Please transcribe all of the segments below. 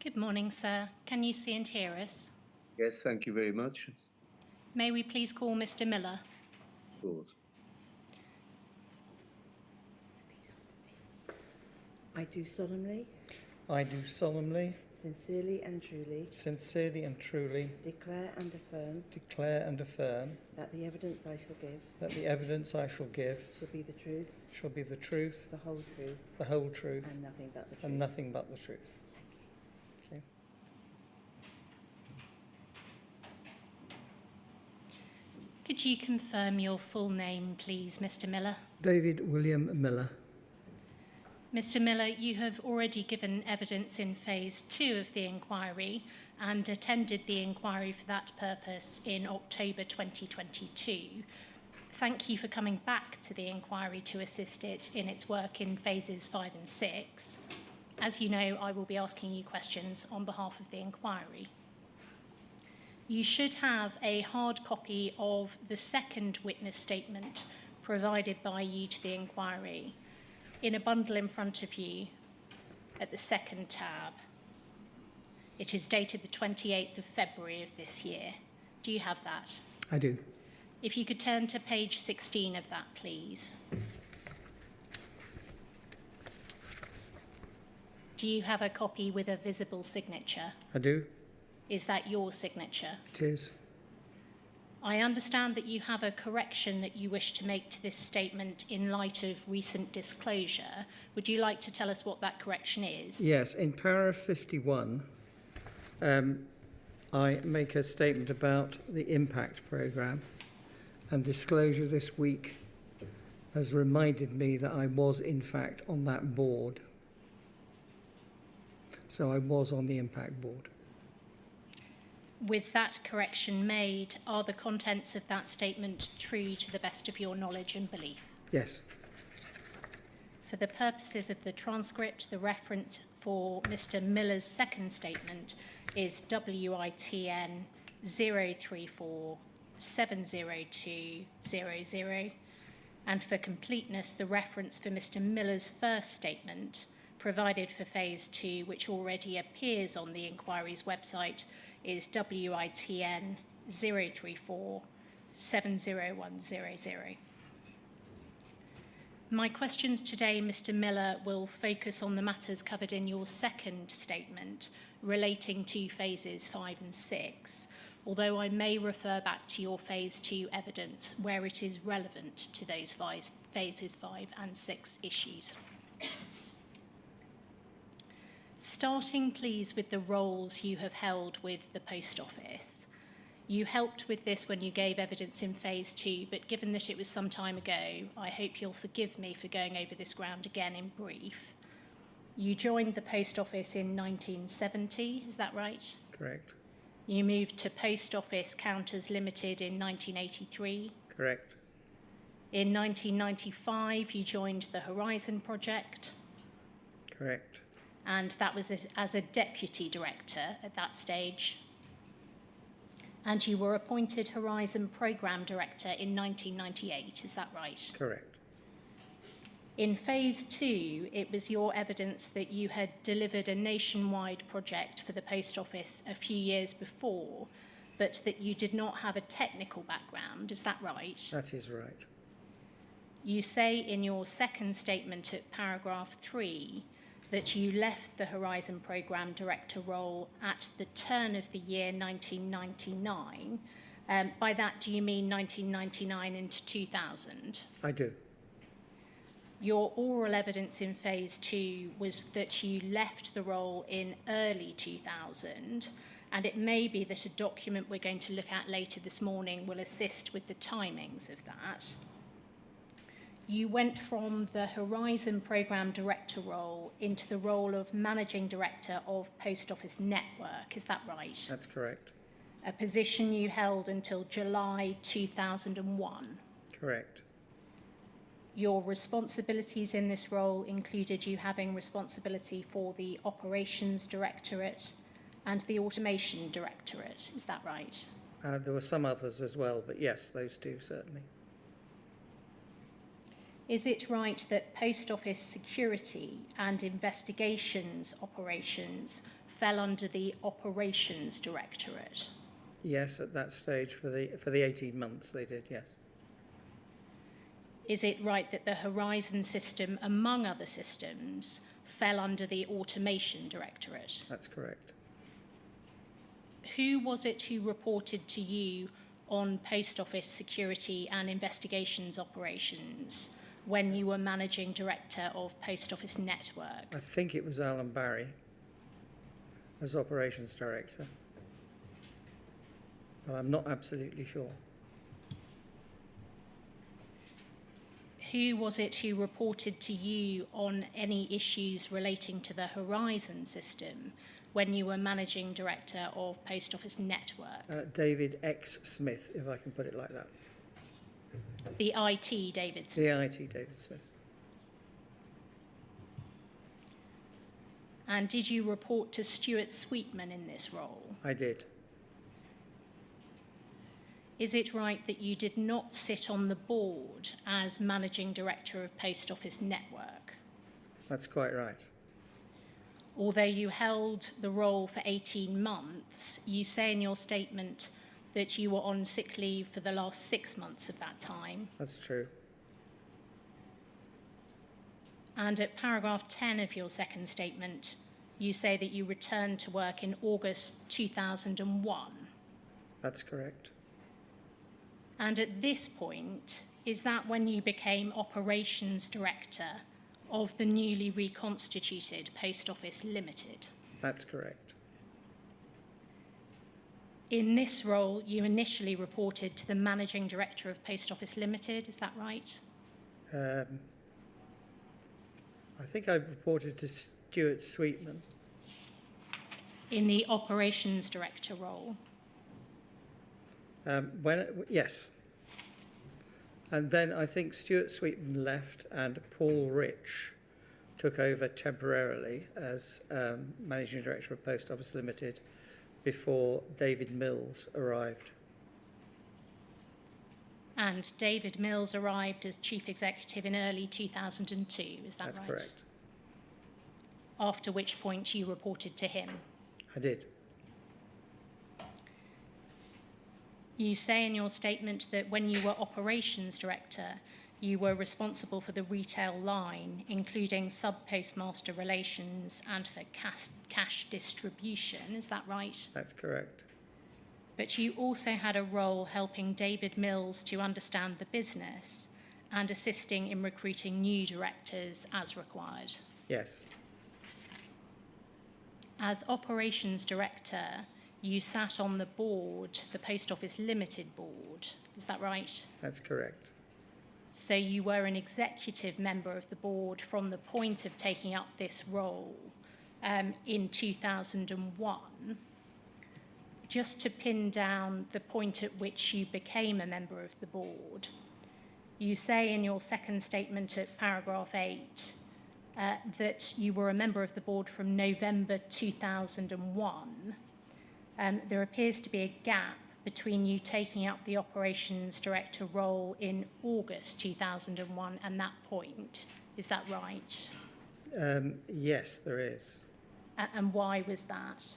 Good morning, sir. Can you see and hear us? Yes, thank you very much. May we please call Mr. Miller? Of course. I do solemnly, I do solemnly, sincerely and truly declare and affirm that the evidence I shall give shall be the truth, the whole truth, and nothing but the truth. Thank you. Could you confirm your full name, please, Mr. Miller? David William Miller. Mr. Miller, you have already given evidence in phase 2 of the inquiry and attended the inquiry for that purpose in October 2022. Thank you for coming back to the inquiry to assist it in its work in phases 5 and 6. As you know, I will be asking you questions on behalf of the inquiry. You should have a hard copy of the second witness statement provided by you to the inquiry in a bundle in front of you at the second tab. It is dated the 28th of February of this year. Do you have that? I do. If you could turn to page 16 of that, please. Do you have a copy with a visible signature? I do. Is that your signature? It is. I understand that you have a correction that you wish to make to this statement in light of recent disclosure. Would you like to tell us what that correction is? Yes, in paragraph 51, I make a statement about the impact programme, and disclosure this week has reminded me that I was in fact on that board. So I was on the impact board. With that correction made, are the contents of that statement true to the best of your knowledge and belief? Yes. For the purposes of the transcript, the reference for Mr. Miller's second statement is WITN 034-70200, and for completeness, the reference for Mr. Miller's first statement, provided for phase 2, which already appears on the inquiry's website, is WITN 034-70100. My questions today, Mr. Miller, will focus on the matters covered in your second statement relating to phases 5 and 6, although I may refer back to your phase 2 evidence where it is relevant to those phases 5 and 6 issues. Starting, please, with the roles you have held with the Post Office. You helped with this when you gave evidence in phase 2, but given that it was some time ago, I hope you'll forgive me for going over this ground again in brief. You joined the Post Office in 1970, is that right? Correct. You moved to Post Office Counters Limited in 1983. Correct. In 1995, you joined the Horizon Project. Correct. And that was as a deputy director at that stage. And you were appointed Horizon Programme Director in 1998, is that right? Correct. In phase 2, it was your evidence that you had delivered a nationwide project for the Post Office a few years before, but that you did not have a technical background, is that right? That is right. You say in your second statement at paragraph 3 that you left the Horizon Programme Director role at the turn of the year 1999. By that, do you mean 1999 into 2000? I do. Your oral evidence in phase 2 was that you left the role in early 2000, and it may be that a document we're going to look at later this morning will assist with the timings of that. You went from the Horizon Programme Director role into the role of Managing Director of Post Office Network, is that right? That's correct. A position you held until July 2001. Correct. Your responsibilities in this role included you having responsibility for the Operations Directorate and the Automation Directorate, is that right? There were some others as well, but yes, those two certainly. Is it right that Post Office security and investigations operations fell under the Operations Directorate? Yes, at that stage for the 18 months they did, yes. Is it right that the Horizon system, among other systems, fell under the Automation Directorate? That's correct. Who was it who reported to you on Post Office security and investigations operations when you were Managing Director of Post Office Network? I think it was Alan Barry as Operations Director, but I'm not absolutely sure. Who was it who reported to you on any issues relating to the Horizon system when you were Managing Director of Post Office Network? David X. Smith, if I can put it like that. The IT David Smith. The IT David Smith. And did you report to Stuart Sweetman in this role? I did. Is it right that you did not sit on the board as Managing Director of Post Office Network? That's quite right. Although you held the role for 18 months, you say in your statement that you were on sick leave for the last 6 months of that time. That's true. And at paragraph 10 of your second statement, you say that you returned to work in August 2001. That's correct. And at this point, is that when you became Operations Director of the newly reconstituted Post Office Limited? That's correct. In this role, you initially reported to the Managing Director of Post Office Limited, is that right? I think I reported to Stuart Sweetman. In the Operations Director role? Yes. And then I think Stuart Sweetman left and Paul Rich took over temporarily as Managing Director of Post Office Limited before David Mills arrived. And David Mills arrived as Chief Executive in early 2002, is that right? That's correct. After which point you reported to him? I did. You say in your statement that when you were Operations Director, you were responsible for the retail line, including sub-postmaster relations and for cash distribution. Is that right? That's correct. But you also had a role helping David Mills to understand the business and assisting in recruiting new directors as required. Yes. As Operations Director, you sat on the board, the Post Office Limited board. Is that right? That's correct. So you were an executive member of the board from the point of taking up this role in 2001. Just to pin down the point at which you became a member of the board, you say in your second statement at paragraph 8 that you were a member of the board from November 2001. There appears to be a gap between you taking up the Operations Director role in August 2001 and that point. Is that right? Yes, there is. And why was that?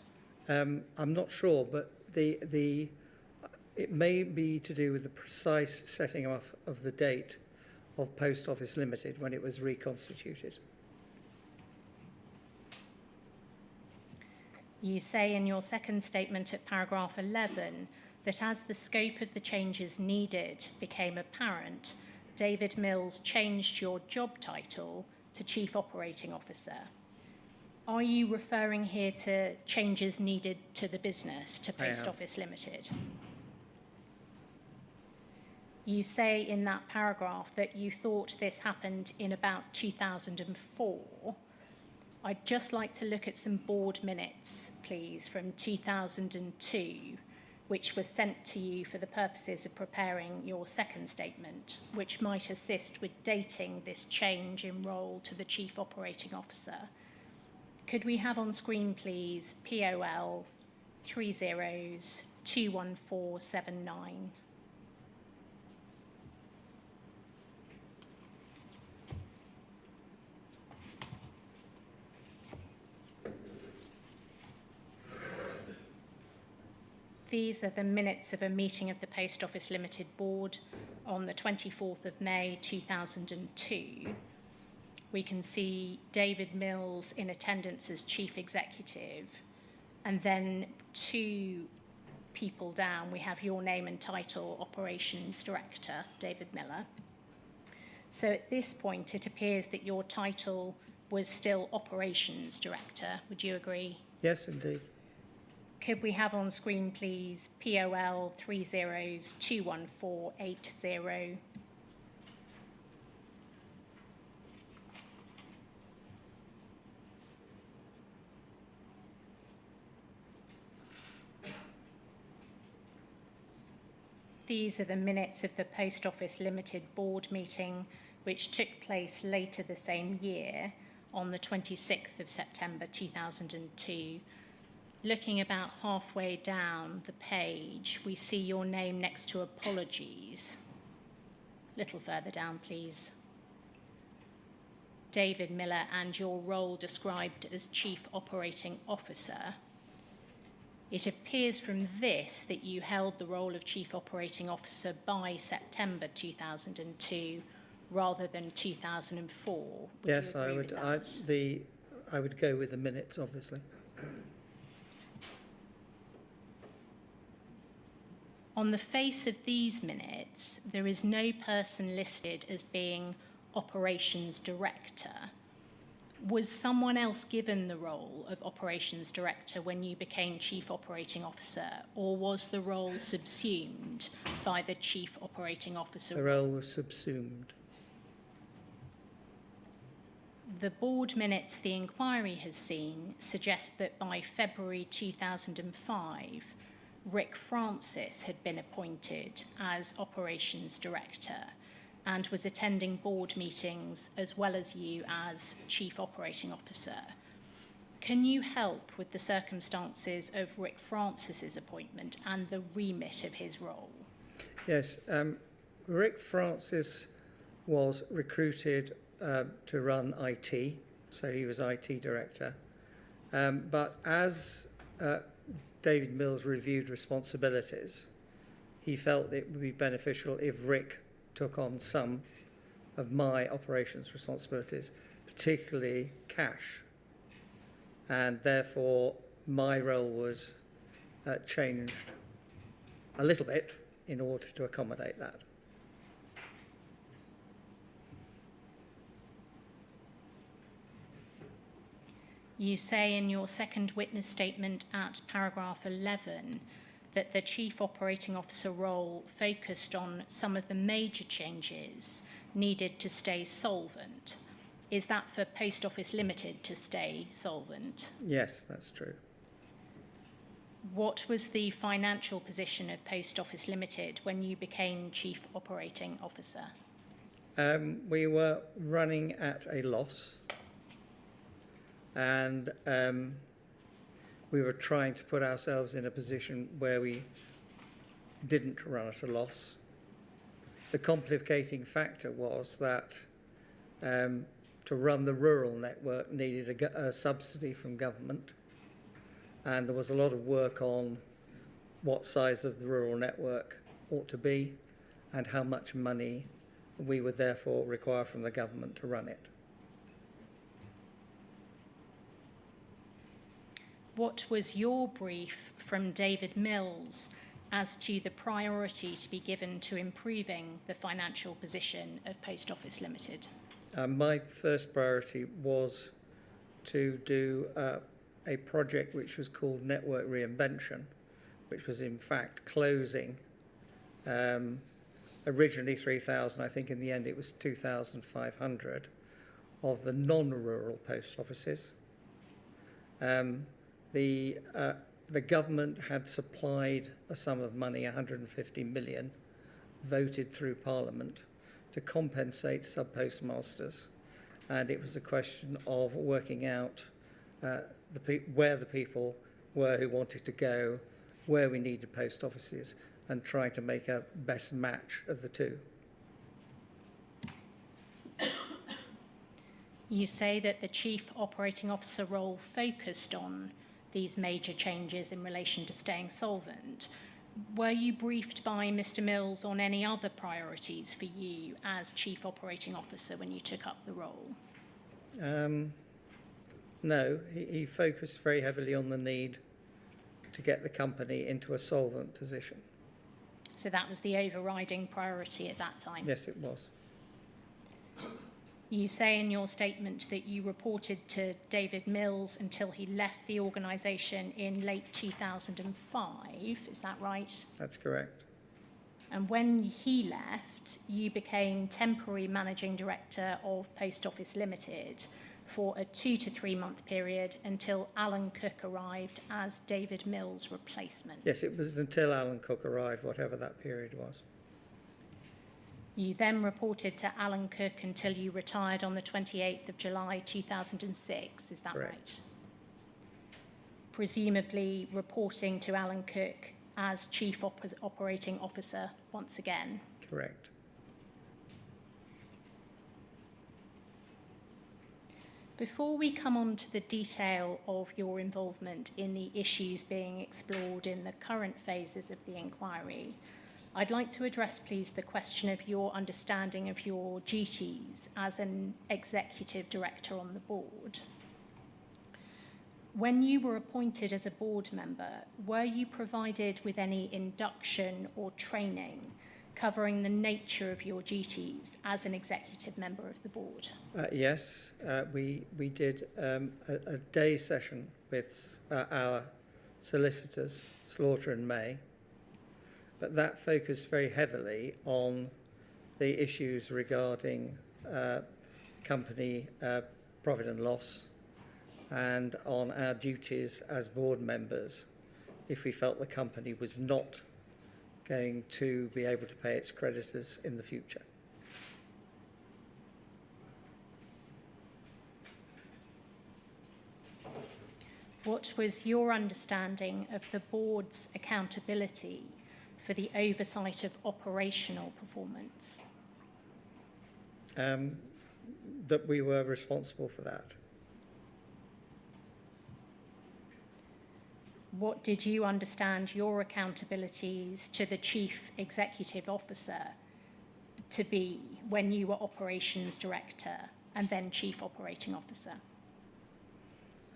I'm not sure, but it may be to do with the precise setting off of the date of Post Office Limited when it was reconstituted. You say in your second statement at paragraph 11 that as the scope of the changes needed became apparent, David Mills changed your job title to Chief Operating Officer. Are you referring here to changes needed to the business, to Post Office Limited? You say in that paragraph that you thought this happened in about 2004. I'd just like to look at some board minutes, please, from 2002, which was sent to you for the purposes of preparing your second statement, which might assist with dating this change in role to the Chief Operating Officer. Could we have on screen, please, POL 21479? These are the minutes of a meeting of the Post Office Limited Board on the 24th of May 2002. We can see David Mills in attendance as Chief Executive, and then 2 people down, we have your name and title, Operations Director, David Miller. So at this point, it appears that your title was still Operations Director. Would you agree? Yes, indeed. Could we have on screen, please, POL 30214880? These are the minutes of the Post Office Limited Board meeting, which took place later the same year on the 26th of September 2002. Looking about halfway down the page, we see your name next to apologies. A little further down, please. David Miller, and your role described as Chief Operating Officer. It appears from this that you held the role of Chief Operating Officer by September 2002 rather than 2004. Yes, I would. I would go with the minutes, obviously. On the face of these minutes, there is no person listed as being Operations Director. Was someone else given the role of Operations Director when you became Chief Operating Officer, or was the role subsumed by the Chief Operating Officer? The role was subsumed. The board minutes the inquiry has seen suggest that by February 2005, Rick Francis had been appointed as Operations Director and was attending board meetings as well as you as Chief Operating Officer. Can you help with the circumstances of Rick Francis's appointment and the remit of his role? Yes, Rick Francis was recruited to run IT, so he was IT Director. But as David Mills reviewed responsibilities, he felt it would be beneficial if Rick took on some of my operations responsibilities, particularly cash. And therefore, my role was changed a little bit in order to accommodate that. You say in your second witness statement at paragraph 11 that the Chief Operating Officer role focused on some of the major changes needed to stay solvent. Is that for Post Office Limited to stay solvent? Yes, that's true. What was the financial position of Post Office Limited when you became Chief Operating Officer? We were running at a loss, and we were trying to put ourselves in a position where we didn't run at a loss. The complicating factor was that to run the rural network needed a subsidy from government, and there was a lot of work on what size of the rural network ought to be and how much money we would therefore require from the government to run it. What was your brief from David Mills as to the priority to be given to improving the financial position of Post Office Limited? My first priority was to do a project which was called Network Reinvention, which was in fact closing originally 3,000, I think in the end it was 2,500 of the non-rural post offices. The government had supplied a sum of money, 150 million, voted through Parliament to compensate sub-postmasters, and it was a question of working out where the people were who wanted to go, where we needed post offices, and trying to make a best match of the two. You say that the Chief Operating Officer role focused on these major changes in relation to staying solvent. Were you briefed by Mr. Mills on any other priorities for you as Chief Operating Officer when you took up the role? No, he focused very heavily on the need to get the company into a solvent position. So that was the overriding priority at that time? Yes, it was. You say in your statement that you reported to David Mills until he left the organisation in late 2005, is that right? That's correct. And when he left, you became temporary managing director of Post Office Limited for a 2 to 3 month period until Alan Cook arrived as David Mills' replacement. Yes, it was until Alan Cook arrived, whatever that period was. You then reported to Alan Cook until you retired on the 28th of July 2006, is that Correct. right? Presumably reporting to Alan Cook as Chief Operating Officer once again. Correct. Before we come on to the detail of your involvement in the issues being explored in the current phases of the inquiry, I'd like to address, please, the question of your understanding of your duties as an executive director on the board. When you were appointed as a board member, were you provided with any induction or training covering the nature of your duties as an executive member of the board? Yes, we did a day session with our solicitors, Slaughter and May, but that focused very heavily on the issues regarding company profit and loss and on our duties as board members if we felt the company was not going to be able to pay its creditors in the future. What was your understanding of the board's accountability for the oversight of operational performance? That we were responsible for that. What did you understand your accountabilities to the Chief Executive Officer to be when you were Operations Director and then Chief Operating Officer?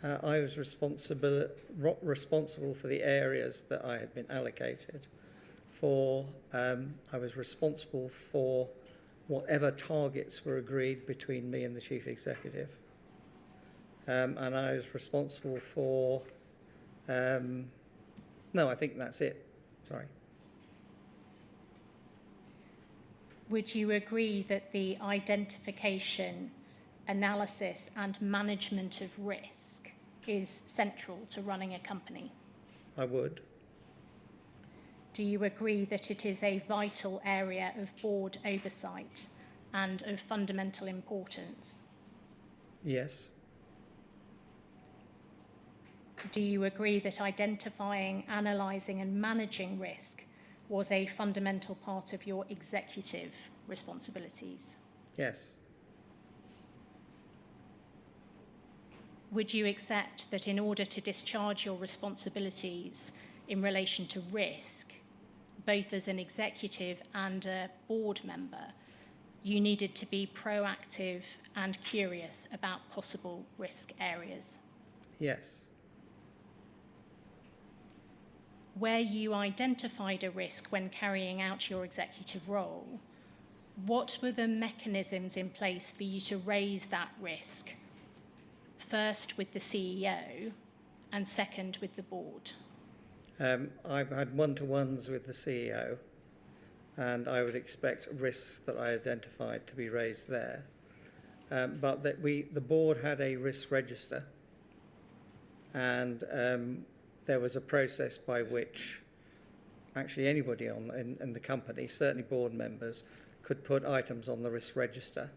I was responsible for the areas that I had been allocated for. I was responsible for whatever targets were agreed between me and the Chief Executive. And I was responsible for no, I think that's it. Sorry. Would you agree that the identification, analysis and management of risk is central to running a company? I would. Do you agree that it is a vital area of board oversight and of fundamental importance? Yes. Do you agree that identifying, analysing and managing risk was a fundamental part of your executive responsibilities? Yes. Would you accept that in order to discharge your responsibilities in relation to risk, both as an executive and a board member, you needed to be proactive and curious about possible risk areas? Yes. Where you identified a risk when carrying out your executive role, what were the mechanisms in place for you to raise that risk, first with the CEO and second with the board? I've had one-to-ones with the CEO, and I would expect risks that I identified to be raised there. But that the board had a risk register, and there was a process by which actually anybody in the company, certainly board members, could put items on the risk register.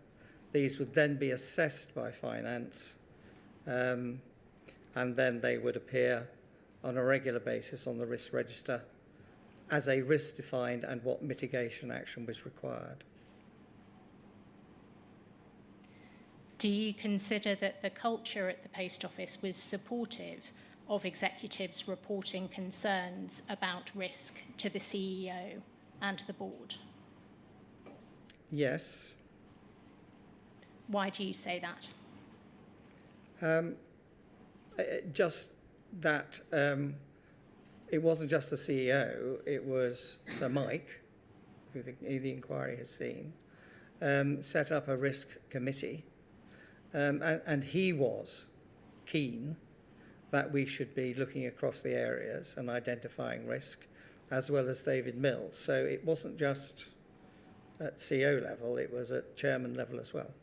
These would then be assessed by finance, and then they would appear on a regular basis on the risk register as a risk defined and what mitigation action was required. Do you consider that the culture at the Post Office was supportive of executives reporting concerns about risk to the CEO and the board? Yes. Why do you say that? Just that it wasn't just the CEO, it was Sir Mike, who the inquiry has seen, set up a risk committee, and he was keen that we should be looking across the areas and identifying risk, as well as David Mills. So it wasn't just at CEO level, it was at chairman level as well.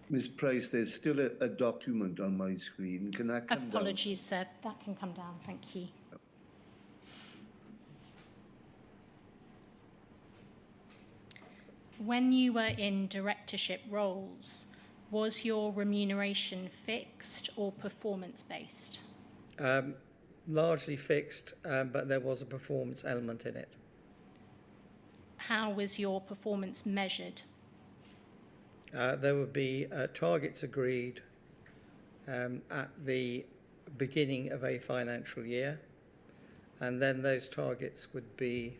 Ms. Price, there's still a document on my screen. Can that come down? Apologies, sir. That can come down. Thank you. When you were in directorship roles, was your remuneration fixed or performance-based? Largely fixed, but there was a performance element in it. How was your performance measured? There would be targets agreed at the beginning of a financial year, and then those targets would be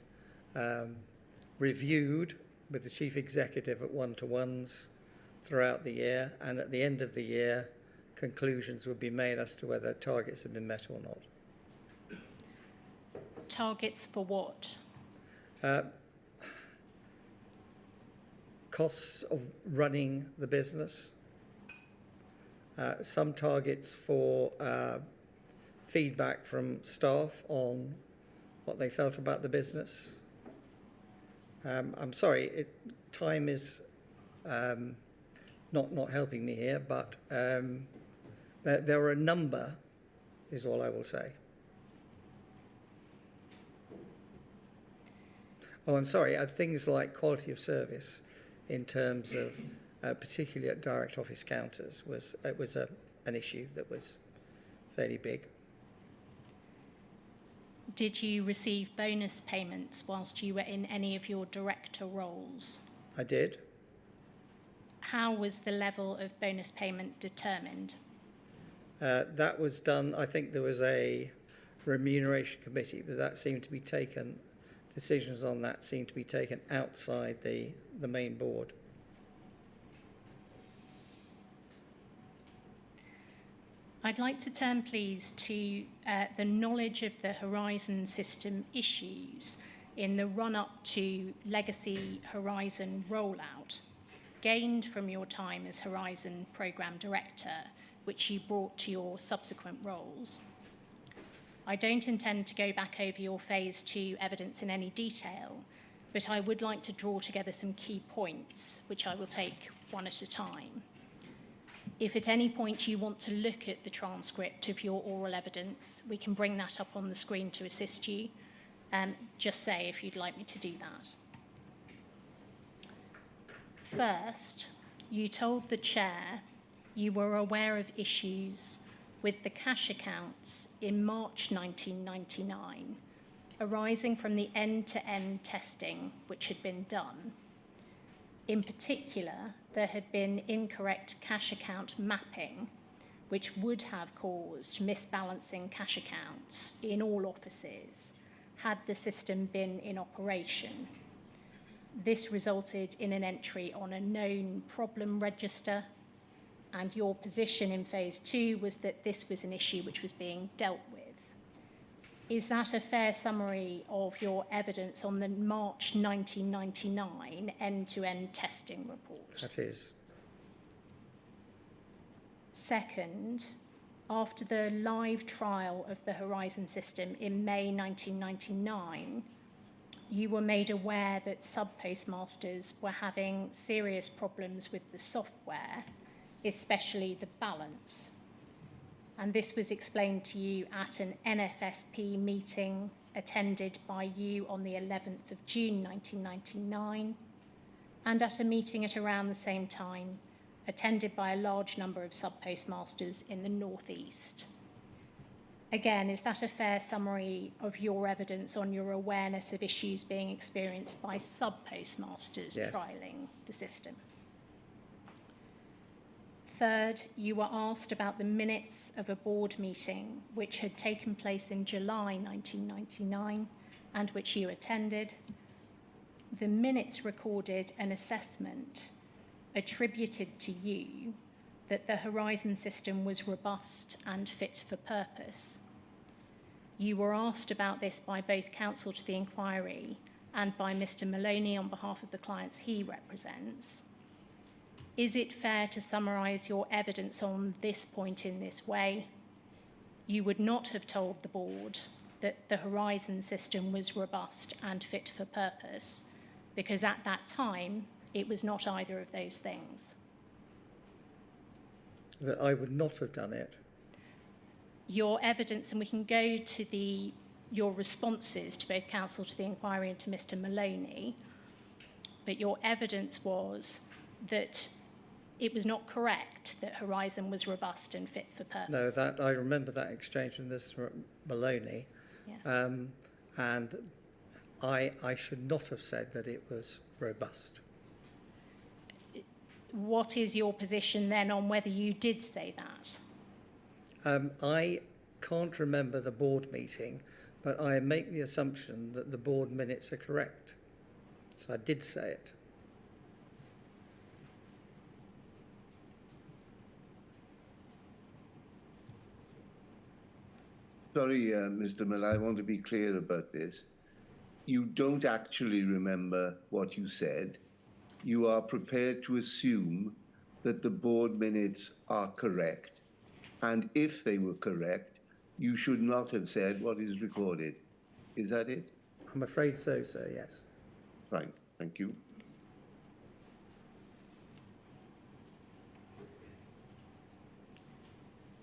reviewed with the chief executive at one-to-ones throughout the year, and at the end of the year, conclusions would be made as to whether targets have been met or not. Targets for what? Costs of running the business, some targets for feedback from staff on what they felt about the business. I'm sorry, time is not helping me here, but there are a number, is all I will say. Oh, I'm sorry, things like quality of service in terms of, particularly at direct office counters, was an issue that was fairly big. Did you receive bonus payments whilst you were in any of your director roles? I did. How was the level of bonus payment determined? That was done, I think there was a remuneration committee, but that seemed to be taken, decisions on that seemed to be taken outside the main board. I'd like to turn, please, to the knowledge of the Horizon system issues in the run-up to legacy Horizon rollout, gained from your time as Horizon Programme Director, which you brought to your subsequent roles. I don't intend to go back over your Phase 2 evidence in any detail, but I would like to draw together some key points, which I will take one at a time. If at any point you want to look at the transcript of your oral evidence, we can bring that up on the screen to assist you. Just say if you'd like me to do that. First, you told the chair you were aware of issues with the cash accounts in March 1999, arising from the end-to-end testing which had been done. In particular, there had been incorrect cash account mapping, which would have caused misbalancing cash accounts in all offices had the system been in operation. This resulted in an entry on a known problem register, and your position in Phase 2 was that this was an issue which was being dealt with. Is that a fair summary of your evidence on the March 1999 end-to-end testing report? That is. Second, after the live trial of the Horizon system in May 1999, you were made aware that sub-postmasters were having serious problems with the software, especially the balance. And this was explained to you at an NFSP meeting attended by you on the 11th of June 1999, and at a meeting at around the same time, attended by a large number of sub-postmasters in the Northeast. Again, is that a fair summary of your evidence on your awareness of issues being experienced by sub-postmasters Yes. trialling the system? Third, you were asked about the minutes of a board meeting which had taken place in July 1999 and which you attended. The minutes recorded an assessment attributed to you that the Horizon system was robust and fit for purpose. You were asked about this by both counsel to the inquiry and by Mr. Maloney on behalf of the clients he represents. Is it fair to summarise your evidence on this point in this way? You would not have told the board that the Horizon system was robust and fit for purpose, because at that time, it was not either of those things. That I would not have done it. Your evidence, and we can go to your responses to both counsel to the inquiry and to Mr. Maloney, but your evidence was that it was not correct that Horizon was robust and fit for purpose. No, that I remember that exchange with Mr. Maloney, Yes. and I should not have said that it was robust. What is your position then on whether you did say that? I can't remember the board meeting, but I make the assumption that the board minutes are correct. So I did say it. Sorry, Mr. Miller, I want to be clear about this. You don't actually remember what you said. You are prepared to assume that the board minutes are correct. And if they were correct, you should not have said what is recorded. Is that it? I'm afraid so, sir, yes. Fine, thank you.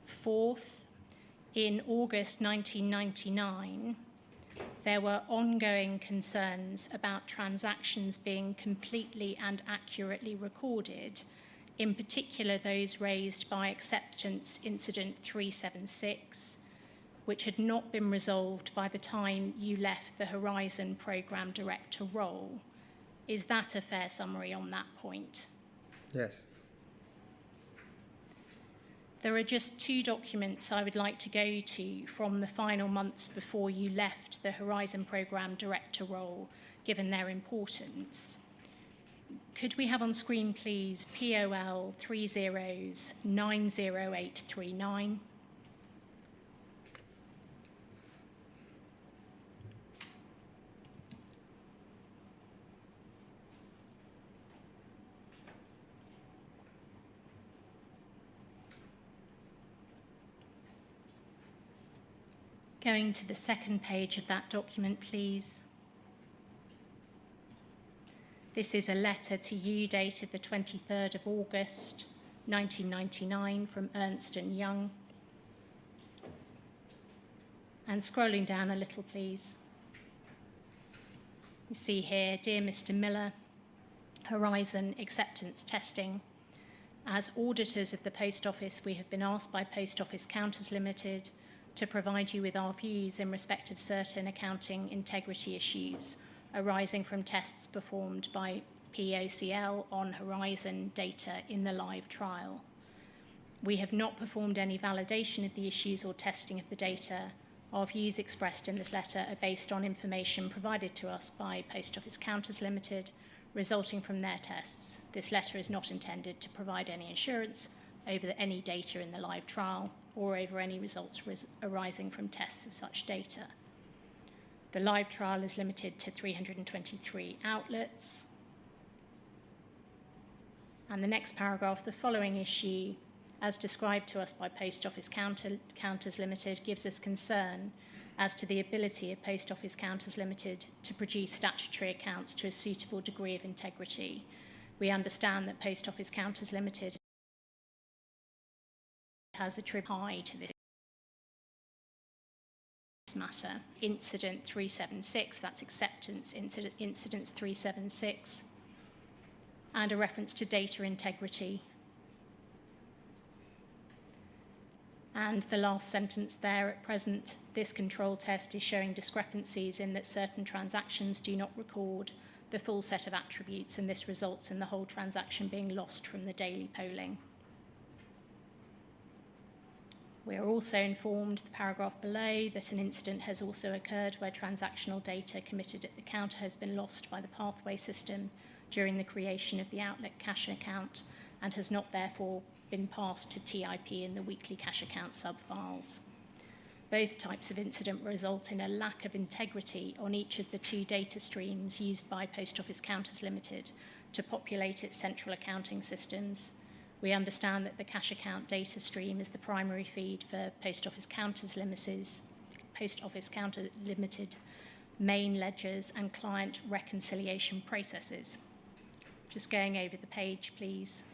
Fourth, in August 1999, there were ongoing concerns about transactions being completely and accurately recorded, in particular those raised by acceptance incident 376, which had not been resolved by the time you left the Horizon Programme Director role. Is that a fair summary on that point? Yes. There are just two documents I would like to go to from the final months before you left the Horizon Programme Director role, given their importance. Could we have on screen, please, POL 30090839? Going to the second page of that document, please. This is a letter to you dated the 23rd of August, 1999 from Ernst & Young. And scrolling down a little, please. You see here, dear Mr. Miller, Horizon acceptance testing. As auditors of the Post Office, we have been asked by Post Office Counters Limited to provide you with our views in respect of certain accounting integrity issues arising from tests performed by POCL on Horizon data in the live trial. We have not performed any validation of the issues or testing of the data. Our views expressed in this letter are based on information provided to us by Post Office Counters Limited resulting from their tests. This letter is not intended to provide any assurance over any data in the live trial or over any results arising from tests of such data. The live trial is limited to 323 outlets. And the next paragraph, the following issue, as described to us by Post Office Counters Limited, gives us concern as to the ability of Post Office Counters Limited to produce statutory accounts to a suitable degree of integrity. We understand that Post Office Counters Limited has a trip high to this matter. Incident 376, that's acceptance incidents 376, and a reference to data integrity. And the last sentence there, at present, this control test is showing discrepancies in that certain transactions do not record the full set of attributes, and this results in the whole transaction being lost from the daily polling. We are also informed, the paragraph below, that an incident has also occurred where transactional data committed at the counter has been lost by the pathway system during the creation of the outlet cash account and has not therefore been passed to TIP in the weekly cash account sub-files. Both types of incident result in a lack of integrity on each of the two data streams used by Post Office Counters Limited to populate its central accounting systems. We understand that the cash account data stream is the primary feed for Post Office Counters Limited main ledgers and client reconciliation processes. Just going over the page, please.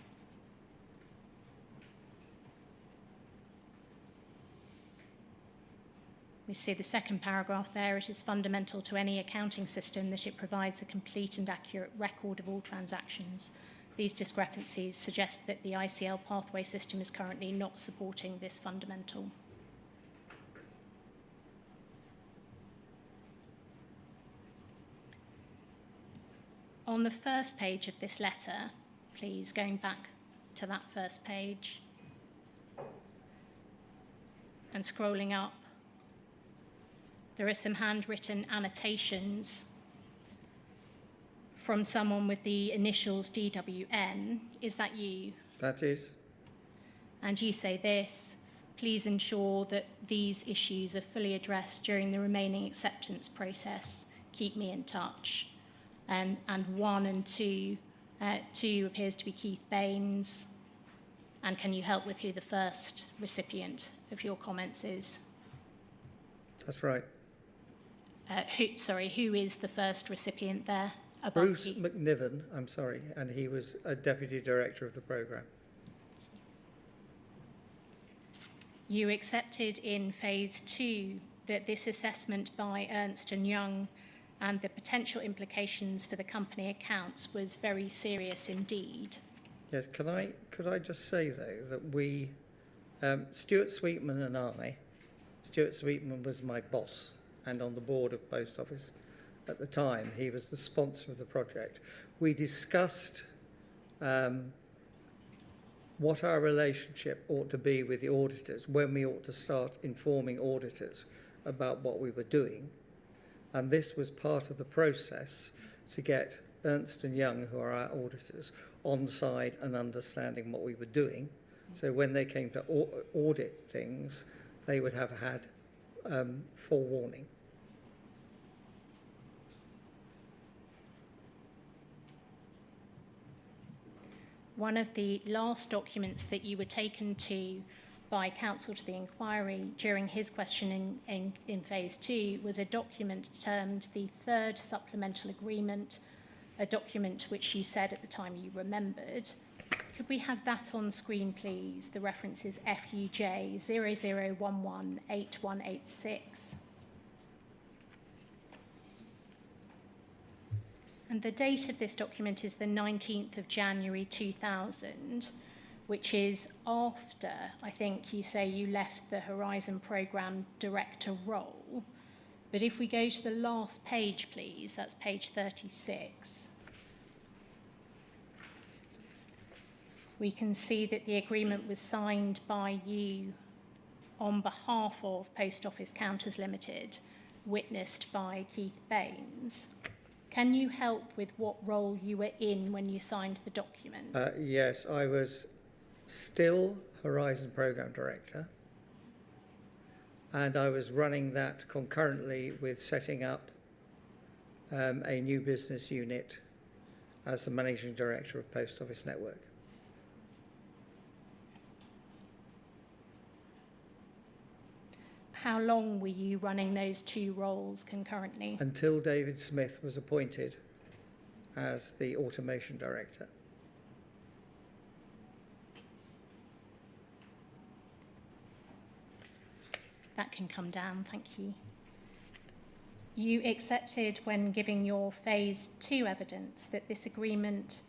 We see the second paragraph there. It is fundamental to any accounting system that it provides a complete and accurate record of all transactions. These discrepancies suggest that the ICL pathway system is currently not supporting this fundamental. On the first page of this letter, please, going back to that first page and scrolling up, there are some handwritten annotations from someone with the initials DWN. Is that you? That is. And you say this: please ensure that these issues are fully addressed during the remaining acceptance process. Keep me in touch. And 1 and 2, 2 appears to be Keith Baines. And can you help with who the first recipient of your comments is? That's right. Who is the first recipient there? Bruce McNiven, I'm sorry, and he was a deputy director of the programme. You accepted in phase 2 that this assessment by Ernst & Young and the potential implications for the company accounts was very serious indeed. Yes, could I just say, though, that we, Stuart Sweetman and I, Stuart Sweetman was my boss and on the board of Post Office at the time. He was the sponsor of the project. We discussed what our relationship ought to be with the auditors, when we ought to start informing auditors about what we were doing. And this was part of the process to get Ernst & Young, who are our auditors, on side and understanding what we were doing. So when they came to audit things, they would have had forewarning. One of the last documents that you were taken to by counsel to the inquiry during his questioning in phase 2 was a document termed the third supplemental agreement, a document which you said at the time you remembered. Could we have that on screen, please? The reference is FUJ 00118186. And the date of this document is the 19th of January 2000, which is after, I think you say you left the Horizon Programme Director role. But if we go to the last page, please, that's page 36. We can see that the agreement was signed by you on behalf of Post Office Counters Limited, witnessed by Keith Baines. Can you help with what role you were in when you signed the document? Yes, I was still Horizon Programme Director, and I was running that concurrently with setting up a new business unit as the Managing Director of Post Office Network. How long were you running those two roles concurrently? Until David Smith was appointed as the Automation Director. That can come down, thank you. You accepted when giving your phase 2 evidence that this agreement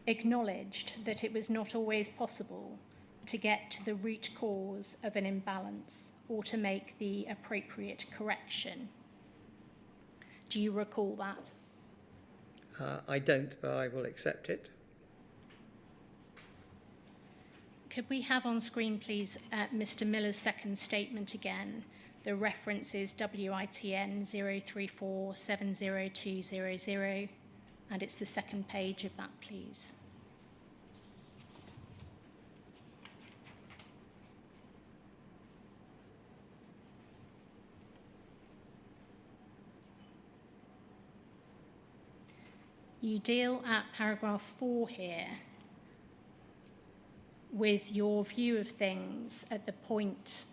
acknowledged that it was not always possible to get to the root cause of an imbalance or to make the appropriate correction. Do you recall that? I don't, but I will accept it. Could we have on screen, please, Mr. Miller's second statement again? The reference is WITN 034700200, and it's the second page of that, please. You deal at paragraph 4 here with your view of things at the point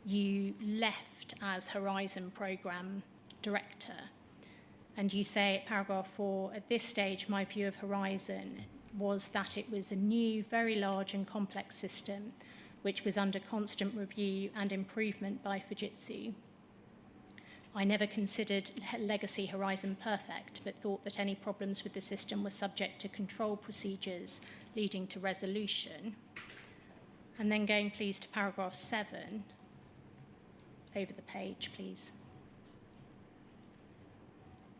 you left as Horizon Programme Director. And you say at paragraph 4, at this stage, my view of Horizon was that it was a new, very large and complex system, which was under constant review and improvement by Fujitsu. I never considered Legacy Horizon perfect, but thought that any problems with the system were subject to control procedures leading to resolution. And then going, please, to paragraph 7, over the page, please.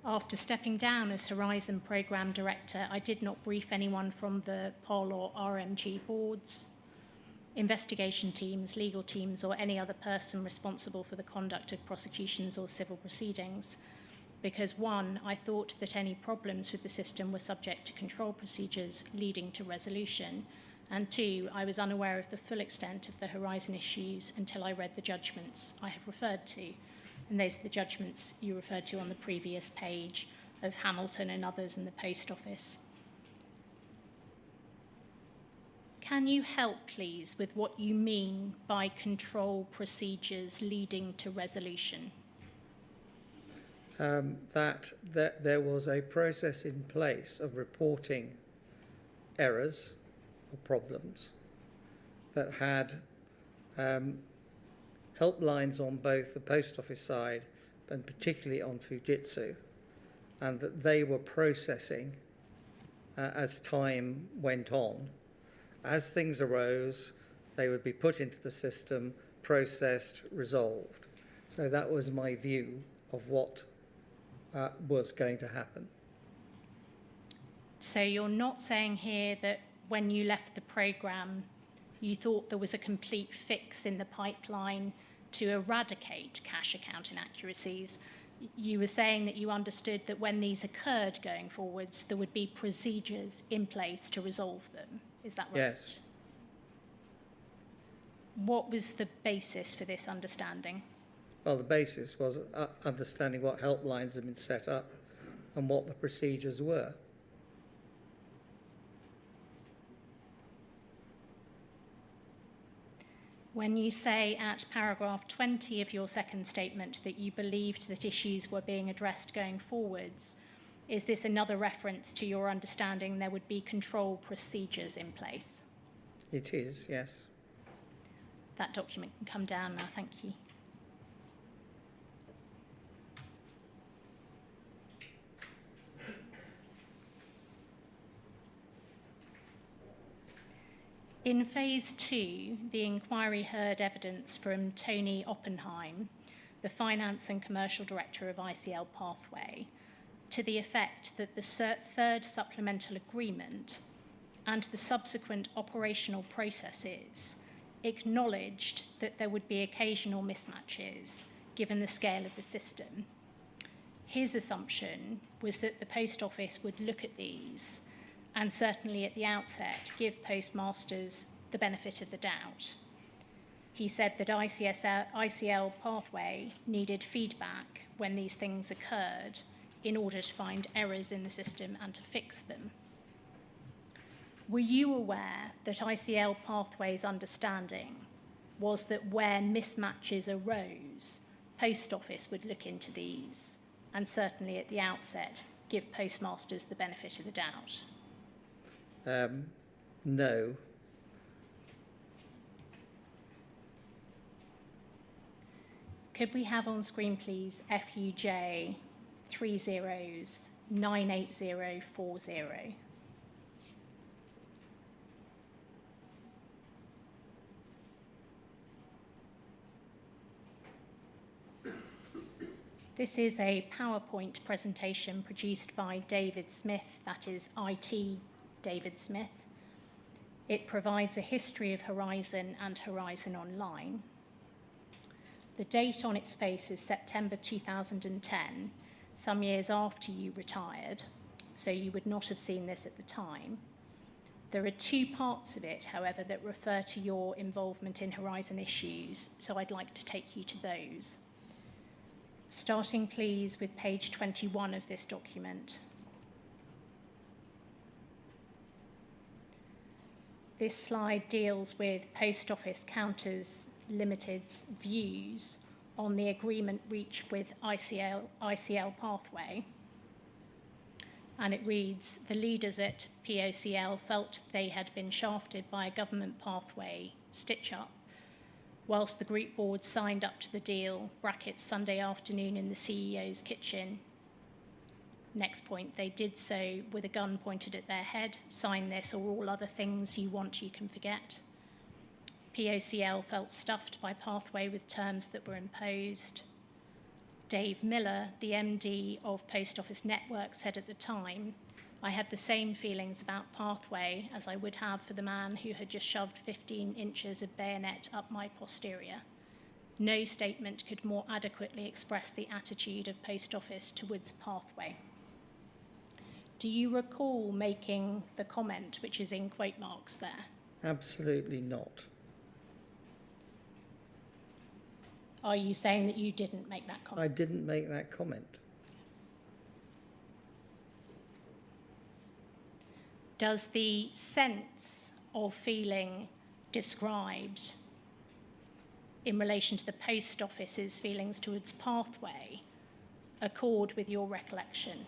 After stepping down as Horizon Programme Director, I did not brief anyone from the POL or RMG boards, investigation teams, legal teams, or any other person responsible for the conduct of prosecutions or civil proceedings, because 1, I thought that any problems with the system were subject to control procedures leading to resolution, and 2, I was unaware of the full extent of the Horizon issues until I read the judgments I have referred to, and those are the judgments you referred to on the previous page of Hamilton and others in the Post Office. Can you help, please, with what you mean by control procedures leading to resolution? That there was a process in place of reporting errors or problems that had helplines on both the Post Office side and particularly on Fujitsu, and that they were processing as time went on. As things arose, they would be put into the system, processed, resolved. So that was my view of what was going to happen. So you're not saying here that when you left the programme, you thought there was a complete fix in the pipeline to eradicate cash account inaccuracies. You were saying that you understood that when these occurred going forwards, there would be procedures in place to resolve them. Is that right? Yes. What was the basis for this understanding? Well, the basis was understanding what helplines had been set up and what the procedures were. When you say at paragraph 20 of your second statement that you believed that issues were being addressed going forwards, is this another reference to your understanding there would be control procedures in place? It is, yes. That document can come down now, thank you. In phase 2, the inquiry heard evidence from Tony Oppenheim, the Finance and Commercial Director of ICL Pathway, to the effect that the third supplemental agreement and the subsequent operational processes acknowledged that there would be occasional mismatches given the scale of the system. His assumption was that the Post Office would look at these and certainly at the outset give postmasters the benefit of the doubt. He said that ICL Pathway needed feedback when these things occurred in order to find errors in the system and to fix them. Were you aware that ICL Pathway's understanding was that where mismatches arose, Post Office would look into these and certainly at the outset give postmasters the benefit of the doubt? No. Could we have on screen, please, FUJ 3098040? This is a PowerPoint presentation produced by David Smith, that is IT David Smith, It provides a history of Horizon and Horizon Online. The date on its face is September 2010, some years after you retired, so you would not have seen this at the time. There are two parts of it, however, that refer to your involvement in Horizon issues, so I'd like to take you to those. Starting, please, with page 21 of this document. This slide deals with Post Office Counters Limited's views on the agreement reached with ICL Pathway. And it reads, the leaders at POCL felt they had been shafted by a government pathway stitch-up, whilst the group board signed up to the deal, brackets Sunday afternoon in the CEO's kitchen. Next point, they did so with a gun pointed at their head, sign this or all other things you want you can forget. POCL felt stuffed by Pathway with terms that were imposed. Dave Miller, the MD of Post Office Network, said at the time, I had the same feelings about Pathway as I would have for the man who had just shoved 15 inches of bayonet up my posterior. No statement could more adequately express the attitude of Post Office towards Pathway. Do you recall making the comment, which is in quote marks there? Absolutely not. Are you saying that you didn't make that comment? I didn't make that comment. Does the sense of feeling described in relation to the Post Office's feelings towards Pathway accord with your recollection?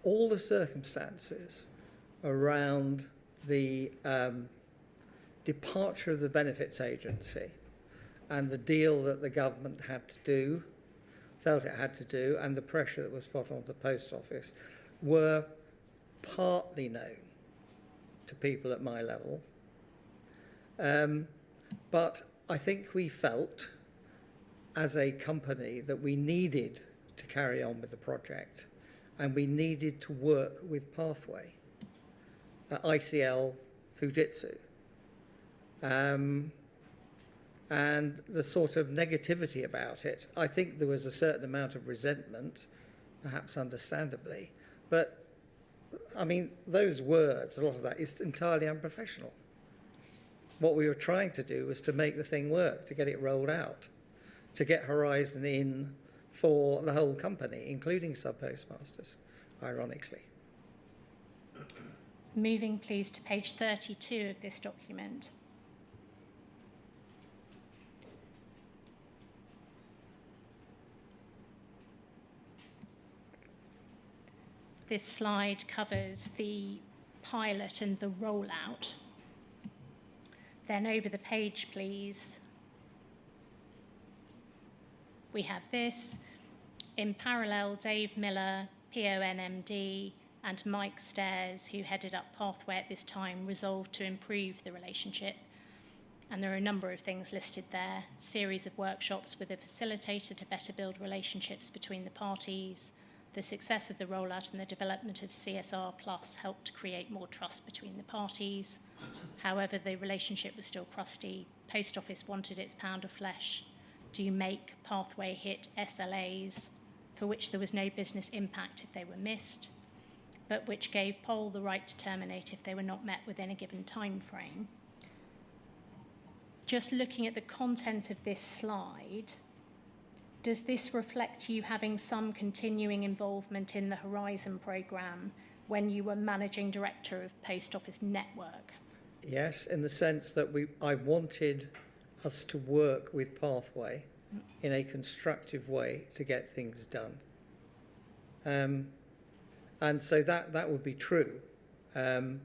All the circumstances around the departure of the benefits agency and the deal that the government felt it had to do, and the pressure that was put on the Post Office were partly known to people at my level. But I think we felt as a company that we needed to carry on with the project and we needed to work with Pathway, ICL, Fujitsu. And the sort of negativity about it, I think there was a certain amount of resentment, perhaps understandably, but I mean, those words, a lot of that is entirely unprofessional. What we were trying to do was to make the thing work, to get it rolled out, to get Horizon in for the whole company, including sub-postmasters, ironically. Moving, please, to page 32 of this document. This slide covers the pilot and the rollout. Then over the page, please, we have this. In parallel, Dave Miller, PONMD, and Mike Stairs, who headed up Pathway at this time, resolved to improve the relationship. And there are a number of things listed there. Series of workshops with a facilitator to better build relationships between the parties. The success of the rollout and the development of CSR Plus helped create more trust between the parties. However, the relationship was still crusty. Post Office wanted its pound of flesh. Do you make Pathway hit SLAs for which there was no business impact if they were missed, but which gave Pole the right to terminate if they were not met within a given time frame? Just looking at the content of this slide, does this reflect you having some continuing involvement in the Horizon programme when you were managing director of Post Office Network? Yes, in the sense that I wanted us to work with Pathway in a constructive way to get things done. And so that would be true. But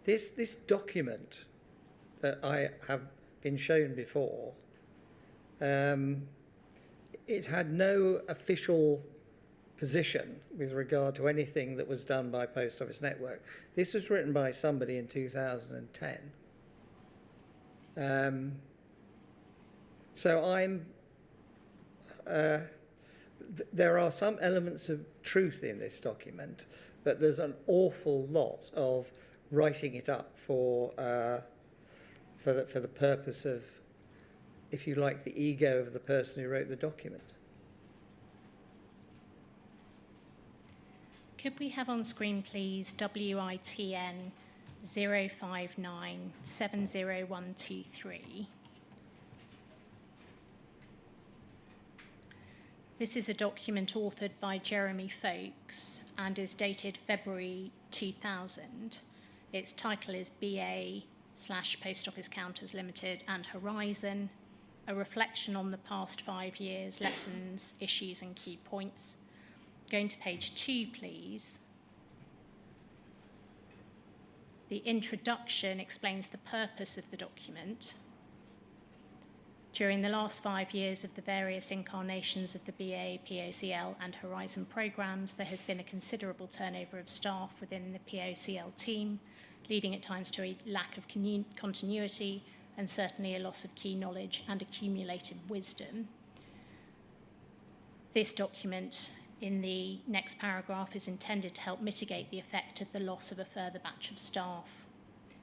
this document that I have been shown before, it had no official position with regard to anything that was done by Post Office Network. This was written by somebody in 2010. So there are some elements of truth in this document, but there's an awful lot of writing it up for the purpose of, if you like, the ego of the person who wrote the document. Could we have on screen, please, WITN 059700123? This is a document authored by Jeremy Folkes and is dated February 2000. Its title is BA/Post Office Counters Limited and Horizon, a reflection on the past 5 years, lessons, issues and key points. Going to page 2, please. The introduction explains the purpose of the document. During the last 5 years of the various incarnations of the BA, POCL and Horizon programmes, there has been a considerable turnover of staff within the POCL team, leading at times to a lack of continuity and certainly a loss of key knowledge and accumulated wisdom. This document in the next paragraph is intended to help mitigate the effect of the loss of a further batch of staff.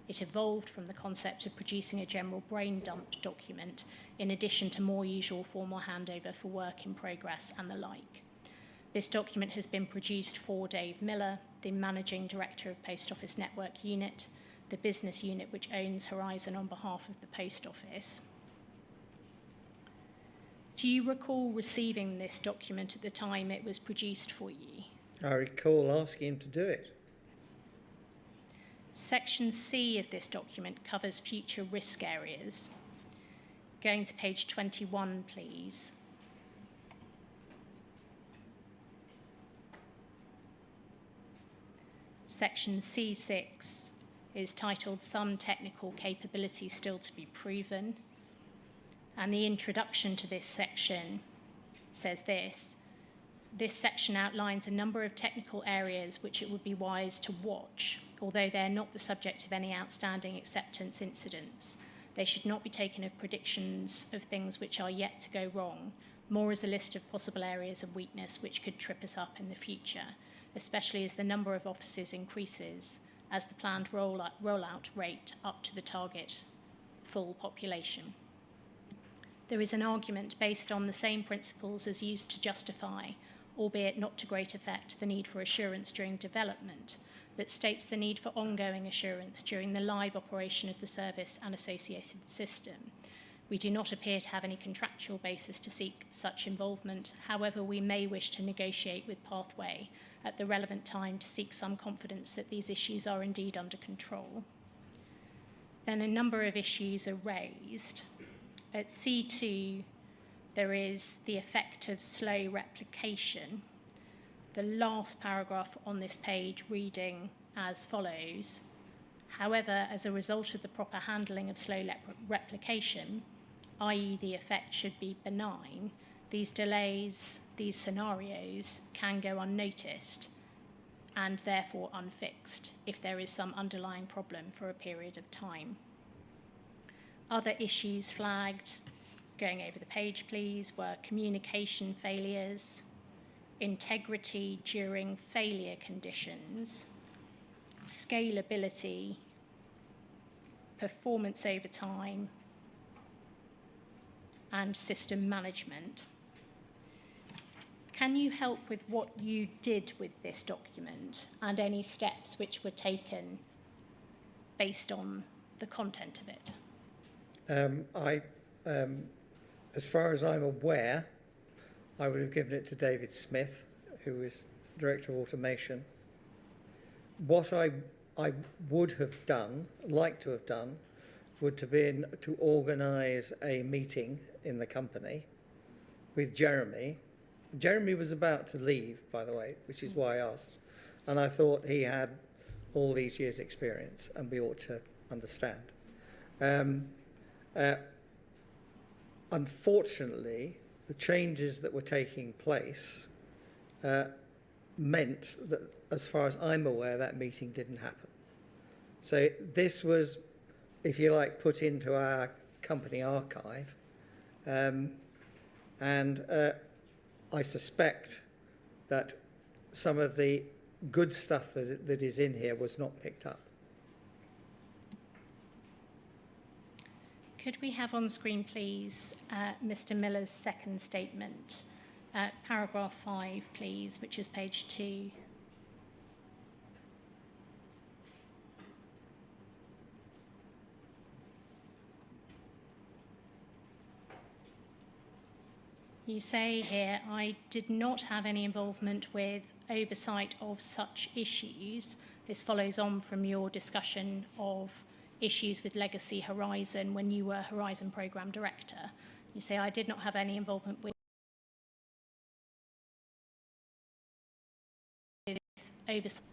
It evolved from the concept of producing a general brain dump document in addition to more usual formal handover for work in progress and the like. This document has been produced for Dave Miller, the Managing Director of Post Office Network Unit, the business unit which owns Horizon on behalf of the Post Office. Do you recall receiving this document at the time it was produced for you? I recall asking him to do it. Section C of this document covers future risk areas. Going to page 21, please. Section C6 is titled Some Technical Capabilities Still to be Proven. And the introduction to this section says this. This section outlines a number of technical areas which it would be wise to watch, although they are not the subject of any outstanding acceptance incidents. They should not be taken as predictions of things which are yet to go wrong, more as a list of possible areas of weakness which could trip us up in the future, especially as the number of offices increases as the planned rollout rate up to the target full population. There is an argument based on the same principles as used to justify, albeit not to great effect, the need for assurance during development, that states the need for ongoing assurance during the live operation of the service and associated system. We do not appear to have any contractual basis to seek such involvement. However, we may wish to negotiate with Pathway at the relevant time to seek some confidence that these issues are indeed under control. Then a number of issues are raised. At C2, there is the effect of slow replication. The last paragraph on this page reading as follows. However, as a result of the proper handling of slow replication, i.e. the effect should be benign, these delays, these scenarios can go unnoticed and therefore unfixed if there is some underlying problem for a period of time. Other issues flagged, going over the page please, were communication failures, integrity during failure conditions, scalability, performance over time, and system management. Can you help with what you did with this document and any steps which were taken based on the content of it? As far as I'm aware, I would have given it to David Smith, who is Director of Automation. What I would have done, like to have done, would have been to organise a meeting in the company with Jeremy. Jeremy was about to leave, by the way, which is why I asked. And I thought he had all these years' experience and we ought to understand. Unfortunately, the changes that were taking place meant that, as far as I'm aware, that meeting didn't happen. So this was, if you like, put into our company archive. I suspect that some of the good stuff that is in here was not picked up. Could we have on screen, please, Mr. Miller's second statement, paragraph 5, please, which is page 2. You say here, I did not have any involvement with oversight of such issues. This follows on from your discussion of issues with Legacy Horizon when you were Horizon Programme Director. You say, I did not have any involvement with oversight.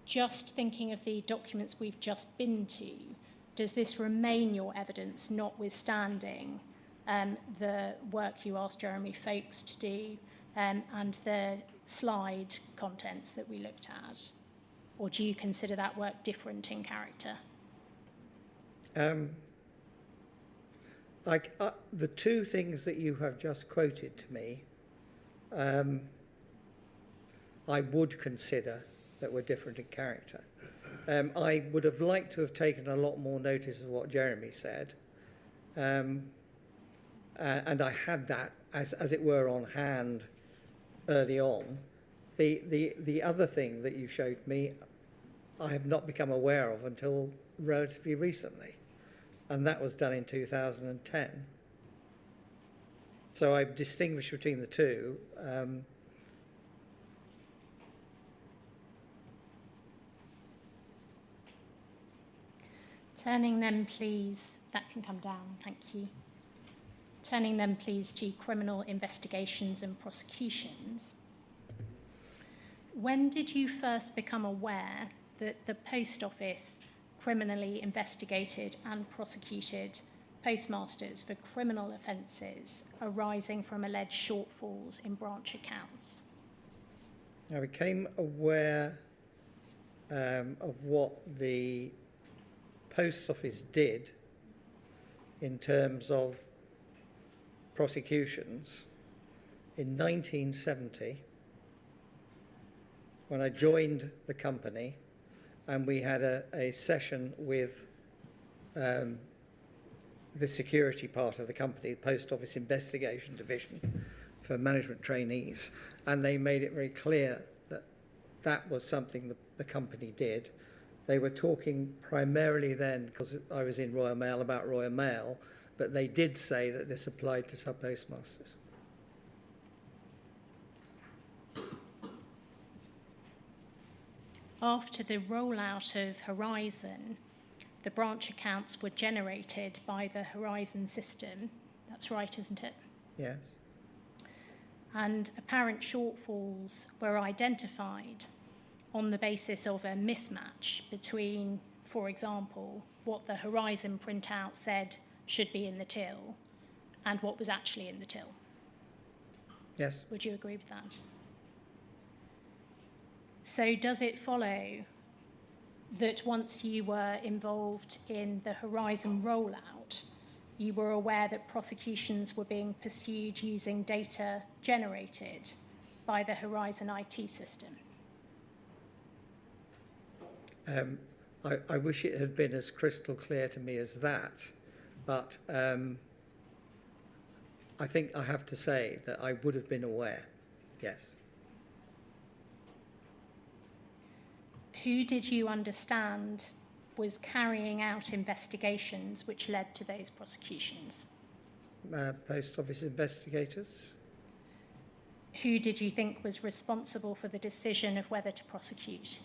Just thinking of the documents we've just been to, does this remain your evidence, notwithstanding the work you asked Jeremy Folks to do and the slide contents that we looked at? Or do you consider that work different in character? The two things that you have just quoted to me, I would consider that were different in character. I would have liked to have taken a lot more notice of what Jeremy said. And I had that, as it were, on hand early on. The other thing that you showed me, I have not become aware of until relatively recently, and that was done in 2010. So I've distinguished between the two. Turning them, please, that can come down, thank you. Turning them, please, to criminal investigations and prosecutions. When did you first become aware that the Post Office criminally investigated and prosecuted postmasters for criminal offences arising from alleged shortfalls in branch accounts? I became aware of what the Post Office did in terms of prosecutions in 1970 when I joined the company, and we had a session with the security part of the company, the Post Office Investigation Division, for management trainees, and they made it very clear that that was something the company did. They were talking primarily then, because I was in Royal Mail, about Royal Mail, but they did say that this applied to sub-postmasters. After the rollout of Horizon, the branch accounts were generated by the Horizon system. That's right, isn't it? Yes. And apparent shortfalls were identified on the basis of a mismatch between, for example, what the Horizon printout said should be in the till and what was actually in the till. Yes. Would you agree with that? So does it follow that once you were involved in the Horizon rollout, you were aware that prosecutions were being pursued using data generated by the Horizon IT system? I wish it had been as crystal clear to me as that, but I think I have to say that I would have been aware, yes. Who did you understand was carrying out investigations which led to those prosecutions? Post Office investigators. Who did you think was responsible for the decision of whether to prosecute?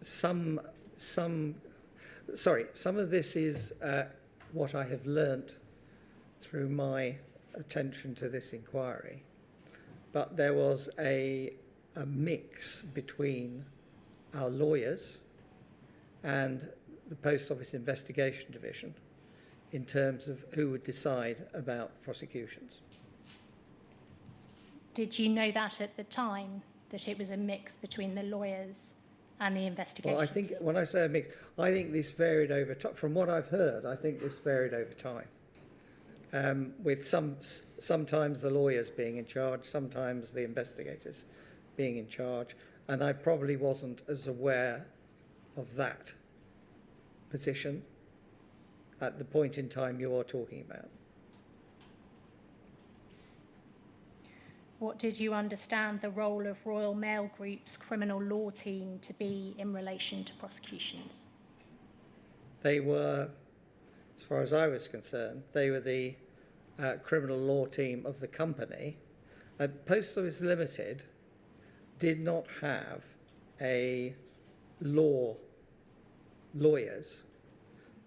Some of this is what I have learnt through my attention to this inquiry, but there was a mix between our lawyers and the Post Office Investigation Division in terms of who would decide about prosecutions. Did you know that at the time, that it was a mix between the lawyers and the investigations? Well, I think when I say a mix, I think this varied over time. From what I've heard, I think this varied over time. with sometimes the lawyers being in charge, sometimes the investigators being in charge, and I probably wasn't as aware of that position at the point in time you are talking about. What did you understand the role of Royal Mail Group's criminal law team to be in relation to prosecutions? They were, as far as I was concerned, they were the criminal law team of the company. Post Office Limited did not have a lawyers.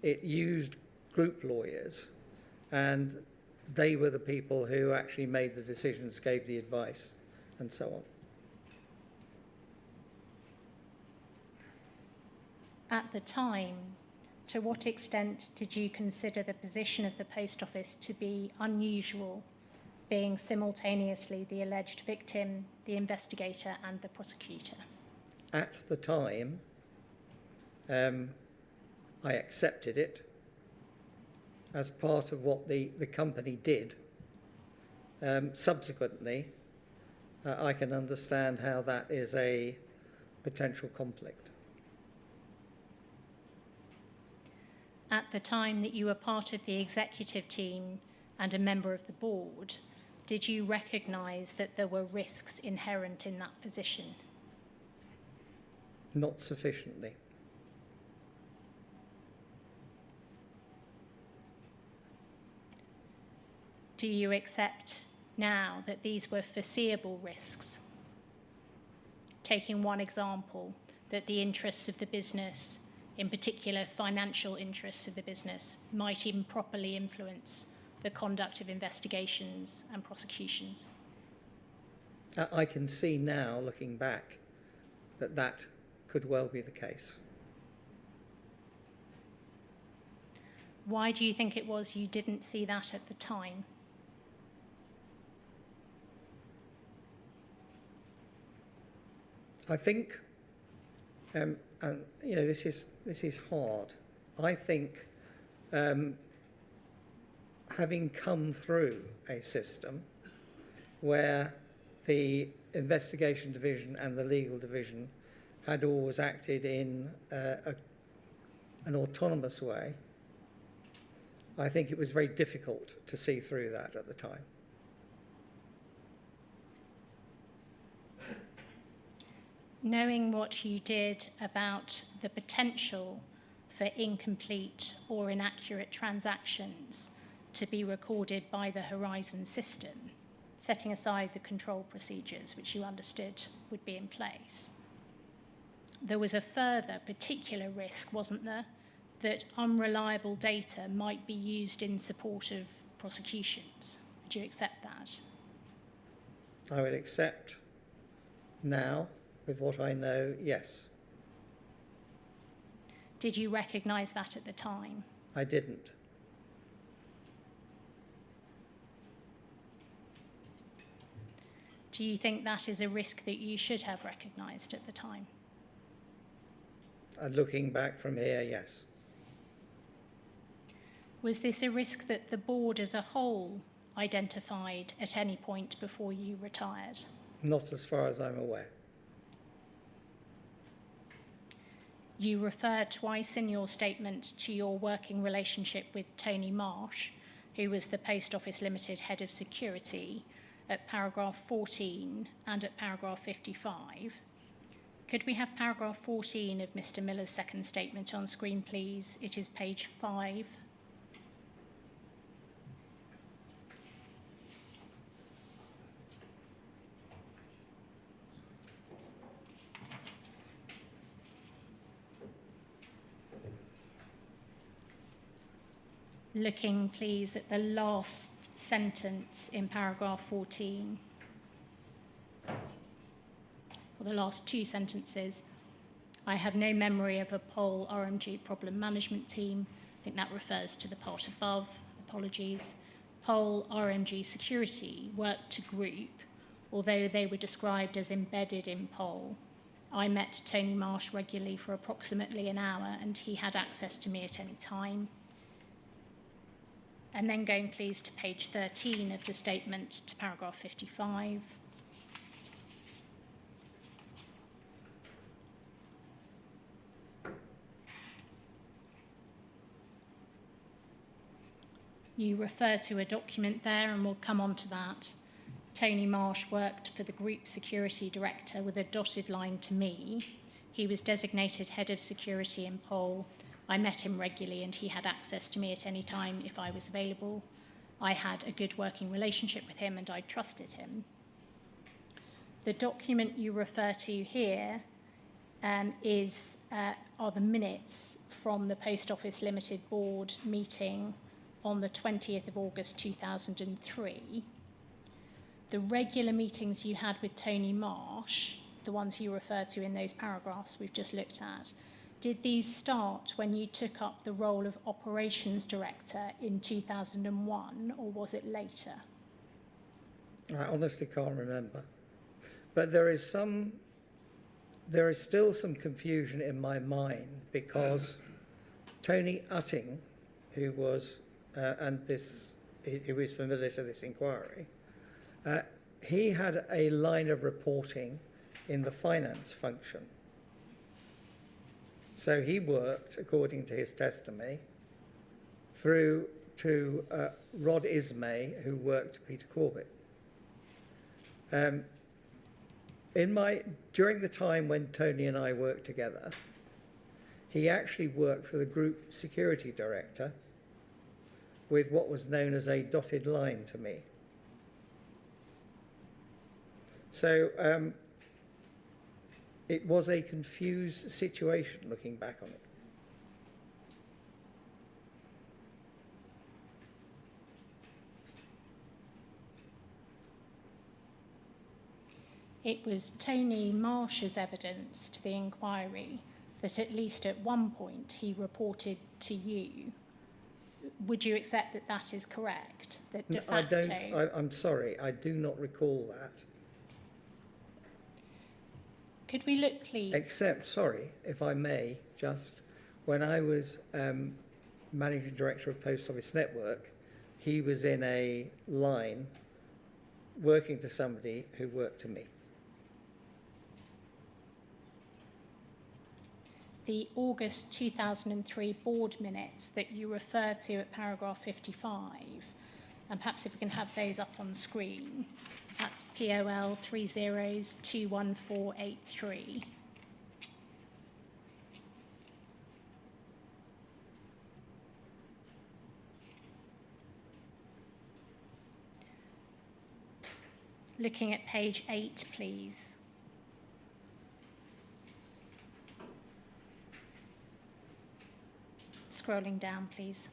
It used group lawyers, and they were the people who actually made the decisions, gave the advice, and so on. At the time, to what extent did you consider the position of the Post Office to be unusual, being simultaneously the alleged victim, the investigator, and the prosecutor? At the time, I accepted it as part of what the company did. Subsequently, I can understand how that is a potential conflict. At the time that you were part of the executive team and a member of the board, did you recognise that there were risks inherent in that position? Not sufficiently. Do you accept now that these were foreseeable risks? Taking one example, that the interests of the business, in particular financial interests of the business, might improperly influence the conduct of investigations and prosecutions? I can see now, looking back, that that could well be the case. Why do you think it was you didn't see that at the time? I think, and you know, this is hard. I think, having come through a system where the investigation division and the legal division had always acted in an autonomous way, I think it was very difficult to see through that at the time. Knowing what you did about the potential for incomplete or inaccurate transactions to be recorded by the Horizon system, setting aside the control procedures which you understood would be in place, there was a further particular risk, wasn't there, that unreliable data might be used in support of prosecutions. Would you accept that? I would accept now, with what I know, yes. Did you recognise that at the time? I didn't. Do you think that is a risk that you should have recognised at the time? Looking back from here, yes. Was this a risk that the board as a whole identified at any point before you retired? Not as far as I'm aware. You referred twice in your statement to your working relationship with Tony Marsh, who was the Post Office Limited Head of Security, at paragraph 14 and at paragraph 55. Could we have paragraph 14 of Mr. Miller's second statement on screen, please? It is page 5. Looking, please, at the last sentence in paragraph 14, or the last two sentences. I have no memory of a POL RMG problem management team. I think that refers to the part above. Apologies. POL RMG security worked to group, although they were described as embedded in POL. I met Tony Marsh regularly for approximately an hour, and he had access to me at any time. And then going, please, to page 13 of the statement to paragraph 55. You refer to a document there, and we'll come on to that. Tony Marsh worked for the Group Security Director with a dotted line to me. He was designated Head of Security in Pole. I met him regularly, and he had access to me at any time if I was available. I had a good working relationship with him, and I trusted him. The document you refer to here are the minutes from the Post Office Limited Board meeting on the 20th of August 2003. The regular meetings you had with Tony Marsh, the ones you refer to in those paragraphs we've just looked at, did these start when you took up the role of Operations Director in 2001, or was it later? I honestly can't remember. But there is still some confusion in my mind, because Tony Utting, who was he was familiar to this inquiry, he had a line of reporting in the finance function. So he worked, according to his testimony, through to Rod Ismay, who worked for Peter Corbett. During the time when Tony and I worked together, he actually worked for the Group Security Director with what was known as a dotted line to me. So it was a confused situation looking back on it. It was Tony Marsh's evidence to the inquiry that at least at one point he reported to you. Would you accept that that is correct? That de facto... I'm sorry, I do not recall that. Could we look, please? Except, sorry, if I may, just when I was Managing Director of Post Office Network, he was in a line working to somebody who worked to me. The August 2003 board minutes that you refer to at paragraph 55, and perhaps if we can have those up on screen, that's POL 30021483. Looking at page 8, please. Scrolling down, please.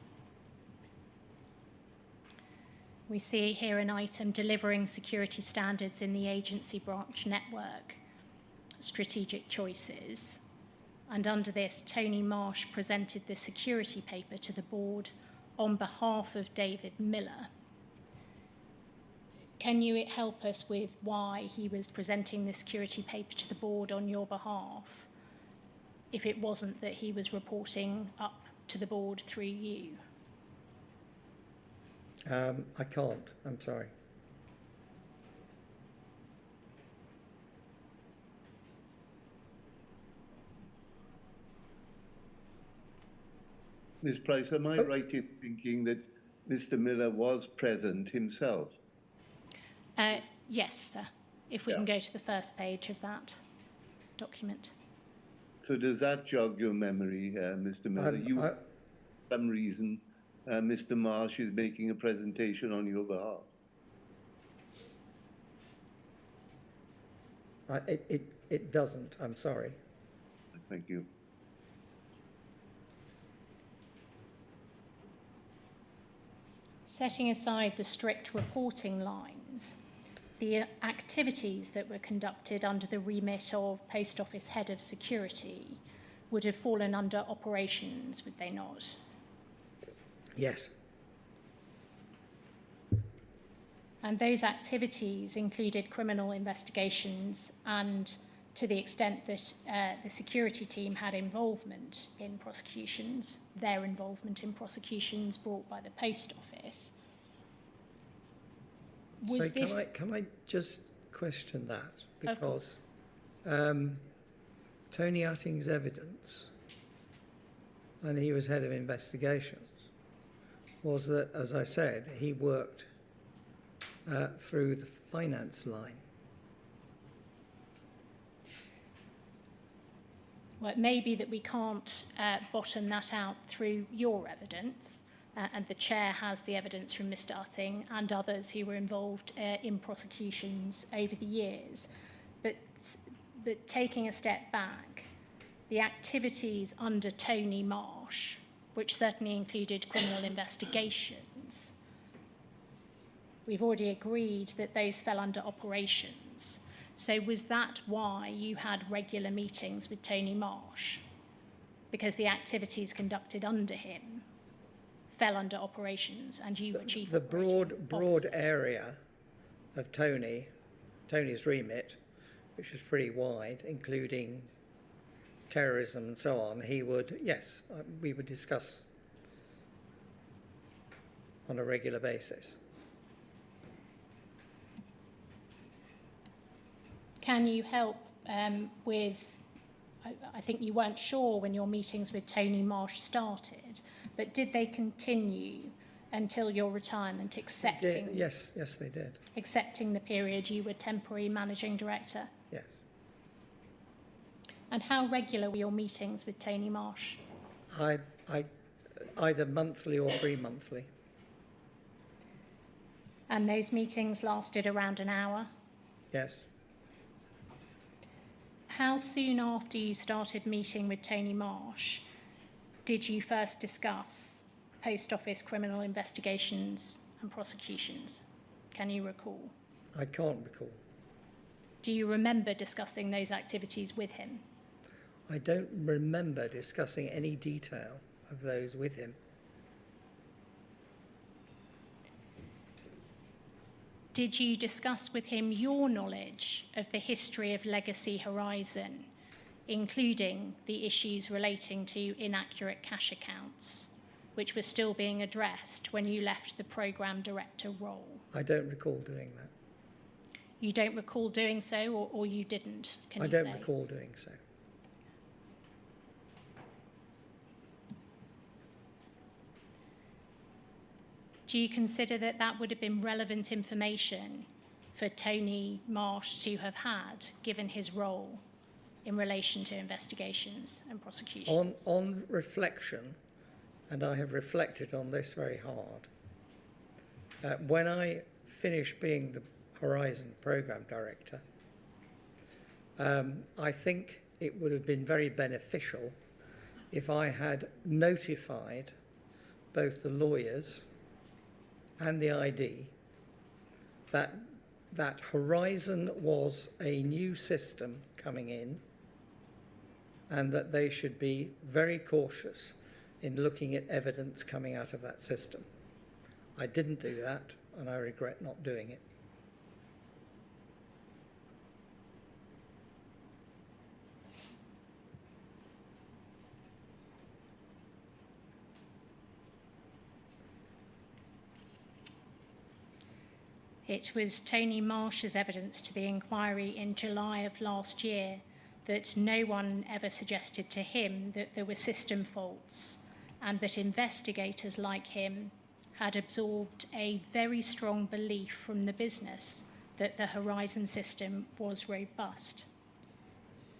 We see here an item delivering security standards in the agency branch network, strategic choices. And under this, Tony Marsh presented the security paper to the board on behalf of David Miller. Can you help us with why he was presenting the security paper to the board on your behalf, if it wasn't that he was reporting up to the board through you? I can't, I'm sorry. Ms. Price, am I right in thinking that Mr. Miller was present himself? Yes, sir. If we can go to the first page of that document. So does that jog your memory, Mr. Miller? For some reason, Mr. Marsh is making a presentation on your behalf. It doesn't, I'm sorry. Thank you. Setting aside the strict reporting lines, the activities that were conducted under the remit of Post Office Head of Security would have fallen under operations, would they not? Yes. And those activities included criminal investigations and to the extent that the security team had involvement in prosecutions, their involvement in prosecutions brought by the Post Office. So can I just question that? Because Tony Utting's evidence, and he was head of investigations, was that, as I said, he worked through the finance line. Well, it may be that we can't bottom that out through your evidence, and the chair has the evidence from Mr. Utting and others who were involved in prosecutions over the years. But taking a step back, the activities under Tony Marsh, which certainly included criminal investigations, we've already agreed that those fell under operations. So was that why you had regular meetings with Tony Marsh? Because the activities conducted under him fell under operations and you were chief operating The broad area of Tony's remit, which was pretty wide, including terrorism and so on, we would discuss on a regular basis. Can you help with, I think you weren't sure when your meetings with Tony Marsh started, but did they continue until your retirement, accepting? Yes, they did. Accepting the period you were temporary managing director? Yes. And how regular were your meetings with Tony Marsh? I either monthly or 3-monthly. And those meetings lasted around an hour? Yes. How soon after you started meeting with Tony Marsh did you first discuss Post Office criminal investigations and prosecutions? Can you recall? I can't recall. Do you remember discussing those activities with him? I don't remember discussing any detail of those with him. Did you discuss with him your knowledge of the history of Legacy Horizon, including the issues relating to inaccurate cash accounts, which were still being addressed when you left the programme director role? I don't recall doing that. You don't recall doing so, or you didn't? I don't recall doing so. Do you consider that that would have been relevant information for Tony Marsh to have had, given his role in relation to investigations and prosecutions? On reflection, and I have reflected on this very hard, when I finished being the Horizon Programme Director, I think it would have been very beneficial if I had notified both the lawyers and the ID that Horizon was a new system coming in and that they should be very cautious in looking at evidence coming out of that system. I didn't do that, and I regret not doing it. It was Tony Marsh's evidence to the inquiry in July of last year that no one ever suggested to him that there were system faults and that investigators like him had absorbed a very strong belief from the business that the Horizon system was robust.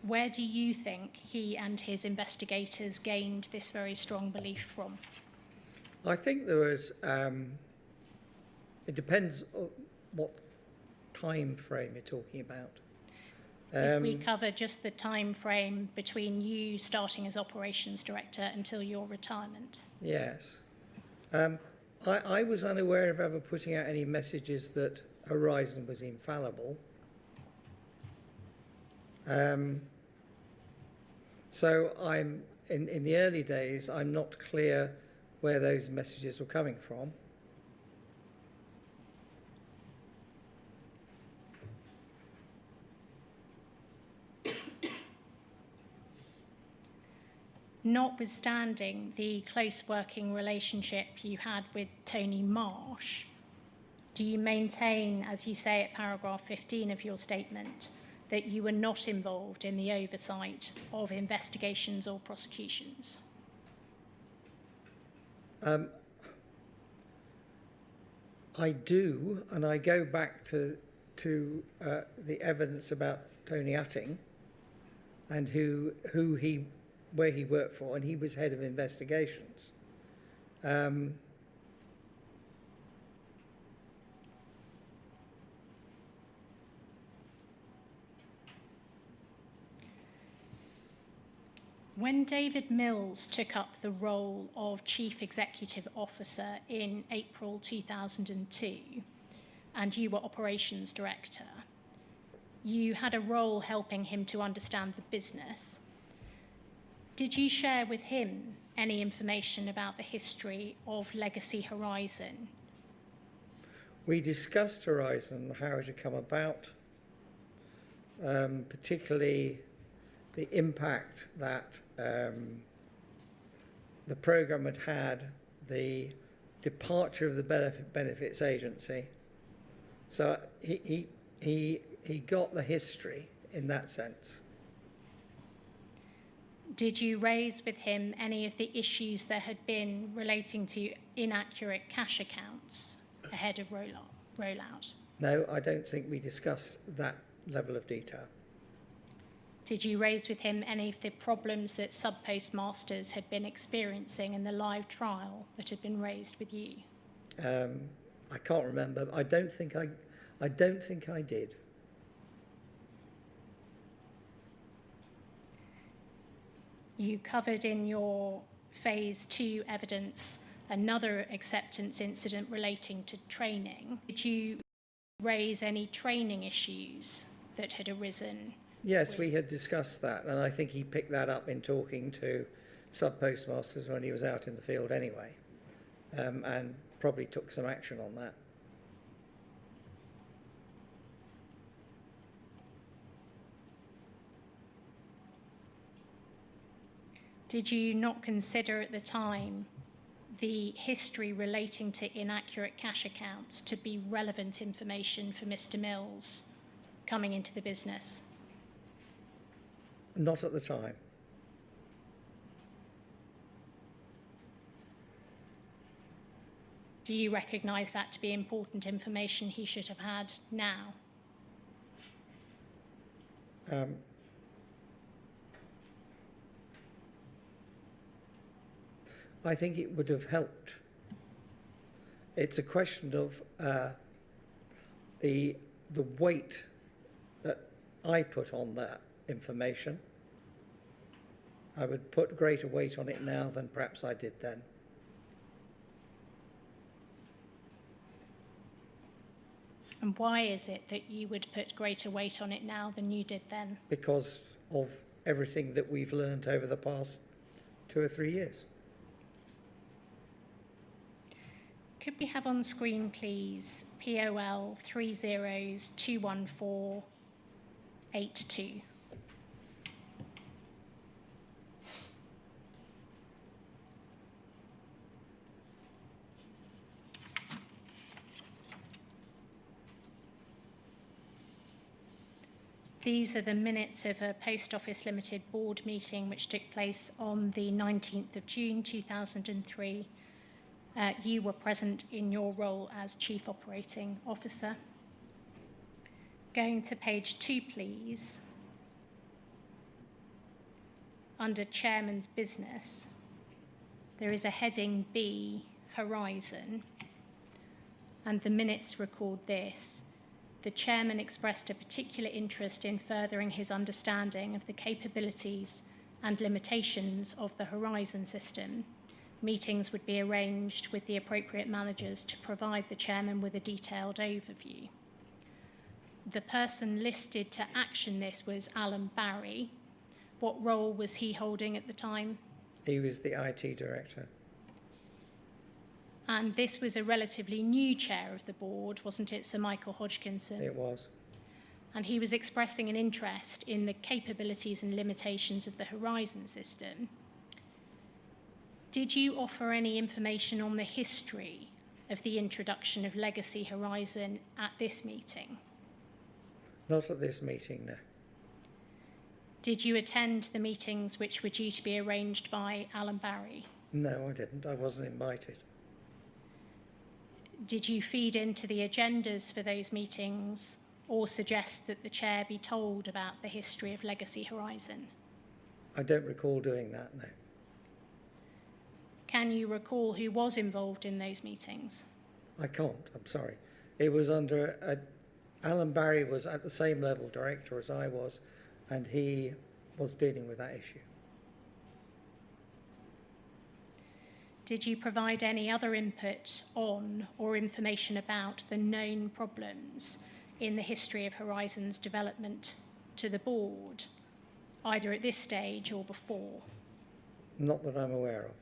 Where do you think he and his investigators gained this very strong belief from? I think there was, it depends on what time frame you're talking about. If we cover just the time frame between you starting as operations director until your retirement. Yes. I was unaware of ever putting out any messages that Horizon was infallible. So I'm in the early days, I'm not clear where those messages were coming from. notwithstanding the close working relationship you had with Tony Marsh, do you maintain, as you say at paragraph 15 of your statement, that you were not involved in the oversight of investigations or prosecutions? I do, and I go back to the evidence about Tony Atting and where he worked for, and he was head of investigations. When David Mills took up the role of Chief Executive Officer in April 2002, and you were Operations Director, you had a role helping him to understand the business. Did you share with him any information about the history of Legacy Horizon? We discussed Horizon, how it had come about, particularly the impact that the programme had had, the departure of the benefits agency. So he got the history in that sense. Did you raise with him any of the issues there had been relating to inaccurate cash accounts ahead of rollout? No, I don't think we discussed that level of detail. Did you raise with him any of the problems that sub-postmasters had been experiencing in the live trial that had been raised with you? I can't remember. I don't think I did. You covered in your phase 2 evidence another acceptance incident relating to training. Did you raise any training issues that had arisen? Yes, we had discussed that, and I think he picked that up in talking to sub-postmasters when he was out in the field anyway, and probably took some action on that. Did you not consider at the time the history relating to inaccurate cash accounts to be relevant information for Mr. Mills coming into the business? Not at the time. Do you recognise that to be important information he should have had now? I think it would have helped. It's a question of the weight that I put on that information. I would put greater weight on it now than perhaps I did then. And why is it that you would put greater weight on it now than you did then? Because of everything that we've learned over the past 2 or 3 years. Could we have on screen, please, POL 3021482? These are the minutes of a Post Office Limited board meeting which took place on the 19th of June 2003. You were present in your role as Chief Operating Officer. Going to page 2, please. Under Chairman's Business, there is a heading B, Horizon, and the minutes record this. The Chairman expressed a particular interest in furthering his understanding of the capabilities and limitations of the Horizon system. Meetings would be arranged with the appropriate managers to provide the Chairman with a detailed overview. The person listed to action this was Alan Barry. What role was he holding at the time? He was the IT director. And this was a relatively new chair of the board, wasn't it, Sir Michael Hodgkinson? It was. And he was expressing an interest in the capabilities and limitations of the Horizon system. Did you offer any information on the history of the introduction of Legacy Horizon at this meeting? Not at this meeting, no. Did you attend the meetings which were due to be arranged by Alan Barry? No, I didn't. I wasn't invited. Did you feed into the agendas for those meetings or suggest that the chair be told about the history of Legacy Horizon? I don't recall doing that, no. Can you recall who was involved in those meetings? I can't, I'm sorry. It was under, Alan Barry was at the same level director as I was, and he was dealing with that issue. Did you provide any other input on or information about the known problems in the history of Horizon's development to the board, either at this stage or before? Not that I'm aware of.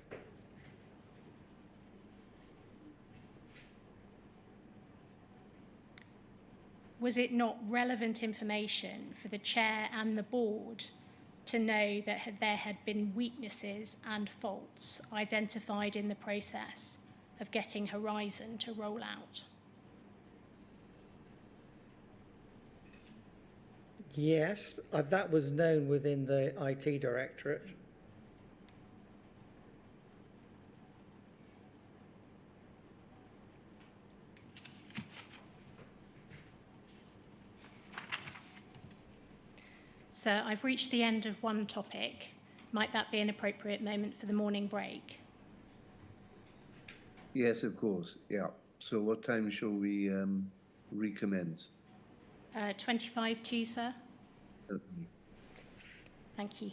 Was it not relevant information for the chair and the board to know that there had been weaknesses and faults identified in the process of getting Horizon to roll out? Yes, that was known within the IT directorate. So I've reached the end of one topic. Might that be an appropriate moment for the morning break? Yes, of course. Yeah. So what time shall we recommence? 25 to, sir. Certainly. Thank you.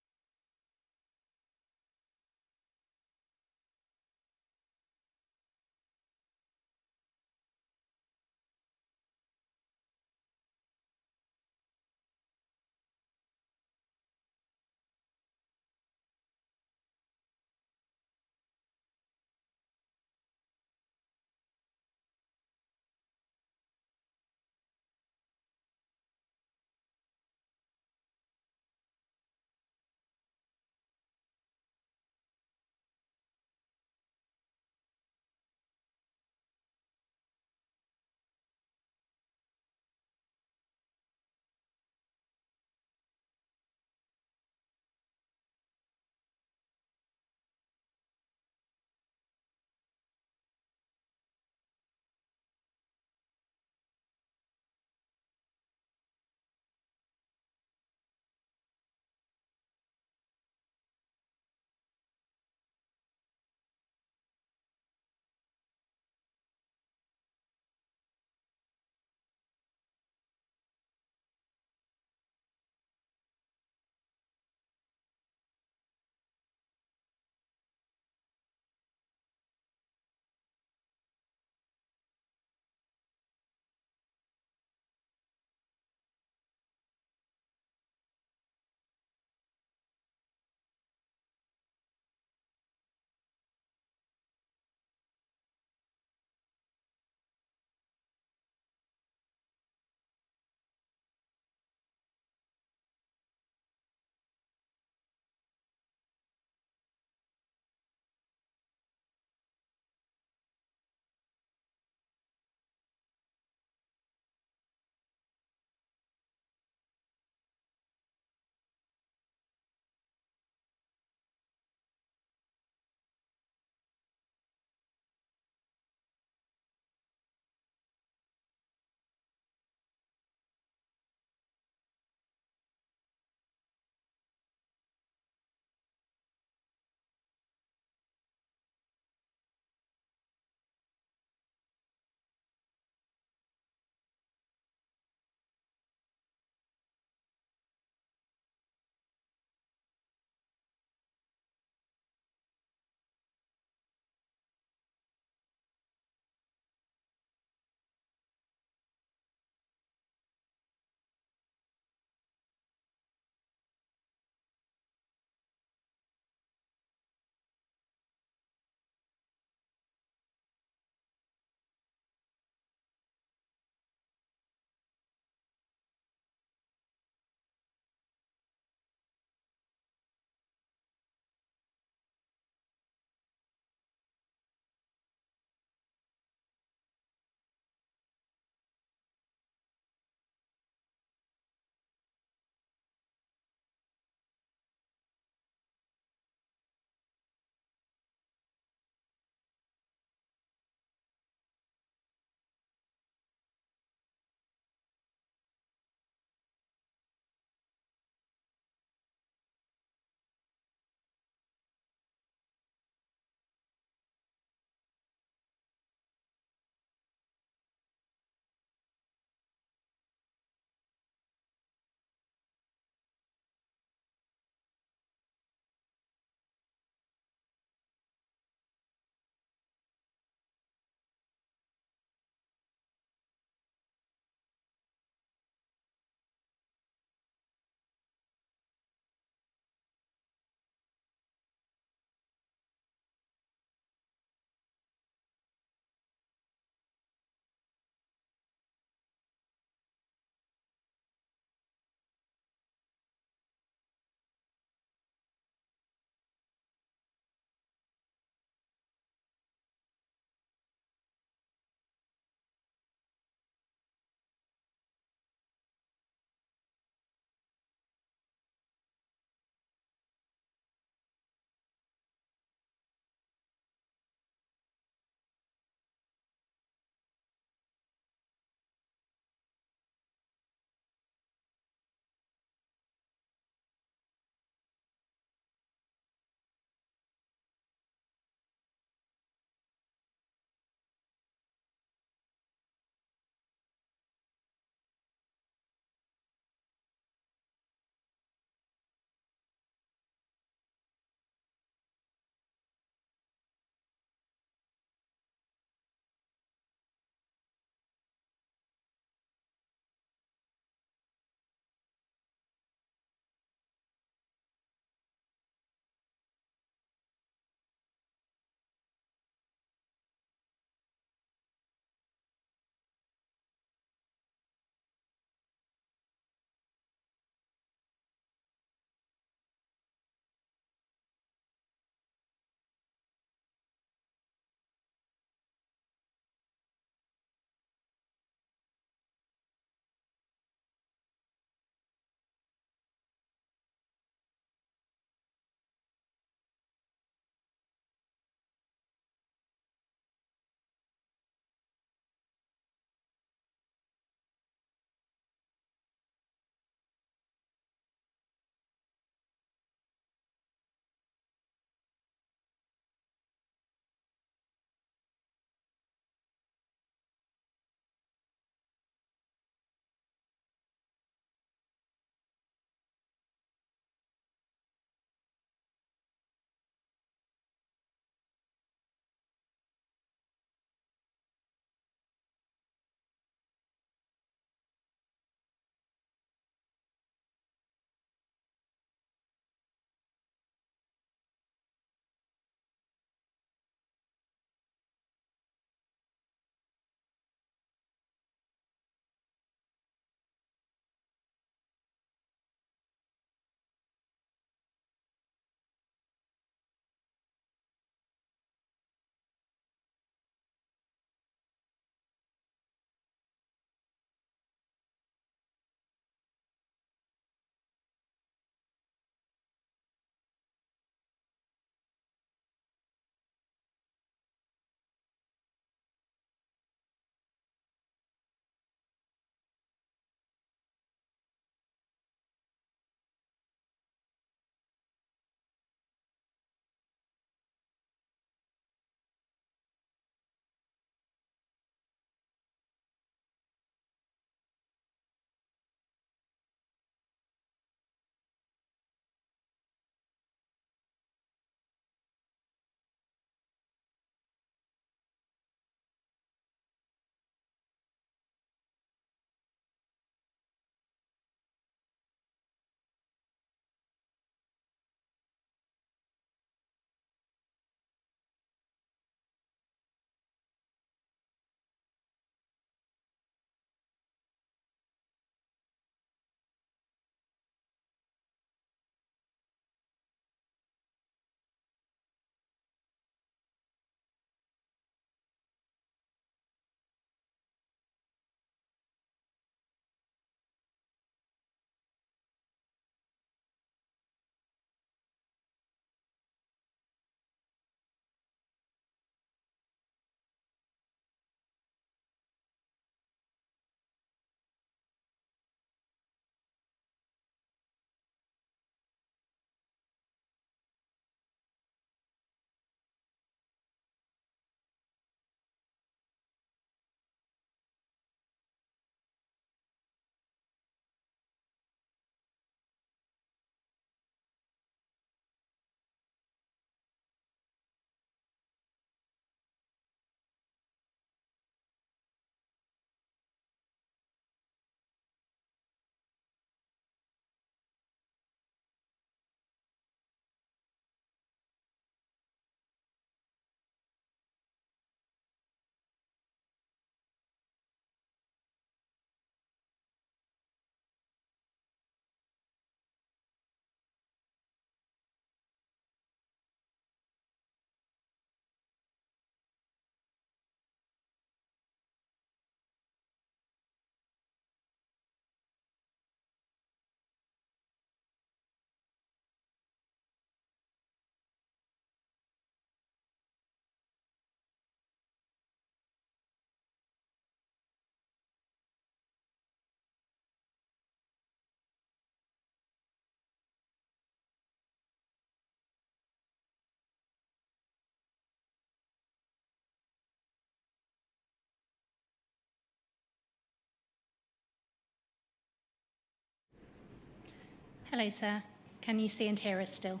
Hello, sir. Can you see and hear us still?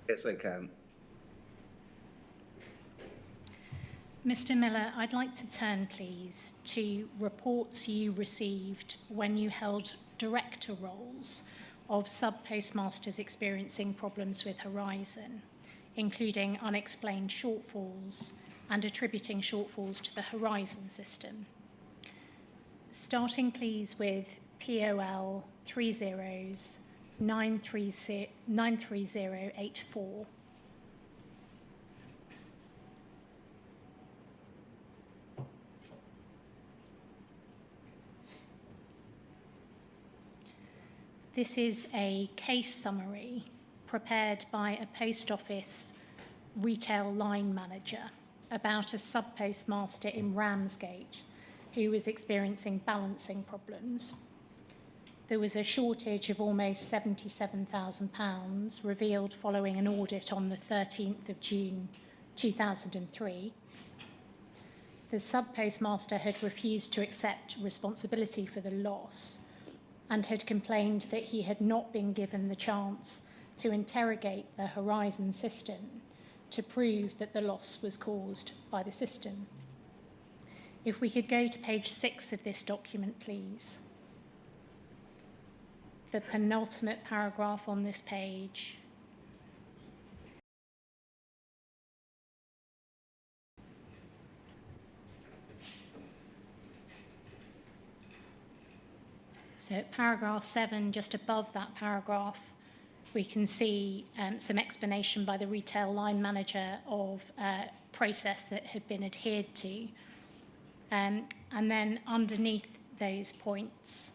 Yes, I can. Mr. Miller, I'd like to turn, please, to reports you received when you held director roles of sub-postmasters experiencing problems with Horizon, including unexplained shortfalls and attributing shortfalls to the Horizon system. Starting, please, with POL 93084. This is a case summary prepared by a post office retail line manager about a sub-postmaster in Ramsgate who was experiencing balancing problems. There was a shortage of almost £77,000 revealed following an audit on the 13th of June 2003. The sub-postmaster had refused to accept responsibility for the loss and had complained that he had not been given the chance to interrogate the Horizon system to prove that the loss was caused by the system. If we could go to page 6 of this document, please. The penultimate paragraph on this page. So at paragraph 7, just above that paragraph, we can see some explanation by the retail line manager of a process that had been adhered to. And then underneath those points,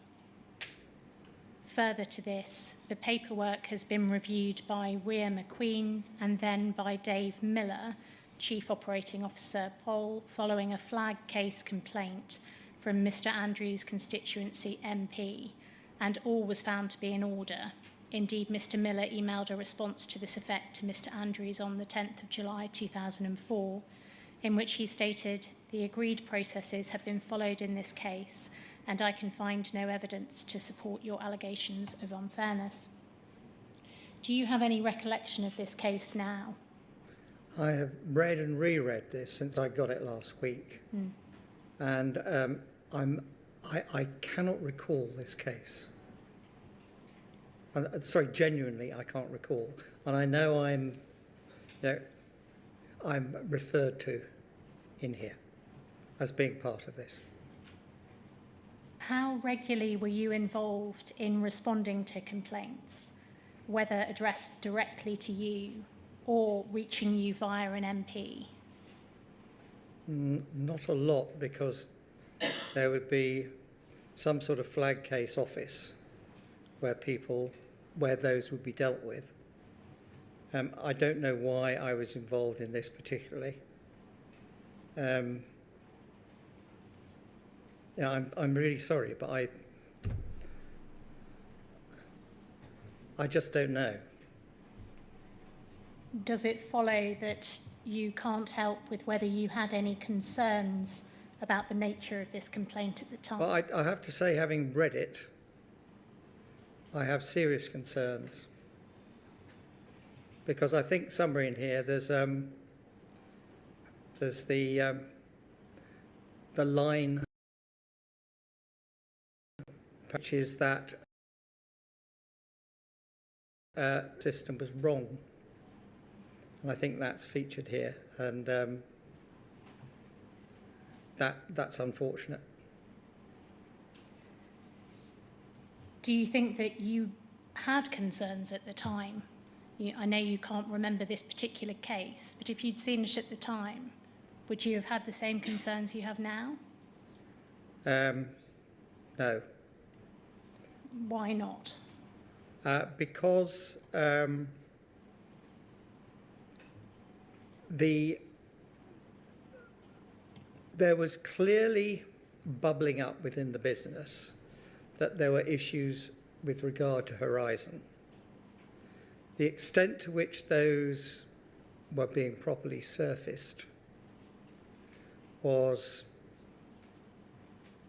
further to this, the paperwork has been reviewed by Rhea McQueen and then by Dave Miller, Chief Operating Officer, following a flag case complaint from Mr. Andrews' constituency MP, and all was found to be in order. Indeed, Mr. Miller emailed a response to this effect to Mr. Andrews on the 10th of July 2004, in which he stated, "The agreed processes have been followed in this case, and I can find no evidence to support your allegations of unfairness." Do you have any recollection of this case now? I have read and reread this since I got it last week. And I cannot recall this case. Sorry, genuinely, I can't recall. And I know I'm referred to in here as being part of this. How regularly were you involved in responding to complaints, whether addressed directly to you or reaching you via an MP? Not a lot, because there would be some sort of flag case office where those would be dealt with. I don't know why I was involved in this particularly. I'm really sorry, but I just don't know. Does it follow that you can't help with whether you had any concerns about the nature of this complaint at the time? Well, I have to say, having read it, I have serious concerns, because I think somewhere in here there's the line, which is that system was wrong, and I think that's featured here, and that's unfortunate. Do you think that you had concerns at the time? I know you can't remember this particular case, but if you'd seen it at the time, would you have had the same concerns you have now? No. Why not? Because there was clearly bubbling up within the business that there were issues with regard to Horizon. The extent to which those were being properly surfaced was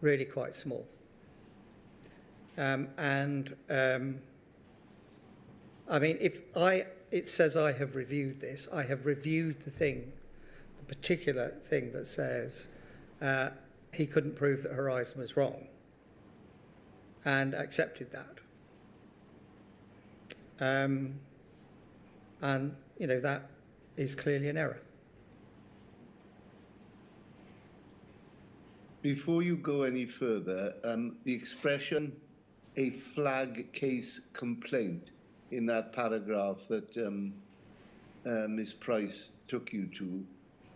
really quite small. I mean, it says I have reviewed this, I have reviewed the particular thing that says he couldn't prove that Horizon was wrong and accepted that. And, you know, that is clearly an error. Before you go any further, the expression "a flag case complaint" in that paragraph that Ms. Price took you to,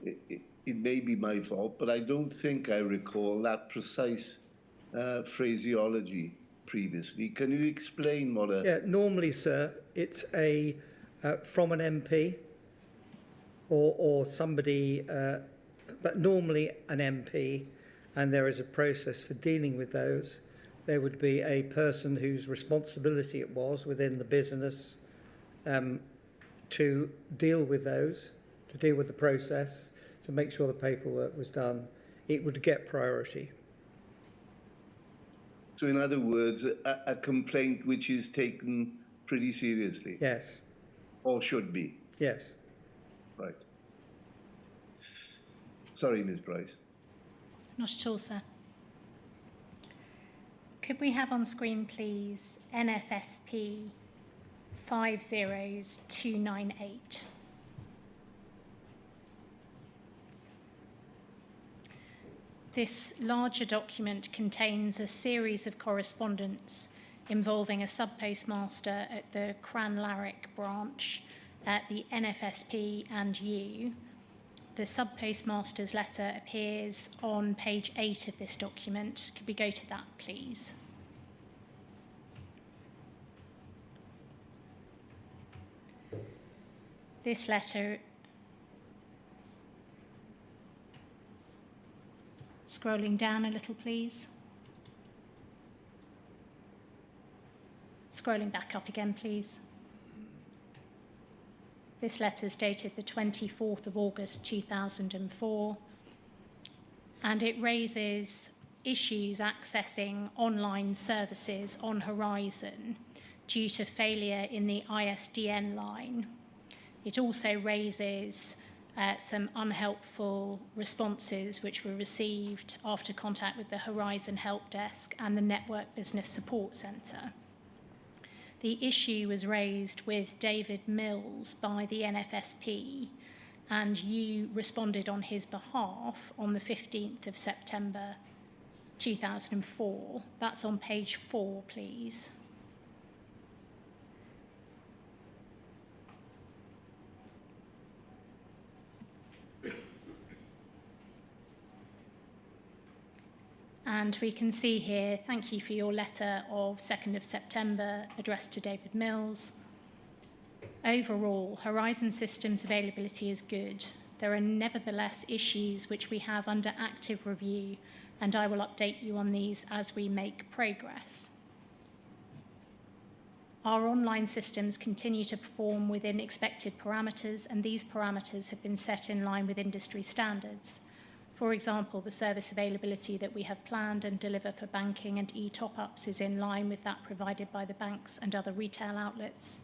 it may be my fault, but I don't think I recall that precise phraseology previously. Can you explain what a... Yeah, normally, sir, it's from an MP or somebody, but normally an MP, and there is a process for dealing with those. There would be a person whose responsibility it was within the business to deal with those, to deal with the process, to make sure the paperwork was done. It would get priority. So in other words, a complaint which is taken pretty seriously? Yes. Or should be? Yes. Right. Sorry, Ms. Price. Not at all, sir. Could we have on screen, please, NFSP 50298? This larger document contains a series of correspondence involving a sub-postmaster at the Cranlarrick branch at the NFSP and you. The sub-postmaster's letter appears on page 8 of this document. Could we go to that, please? This letter, scrolling down a little, please. Scrolling back up again, please. This letter is dated the 24th of August 2004, and it raises issues accessing online services on Horizon due to failure in the ISDN line. It also raises some unhelpful responses which were received after contact with the Horizon Help Desk and the Network Business Support Centre. The issue was raised with David Mills by the NFSP, and you responded on his behalf on the 15th of September 2004. That's on page 4, please. And we can see here, thank you for your letter of 2nd of September addressed to David Mills. Overall, Horizon Systems availability is good. There are nevertheless issues which we have under active review, and I will update you on these as we make progress. Our online systems continue to perform within expected parameters, and these parameters have been set in line with industry standards. For example, the service availability that we have planned and deliver for banking and e-top-ups is in line with that provided by the banks and other retail outlets.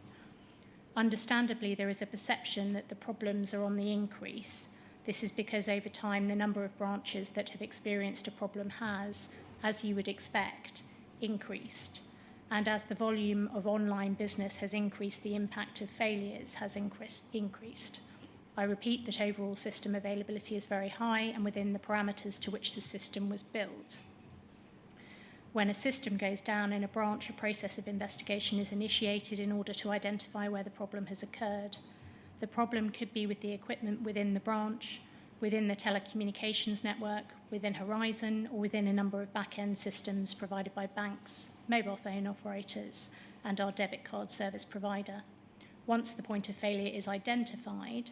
Understandably, there is a perception that the problems are on the increase. This is because over time, the number of branches that have experienced a problem has, as you would expect, increased. And as the volume of online business has increased, the impact of failures has increased. I repeat that overall system availability is very high and within the parameters to which the system was built. When a system goes down in a branch, a process of investigation is initiated in order to identify where the problem has occurred. The problem could be with the equipment within the branch, within the telecommunications network, within Horizon, or within a number of back-end systems provided by banks, mobile phone operators, and our debit card service provider. Once the point of failure is identified,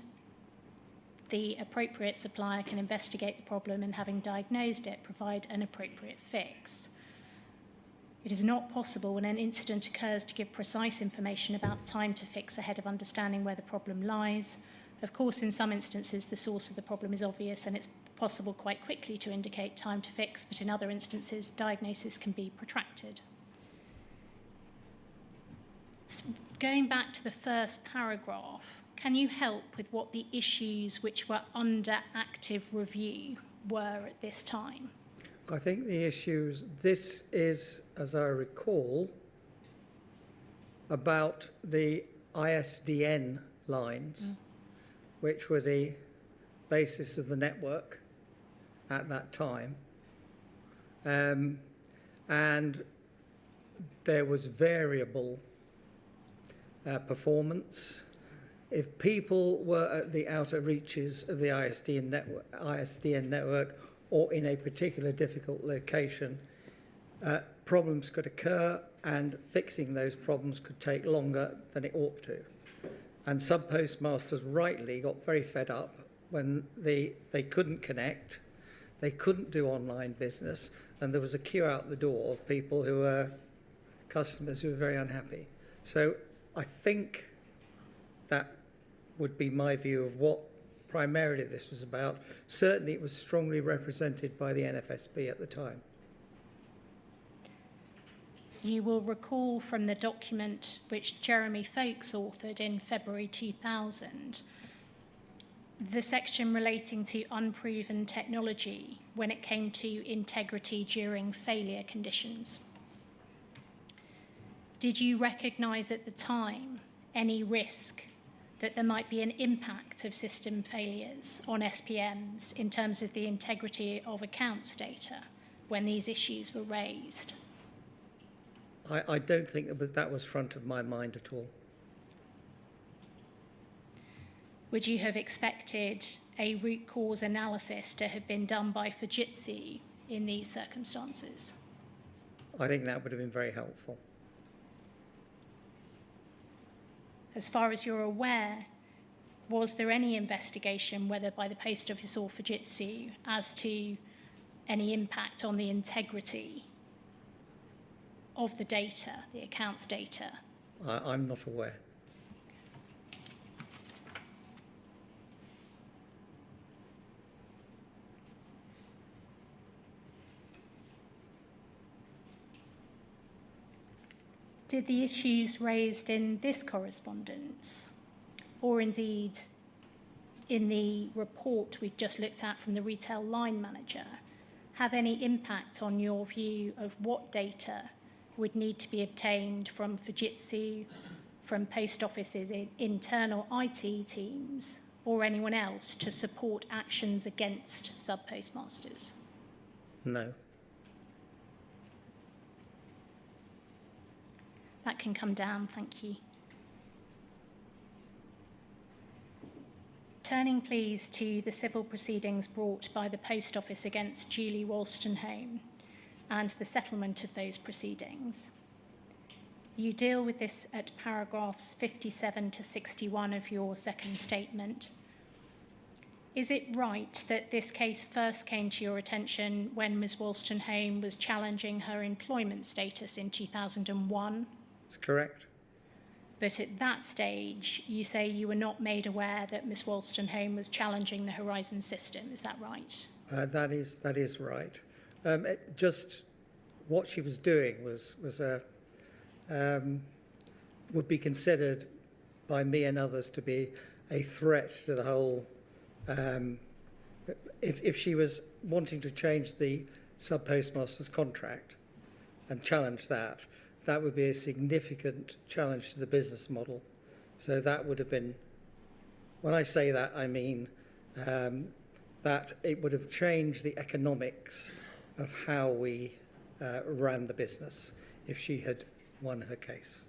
the appropriate supplier can investigate the problem and, having diagnosed it, provide an appropriate fix. It is not possible when an incident occurs to give precise information about time to fix ahead of understanding where the problem lies. Of course, in some instances, the source of the problem is obvious and it's possible quite quickly to indicate time to fix, but in other instances, diagnosis can be protracted. Going back to the first paragraph, can you help with what the issues which were under active review were at this time? I think the issues, this is, as I recall, about the ISDN lines, which were the basis of the network at that time. And there was variable performance. If people were at the outer reaches of the ISDN network or in a particular difficult location, problems could occur, and fixing those problems could take longer than it ought to. And sub-postmasters rightly got very fed up when they couldn't connect, they couldn't do online business, and there was a queue out the door of people who were customers who were very unhappy. So I think that would be my view of what primarily this was about. Certainly it was strongly represented by the NFSB at the time. You will recall from the document which Jeremy Folks authored in February 2000, the section relating to unproven technology when it came to integrity during failure conditions. Did you recognise at the time any risk that there might be an impact of system failures on SPMs in terms of the integrity of accounts data when these issues were raised? I don't think that was front of my mind at all. Would you have expected a root cause analysis to have been done by Fujitsu in these circumstances? I think that would have been very helpful. As far as you're aware, was there any investigation, whether by the Post Office or Fujitsu, as to any impact on the integrity of the data, the accounts data? I'm not aware. Did the issues raised in this correspondence, or indeed in the report we've just looked at from the retail line manager, have any impact on your view of what data would need to be obtained from Fujitsu, from Post Office's internal IT teams, or anyone else to support actions against sub-postmasters? No. That can come down, thank you. Turning, please, to the civil proceedings brought by the Post Office against Julie Wolstenholme and the settlement of those proceedings. You deal with this at paragraphs 57 to 61 of your second statement. Is it right that this case first came to your attention when Ms. Wolstenholme was challenging her employment status in 2001? That's correct. But at that stage, you say you were not made aware that Ms. Wolstenholme was challenging the Horizon system. Is that right? That is right. Just what she was doing would be considered by me and others to be a threat to the whole. If she was wanting to change the sub-postmaster's contract and challenge that, that would be a significant challenge to the business model. So that would have been, when I say that, I mean that it would have changed the economics of how we ran the business if she had won her case.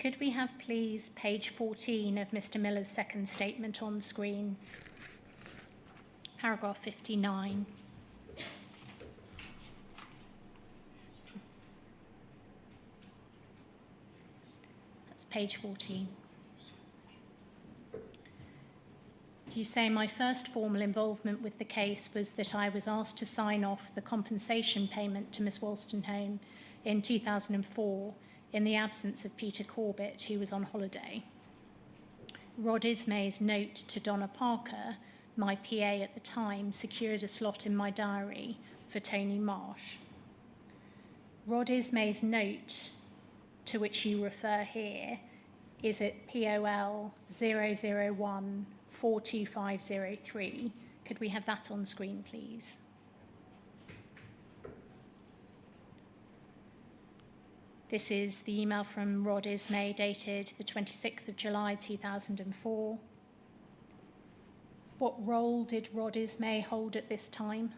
Could we have, please, page 14 of Mr. Miller's second statement on screen? Paragraph 59. Page 14. You say, my first formal involvement with the case was that I was asked to sign off the compensation payment to Miss Wolstenholme in 2004 in the absence of Peter Corbett, who was on holiday. Rod Ismay's note to Donna Parker, my PA at the time, secured a slot in my diary for Tony Marsh. Rod Ismay's note to which you refer here is at POL 001 42503. Could we have that on screen, please? This is the email from Rod Ismay dated the 26th of July 2004. What role did Rod Ismay hold at this time?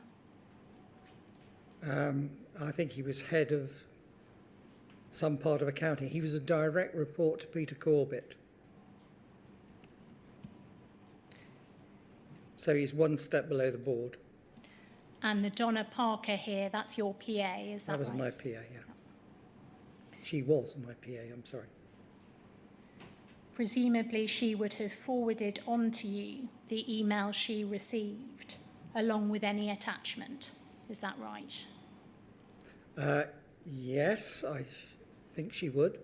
I think he was head of some part of accounting. He was a direct report to Peter Corbett. So he's one step below the board. And the Donna Parker here, that's your PA, is that right? That was my PA, yeah. She was my PA, I'm sorry. Presumably she would have forwarded on to you the email she received, along with any attachment. Is that right? Yes, I think she would.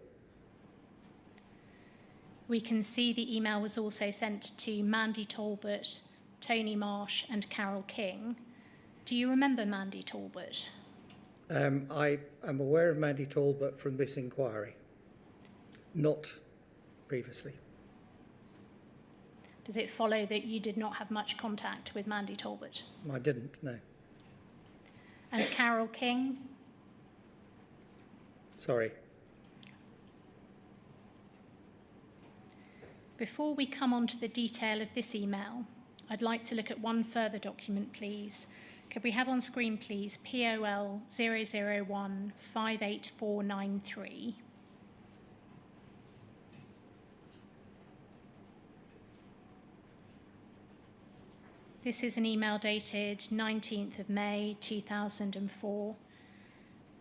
We can see the email was also sent to Mandy Talbot, Tony Marsh and Carol King. Do you remember Mandy Talbot? I am aware of Mandy Talbot from this inquiry, not previously. Does it follow that you did not have much contact with Mandy Talbot? I didn't, no. And Carol King? Sorry. Before we come on to the detail of this email, I'd like to look at one further document, please. Could we have on screen, please, POL 001 58493? This is an email dated 19th of May 2004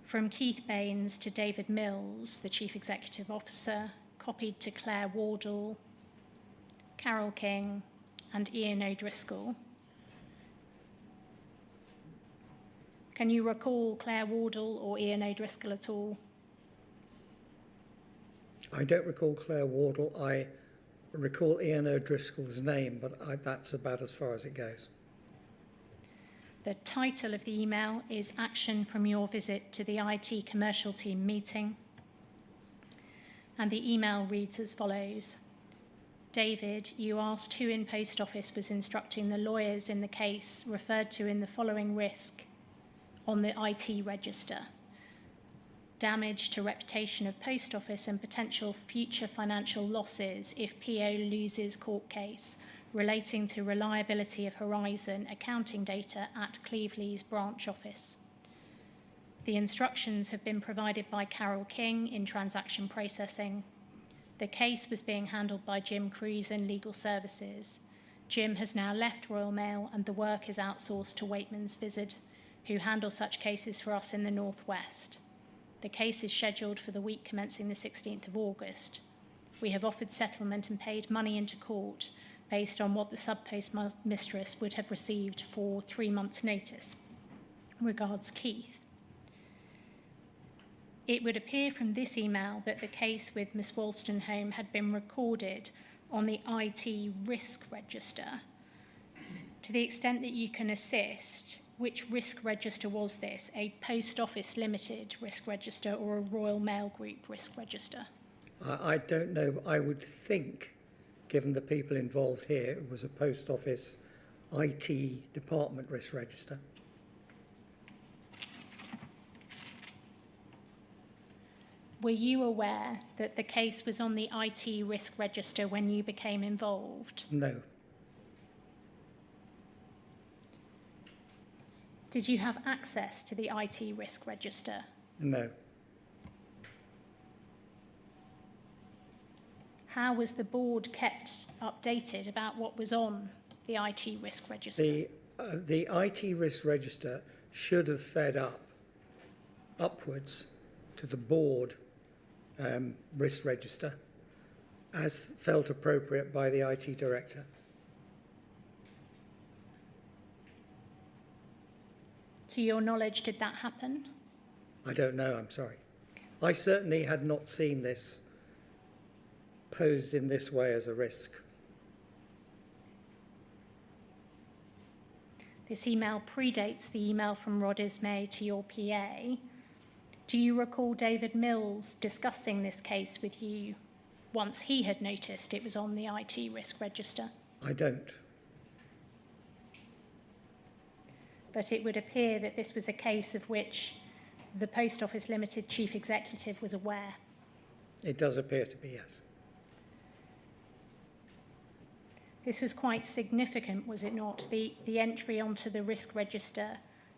from Keith Baines to David Mills, the Chief Executive Officer, copied to Claire Wardle, Carol King and Ian O'Driscoll. Can you recall Claire Wardle or Ian O'Driscoll at all? I don't recall Claire Wardle. I recall Ian O'Driscoll's name, but that's about as far as it goes. The title of the email is Action from Your Visit to the IT Commercial Team Meeting. And the email reads as follows. David, you asked who in Post Office was instructing the lawyers in the case referred to in the following risk on the IT register. Damage to reputation of Post Office and potential future financial losses if PO loses court case relating to reliability of Horizon accounting data at Cleveley's branch office. The instructions have been provided by Carol King in transaction processing. The case was being handled by Jim Cruz in legal services. Jim has now left Royal Mail and the work is outsourced to Waitman's Vizard, who handle such cases for us in the Northwest. The case is scheduled for the week commencing the 16th of August. We have offered settlement and paid money into court based on what the sub-postmistress would have received for 3 months' notice. Regards, Keith. It would appear from this email that the case with Miss Wolstenholme had been recorded on the IT risk register. To the extent that you can assist, which risk register was this? A Post Office Limited risk register or a Royal Mail Group risk register? I don't know, but I would think, given the people involved here, it was a Post Office IT department risk register. Were you aware that the case was on the IT risk register when you became involved? No. Did you have access to the IT risk register? No. How was the board kept updated about what was on the IT risk register? The IT risk register should have fed upwards to the board risk register as felt appropriate by the IT director. To your knowledge, did that happen? I don't know, I'm sorry. I certainly had not seen this posed in this way as a risk. This email predates the email from Rod Ismay to your PA. Do you recall David Mills discussing this case with you once he had noticed it was on the IT risk register? I don't. But it would appear that this was a case of which the Post Office Limited Chief Executive was aware. It does appear to be, yes. This was quite significant, was it not? The entry onto the risk register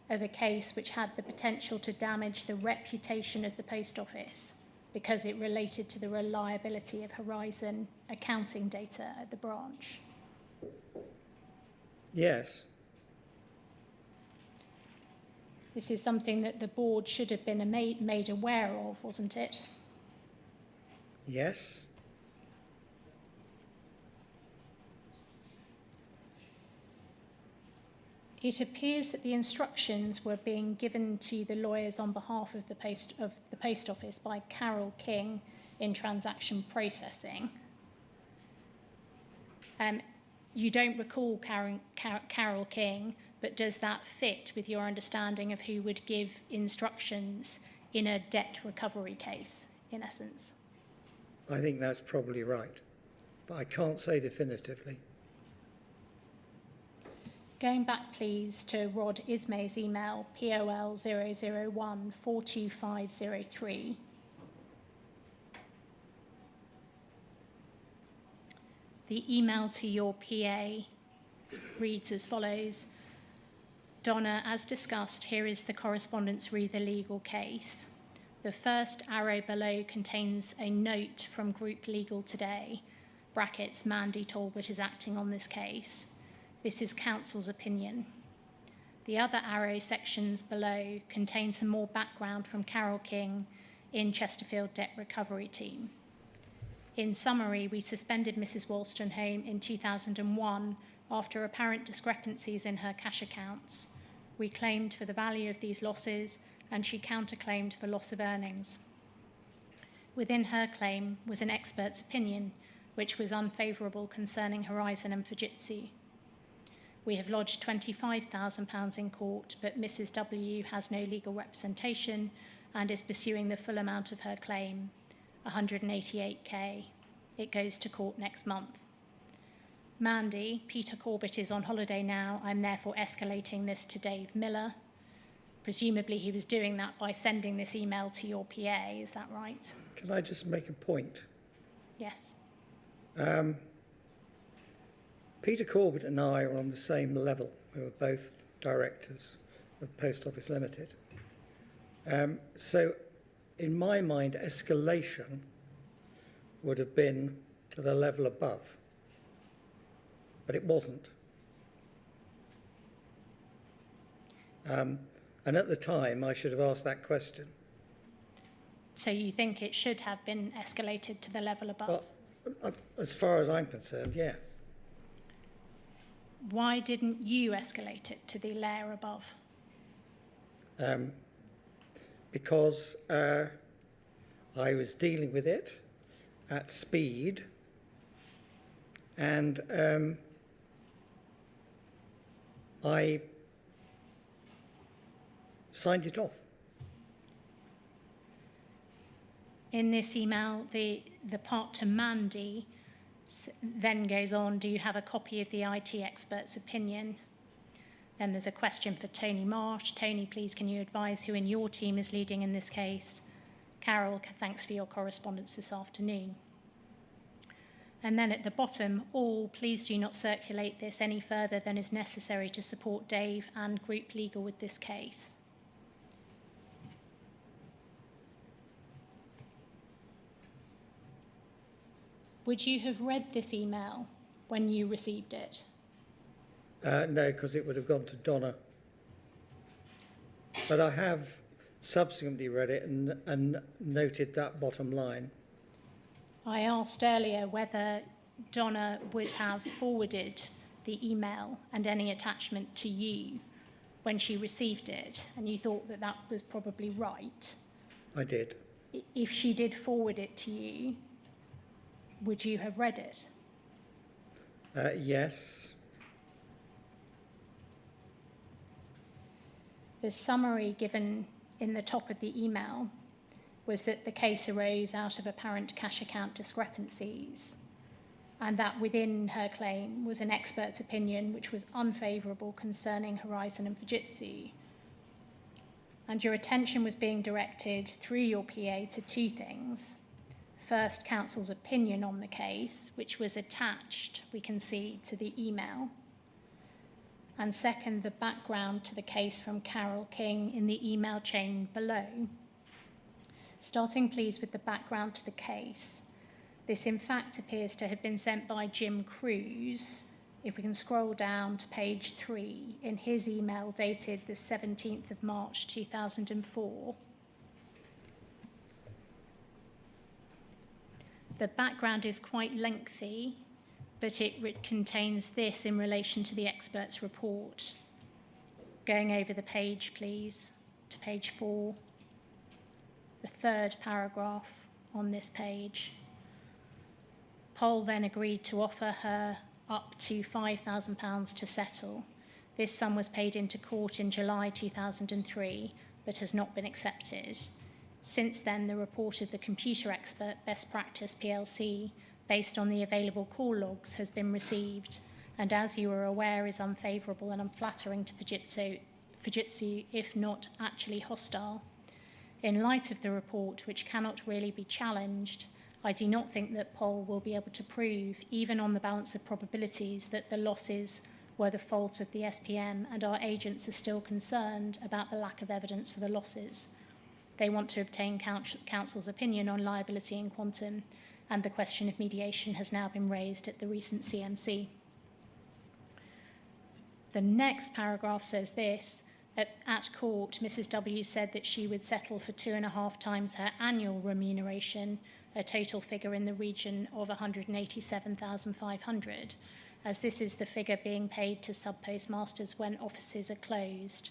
of a case which had the potential to damage the reputation of the Post Office because it related to the reliability of Horizon accounting data at the branch. Yes. This is something that the board should have been made aware of, wasn't it? Yes. It appears that the instructions were being given to the lawyers on behalf of the Post Office by Carol King in transaction processing. You don't recall Carol King, but does that fit with your understanding of who would give instructions in a debt recovery case, in essence? I think that's probably right, but I can't say definitively. Going back, please, to Rod Ismay's email, POL 001 42503. The email to your PA reads as follows. Donna, as discussed, here is the correspondence re the legal case. The first arrow below contains a note from Group Legal Today, brackets, Mandy Talbot is acting on this case. This is counsel's opinion. The other arrow sections below contain some more background from Carol King in Chesterfield Debt Recovery Team. In summary, we suspended Mrs. Wolstenholme in 2001 after apparent discrepancies in her cash accounts. We claimed for the value of these losses and she counterclaimed for loss of earnings. Within her claim was an expert's opinion, which was unfavourable concerning Horizon and Fujitsu. We have lodged £25,000 in court, but Mrs. W has no legal representation and is pursuing the full amount of her claim, £188,000. It goes to court next month. Mandy, Peter Corbett is on holiday now. I'm therefore escalating this to Dave Miller. Presumably he was doing that by sending this email to your PA, is that right? Can I just make a point? Yes. Peter Corbett and I are on the same level. We were both directors of Post Office Limited. So in my mind, escalation would have been to the level above, but it wasn't. And at the time, I should have asked that question. So you think it should have been escalated to the level above? Well, as far as I'm concerned, yes. Why didn't you escalate it to the layer above? Because I was dealing with it at speed and I signed it off. In this email, the part to Mandy then goes on, do you have a copy of the IT expert's opinion? Then there's a question for Tony Marsh. Tony, please, can you advise who in your team is leading in this case? Carol, thanks for your correspondence this afternoon. And then at the bottom, all, please do not circulate this any further than is necessary to support Dave and Group Legal with this case. Would you have read this email when you received it? No, because it would have gone to Donna. But I have subsequently read it and noted that bottom line. I asked earlier whether Donna would have forwarded the email and any attachment to you when she received it, and you thought that that was probably right. I did. If she did forward it to you, would you have read it? Yes. The summary given in the top of the email was that the case arose out of apparent cash account discrepancies, and that within her claim was an expert's opinion which was unfavourable concerning Horizon and Fujitsu. And your attention was being directed through your PA to two things. First, counsel's opinion on the case, which was attached, we can see, to the email. And second, the background to the case from Carol King in the email chain below. Starting, please, with the background to the case. This, in fact, appears to have been sent by Jim Cruz. If we can scroll down to page 3, in his email dated the 17th of March 2004. The background is quite lengthy, but it contains this in relation to the expert's report. Going over the page, please, to page 4. The third paragraph on this page. Pol then agreed to offer her up to £5,000 to settle. This sum was paid into court in July 2003, but has not been accepted. Since then, the report of the computer expert Best Practice PLC, based on the available call logs, has been received, and as you are aware, is unfavourable and unflattering to Fujitsu, if not actually hostile. In light of the report, which cannot really be challenged, I do not think that Pol will be able to prove, even on the balance of probabilities, that the losses were the fault of the SPM, and our agents are still concerned about the lack of evidence for the losses. They want to obtain counsel's opinion on liability and quantum, and the question of mediation has now been raised at the recent CMC. The next paragraph says this. At court, Mrs. W said that she would settle for 2.5 times her annual remuneration, a total figure in the region of £187,500, as this is the figure being paid to sub-postmasters when offices are closed.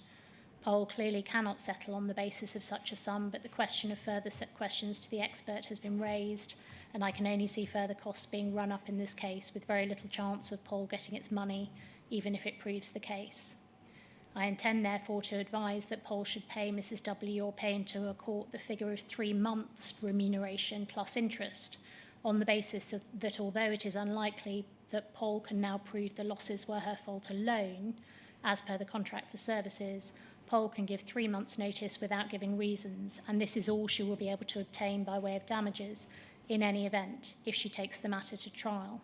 Pol clearly cannot settle on the basis of such a sum, but the question of further questions to the expert has been raised, and I can only see further costs being run up in this case, with very little chance of Pol getting its money, even if it proves the case. I intend, therefore, to advise that Pol should pay Mrs. W or pay into a court the figure of 3 months' remuneration plus interest, on the basis that although it is unlikely that Pol can now prove the losses were her fault alone, as per the contract for services, Pol can give 3 months' notice without giving reasons, and this is all she will be able to obtain by way of damages in any event if she takes the matter to trial.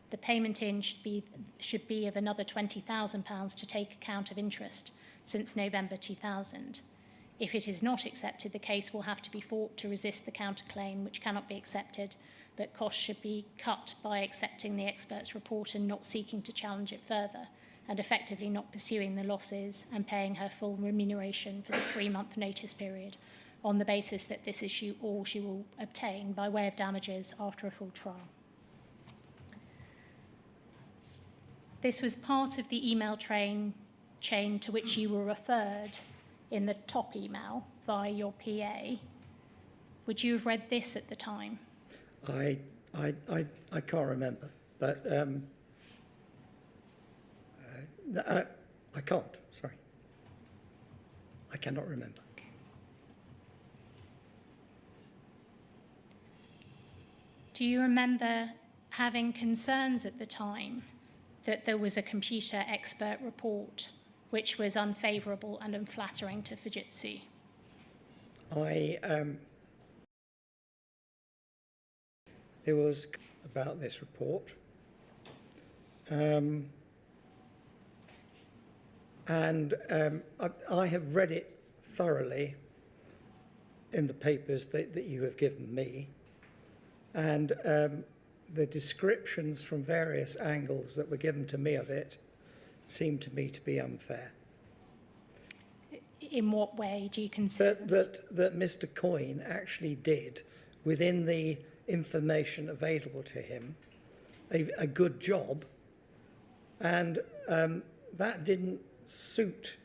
The payment in should be of another £20,000 to take account of interest since November 2000. If it is not accepted, the case will have to be fought to resist the counterclaim, which cannot be accepted, but costs should be cut by accepting the expert's report and not seeking to challenge it further, and effectively not pursuing the losses and paying her full remuneration for the 3-month notice period, on the basis that this is all she will obtain by way of damages after a full trial. This was part of the email chain to which you were referred in the top email via your PA. Would you have read this at the time? I can't remember, but I can't, sorry. I cannot remember. Okay. Do you remember having concerns at the time that there was a computer expert report which was unfavourable and unflattering to Fujitsu? There was about this report, and I have read it thoroughly in the papers that you have given me, and the descriptions from various angles that were given to me of it seem to me to be unfair. In what way do you consider that Mr. Coyne actually did, within the information available to him, a good job, and that didn't suit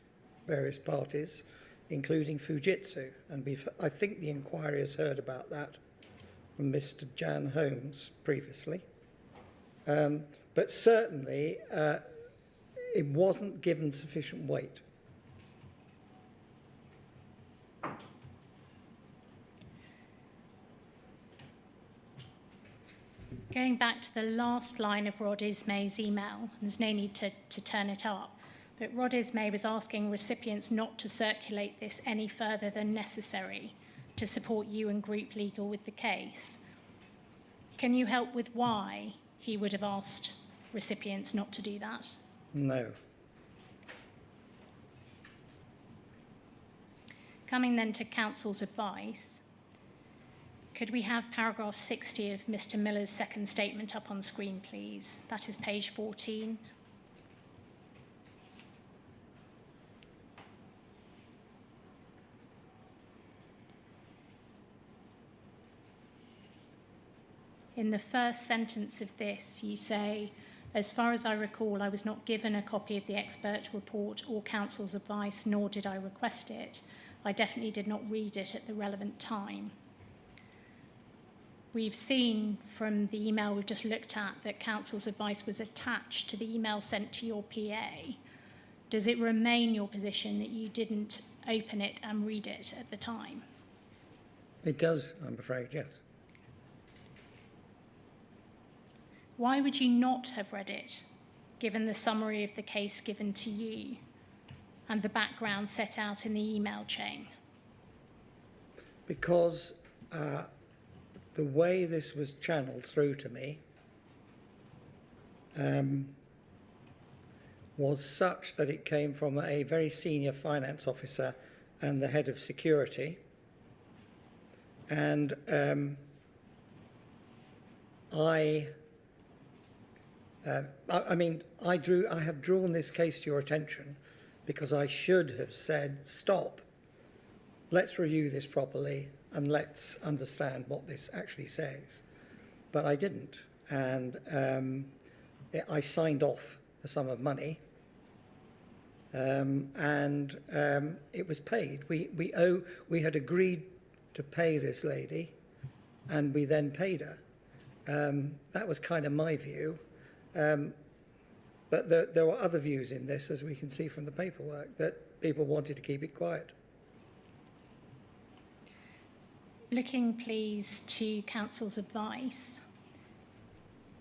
various parties, including Fujitsu, and I think the inquiry has heard about that from Mr. Jan Holmes previously. But certainly it wasn't given sufficient weight. Going back to the last line of Rod Ismay's email, there's no need to turn it up, but Rod Ismay was asking recipients not to circulate this any further than necessary to support you and Group Legal with the case. Can you help with why he would have asked recipients not to do that? No. Coming then to counsel's advice, could we have paragraph 60 of Mr. Miller's second statement up on screen, please? That is page 14. In the first sentence of this, you say, as far as I recall, I was not given a copy of the expert report or counsel's advice, nor did I request it. I definitely did not read it at the relevant time. We've seen from the email we've just looked at that counsel's advice was attached to the email sent to your PA. Does it remain your position that you didn't open it and read it at the time? It does, I'm afraid, yes. Why would you not have read it, given the summary of the case given to you and the background set out in the email chain? Because the way this was channeled through to me was such that it came from a very senior finance officer and the head of security. And I have drawn this case to your attention because I should have said, stop, let's review this properly and let's understand what this actually says. But I didn't, and I signed off the sum of money, and it was paid. We had agreed to pay this lady, and we then paid her. That was kind of my view. But there were other views in this, as we can see from the paperwork, that people wanted to keep it quiet. Looking, please, to counsel's advice.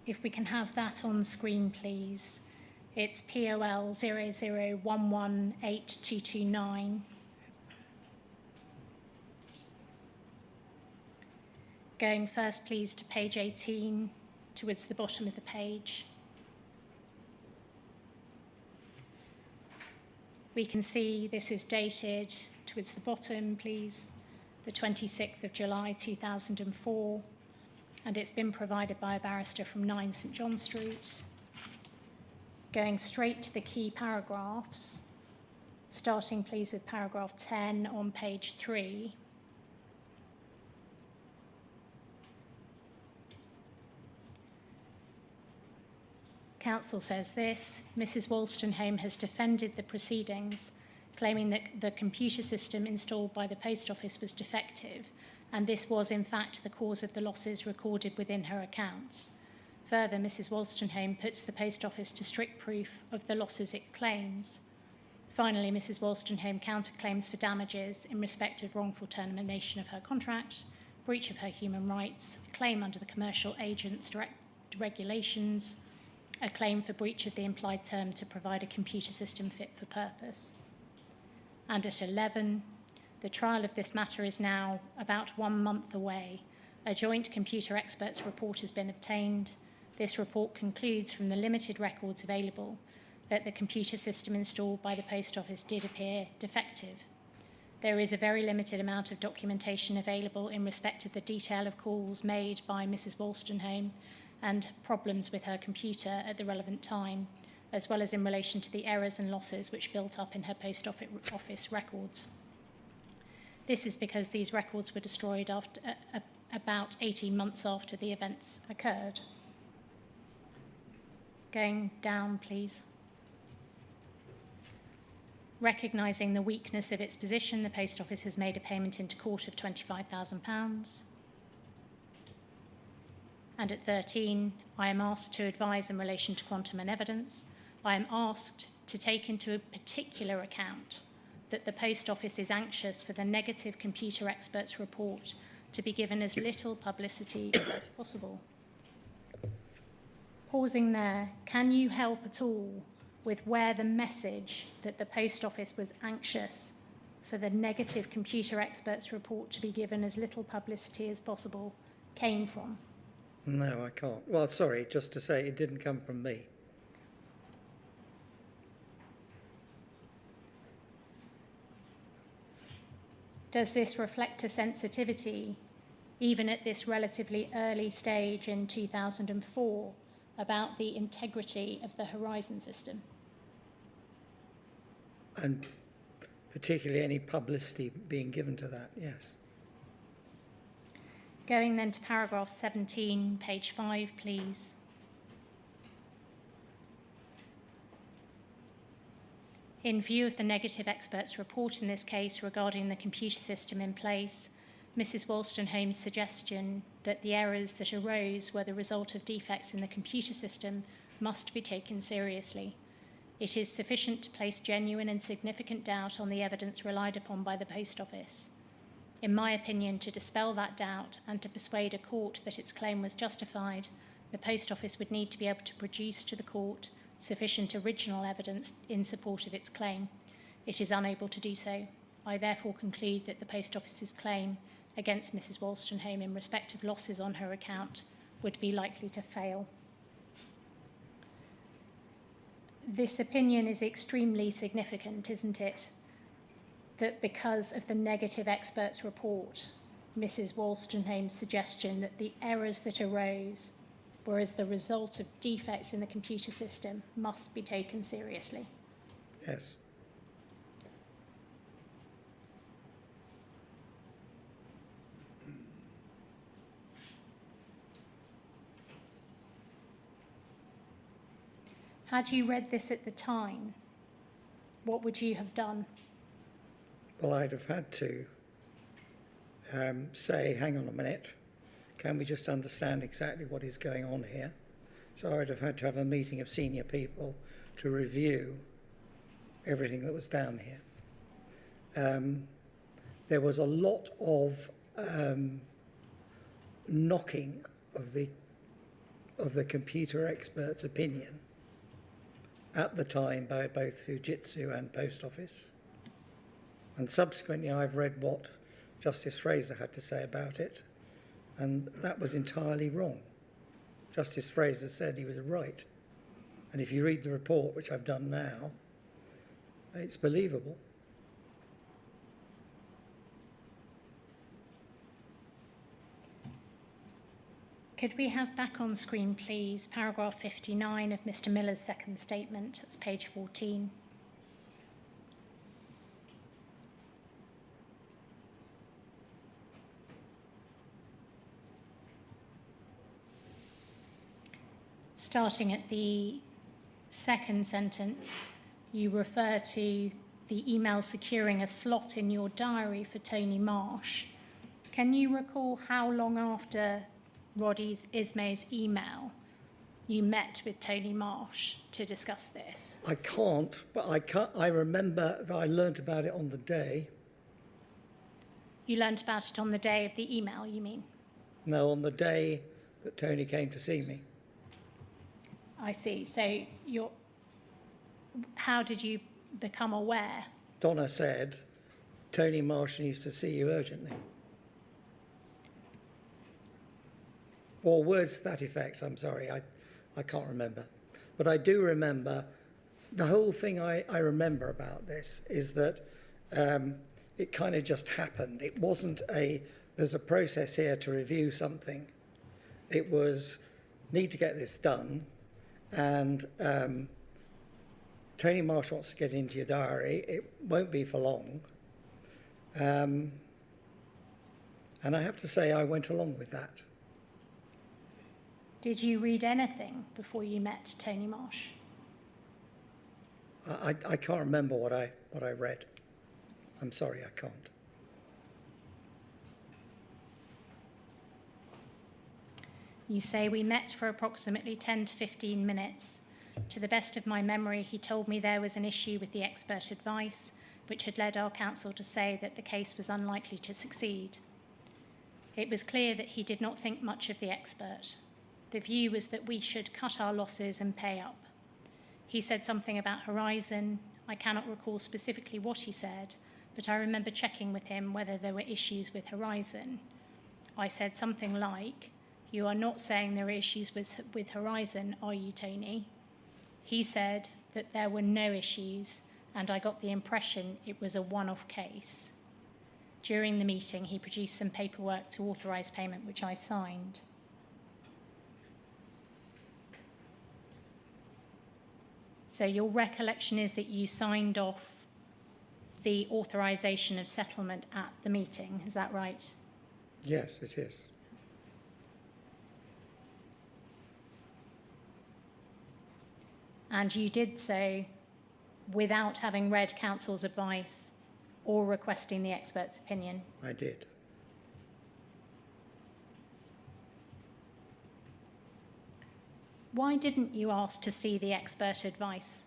If we can have that on screen, please. It's POL 00118229. Going first, please, to page 18, towards the bottom of the page. We can see this is dated towards the bottom, please, the 26th of July 2004, and it's been provided by a barrister from 9 St John Street. Going straight to the key paragraphs, starting please with paragraph 10 on page 3. Counsel says this: Mrs. Wolstenholme has defended the proceedings, claiming that the computer system installed by the post office was defective, and this was in fact the cause of the losses recorded within her accounts. Further, Mrs. Wolstenholme puts the post office to strict proof of the losses it claims. Finally, Mrs. Wolstenholme counterclaims for damages in respect of wrongful termination of her contract, breach of her human rights, a claim under the Commercial Agents Regulations, a claim for breach of the implied term to provide a computer system fit for purpose. And at 11, the trial of this matter is now about 1 month away. A joint computer expert's report has been obtained. This report concludes from the limited records available that the computer system installed by the post office did appear defective. There is a very limited amount of documentation available in respect of the detail of calls made by Mrs. Wolstenholme and problems with her computer at the relevant time, as well as in relation to the errors and losses which built up in her post office records. This is because these records were destroyed after, about 18 months after the events occurred. Going down, please. Recognising the weakness of its position, the post office has made a payment into court of £25,000. And at 13, I am asked to advise in relation to quantum and evidence. I am asked to take into a particular account that the post office is anxious for the negative computer expert's report to be given as little publicity as possible. Pausing there, can you help at all with where the message that the Post Office was anxious for the negative computer experts report to be given as little publicity as possible came from? No, I can't. Well, sorry, just to say it didn't come from me. Does this reflect a sensitivity, even at this relatively early stage in 2004, about the integrity of the Horizon system? And particularly any publicity being given to that, yes. Going then to paragraph 17, page 5, please. In view of the negative experts' report in this case regarding the computer system in place, Mrs. Wolstenholme's suggestion that the errors that arose were the result of defects in the computer system must be taken seriously. It is sufficient to place genuine and significant doubt on the evidence relied upon by the Post Office. In my opinion, to dispel that doubt and to persuade a court that its claim was justified, the Post Office would need to be able to produce to the court sufficient original evidence in support of its claim. It is unable to do so. I therefore conclude that the Post Office's claim against Mrs. Wolstenholme in respect of losses on her account would be likely to fail. This opinion is extremely significant, isn't it? That because of the negative experts' report, Mrs. Wolstenholme's suggestion that the errors that arose were as the result of defects in the computer system must be taken seriously. Yes. Had you read this at the time, what would you have done? Well, I'd have had to say, hang on a minute, can we just understand exactly what is going on here? So I'd have had to have a meeting of senior people to review everything that was down here. There was a lot of knocking of the computer experts' opinion at the time by both Fujitsu and Post Office. And subsequently I've read what Justice Fraser had to say about it, and that was entirely wrong. Justice Fraser said he was right. And if you read the report, which I've done now, it's believable. Could we have back on screen, please, paragraph 59 of Mr. Miller's second statement? That's page 14. Starting at the second sentence, you refer to the email securing a slot in your diary for Tony Marsh. Can you recall how long after Roddy Ismay's email you met with Tony Marsh to discuss this? I can't, but I remember that I learnt about it on the day. You learnt about it on the day of the email, you mean? No, on the day that Tony came to see me. I see. So how did you become aware? Donna said, Tony Marsh needs to see you urgently. Or words to that effect, I'm sorry, I can't remember. But I do remember, the whole thing I remember about this is that it kind of just happened. It wasn't there's a process here to review something. It was, need to get this done, and Tony Marsh wants to get into your diary. It won't be for long. And I have to say I went along with that. Did you read anything before you met Tony Marsh? I can't remember what I read. I'm sorry, I can't. You say we met for approximately 10 to 15 minutes. To the best of my memory, he told me there was an issue with the expert advice, which had led our counsel to say that the case was unlikely to succeed. It was clear that he did not think much of the expert. the view was that we should cut our losses and pay up. He said something about Horizon. I cannot recall specifically what he said, but I remember checking with him whether there were issues with Horizon. I said something like, "You are not saying there are issues with Horizon, are you, Tony?" He said that there were no issues, and I got the impression it was a one-off case. During the meeting, he produced some paperwork to authorise payment, which I signed. So your recollection is that you signed off the authorisation of settlement at the meeting, is that right? Yes, it is. And you did so without having read counsel's advice or requesting the expert's opinion? I did. Why didn't you ask to see the expert advice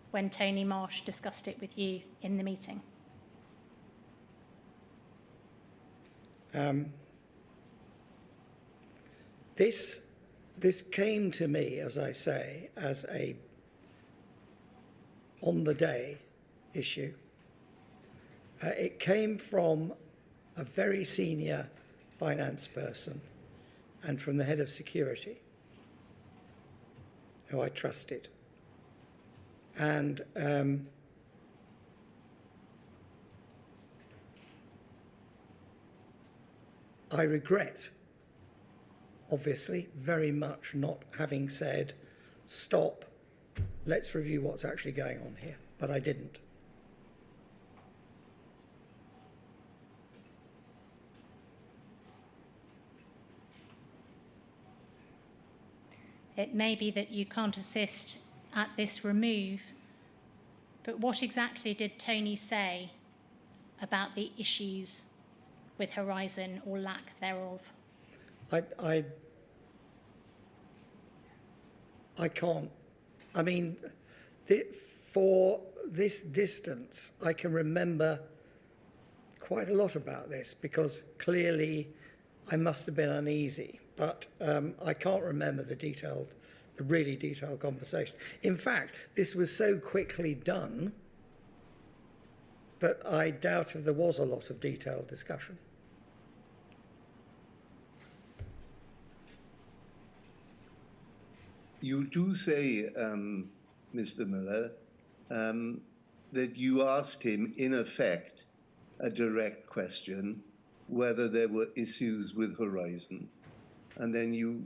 when Tony Marsh discussed it with you in the meeting? This came to me, as I say, as a on-the-day issue. It came from a very senior finance person and from the head of security, who I trusted. And I regret, obviously, very much not having said, stop, let's review what's actually going on here. But I didn't. It may be that you can't assist at this remove, but what exactly did Tony say about the issues with Horizon or lack thereof? I can't. I mean, for this distance, I can remember quite a lot about this because clearly I must have been uneasy, but I can't remember the really detailed conversation. In fact, this was so quickly done that I doubt if there was a lot of detailed discussion. You do say, Mr. Miller, that you asked him, in effect, a direct question, whether there were issues with Horizon. And then you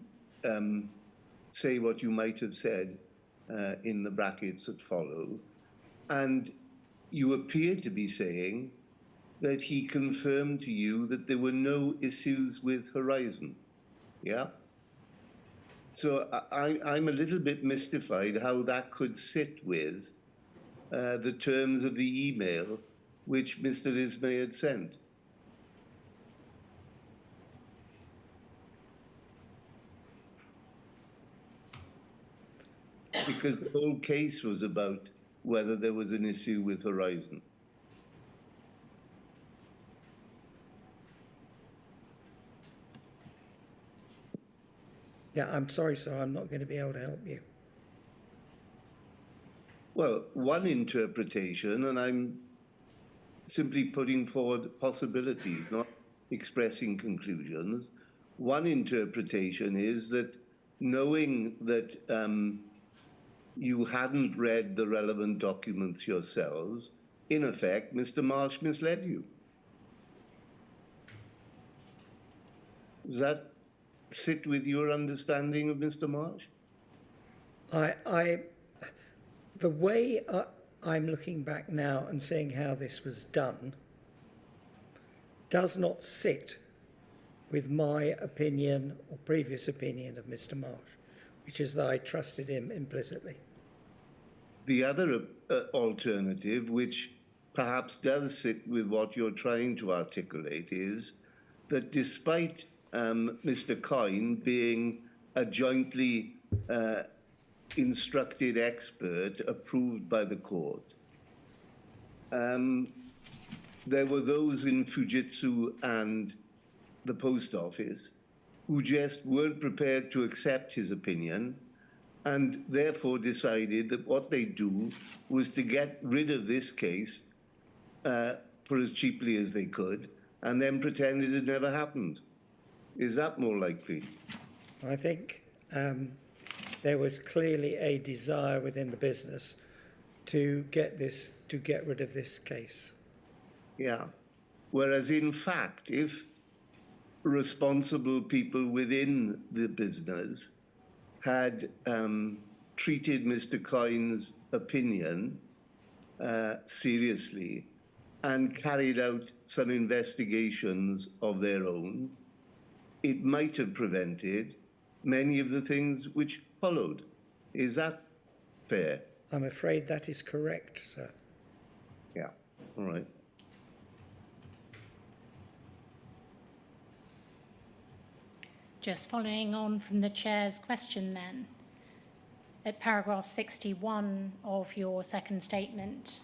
say what you might have said in the brackets that follow. And you appear to be saying that he confirmed to you that there were no issues with Horizon. Yeah? So I'm a little bit mystified how that could sit with the terms of the email which Mr. Ismay had sent. Because the whole case was about whether there was an issue with Horizon. Yeah, I'm sorry, sir, I'm not going to be able to help you. Well, one interpretation, and I'm simply putting forward possibilities, not expressing conclusions. One interpretation is that knowing that you hadn't read the relevant documents yourselves, in effect, Mr. Marsh misled you. Does that sit with your understanding of Mr. Marsh? The way I'm looking back now and seeing how this was done does not sit with my opinion or previous opinion of Mr. Marsh, which is that I trusted him implicitly. The other alternative, which perhaps does sit with what you're trying to articulate, is that despite Mr. Coyne being a jointly instructed expert approved by the court, there were those in Fujitsu and the post office who just weren't prepared to accept his opinion and therefore decided that what they do was to get rid of this case for as cheaply as they could and then pretended it never happened. Is that more likely? I think there was clearly a desire within the business to get rid of this case. Yeah. Whereas in fact, if responsible people within the business had treated Mr. Coyne's opinion seriously and carried out some investigations of their own, it might have prevented many of the things which followed. Is that fair? I'm afraid that is correct, sir. Yeah, all right. Just following on from the Chair's question then, at paragraph 61 of your second statement,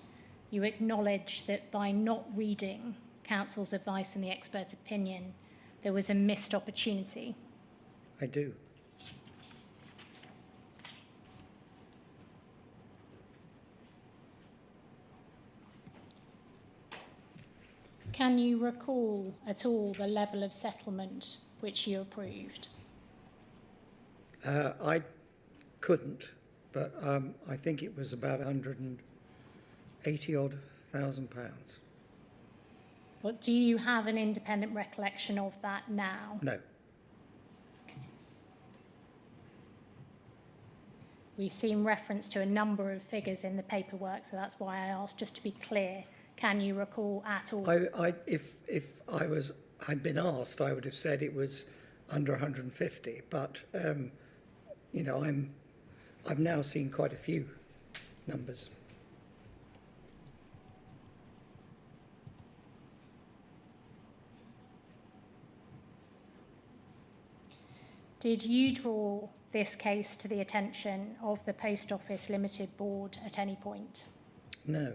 you acknowledge that by not reading counsel's advice and the expert opinion, there was a missed opportunity. I do. Can you recall at all the level of settlement which you approved? I couldn't, but I think it was about £180,000. But do you have an independent recollection of that now? No. We've seen reference to a number of figures in the paperwork, so that's why I asked, just to be clear. Can you recall at all? If I'd been asked, I would have said it was under 150. But you know, I've now seen quite a few numbers. Did you draw this case to the attention of the Post Office Limited Board at any point? No.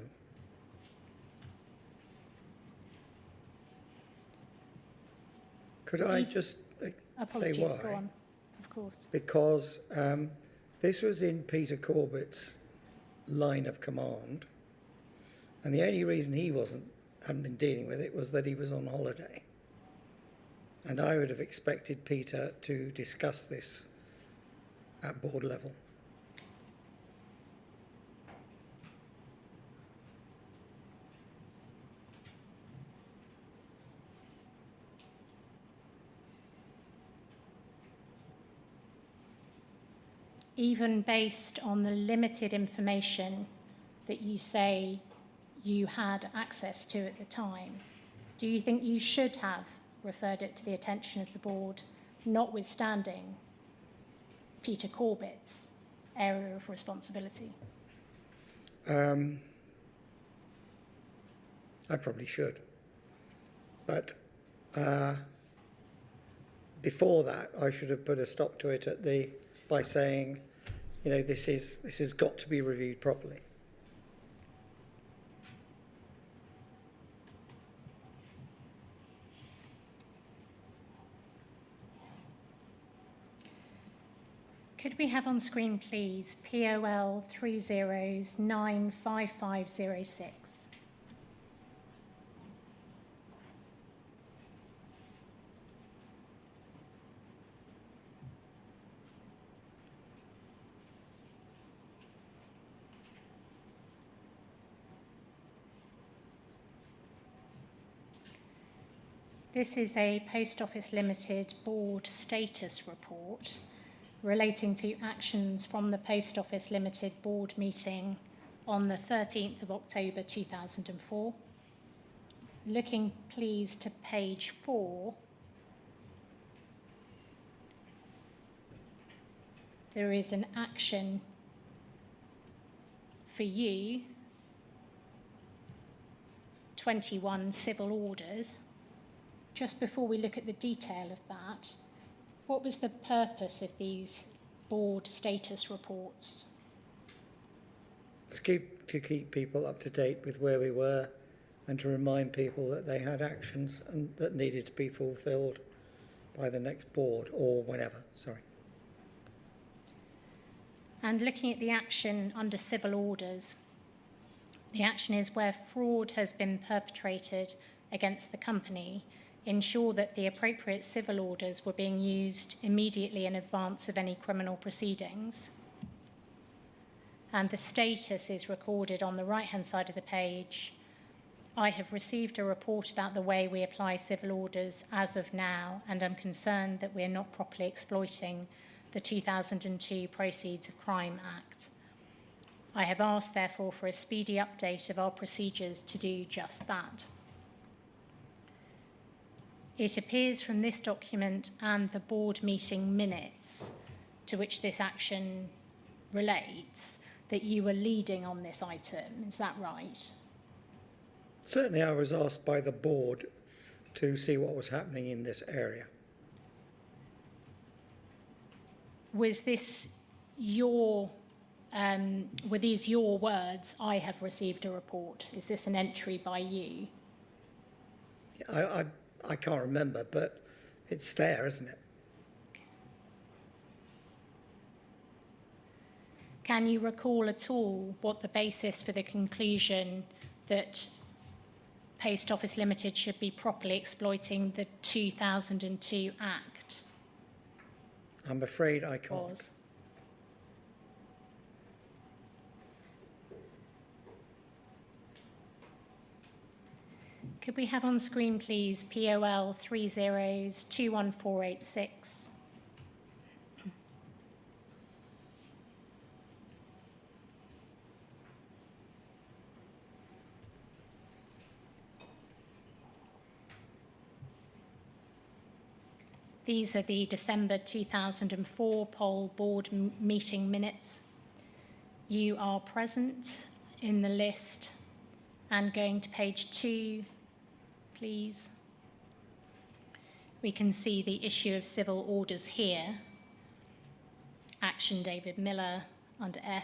Could I just say why? Go on. Of course. Because this was in Peter Corbett's line of command, and the only reason he hadn't been dealing with it was that he was on holiday. And I would have expected Peter to discuss this at board level. Even based on the limited information that you say you had access to at the time, do you think you should have referred it to the attention of the board, notwithstanding Peter Corbett's area of responsibility? I probably should. But before that, I should have put a stop to it by saying, you know, this has got to be reviewed properly. Could we have on screen, please, POL 30095506? This is a Post Office Limited Board status report relating to actions from the Post Office Limited Board meeting on the 13th of October 2004. Looking please to page 4. There is an action for you, 21 civil orders. Just before we look at the detail of that, what was the purpose of these board status reports? To keep people up to date with where we were and to remind people that they had actions and that needed to be fulfilled by the next board or whenever, sorry. And looking at the action under civil orders, the action is where fraud has been perpetrated against the company, ensure that the appropriate civil orders were being used immediately in advance of any criminal proceedings. And the status is recorded on the right-hand side of the page. I have received a report about the way we apply civil orders as of now, and I'm concerned that we are not properly exploiting the 2002 Proceeds of Crime Act. I have asked, therefore, for a speedy update of our procedures to do just that. It appears from this document and the board meeting minutes to which this action relates that you were leading on this item. Is that right? Certainly I was asked by the board to see what was happening in this area. Was this your, were these your words, I have received a report? Is this an entry by you? I can't remember, but it's there, isn't it? Can you recall at all what the basis for the conclusion that Post Office Limited should be properly exploiting the 2002 Act? I'm afraid I can't. Was? Could we have on screen, please, POL 30-21486? These are the December 2004 poll board meeting minutes. You are present in the list and going to page 2, please. We can see the issue of civil orders here. Action David Miller under F.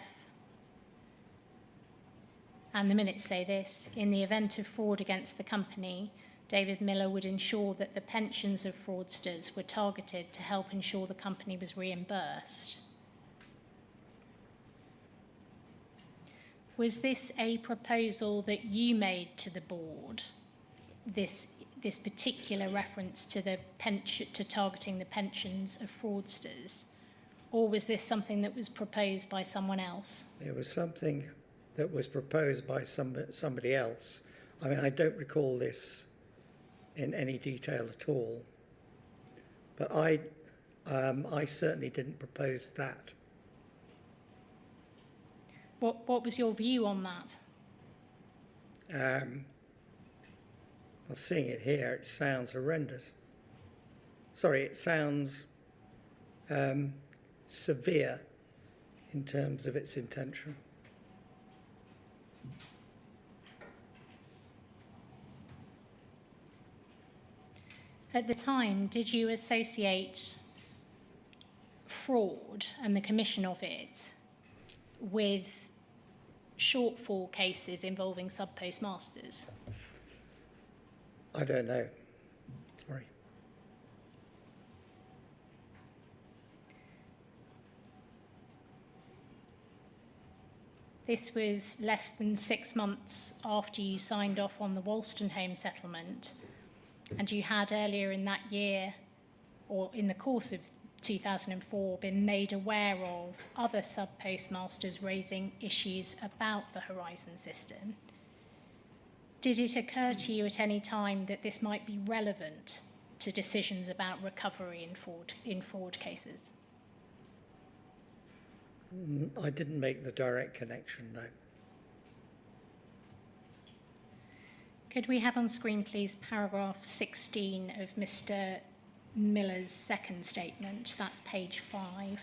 And the minutes say this: in the event of fraud against the company, David Miller would ensure that the pensions of fraudsters were targeted to help ensure the company was reimbursed. Was this a proposal that you made to the board, this particular reference to the to targeting the pensions of fraudsters, or was this something that was proposed by someone else? It was something that was proposed by somebody else. I mean, I don't recall this in any detail at all, but I certainly didn't propose that. What was your view on that? Well, seeing it here, it sounds horrendous. Sorry, it sounds severe in terms of its intention. At the time, did you associate fraud and the commission of it with shortfall cases involving sub-postmasters? I don't know. Sorry. This was less than 6 months after you signed off on the Wolstenholme settlement, and you had earlier in that year, or in the course of 2004, been made aware of other sub-postmasters raising issues about the Horizon system. Did it occur to you at any time that this might be relevant to decisions about recovery in fraud cases? I didn't make the direct connection, no. Could we have on screen, please, paragraph 16 of Mr. Miller's second statement? That's page 5.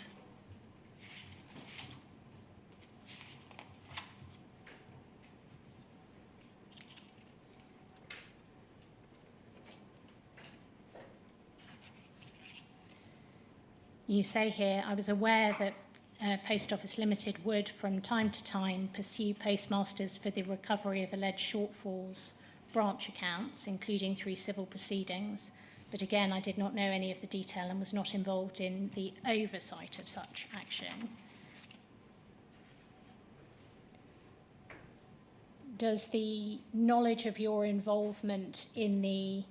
You say here, I was aware that Post Office Limited would, from time to time, pursue postmasters for the recovery of alleged shortfalls, branch accounts, including through civil proceedings, But again, I did not know any of the detail and was not involved in the oversight of such action. Does the knowledge of your involvement in the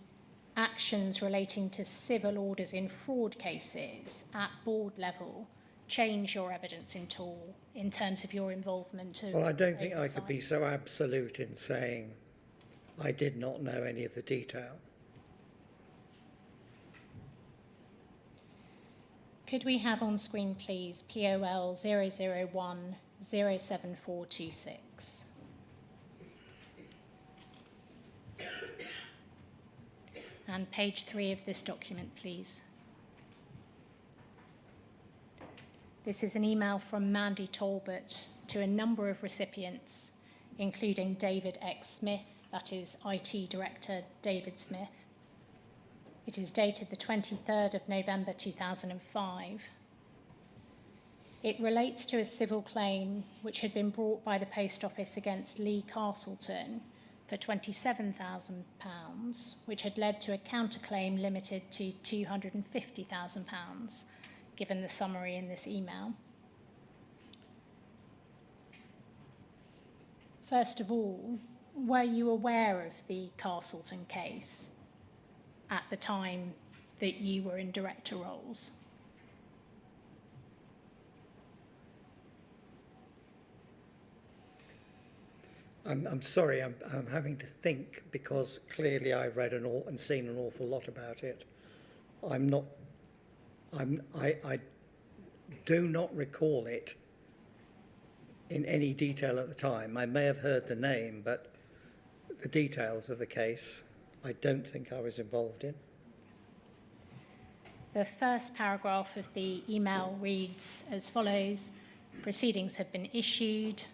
actions relating to civil orders in fraud cases at board level change your evidence at all in terms of your involvement of Well, I don't think I oversight? could be so absolute in saying I did not know any of the detail. Could we have on screen, please, POL 001 07426? And page 3 of this document, please. This is an email from Mandy Talbot to a number of recipients, including David X. Smith, that is IT Director David Smith. It is dated the 23rd of November 2005. It relates to a civil claim which had been brought by the Post Office against Lee Castleton for £27,000, which had led to a counterclaim limited to £250,000, given the summary in this email. First of all, were you aware of the Castleton case at the time that you were in director roles? I'm sorry, I'm having to think, because clearly I've read and seen an awful lot about it. I do not recall it in any detail at the time. I may have heard the name, but the details of the case I don't think I was involved in. The first paragraph of the email reads as follows: proceedings have been issued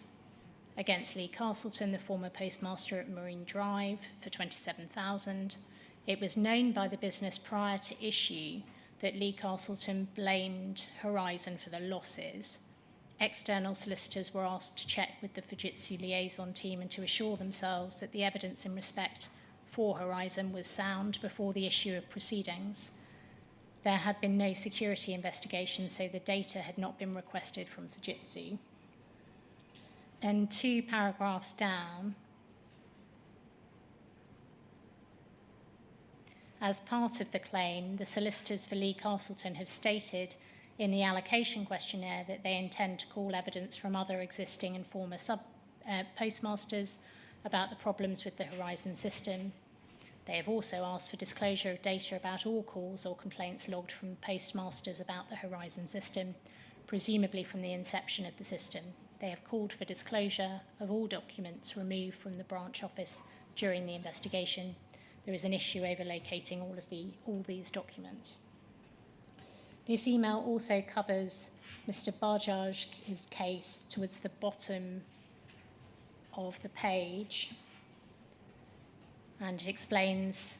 against Lee Castleton, the former postmaster at Marine Drive, for £27,000. It was known by the business prior to issue that Lee Castleton blamed Horizon for the losses. External solicitors were asked to check with the Fujitsu liaison team and to assure themselves that the evidence in respect for Horizon was sound before the issue of proceedings. There had been no security investigation, so the data had not been requested from Fujitsu. And 2 paragraphs down, as part of the claim, the solicitors for Lee Castleton have stated in the allocation questionnaire that they intend to call evidence from other existing and former postmasters about the problems with the Horizon system. They have also asked for disclosure of data about all calls or complaints logged from postmasters about the Horizon system, presumably from the inception of the system. They have called for disclosure of all documents removed from the branch office during the investigation. There is an issue over locating all these documents. This email also covers Mr. Bajaj's case towards the bottom of the page, and it explains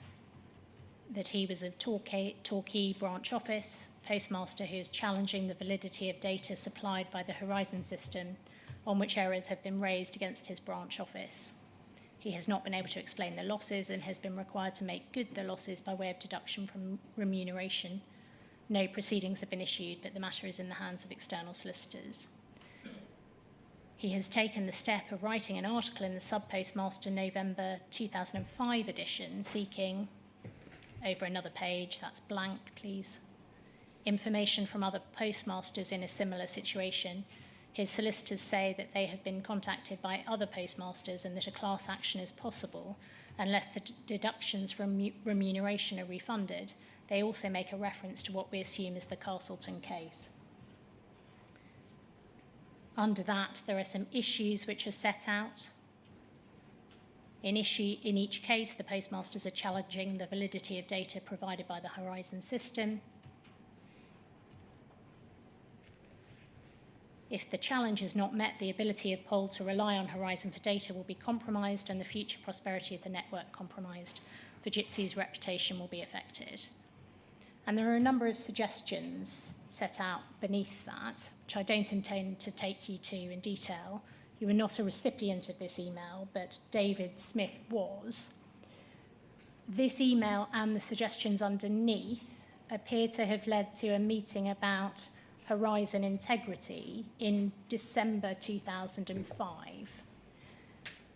that he was of Torquay branch office, postmaster who is challenging the validity of data supplied by the Horizon system on which errors have been raised against his branch office. He has not been able to explain the losses and has been required to make good the losses by way of deduction from remuneration. No proceedings have been issued, but the matter is in the hands of external solicitors. He has taken the step of writing an article in the sub-postmaster November 2005 edition seeking, over another page, that's blank, please, information from other postmasters in a similar situation. His solicitors say that they have been contacted by other postmasters and that a class action is possible unless the deductions from remuneration are refunded. They also make a reference to what we assume is the Castleton case. Under that, there are some issues which are set out. In each case, the postmasters are challenging the validity of data provided by the Horizon system. If the challenge is not met, the ability of POL to rely on Horizon for data will be compromised and the future prosperity of the network compromised. Fujitsu's reputation will be affected. And there are a number of suggestions set out beneath that, which I don't intend to take you to in detail. You were not a recipient of this email, but David Smith was. This email and the suggestions underneath appear to have led to a meeting about Horizon integrity in December 2005.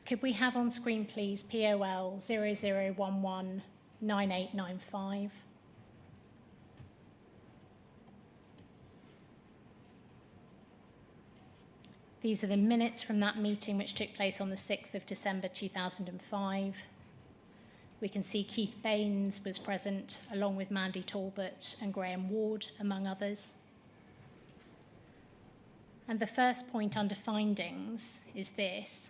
Could we have on screen, please, POL 00119895? These are the minutes from that meeting, which took place on the 6th of December 2005. We can see Keith Baines was present, along with Mandy Talbot and Graham Ward, among others. And the first point under findings is this: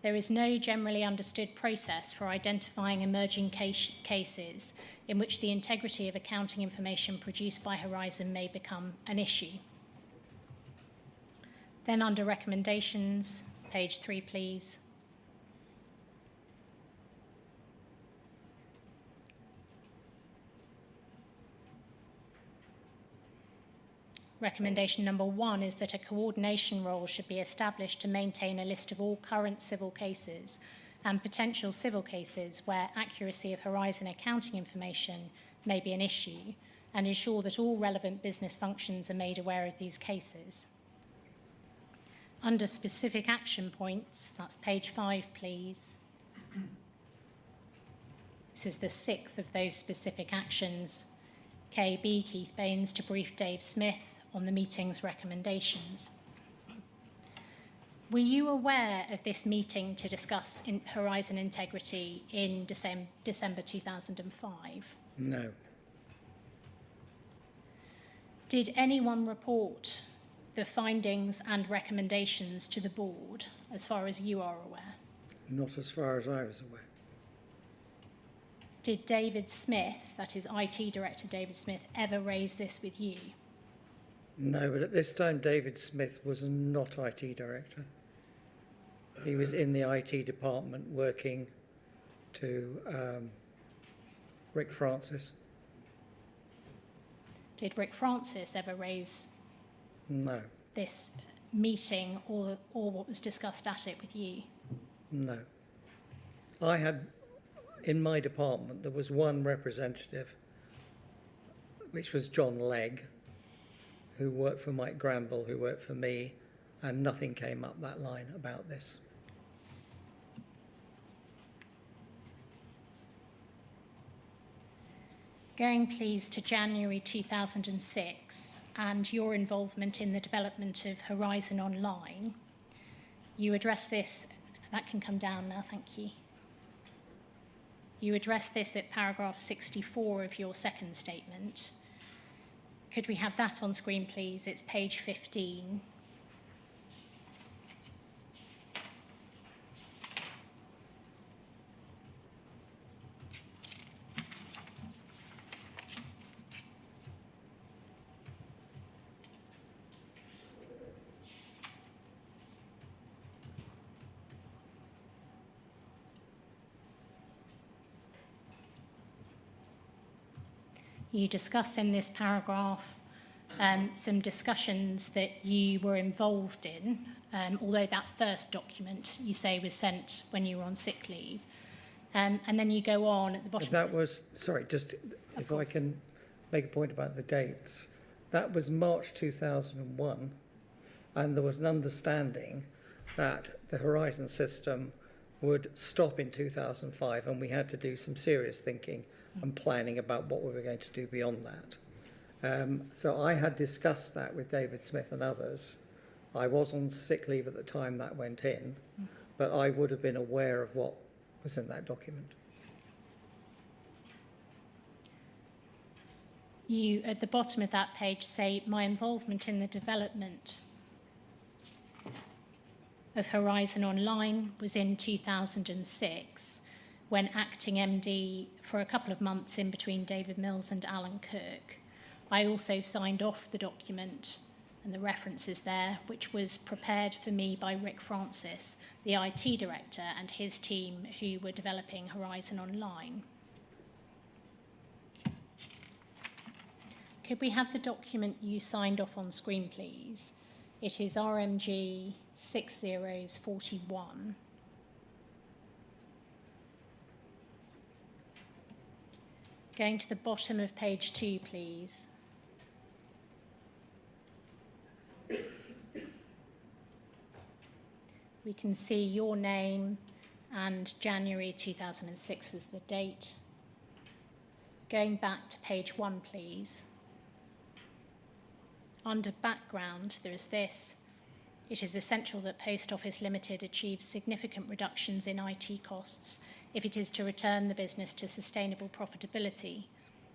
there is no generally understood process for identifying emerging cases in which the integrity of accounting information produced by Horizon may become an issue. Then under recommendations, page 3, please. Recommendation number 1 is that a coordination role should be established to maintain a list of all current civil cases and potential civil cases where accuracy of Horizon accounting information may be an issue, and ensure that all relevant business functions are made aware of these cases. Under specific action points, that's page 5, please. This is the 6th of those specific actions. KB, Keith Baines, to brief Dave Smith on the meeting's recommendations. Were you aware of this meeting to discuss Horizon integrity in December 2005? No. Did anyone report the findings and recommendations to the board, as far as you are aware? Not as far as I was aware. Did David Smith, that is IT Director David Smith, ever raise this with you? No, but at this time David Smith was not IT Director. He was in the IT department working to Rick Francis. Did Rick Francis ever raise No. this meeting or what was discussed at it with you? No. I had, in my department, there was one representative, which was John Legg, who worked for Mike Gramble, who worked for me, and nothing came up that line about this. Going, please, to January 2006 and your involvement in the development of Horizon Online. You address this, that can come down now, thank you. You address this at paragraph 64 of your second statement. Could we have that on screen, please? It's page 15. You discuss in this paragraph some discussions that you were involved in, although that first document you say was sent when you were on sick leave. And then you go on at the bottom. That was, sorry, just if I can make a point about the dates. That was March 2001, and there was an understanding that the Horizon system would stop in 2005, and we had to do some serious thinking and planning about what we were going to do beyond that. So I had discussed that with David Smith and others. I was on sick leave at the time that went in, but I would have been aware of what was in that document. You, at the bottom of that page, say, my involvement in the development of Horizon Online was in 2006, when acting MD for a couple of months in between David Mills and Alan Kirk. I also signed off the document and the references there, which was prepared for me by Rick Francis, the IT director, and his team who were developing Horizon Online. Could we have the document you signed off on screen, please? It is RMG 6041. Going to the bottom of page 2, please. We can see your name and January 2006 as the date. Going back to page 1, please. Under background, there is this. It is essential that Post Office Limited achieves significant reductions in IT costs if it is to return the business to sustainable profitability.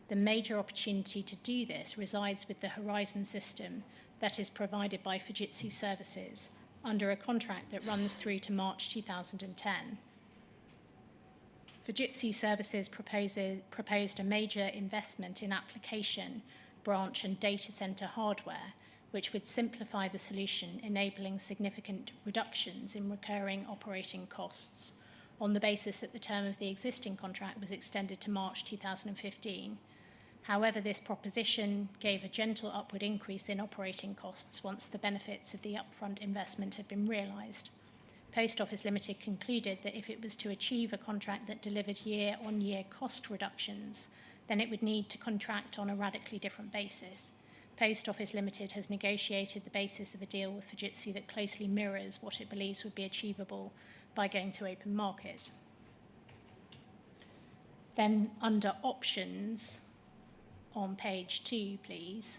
The major opportunity to do this resides with the Horizon system that is provided by Fujitsu Services under a contract that runs through to March 2010. Fujitsu Services proposed a major investment in application, branch and data center hardware, which would simplify the solution, enabling significant reductions in recurring operating costs on the basis that the term of the existing contract was extended to March 2015. However, this proposition gave a gentle upward increase in operating costs once the benefits of the upfront investment had been realised. Post Office Limited concluded that if it was to achieve a contract that delivered year-on-year cost reductions, then it would need to contract on a radically different basis. Post Office Limited has negotiated the basis of a deal with Fujitsu that closely mirrors what it believes would be achievable by going to open market. Then under options, on page 2, please.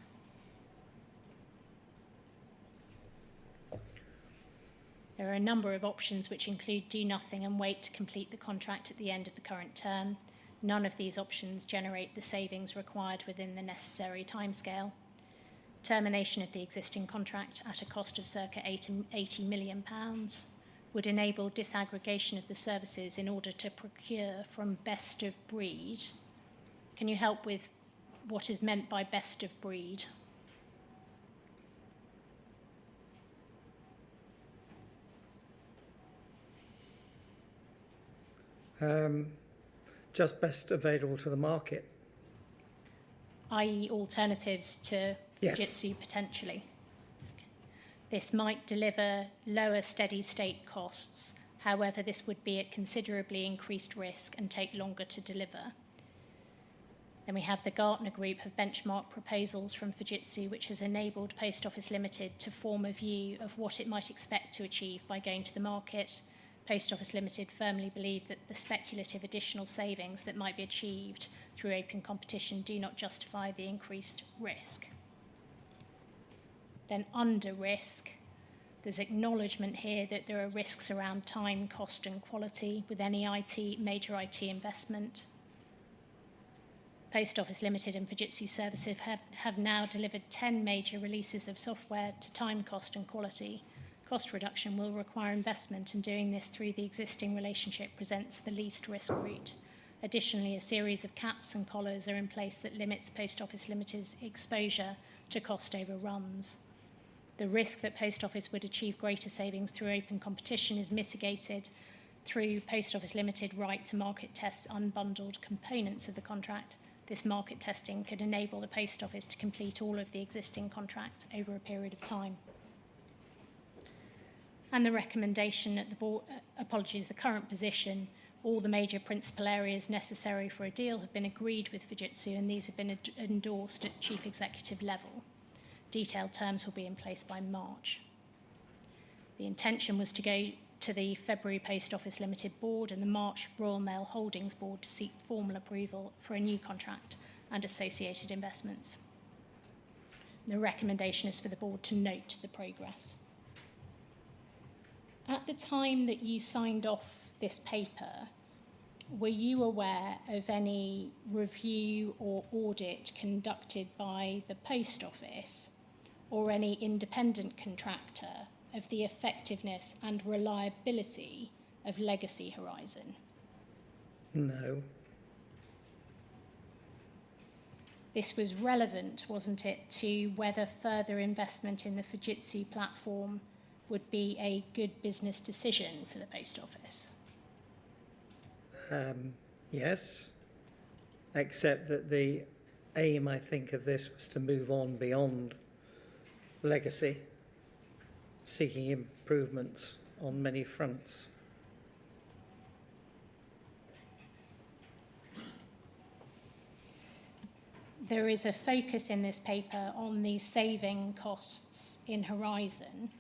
There are a number of options which include do nothing and wait to complete the contract at the end of the current term. None of these options generate the savings required within the necessary timescale. Termination of the existing contract at a cost of circa £80 million would enable disaggregation of the services in order to procure from best of breed. Can you help with what is meant by best of breed? Just best available to the market. I.e. alternatives to Yes. Fujitsu potentially. Okay. This might deliver lower steady state costs. However, this would be at considerably increased risk and take longer to deliver. Then we have the Gartner Group have benchmarked proposals from Fujitsu, which has enabled Post Office Limited to form a view of what it might expect to achieve by going to the market. Post Office Limited firmly believe that the speculative additional savings that might be achieved through open competition do not justify the increased risk. Then under risk, there's acknowledgement here that there are risks around time, cost and quality with any major IT investment. Post Office Limited and Fujitsu Services have now delivered 10 major releases of software to time, cost and quality. Cost reduction will require investment, and doing this through the existing relationship presents the least risk route. Additionally, a series of caps and collars are in place that limits Post Office Limited's exposure to cost overruns. The risk that Post Office would achieve greater savings through open competition is mitigated through Post Office Limited right to market test unbundled components of the contract. This market testing could enable the Post Office to complete all of the existing contract over a period of time. And the recommendation at the board, the current position, all the major principal areas necessary for a deal have been agreed with Fujitsu, and these have been endorsed at chief executive level. Detailed terms will be in place by March. The intention was to go to the February Post Office Limited board and the March Royal Mail Holdings board to seek formal approval for a new contract and associated investments. The recommendation is for the board to note the progress. At the time that you signed off this paper, were you aware of any review or audit conducted by the Post Office or any independent contractor of the effectiveness and reliability of legacy Horizon? No. This was relevant, wasn't it, to whether further investment in the Fujitsu platform would be a good business decision for the Post Office? Yes, except that the aim, I think, of this was to move on beyond legacy, seeking improvements on many fronts. there is a focus in this paper on the saving costs in Horizon.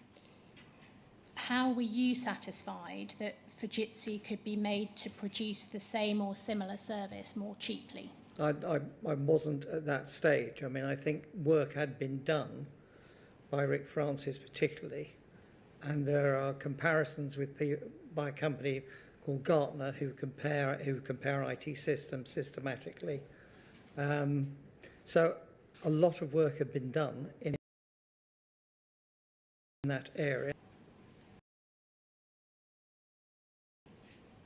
How were you satisfied that Fujitsu could be made to produce the same or similar service more cheaply? I wasn't at that stage. I mean, I think work had been done by Rick Francis particularly, and there are comparisons by a company called Gartner who compare IT systems systematically. So a lot of work had been done in that area.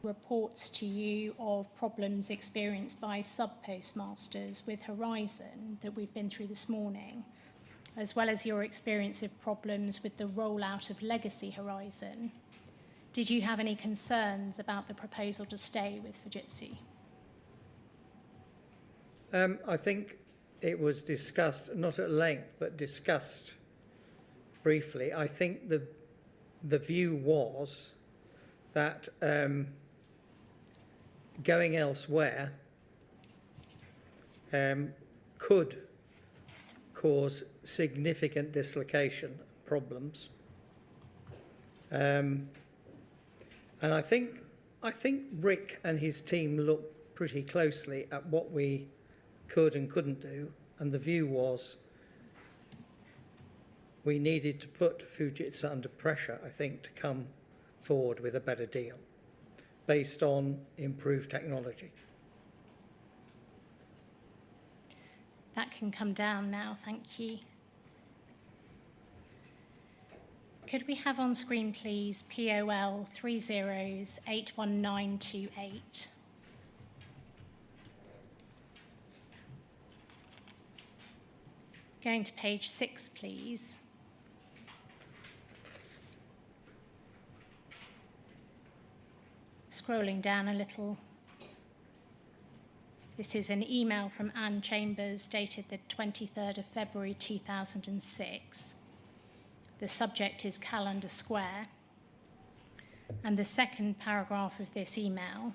Reports to you of problems experienced by sub-postmasters with Horizon that we've been through this morning, as well as your experience of problems with the rollout of legacy Horizon. Did you have any concerns about the proposal to stay with Fujitsu? I think it was discussed, not at length, but discussed briefly. I think the view was that going elsewhere could cause significant dislocation problems. And I think Rick and his team looked pretty closely at what we could and couldn't do, and the view was we needed to put Fujitsu under pressure, I think, to come forward with a better deal based on improved technology. That can come down now, thank you. Could we have on screen, please, POL 30s81928? Going to page 6, please. Scrolling down a little. This is an email from Anne Chambers dated the 23rd of February 2006. The subject is Calendar Square. And the second paragraph of this email,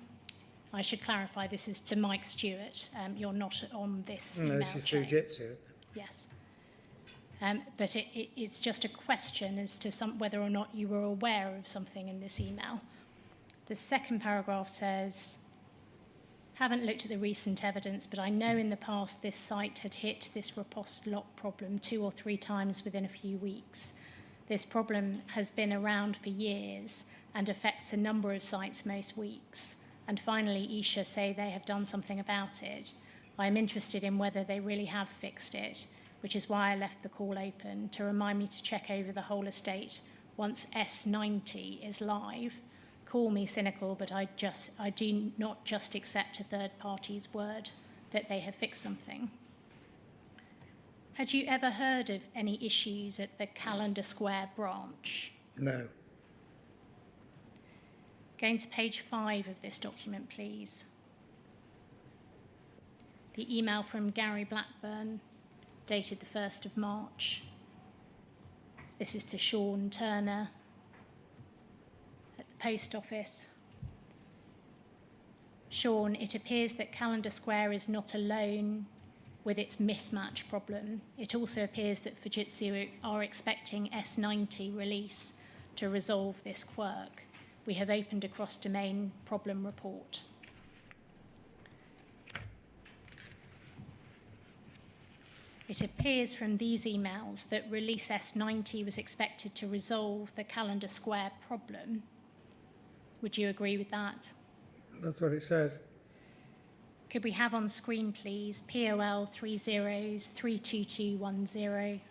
I should clarify, this is to Mike Stewart. You're not on this email this is chain. Fujitsu. Yes. But it's just a question as to whether or not you were aware of something in this email. The second paragraph says, haven't looked at the recent evidence, but I know in the past this site had hit this riposte lock problem 2 or 3 times within a few weeks. This problem has been around for years and affects a number of sites most weeks. And finally, Isha say they have done something about it. I am interested in whether they really have fixed it, which is why I left the call open to remind me to check over the whole estate once S90 is live. Call me cynical, but I do not just accept a third party's word that they have fixed something. Had you ever heard of any issues at the Calendar Square branch? No. Going to page 5 of this document, please. The email from Gary Blackburn, dated the 1st of March. This is to Sean Turner at the post office. Sean, it appears that Calendar Square is not alone with its mismatch problem. It also appears that Fujitsu are expecting S90 release to resolve this quirk. We have opened a cross-domain problem report. It appears from these emails that release S90 was expected to resolve the Calendar Square problem. Would you agree with that? That's what it says. Could we have on screen, please, POL 30s32210?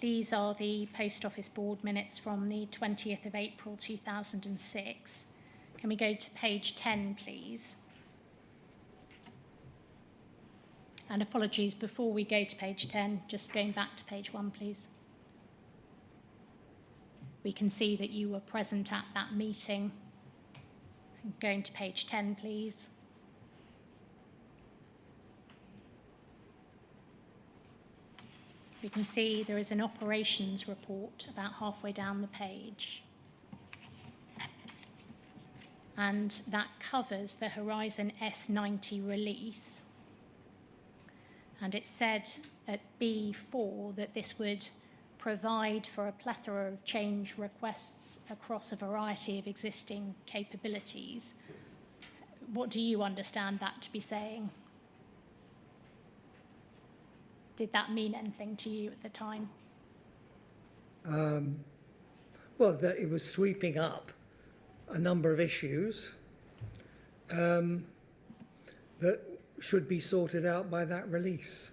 These are the Post Office Board minutes from the 20th of April 2006. Can we go to page 10, please? And apologies, before we go to page 10, just going back to page 1, please. We can see that you were present at that meeting. Going to page 10, please. We can see there is an operations report about halfway down the page. and that covers the Horizon S90 release. And it said at B4 that this would provide for a plethora of change requests across a variety of existing capabilities. What do you understand that to be saying? Did that mean anything to you at the time? Well, that it was sweeping up a number of issues that should be sorted out by that release.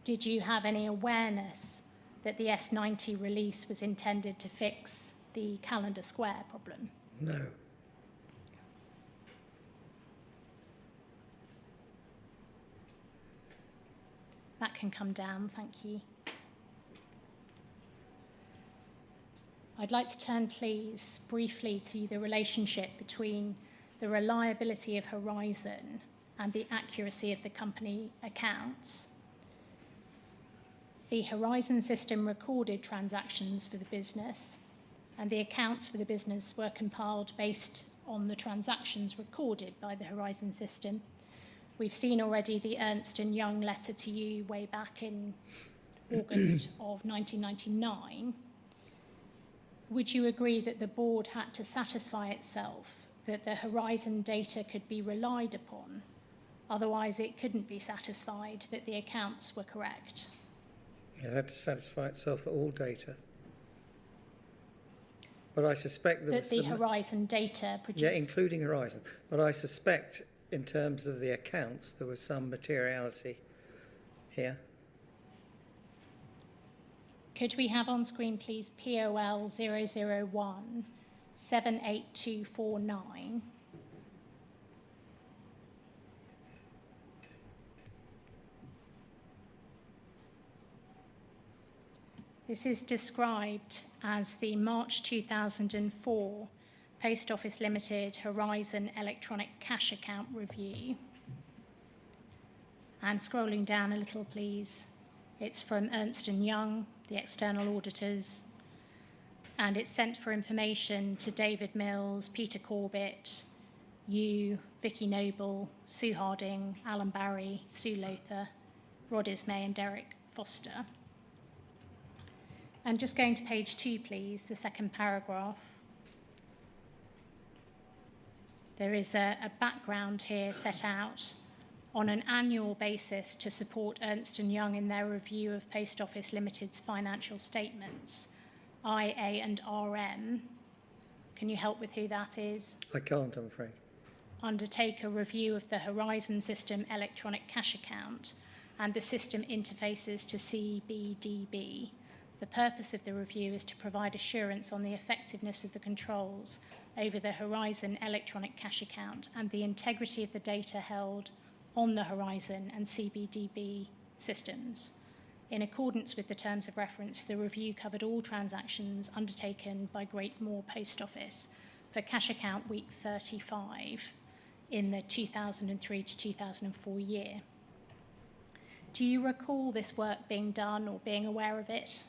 Did you have any awareness that the S90 release was intended to fix the calendar square problem? No. That can come down, thank you. I'd like to turn, please, briefly to the relationship between the reliability of Horizon and the accuracy of the company accounts. The Horizon system recorded transactions for the business, and the accounts for the business were compiled based on the transactions recorded by the Horizon system. We've seen already the Ernst & Young letter to you way back in August of 1999. Would you agree that the board had to satisfy itself that the Horizon data could be relied upon? Otherwise, it couldn't be satisfied that the accounts were correct. It had to satisfy itself that all data. But I suspect that the Horizon data produced. Yeah, including Horizon. But I suspect, in terms of the accounts, there was some materiality here. Could we have on screen, please, POL 001 78249? This is described as the March 2004 Post Office Limited Horizon Electronic Cash Account Review. And scrolling down a little, please, it's from Ernst & Young, the external auditors, and it's sent for information to David Mills, Peter Corbett, you, Vicky Noble, Sue Harding, Alan Barry, Sue Lothar, Rod Ismay and Derek Foster. And just going to page 2, please, the second paragraph. There is a background here set out on an annual basis to support Ernst & Young in their review of Post Office Limited's financial statements, IA and RM. Can you help with who that is? I can't, I'm afraid. Undertake a review of the Horizon System electronic cash account and the system interfaces to CBDB. The purpose of the review is to provide assurance on the effectiveness of the controls over the Horizon electronic cash account and the integrity of the data held on the Horizon and CBDB systems. In accordance with the terms of reference, the review covered all transactions undertaken by Great Moor Post Office for cash account week 35 in the 2003 to 2004 year. Do you recall this work being done or being aware of it?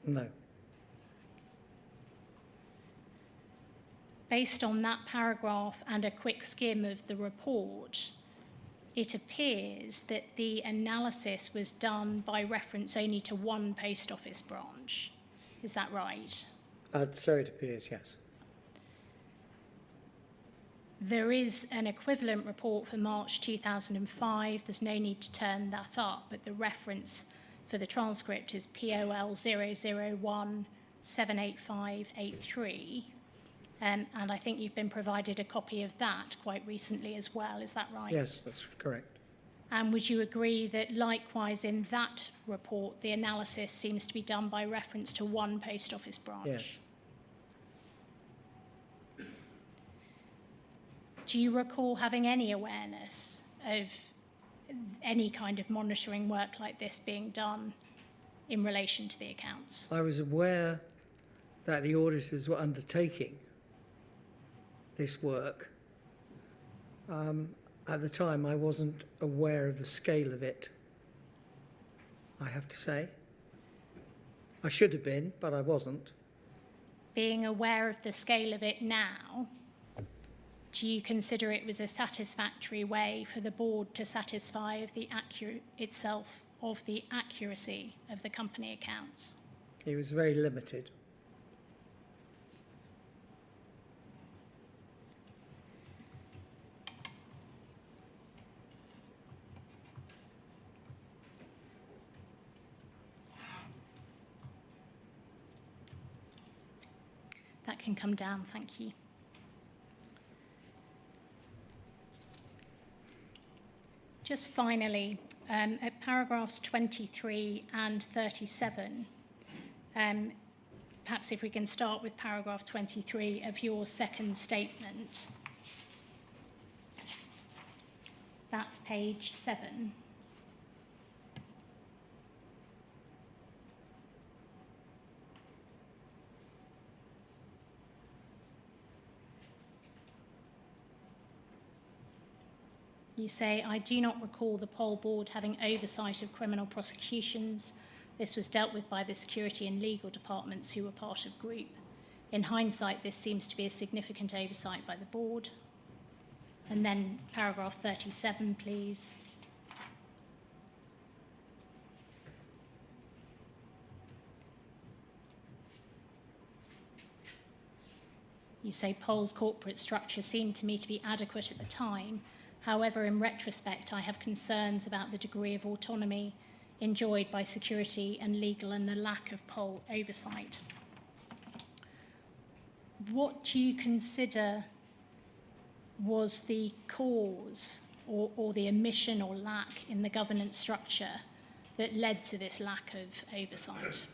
No. Based on that paragraph and a quick skim of the report, it appears that the analysis was done by reference only to one post office branch. Is that right? So it appears, yes. There is an equivalent report for March 2005. There's no need to turn that up, but the reference for the transcript is POL 001 78583. And I think you've been provided a copy of that quite recently as well, is that right? Yes, that's correct. And would you agree that likewise in that report, the analysis seems to be done by reference to one post office branch? Yes. Do you recall having any awareness of any kind of monitoring work like this being done in relation to the accounts? I was aware that the auditors were undertaking this work. At the time, I wasn't aware of the scale of it, I have to say. I should have been, but I wasn't. being aware of the scale of it now, do you consider it was a satisfactory way for the board to satisfy of the of the accuracy of the company accounts? It was very limited. That can come down, thank you. Just finally, at paragraphs 23 and 37, perhaps if we can start with paragraph 23 of your second statement. That's page 7. You say, I do not recall the poll board having oversight of criminal prosecutions. This was dealt with by the security and legal departments who were part of group. In hindsight, this seems to be a significant oversight by the board. And then paragraph 37, please. You say Pol's corporate structure seemed to me to be adequate at the time. However, in retrospect, I have concerns about the degree of autonomy enjoyed by security and legal and the lack of poll oversight. What do you consider was the cause or the omission or lack in the governance structure that led to this lack of oversight?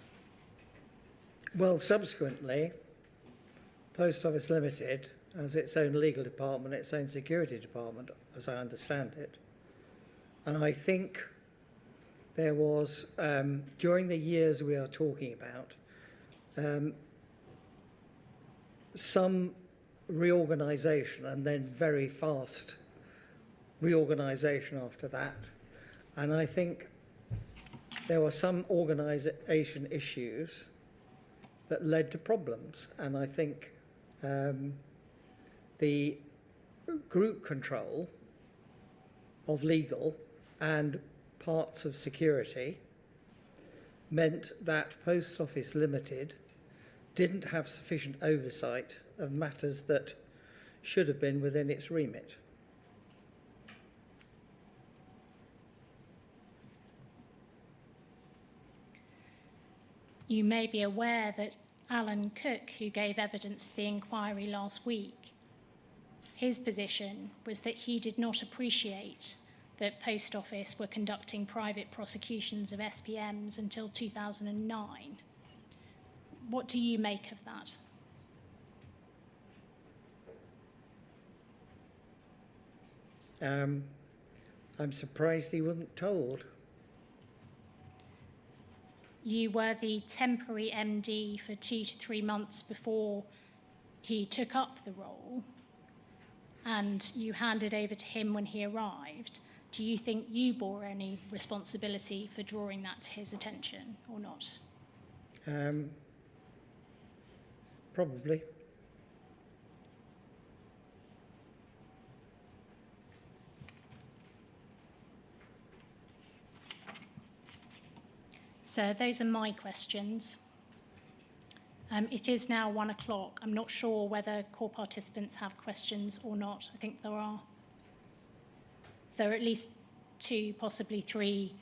Well, subsequently, Post Office Limited has its own legal department, its own security department, as I understand it. And I think there was, during the years we are talking about, some reorganisation and then very fast reorganisation after that. And I think there were some organisation issues that led to problems. And I think the group control of legal and parts of security meant that Post Office Limited didn't have sufficient oversight of matters that should have been within its remit. You may be aware that Alan Cook, who gave evidence to the inquiry last week, his position was that he did not appreciate that Post Office were conducting private prosecutions of SPMs until 2009. What do you make of that? I'm surprised he wasn't told. You were the temporary MD for 2 to 3 months before he took up the role, and you handed over to him when he arrived. Do you think you bore any responsibility for drawing that to his attention or not? Probably. So those are my questions. It is now 1 o'clock. I'm not sure whether core participants have questions or not. I think there are at least 2, possibly 3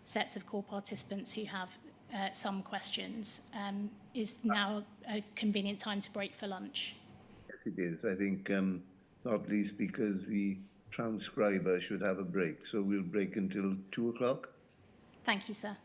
sets of core participants who have some questions. Is now a convenient time to break for lunch? Yes, it is. I think not least because the transcriber should have a break. So we'll break until 2 o'clock. Thank you, sir.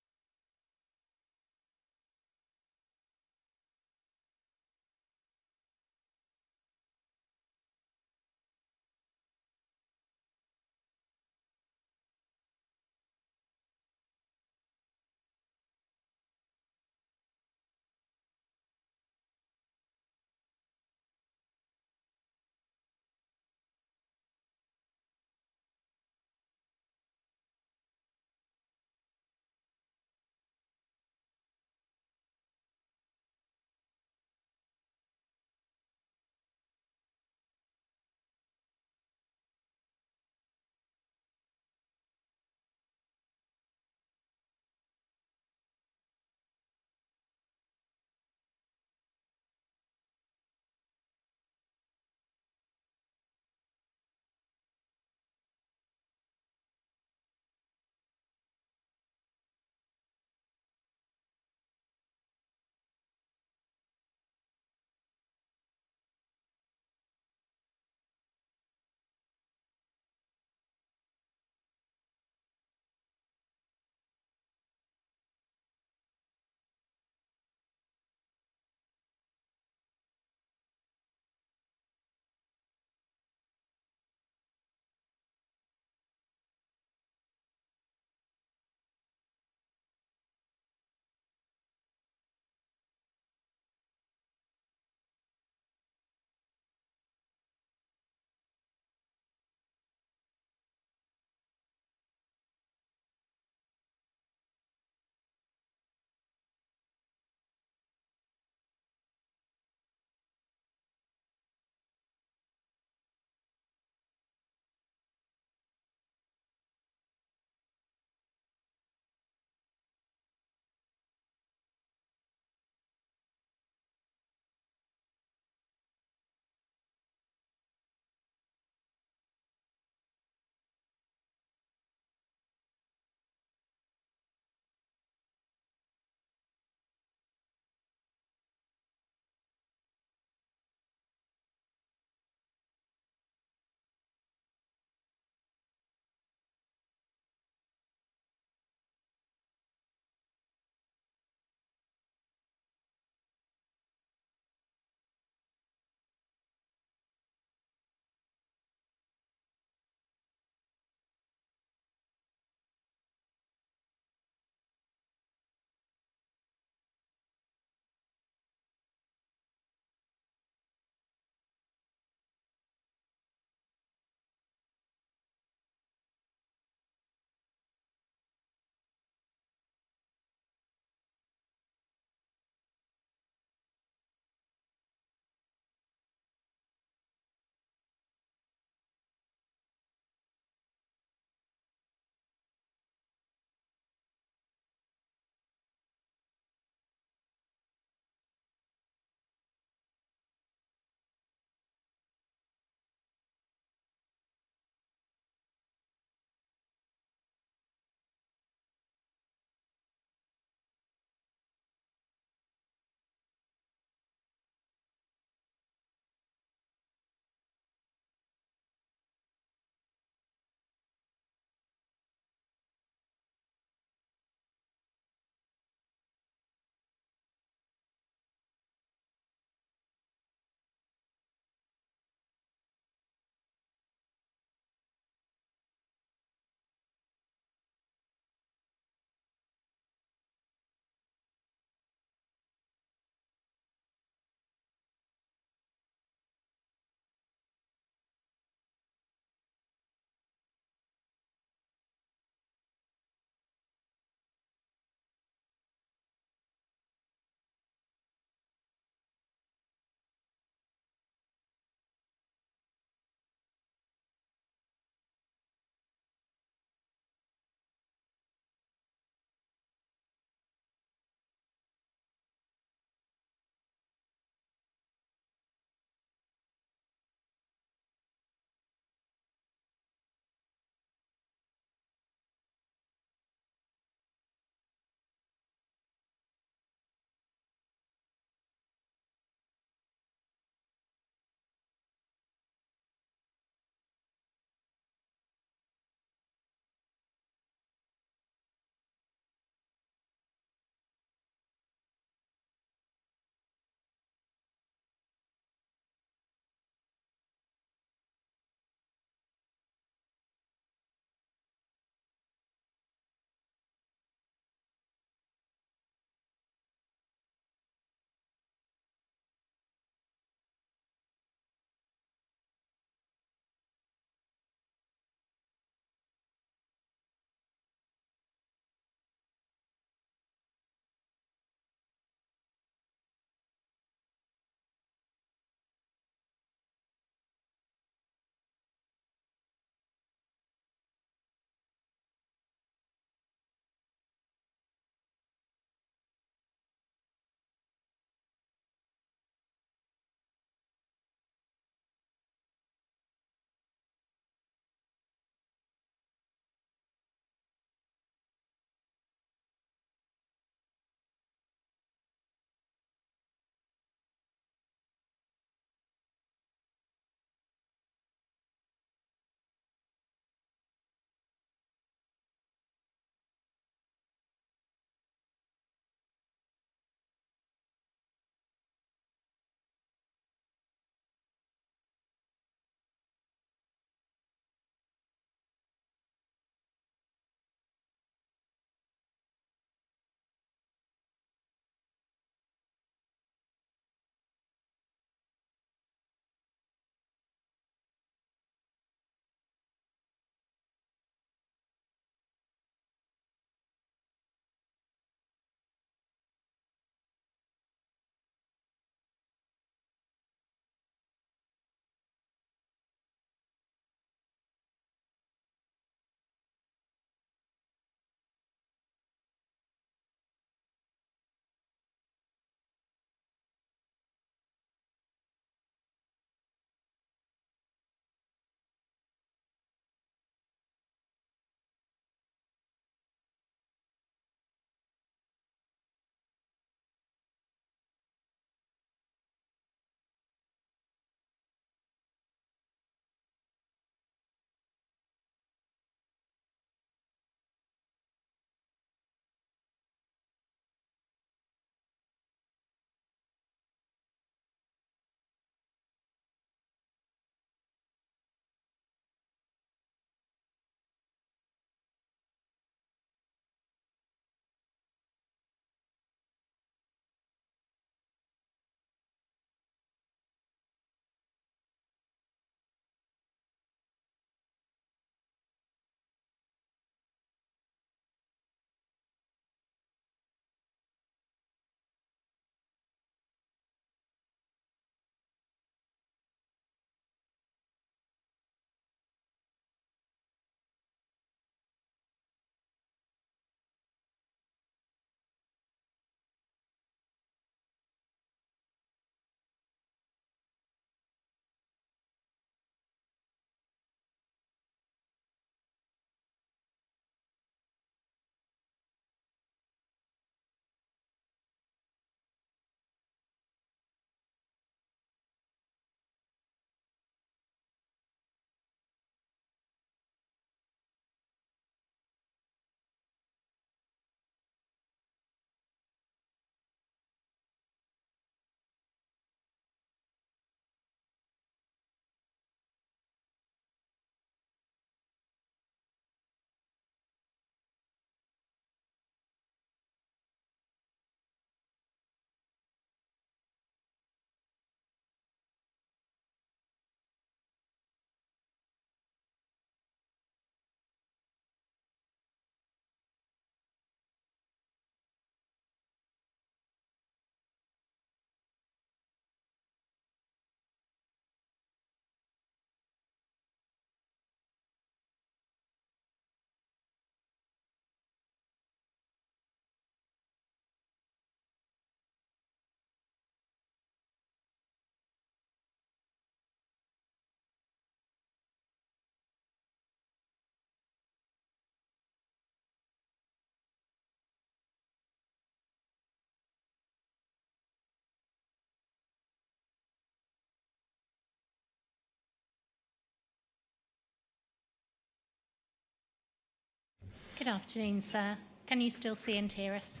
Good afternoon, sir. Can you still see and hear us?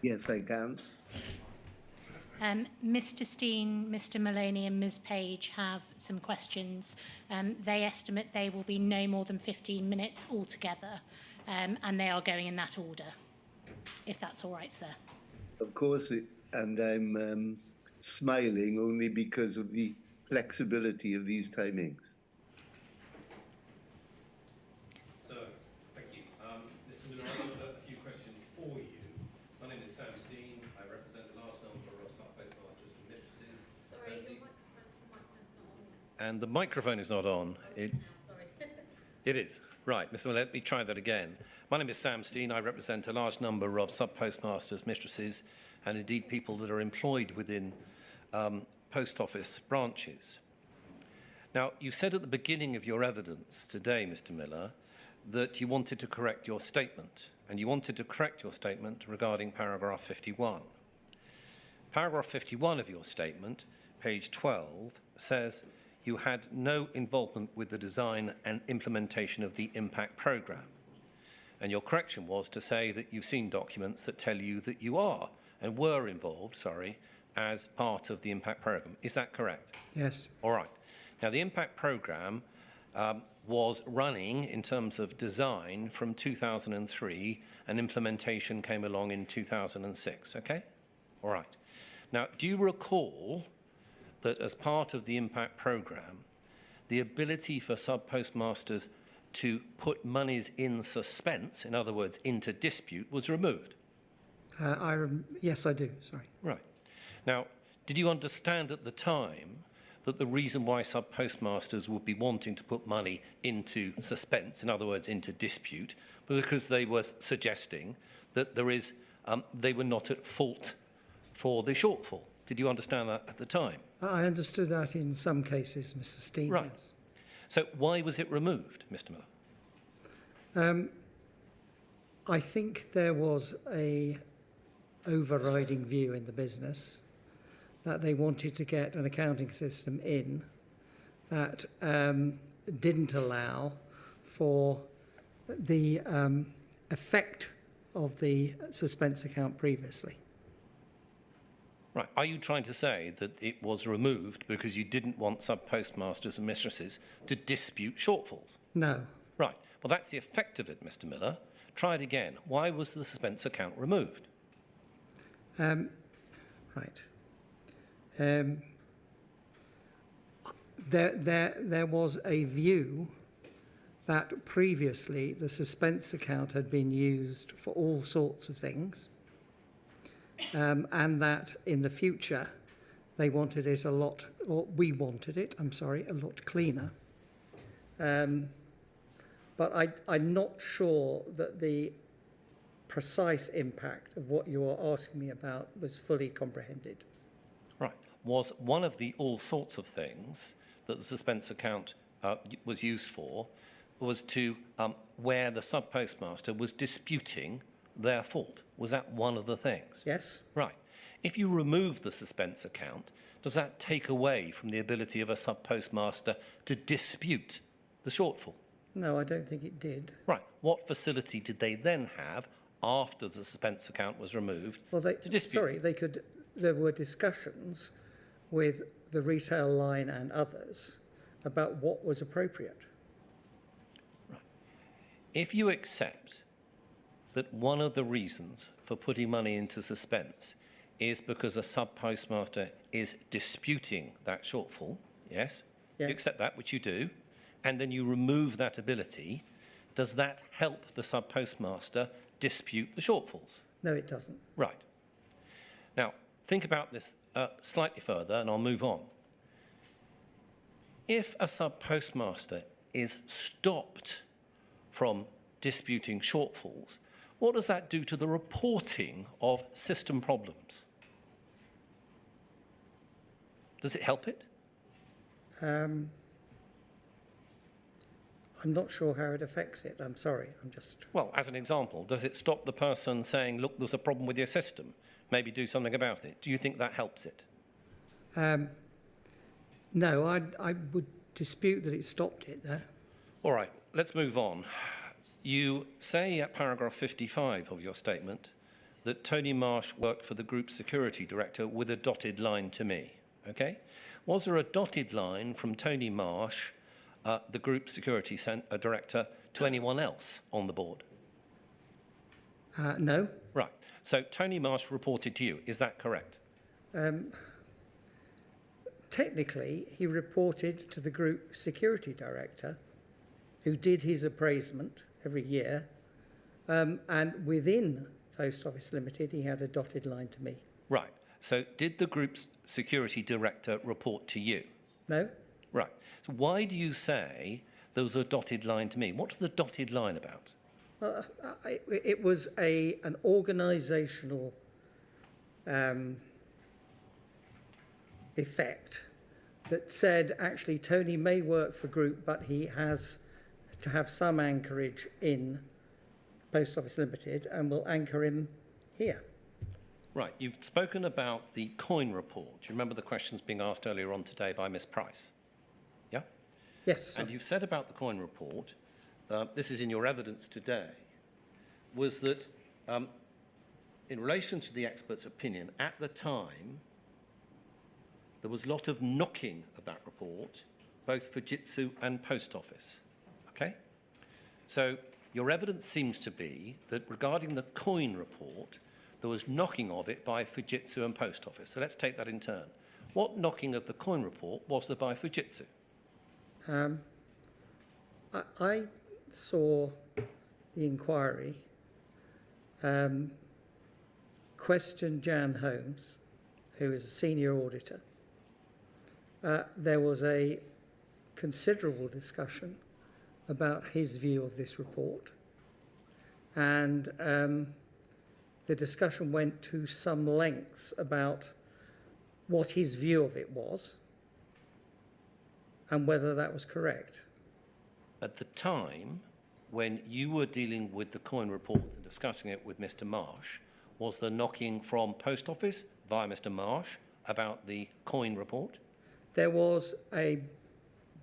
Yes, I can. Mr. Steen, Mr. Maloney and Ms. Page have some questions. They estimate they will be no more than 15 minutes altogether, and they are going in that order, if that's all right, sir. Of course, and I'm smiling only because of the flexibility of these timings. So, thank you. Mr. Miller, I've got a few questions for you. My name is Sam Steen. I represent a large number of sub-postmasters and mistresses. Sorry, your microphone's not on yet. And the microphone is not on. It is. Right, Mr. Miller, let me try that again. My name is Sam Steen. I represent a large number of sub-postmasters, mistresses, and indeed people that are employed within post office branches. Now, you said at the beginning of your evidence today, Mr. Miller, that you wanted to correct your statement, and you wanted to correct your statement regarding paragraph 51. Paragraph 51 of your statement, page 12, says you had no involvement with the design and implementation of the impact programme. And your correction was to say that you've seen documents that tell you that you are and were involved, as part of the impact programme. Is that correct? Yes. All right. Now, the impact programme was running in terms of design from 2003, and implementation came along in 2006, okay? All right. Now, do you recall that as part of the impact programme, the ability for sub-postmasters to put monies in suspense, in other words, into dispute, was removed? Yes, I do, sorry. Right. Now, did you understand at the time that the reason why sub-postmasters would be wanting to put money into suspense, in other words, into dispute, was because they were suggesting that they were not at fault for the shortfall? Did you understand that at the time? I understood that in some cases, Mr. Steen. Right. Yes. So why was it removed, Mr. Miller? I think there was a overriding view in the business that they wanted to get an accounting system in that didn't allow for the effect of the suspense account previously. Right. Are you trying to say that it was removed because you didn't want sub-postmasters and mistresses to dispute shortfalls? No. Right. Well, that's the effect of it, Mr. Miller. Try it again. Why was the suspense account removed? Right. There was a view that previously the suspense account had been used for all sorts of things, and that in the future they wanted it a lot, or we wanted it, I'm sorry, a lot cleaner. But I'm not sure that the precise impact of what you are asking me about was fully comprehended. Right. Was one of the all sorts of things that the suspense account was used for was to where the sub-postmaster was disputing their fault? Was that one of the things? Yes. Right. If you remove the suspense account, does that take away from the ability of a sub-postmaster to dispute the shortfall? No, I don't think it did. Right. What facility did they then have after the suspense account was removed to dispute? Sorry, there were discussions with the retail line and others about what was appropriate. Right. If you accept that one of the reasons for putting money into suspense is because a sub-postmaster is disputing that shortfall, yes? Yeah. You accept that, which you do, and then you remove that ability, does that help the sub-postmaster dispute the shortfalls? No, it doesn't. Right. Now, think about this slightly further, and I'll move on. If a sub-postmaster is stopped from disputing shortfalls, what does that do to the reporting of system problems? Does it help it? I'm not sure how it affects it. I'm sorry. Well, as an example, does it stop the person saying, look, there's a problem with your system, maybe do something about it? Do you think that helps it? No, I would dispute that it stopped it there. All right, let's move on. You say at paragraph 55 of your statement that Tony Marsh worked for the Group Security Director with a dotted line to me, okay? Was there a dotted line from Tony Marsh, the Group Security Director, to anyone else on the board? No. Right. So Tony Marsh reported to you. Is that correct? Technically, he reported to the Group Security Director, who did his appraisement every year, and within Post Office Limited, he had a dotted line to me. Right. So did the Group's Security Director report to you? No. Right. So why do you say there was a dotted line to me? What's the dotted line about? It was an organisational effect that said, actually, Tony may work for Group, but he has to have some anchorage in Post Office Limited, and we'll anchor him here. Right. You've spoken about the coin report. Do you remember the questions being asked earlier on today by Miss Price? Yeah? Yes. And you've said about the coin report, this is in your evidence today, was that in relation to the expert's opinion, at the time, there was a lot of knocking of that report, both Fujitsu and Post Office. Okay? So your evidence seems to be that regarding the coin report, there was knocking of it by Fujitsu and Post Office. So let's take that in turn. What knocking of the coin report was there by Fujitsu? I saw the inquiry question Jan Holmes, who is a senior auditor. There was a considerable discussion about his view of this report, and the discussion went to some lengths about what his view of it was and whether that was correct. At the time, when you were dealing with the coin report and discussing it with Mr. Marsh, was there knocking from Post Office via Mr. Marsh about the coin report? There was a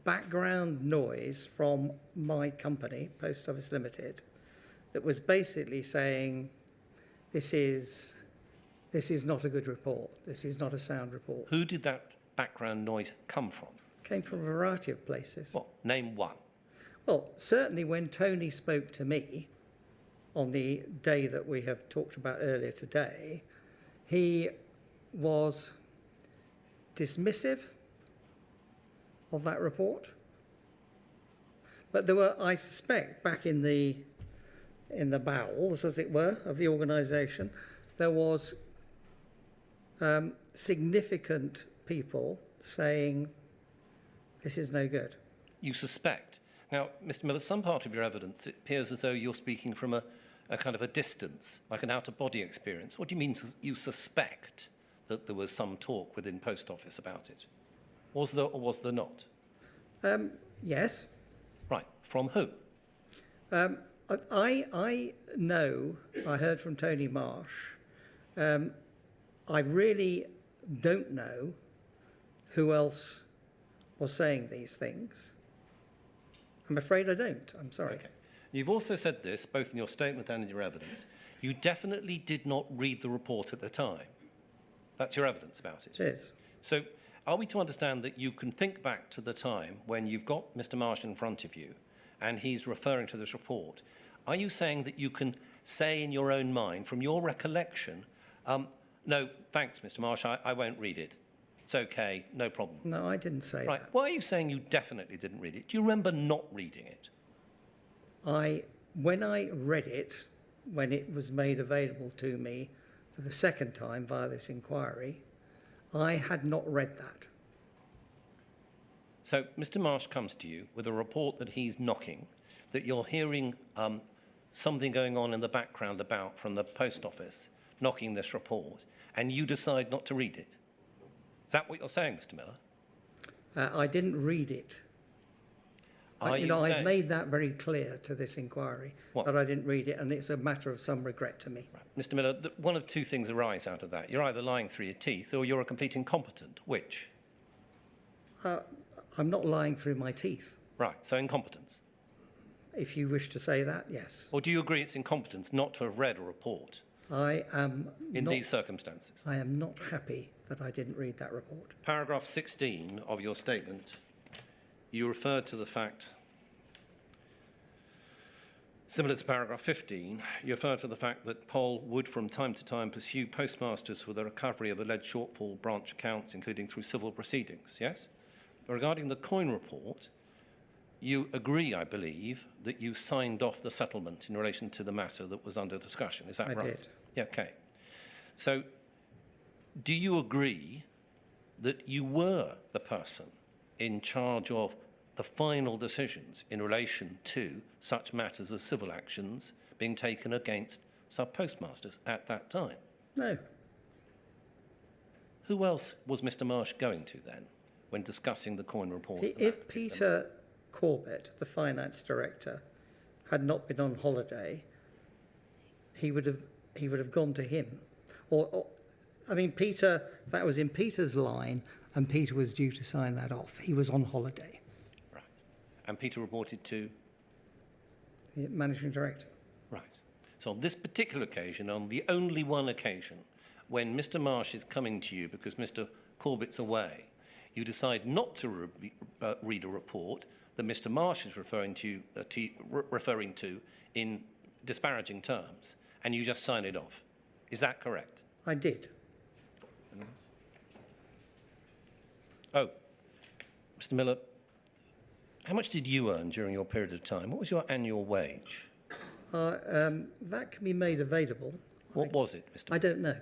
background noise from my company, Post Office Limited, that was basically saying, this is not a good report. This is not a sound report. Who did that background noise come from? Came from a variety of places. Well, name one. Well, certainly when Tony spoke to me on the day that we have talked about earlier today, he was dismissive of that report. But there were, I suspect, back in the bowels, as it were, of the organisation, there was significant people saying, this is no good. You suspect. Now, Mr. Miller, some part of your evidence, it appears as though you're speaking from a kind of a distance, like an out-of-body experience. What do you mean you suspect that there was some talk within Post Office about it? Was there or was there not? Yes. Right. From who? I know, I heard from Tony Marsh. I really don't know who else was saying these things. I'm afraid I don't. I'm sorry. Okay. You've also said this, both in your statement and in your evidence. You definitely did not read the report at the time. That's your evidence about it. It is. So are we to understand that you can think back to the time when you've got Mr. Marsh in front of you and he's referring to this report? Are you saying that you can say in your own mind, from your recollection, no, thanks, Mr. Marsh, I won't read it. It's okay, no problem. No, I didn't say Right. that. Why are you saying you definitely didn't read it? Do you remember not reading it? When I read it, when it was made available to me for the second time via this inquiry, I had not read that. So Mr. Marsh comes to you with a report that he's knocking, that you're hearing something going on in the background about from the Post Office knocking this report, and you decide not to read it. Is that what you're saying, Mr. Miller? I didn't read it. I've made that very clear to this inquiry, that I didn't read it, and it's a matter of some regret to me. Right. Mr. Miller, one of two things arise out of that. You're either lying through your teeth or you're a complete incompetent. Which? I'm not lying through my teeth. Right, so incompetence. If you wish to say that, yes. Or do you agree it's incompetence not to have read a report I am in not, these circumstances? I am not happy that I didn't read that report. Paragraph 16 of your statement, you referred to the fact, similar to paragraph 15, you refer to the fact that Pol would from time to time pursue postmasters for the recovery of alleged shortfall branch accounts, including through civil proceedings, yes? Regarding the coin report, you agree, I believe, that you signed off the settlement in relation to the matter that was under discussion. Is that right? I did. Yeah, okay. So, do you agree that you were the person in charge of the final decisions in relation to such matters as civil actions being taken against sub-postmasters at that time? No. Who else was Mr. Marsh going to then when discussing the coin report? If Peter Corbett, the finance director, had not been on holiday, he would have gone to him. I mean, Peter, that was in Peter's line, and Peter was due to sign that off. He was on holiday. Right. And Peter reported to? The managing director. Right. So on this particular occasion, on the only one occasion, when Mr. Marsh is coming to you because Mr. Corbett's away, you decide not to read a report that Mr. Marsh is referring to in disparaging terms, and you just sign it off. Is that correct? I did. Oh, Mr. Miller, how much did you earn during your period of time? What was your annual wage? That can be made available. What was it, Mr. I don't know.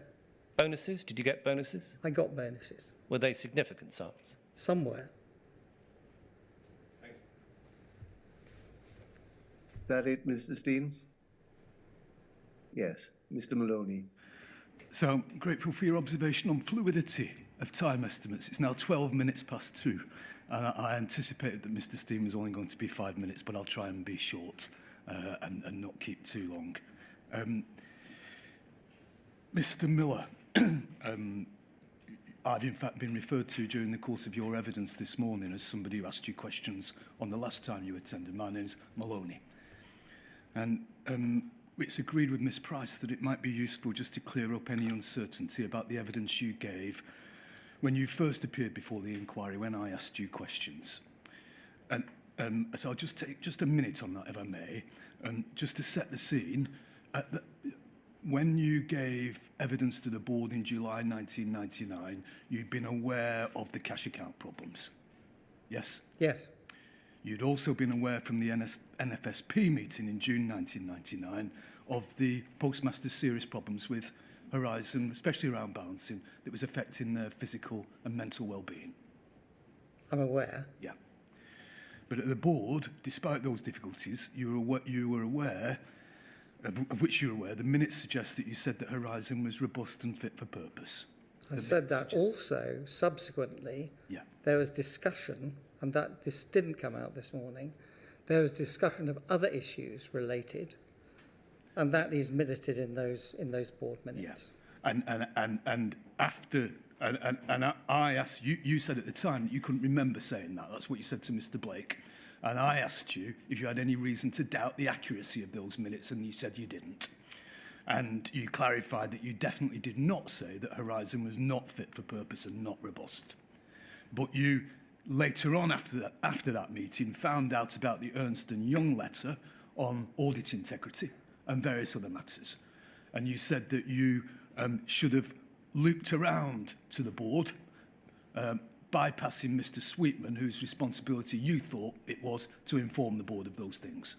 Bonuses? Did you get bonuses? I got bonuses. Were they significant sums? Somewhere. That it, Mr. Steen? Yes. Mr. Maloney. So I'm grateful for your observation on fluidity of time estimates. It's now 12 minutes past 2, and I anticipated that Mr. Steen was only going to be 5 minutes, but I'll try and be short and not keep too long. Mr. Miller, I've in fact been referred to during the course of your evidence this morning as somebody who asked you questions on the last time you attended. My name's Maloney. And it's agreed with Miss Price that it might be useful just to clear up any uncertainty about the evidence you gave when you first appeared before the inquiry, when I asked you questions. And so I'll just take just a minute on that, if I may, just to set the scene. When you gave evidence to the board in July 1999, you'd been aware of the cash account problems. Yes? Yes. You'd also been aware from the NFSP meeting in June 1999 of the postmaster's serious problems with Horizon, especially around balancing, that was affecting their physical and mental well-being. I'm aware. Yeah. But at the board, despite those difficulties, you were aware, of which you were aware, the minutes suggest that you said that Horizon was robust and fit for purpose. I said that also, subsequently, Yeah. there was discussion, and that this didn't come out this morning, there was discussion of other issues related, and that is minuted in those board minutes. Yeah. And after, and I asked, you said at the time that you couldn't remember saying that. That's what you said to Mr. Blake. And I asked you if you had any reason to doubt the accuracy of those minutes, and you said you didn't. And you clarified that you definitely did not say that Horizon was not fit for purpose and not robust. But you, later on after that meeting, found out about the Ernst & Young letter on audit integrity and various other matters. And you said that you should have looped around to the board, bypassing Mr. Sweetman, whose responsibility you thought it was to inform the board of those things.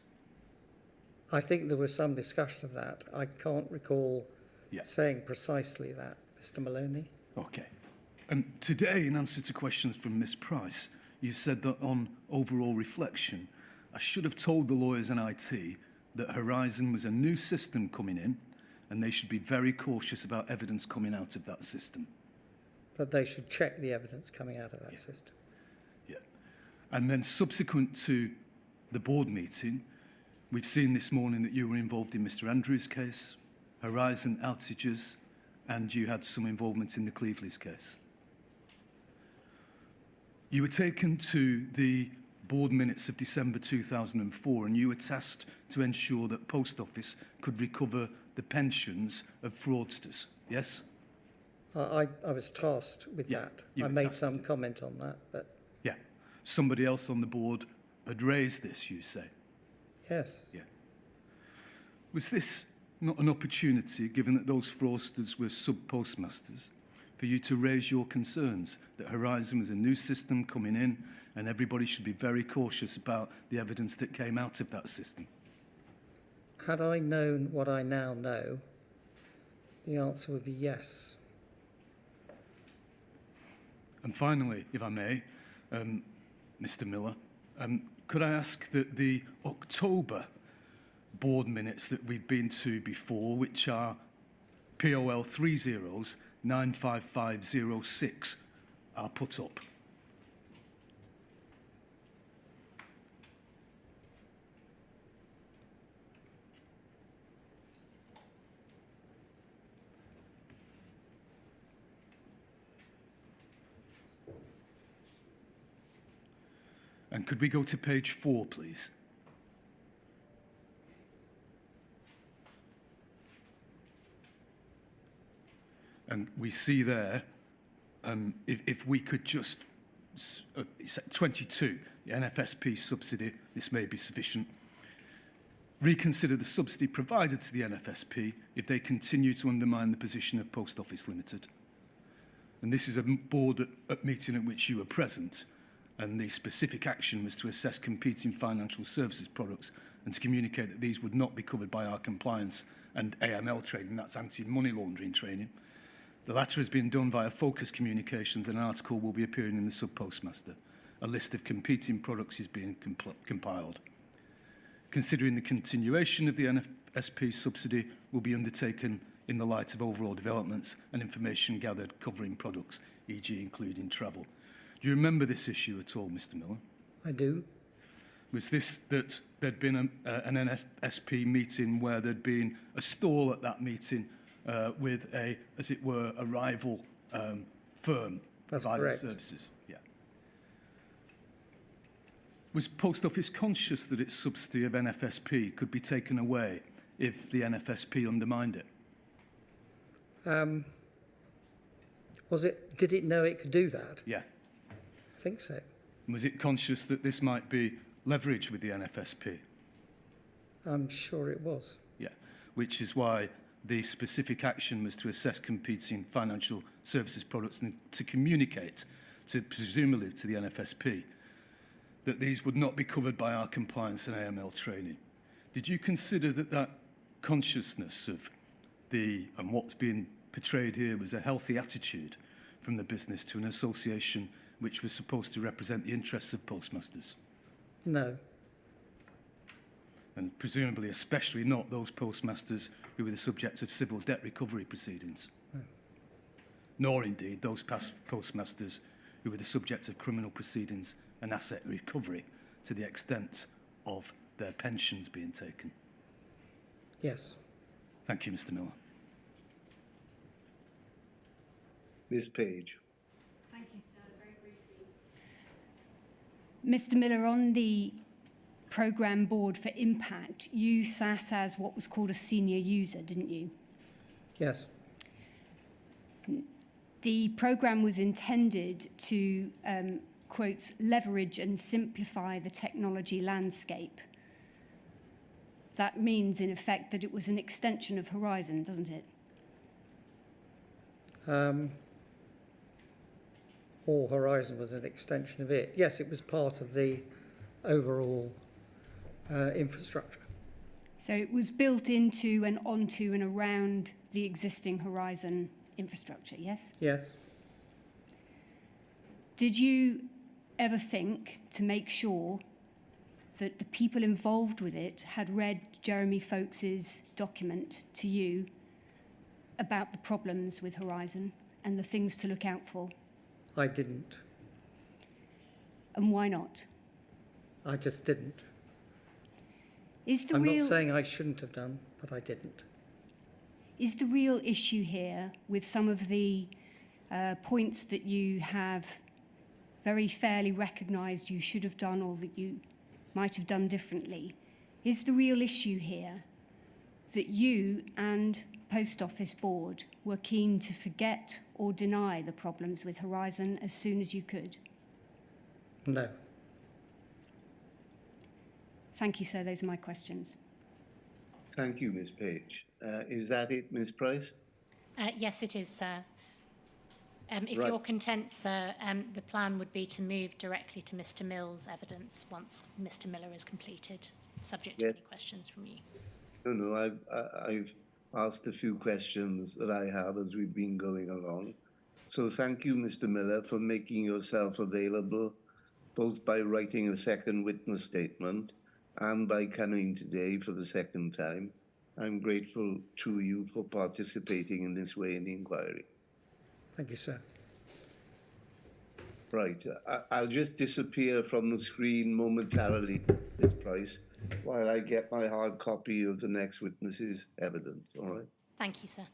I think there was some discussion of that. I can't recall saying precisely that, Mr. Maloney. Okay. Today, in answer to questions from Miss Price, you said that on overall reflection, I should have told the lawyers in IT that Horizon was a new system coming in, and they should be very cautious about evidence coming out of that system. That they should check the evidence coming out of that system. Yeah. And then subsequent to the board meeting, we've seen this morning that you were involved in Mr. Andrews' case, Horizon outages, and you had some involvement in the Cleveley's case. You were taken to the board minutes of December 2004, and you were tasked to ensure that Post Office could recover the pensions of fraudsters. Yes? I was tasked with Yeah, that. you I were made tasked some with it. comment on that, but Yeah. Somebody else on the board had raised this, you say? yes. Yeah. Was this not an opportunity, given that those fraudsters were sub-postmasters, for you to raise your concerns that Horizon was a new system coming in and everybody should be very cautious about the evidence that came out of that system? Had I known what I now know, the answer would be yes. And finally, if I may, Mr. Miller, could I ask that the October board minutes that we've been to before, which are POL 30-95506, are put up? And could we go to page 4, please? And we see there, if we could just, it's at 22, the NFSP subsidy, this may be sufficient. Reconsider the subsidy provided to the NFSP if they continue to undermine the position of Post Office Limited. And this is a board meeting at which you were present, and the specific action was to assess competing financial services products and to communicate that these would not be covered by our compliance and AML training, that's anti-money laundering training. The latter has been done via focused communications, and an article will be appearing in the sub-postmaster. A list of competing products is being compiled. Considering the continuation of the NFSP subsidy will be undertaken in the light of overall developments and information gathered covering products, e.g. including travel. Do you remember this issue at all, Mr. Miller? I do. Was this that there'd been an NFSP meeting where there'd been a stall at that meeting with a, as it were, a rival firm providing correct. services? Yeah. Was Post Office conscious that its subsidy of NFSP could be taken away if the NFSP undermined it? Did it know it could do that? Yeah. I think so. And was it conscious that this might be leverage with the NFSP? I'm sure it was. Yeah, which is why the specific action was to assess competing financial services products and to communicate, presumably to the NFSP, that these would not be covered by our compliance and AML training. Did you consider that consciousness of and what's being portrayed here was a healthy attitude from the business to an association which was supposed to represent the interests of postmasters? No. And presumably especially not those postmasters who were the subject of civil debt recovery proceedings. No. Nor indeed those past postmasters who were the subject of criminal proceedings and asset recovery to the extent of their pensions being taken. Yes. Thank you, Mr. Miller. Ms. Page. Thank you, sir. Very briefly. Mr. Miller, on the programme board for impact, you sat as what was called a senior user, didn't you? Yes. The programme was intended to, quotes, leverage and simplify the technology landscape. That means, in effect, that it was an extension of Horizon, doesn't it? Or Horizon was an extension of it. Yes, it was part of the overall infrastructure. So it was built into and onto and around the existing Horizon infrastructure, yes? Yes. Did you ever think to make sure that the people involved with it had read Jeremy Folks's document to you about the problems with Horizon and the things to look out for? I didn't. And why not? I just didn't. Is the I'm real not saying I shouldn't have done, but I didn't. Is the real issue here with some of the points that you have very fairly recognised you should have done or that you might have done differently. Is the real issue here that you and Post Office Board were keen to forget or deny the problems with Horizon as soon as you could? No. Thank you, sir. Those are my questions. Thank you, Ms. Page. Is that it, Ms. Price? Yes, it is, sir. If Right. you're content, sir, the plan would be to move directly to Mr. Mills' evidence once Mr. Miller is completed, subject to Yeah. any questions from you. No, I've asked a few questions that I have as we've been going along. So thank you, Mr. Miller, for making yourself available, both by writing a second witness statement and by coming today for the second time. I'm grateful to you for participating in this way in the inquiry. Thank you, sir. Right, I'll just disappear from the screen momentarily, Ms. Price, while I get my hard copy of the next witness's evidence, all right? Thank you, sir.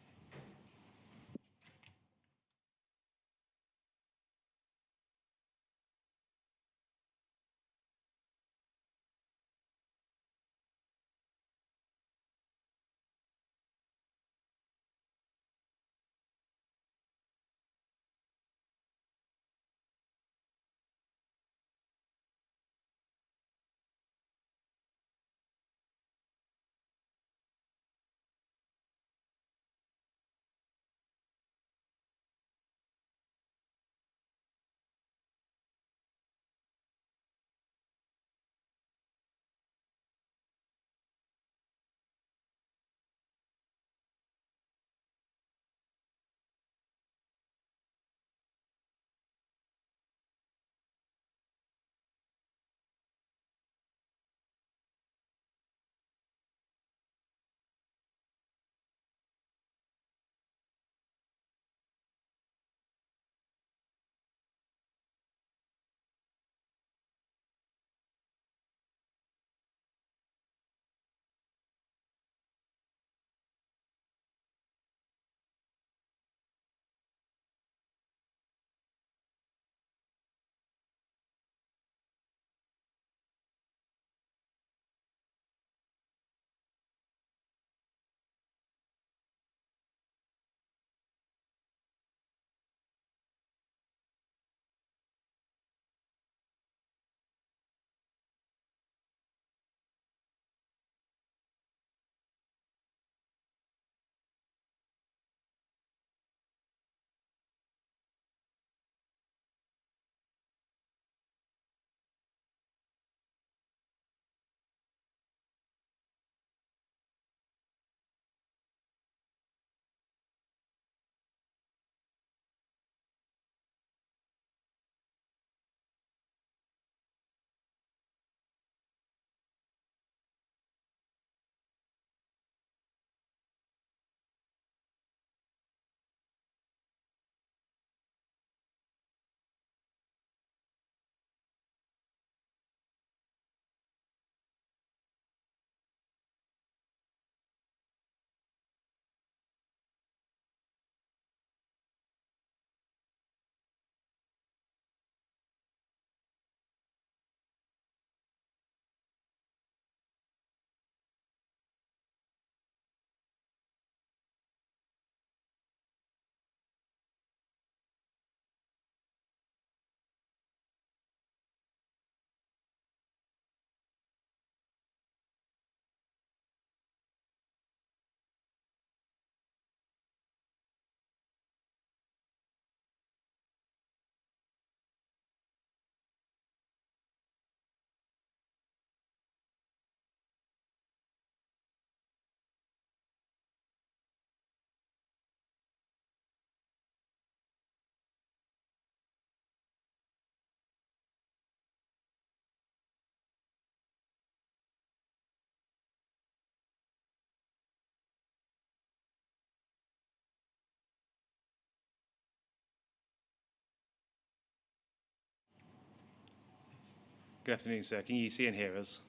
Good afternoon, sir. Can you see and hear us?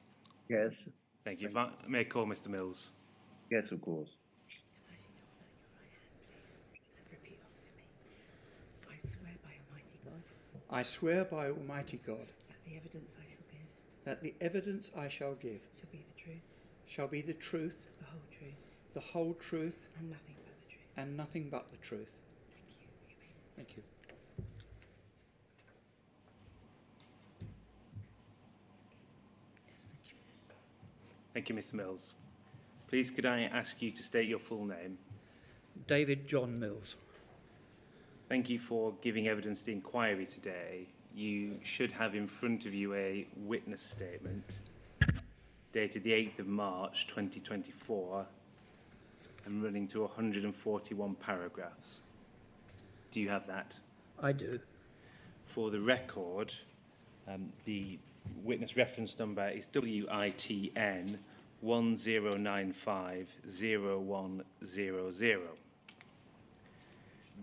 Yes, Thank you. May I call Mr. Mills? yes, of course. Repeat after me. I swear by Almighty God. I swear by Almighty God that the evidence I shall give that the evidence I shall give shall be the truth, shall be the truth, the whole truth, the whole truth, and nothing but the truth. and nothing but the truth. Thank you. You may sit. Thank you. Thank you, Mr. Mills. Please could I ask you to state your full name? David John Mills. Thank you for giving evidence to the inquiry today. You should have in front of you a witness statement dated the 8th of March 2024 and running to 141 paragraphs. Do you have that? I do. For the record, the witness reference number is WITN 10950100.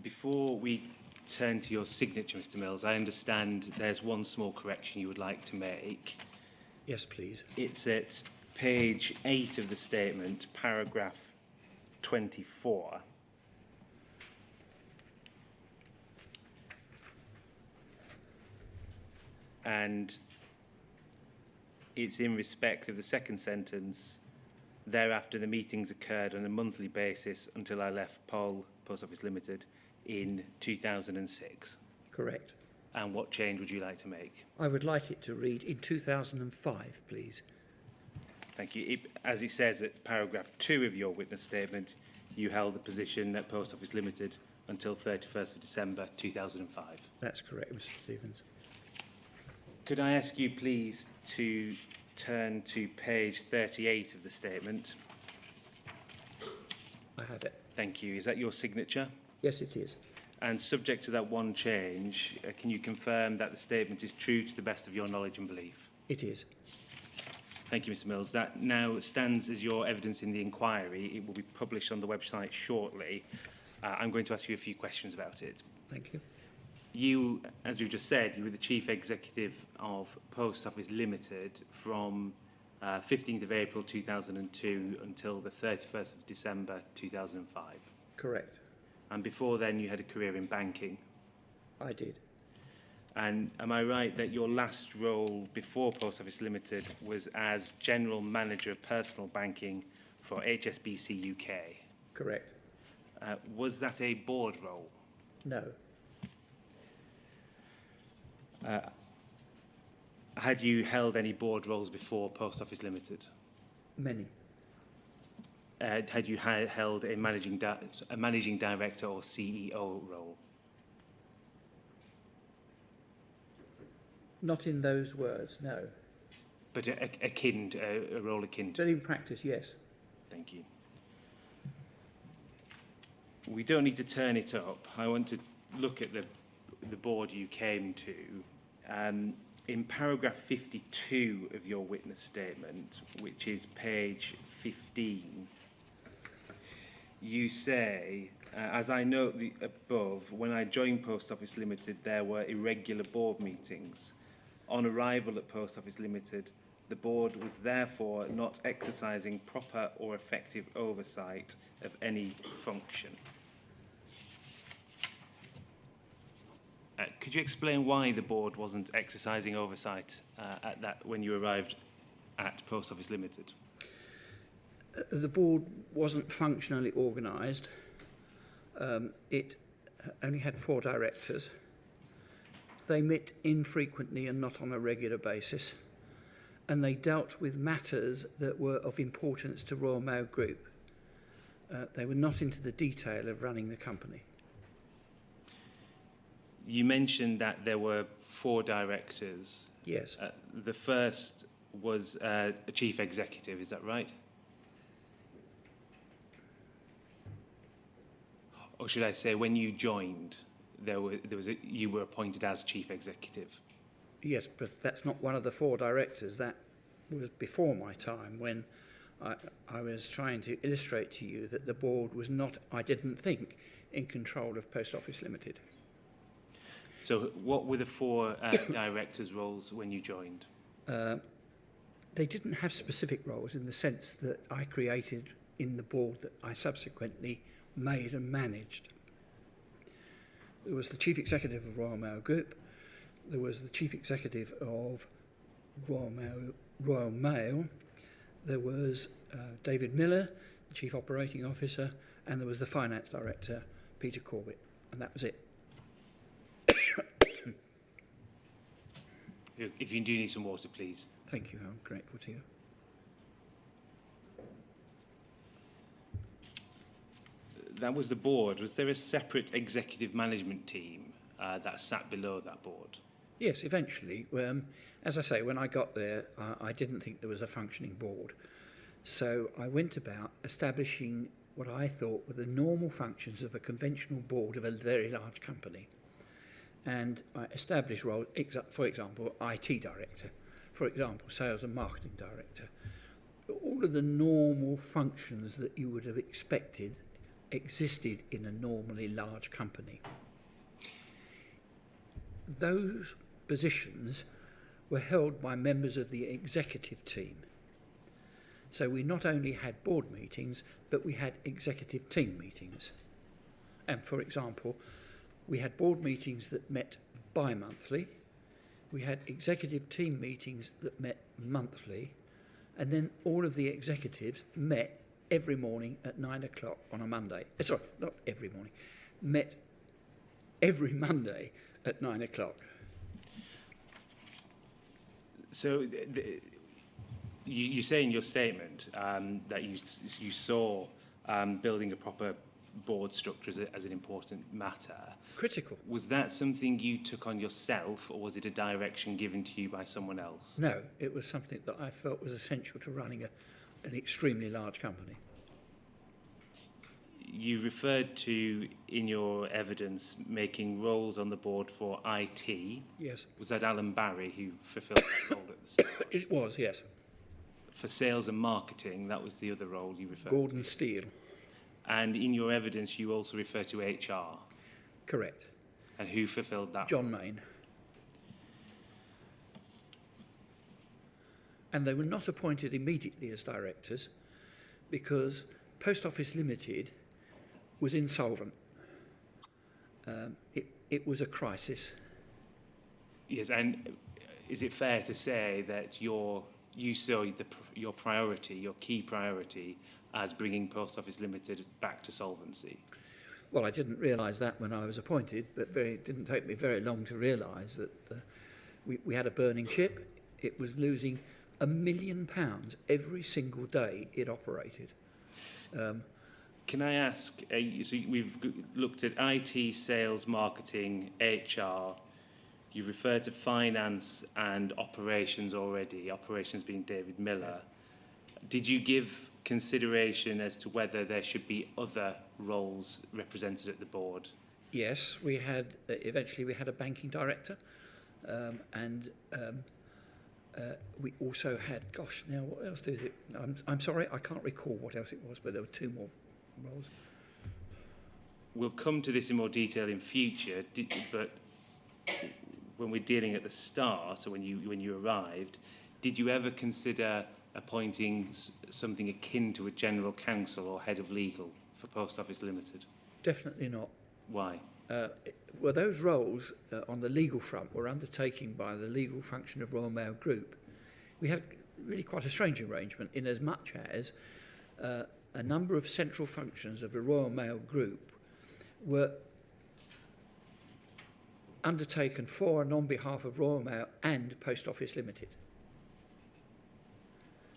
Before we turn to your signature, Mr. Mills, I understand there's one small correction you would like to make. Yes, please. It's at page 8 of the statement, paragraph 24. And it's in respect of the second sentence. Thereafter, the meetings occurred on a monthly basis until I left Poll Post Office Limited in 2006. Correct. And what change would you like to make? I would like it to read in 2005, please. Thank you. As it says at paragraph 2 of your witness statement, you held the position at Post Office Limited until 31st of December 2005. That's correct, Mr. Stevens. Could I ask you, please, to turn to page 38 of the statement? I have it. Thank you. Is that your signature? Yes, it is. And subject to that one change, can you confirm that the statement is true to the best of your knowledge and belief? It is. Thank you, Mr. Mills. That now stands as your evidence in the inquiry. It will be published on the website shortly. I'm going to ask you a few questions about it. Thank you. You, as you just said, you were the Chief Executive of Post Office Limited from 15th of April 2002 until the 31st of December 2005. Correct. And before then, you had a career in banking. I did. And am I right that your last role before Post Office Limited was as General Manager of Personal Banking for HSBC UK? Correct. Was that a board role? No. Had you held any board roles before Post Office Limited? Many. Had you held a managing director or CEO role? Not in those words, no. But a role akin to? But in practice, yes. Thank you. We don't need to turn it up. I want to look at the board you came to. In paragraph 52 of your witness statement, which is page 15, you say, as I note above, when I joined Post Office Limited, there were irregular board meetings. On arrival at Post Office Limited, the board was therefore not exercising proper or effective oversight of any function. Could you explain why the board wasn't exercising oversight when you arrived at Post Office Limited? The board wasn't functionally organised. It only had 4 directors. They met infrequently and not on a regular basis, and they dealt with matters that were of importance to Royal Mail Group. They were not into the detail of running the company. You mentioned that there were 4 directors. Yes. The first was a chief executive, is that right? Or should I say, when you joined, you were appointed as chief executive? Yes, but that's not one of the 4 directors. That was before my time, when I was trying to illustrate to you that the board was not, I didn't think, in control of Post Office Limited. So what were the 4 directors' roles when you joined? They didn't have specific roles in the sense that I created in the board that I subsequently made and managed. There was the Chief Executive of Royal Mail Group, there was the chief executive of Royal Mail, there was David Miller, the chief operating officer, and there was the finance director, Peter Corbett, and that was it. If you do need some water, please. Thank you, I'm grateful to you. That was the board. Was there a separate executive management team that sat below that board? Yes, eventually. As I say, when I got there, I didn't think there was a functioning board. So I went about establishing what I thought were the normal functions of a conventional board of a very large company. And I established roles, for example, IT director, for example, sales and marketing director. All of the normal functions that you would have expected existed in a normally large company. Those positions were held by members of the executive team. So we not only had board meetings, but we had executive team meetings. And for example, we had board meetings that met bi-monthly, we had executive team meetings that met monthly, and then all of the executives met every morning at 9 o'clock on a Monday. Sorry, not every morning. Met every Monday at 9 o'clock. So you say in your statement that you saw building a proper board structure as an important matter. Critical. Was that something you took on yourself, or was it a direction given to you by someone else? No, it was something that I felt was essential to running an extremely large company. You referred to, in your evidence, making roles on the board for IT. Yes. Was that Alan Barry who fulfilled that role at the start? It was, yes. For sales and marketing, that was the other role you referred Gordon to. Steele. And in your evidence, you also refer to HR. Correct. And who fulfilled that? John Main. And they were not appointed immediately as directors because Post Office Limited was insolvent. It was a crisis. Yes, and is it fair to say that you saw your priority, your key priority, as bringing Post Office Limited back to solvency? Well, I didn't realise that when I was appointed, but it didn't take me very long to realise that we had a burning ship. It was losing £1 million every single day it operated. Can I ask, so we've looked at IT, sales, marketing, HR. You referred to finance and operations already, operations being David Miller. Did you give consideration as to whether there should be other roles represented at the board? Yes, we had, eventually we had a banking director, and we also had, gosh, now what else is it? I'm sorry, I can't recall what else it was, but there were 2 more roles. We'll come to this in more detail in future, but when we're dealing at the start, or when you arrived, did you ever consider appointing something akin to a general counsel or head of legal for Post Office Limited? Definitely not. Why? Well, those roles on the legal front were undertaken by the legal function of Royal Mail Group. We had really quite a strange arrangement in as much as a number of central functions of the Royal Mail Group were undertaken for and on behalf of Royal Mail and Post Office Limited.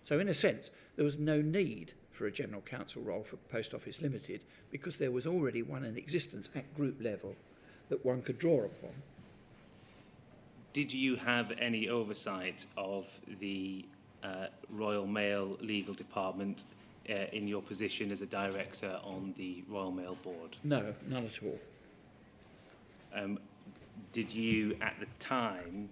So in a sense, there was no need for a general counsel role for Post Office Limited because there was already one in existence at group level that one could draw upon. Did you have any oversight of the Royal Mail legal department in your position as a director on the Royal Mail board? No, none at all. Did you, at the time,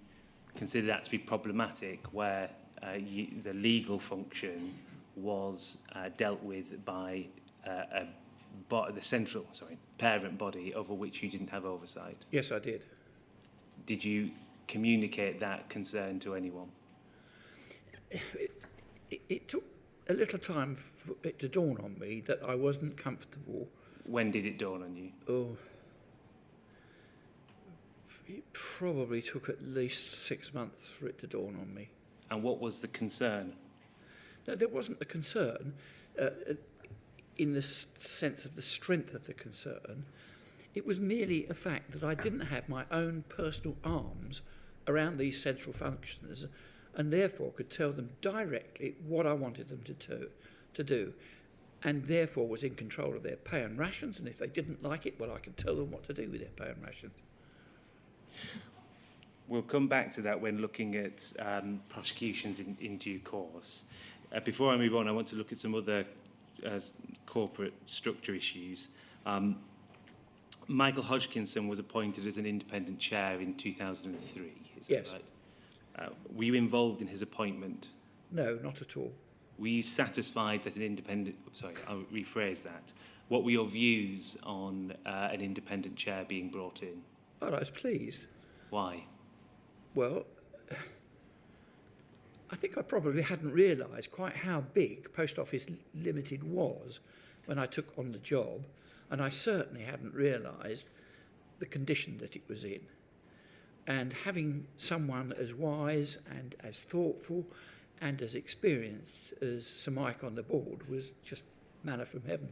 consider that to be problematic, where the legal function was dealt with by the central, parent body over which you didn't have oversight? Yes, I did. Did you communicate that concern to anyone? It took a little time for it to dawn on me that I wasn't comfortable. When did it dawn on you? Oh, It probably took at least 6 months for it to dawn on me. And what was the concern? No, there wasn't a concern in the sense of the strength of the concern. It was merely a fact that I didn't have my own personal arms around these central functioners and therefore could tell them directly what I wanted them to do, and therefore was in control of their pay and rations, and if they didn't like it, well, I could tell them what to do with their pay and rations. We'll come back to that when looking at prosecutions in due course. Before I move on, I want to look at some other corporate structure issues. Michael Hodgkinson was appointed as an independent chair in 2003, is Yes. that right? Were you involved in his appointment? No, not at all. Were you satisfied that an independent... Sorry, I'll rephrase that. What were your views on an independent chair being brought in? Well, I was pleased. Why? Well, I think I probably hadn't realised quite how big Post Office Limited was when I took on the job, and I certainly hadn't realised the condition that it was in. And having someone as wise and as thoughtful and as experienced as Sir Mike on the board was just manna from heaven.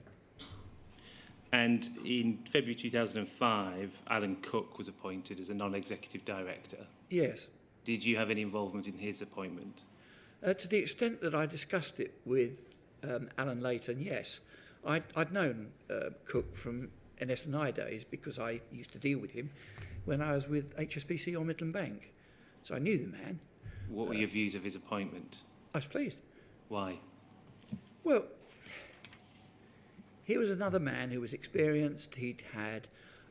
And in February 2005, Alan Cook was appointed as a non-executive director. Yes. Did you have any involvement in his appointment? To the extent that I discussed it with Alan Layton, yes. I'd known Cook from NS&I days because I used to deal with him when I was with HSBC or Midland Bank. So I knew the man. What were your views of his appointment? I was pleased. Why? Well, he was another man who was experienced. He'd had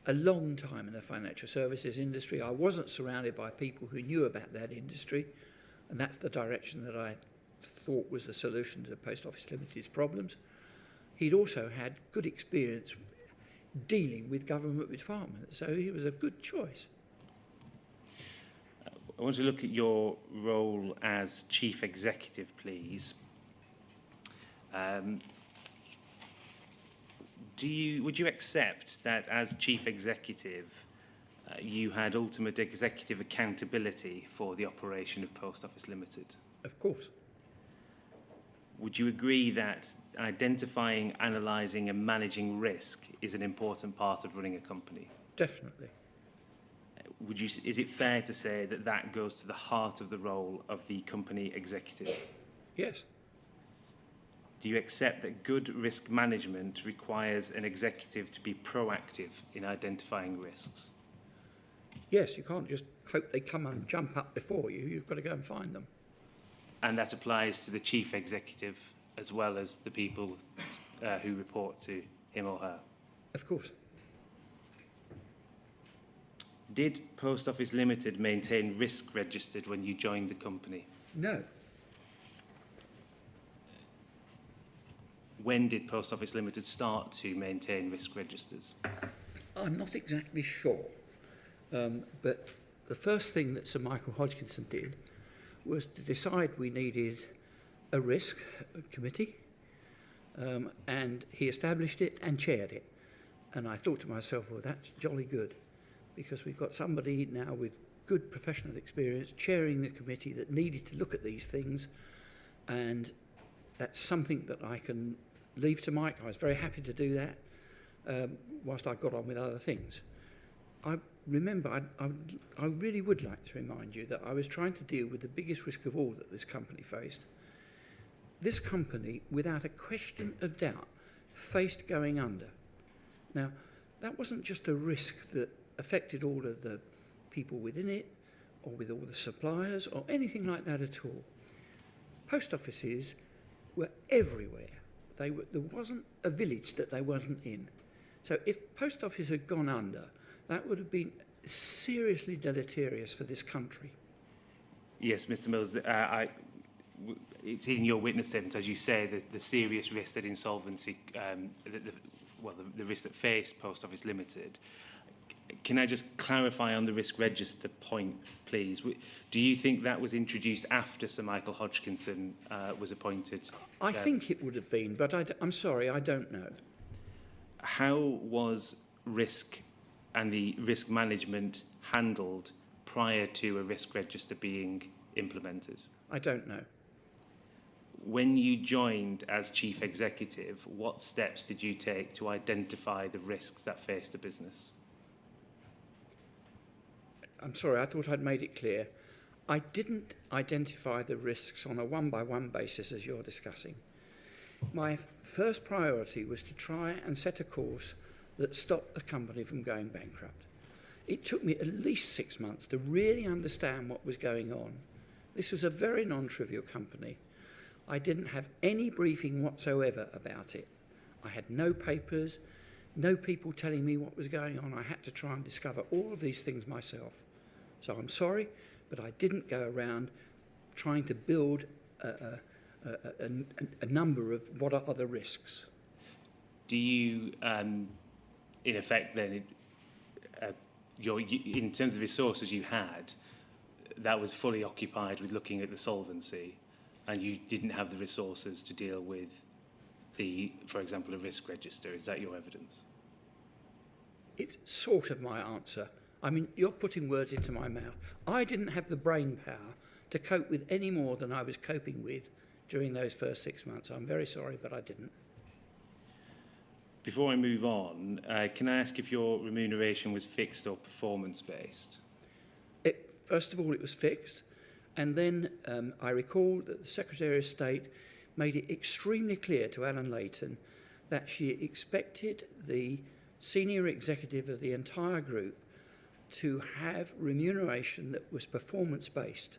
a long time in the financial services industry. I wasn't surrounded by people who knew about that industry, and that's the direction that I thought was the solution to Post Office Limited's problems. He'd also had good experience dealing with government departments, so he was a good choice. I want to look at your role as Chief Executive, please. Would you accept that as Chief Executive you had ultimate executive accountability for the operation of Post Office Limited? Of course. Would you agree that identifying, analysing and managing risk is an important part of running a company? Definitely. Is it fair to say that that goes to the heart of the role of the company executive? Yes. Do you accept that good risk management requires an executive to be proactive in identifying risks? Yes, you can't just hope they come and jump up before you. You've got to go and find them. And that applies to the chief executive as well as the people who report to him or her? Of course. Did Post Office Limited maintain risk registered when you joined the company? No. When did Post Office Limited start to maintain risk registers? I'm not exactly sure. But the first thing that Sir Michael Hodgkinson did was to decide we needed a risk committee, and he established it and chaired it. And I thought to myself, well, that's jolly good, because we've got somebody now with good professional experience chairing the committee that needed to look at these things, and that's something that I can leave to Mike. I was very happy to do that whilst I got on with other things. I remember, I really would like to remind you that I was trying to deal with the biggest risk of all that this company faced. This company, without a question of doubt, faced going under. Now, that wasn't just a risk that affected all of the people within it, or with all the suppliers, or anything like that at all. Post offices were everywhere. There wasn't a village that they weren't in. So if Post Office had gone under, that would have been seriously deleterious for this country. Yes, Mr. Mills, it's in your witness statement, as you say, the serious risk that insolvency, the risk that faced Post Office Limited. Can I just clarify on the risk register point, please? Do you think that was introduced after Sir Michael Hodgkinson was appointed? I think it would have been, but I'm sorry, I don't know. How was risk and the risk management handled prior to a risk register being implemented? I don't know. When you joined as chief executive, what steps did you take to identify the risks that faced the business? I'm sorry, I thought I'd made it clear. I didn't identify the risks on a one-by-one basis as you're discussing. My first priority was to try and set a course that stopped the company from going bankrupt. It took me at least 6 months to really understand what was going on. This was a very non-trivial company. I didn't have any briefing whatsoever about it. I had no papers, no people telling me what was going on. I had to try and discover all of these things myself. So I'm sorry, but I didn't go around trying to build a number of what are the risks. Do you, in effect, then, in terms of the resources you had, that was fully occupied with looking at the solvency, and you didn't have the resources to deal with for example, a risk register? Is that your evidence? It's sort of my answer. I mean, you're putting words into my mouth. I didn't have the brain power to cope with any more than I was coping with during those first 6 months. I'm very sorry, but I didn't. Before I move on, can I ask if your remuneration was fixed or performance-based? First of all, it was fixed, and then I recall that the Secretary of State made it extremely clear to Alan Layton that she expected the senior executive of the entire group to have remuneration that was performance-based,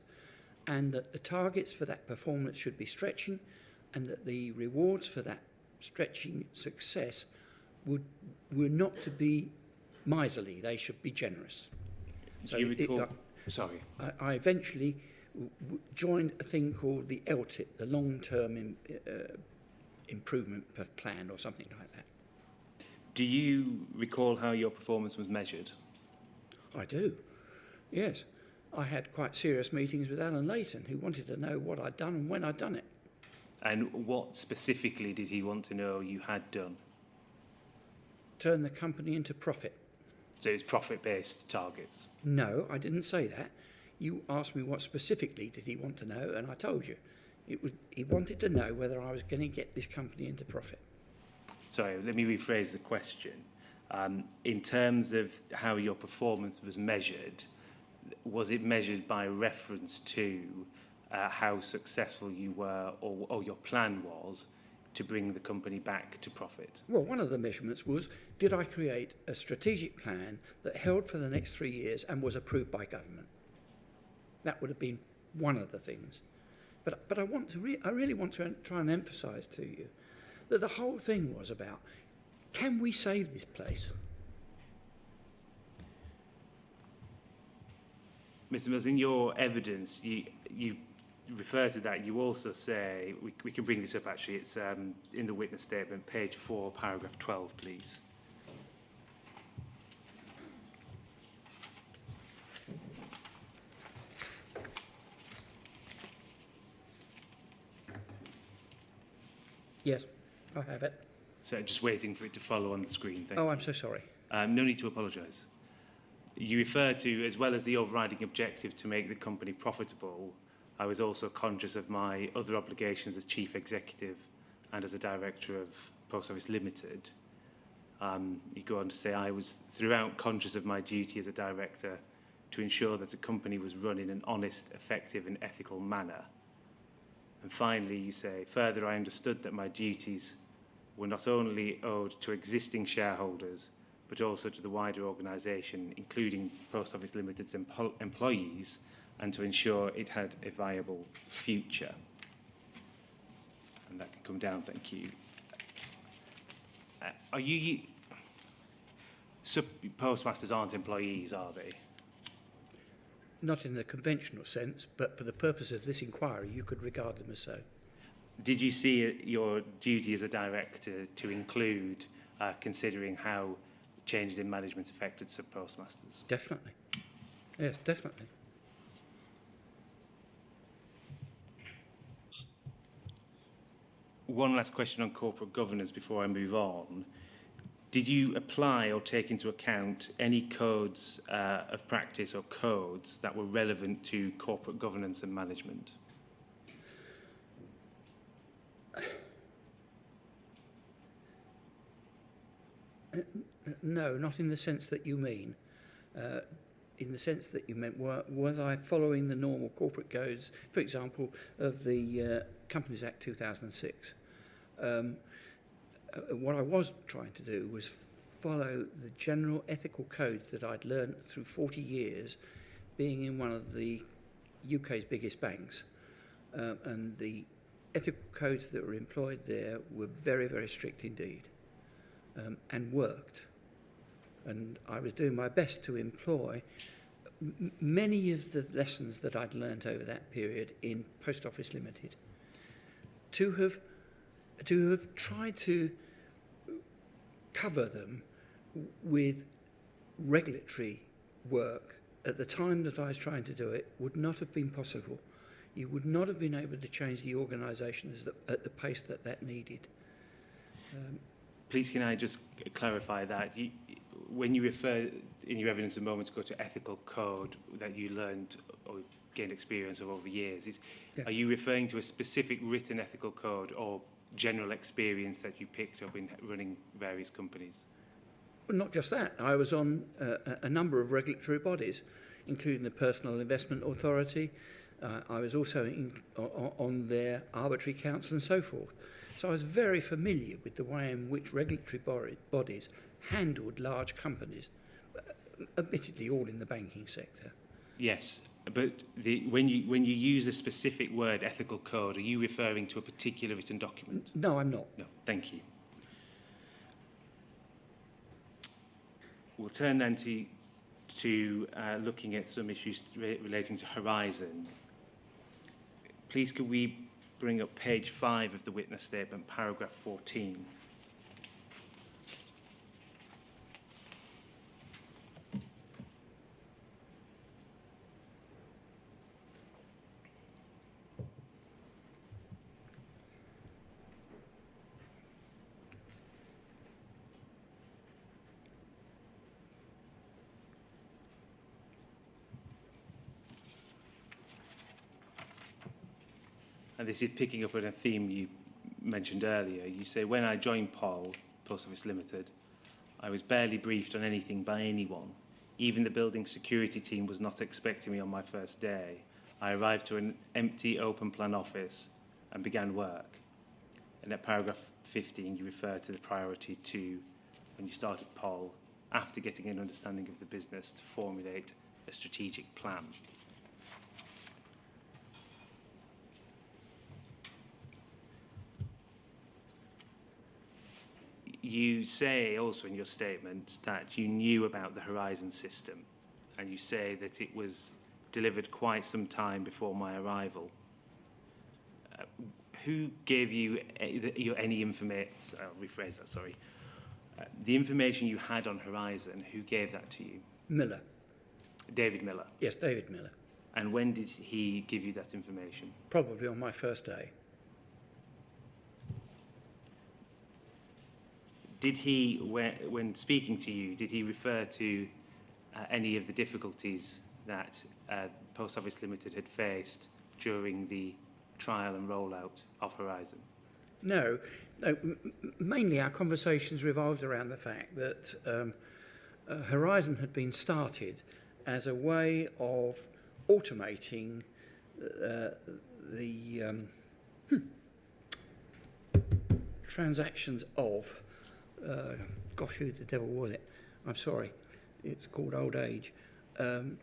and that the targets for that performance should be stretching, and that the rewards for that stretching success were not to be miserly, they should be generous. Do you recall? Sorry. I eventually joined a thing called the LTIP, the Long-Term Improvement Plan, or something like that. Do you recall how your performance was measured? I do, yes. I had quite serious meetings with Alan Layton, who wanted to know what I'd done and when I'd done it. And what specifically did he want to know you had done? Turn the company into profit. So it's profit-based targets? No, I didn't say that. You asked me what specifically did he want to know, and I told you. He wanted to know whether I was going to get this company into profit. Sorry, let me rephrase the question. In terms of how your performance was measured, was it measured by reference to how successful you were, or your plan was to bring the company back to profit? Well, one of the measurements was, did I create a strategic plan that held for the next 3 years and was approved by government? That would have been one of the things. But I really want to try and emphasise to you that the whole thing was about, can we save this place? Mr. Mills, in your evidence, you refer to that. You also say, we can bring this up actually, it's in the witness statement, page 4, paragraph 12, please. Yes, I have it. So just waiting for it to follow on the screen. Thank Oh, you. I'm so sorry. No need to apologise. You refer to, as well as the overriding objective to make the company profitable, I was also conscious of my other obligations as chief executive and as a director of Post Office Limited. You go on to say, I was throughout conscious of my duty as a director to ensure that the company was run in an honest, effective and ethical manner. And finally, you say, further, I understood that my duties were not only owed to existing shareholders, but also to the wider organisation, including Post Office Limited's employees, and to ensure it had a viable future. And that can come down, thank you. Postmasters aren't employees, are they? Not in the conventional sense, but for the purpose of this inquiry, you could regard them as so. Did you see your duty as a director to include considering how changes in management affected sub-postmasters? Definitely. Yes, definitely. One last question on corporate governance before I move on. Did you apply or take into account any codes of practice or codes that were relevant to corporate governance and management? No, not in the sense that you mean. In the sense that you meant, was I following the normal corporate codes, for example, of the Companies Act 2006? What I was trying to do was follow the general ethical codes that I'd learned through 40 years being in one of the UK's biggest banks. And the ethical codes that were employed there were very, very strict indeed, and worked. And I was doing my best to employ many of the lessons that I'd learnt over that period in Post Office Limited. To have tried to cover them with regulatory work at the time that I was trying to do it would not have been possible. You would not have been able to change the organisation at the pace that needed. Please, can I just clarify that? When you refer in your evidence a moment ago to ethical code that you learned or gained experience of over years, are you referring to a specific written ethical code or general experience that you picked up in running various companies? Well, not just that. I was on a number of regulatory bodies, including the Personal Investment Authority. I was also on their arbitrary counts and so forth. So I was very familiar with the way in which regulatory bodies handled large companies, admittedly all in the banking sector. Yes, but when you use a specific word, ethical code, are you referring to a particular written document? No, I'm not. No, thank you. We'll turn then to looking at some issues relating to Horizon. Please, could we bring up page 5 of the witness statement, paragraph 14. And this is picking up on a theme you mentioned earlier. You say, when I joined Post Office Limited, I was barely briefed on anything by anyone. Even the building security team was not expecting me on my first day. I arrived to an empty open plan office and began work. And at paragraph 15, you refer to the priority to, when you started Pol, after getting an understanding of the business, to formulate a strategic plan. You say also in your statement that you knew about the Horizon system, and you say that it was delivered quite some time before my arrival. Who gave you any information? I'll rephrase that, sorry. The information you had on Horizon, who gave that to you? Miller. David Miller? Yes, David Miller. And when did he give you that information? Probably on my first day. Did he, when speaking to you, did he refer to any of the difficulties that Post Office Limited had faced during the trial and rollout of Horizon? No. Mainly our conversations revolved around the fact that Horizon had been started as a way of automating the transactions of gosh, who the devil was it? I'm sorry. It's called old age. The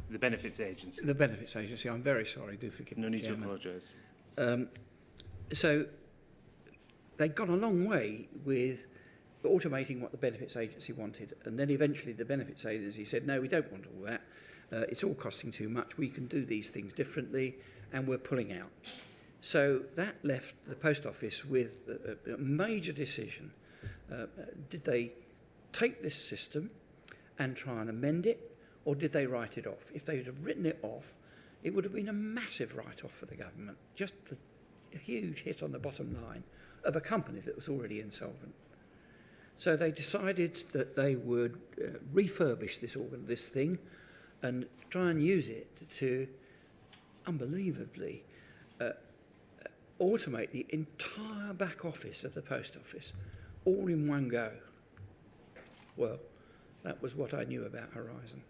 Benefits Agency. The Benefits Agency. I'm very sorry. Do forgive me, No need Chairman. to apologise. So they got a long way with automating what the Benefits Agency wanted. And then eventually the Benefits Agency said, no, we don't want all that. It's all costing too much. We can do these things differently, and we're pulling out. So that left the Post Office with a major decision. Did they take this system and try and amend it, or did they write it off? If they'd have written it off, it would have been a massive write-off for the government, just a huge hit on the bottom line of a company that was already insolvent. So they decided that they would refurbish this thing and try and use it to, unbelievably, automate the entire back office of the post office, all in one go. Well, that was what I knew about Horizon.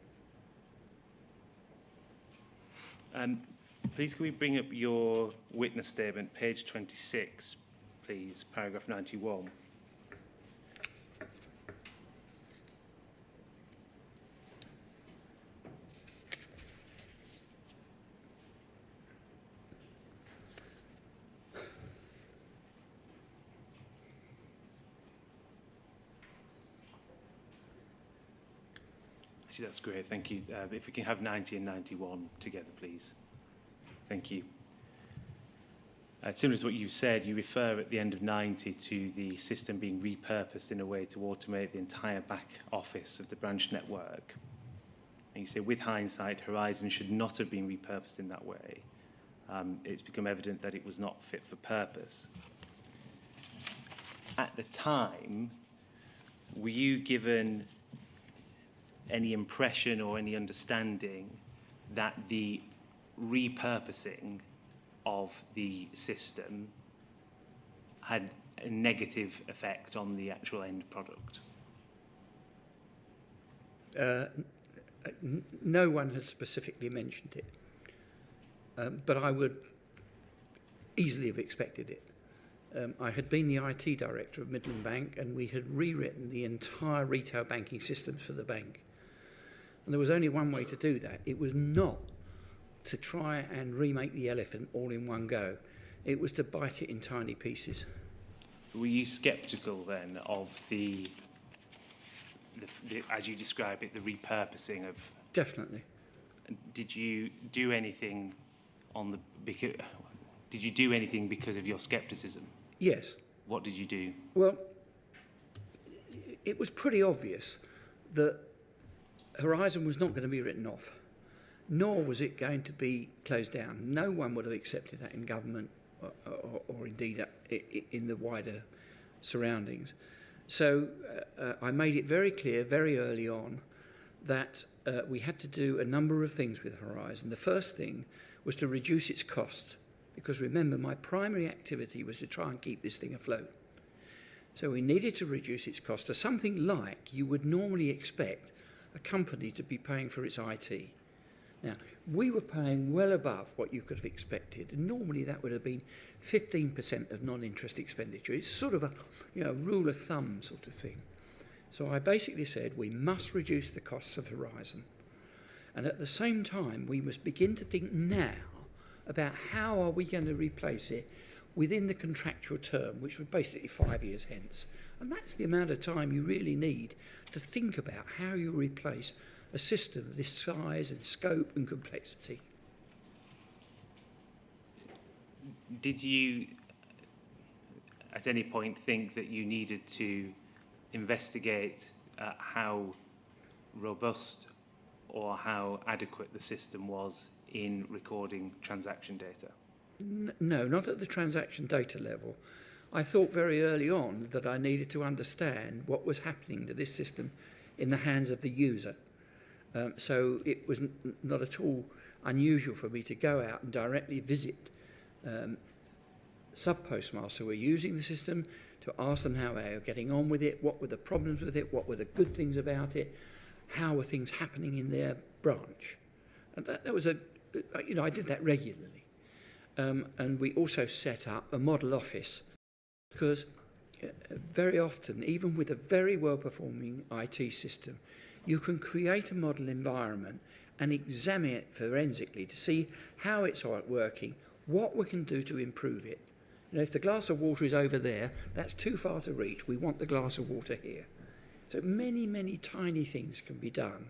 Please can we bring up your witness statement, page 26, please, paragraph 91. Actually, that's great, thank you. If we can have 90 and 91 together, please. Thank you. Similar to what you said, you refer at the end of 90 to the system being repurposed in a way to automate the entire back office of the branch network. And you say, with hindsight, Horizon should not have been repurposed in that way. It's become evident that it was not fit for purpose. At the time, were you given any impression or any understanding that the repurposing of the system had a negative effect on the actual end product? No one had specifically mentioned it, but I would easily have expected it. I had been the IT director of Midland Bank, and we had rewritten the entire retail banking systems for the bank. And there was only one way to do that. It was not to try and remake the elephant all in one go. It was to bite it in tiny pieces. Were you sceptical then of the as you describe it, the repurposing of? Definitely. Did you do anything did you do anything because of your scepticism? Yes. What did you do? Well, it was pretty obvious that Horizon was not going to be written off, nor was it going to be closed down. No one would have accepted that in government or indeed in the wider surroundings. So I made it very clear very early on that we had to do a number of things with Horizon. The first thing was to reduce its cost, because remember, my primary activity was to try and keep this thing afloat. So we needed to reduce its cost to something like you would normally expect a company to be paying for its IT. Now, we were paying well above what you could have expected, and normally that would have been 15% of non-interest expenditure. It's sort of a rule of thumb sort of thing. So I basically said we must reduce the costs of Horizon, and at the same time we must begin to think now about how are we going to replace it within the contractual term, which was basically 5 years hence. And that's the amount of time you really need to think about how you replace a system of this size and scope and complexity. Did you, at any point, think that you needed to investigate how robust or how adequate the system was in recording transaction data? No, not at the transaction data level. I thought very early on that I needed to understand what was happening to this system in the hands of the user. So it was not at all unusual for me to go out and directly visit sub-postmasters who were using the system, to ask them how they were getting on with it, what were the problems with it, what were the good things about it, how were things happening in their branch. And that was I did that regularly. And we also set up a model office, because very often, even with a very well-performing IT system, you can create a model environment and examine it forensically to see how it's working, what we can do to improve it. If the glass of water is over there, that's too far to reach. We want the glass of water here. So many, many tiny things can be done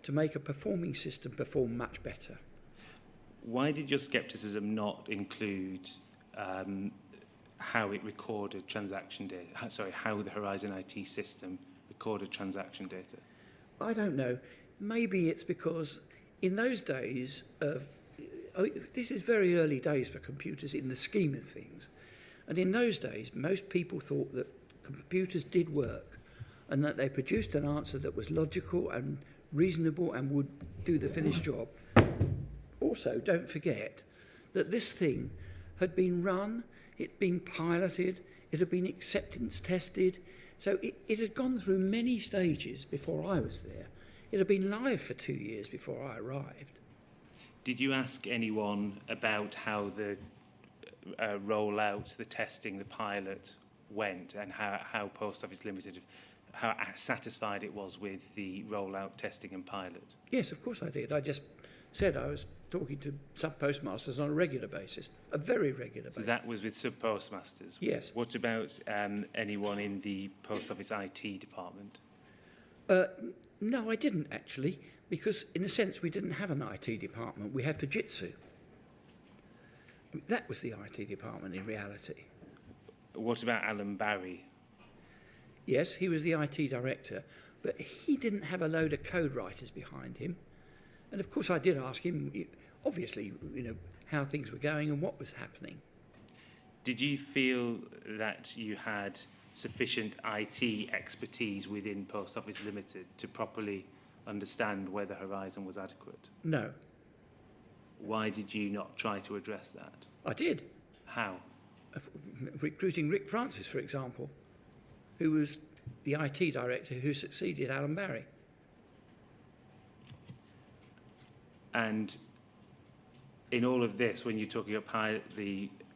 to make a performing system perform much better. Why did your scepticism not include how it recorded transaction data? Sorry, how the Horizon IT system recorded transaction data? I don't know. Maybe it's because in those days this is very early days for computers in the scheme of things. And in those days, most people thought that computers did work and that they produced an answer that was logical and reasonable and would do the finished job. Also, don't forget that this thing had been run, it had been piloted, it had been acceptance tested, so it had gone through many stages before I was there. It had been live for 2 years before I arrived. Did you ask anyone about how the rollout, the testing, the pilot went, and how Post Office Limited, how satisfied it was with the rollout, testing and pilot? Yes, of course I did. I just said I was talking to sub-postmasters on a regular basis, a very regular basis. So that was with sub-postmasters? Yes. What about anyone in the Post Office IT department? No, I didn't actually, because in a sense we didn't have an IT department. We had Fujitsu. That was the IT department in reality. What about Alan Barry? Yes, he was the IT director, but he didn't have a load of code writers behind him. And of course I did ask him, obviously, how things were going and what was happening. Did you feel that you had sufficient IT expertise within Post Office Limited to properly understand whether Horizon was adequate? No. Why did you not try to address that? I did. How? Recruiting Rick Francis, for example, who was the IT director who succeeded Alan Barry. And in all of this, when you're talking about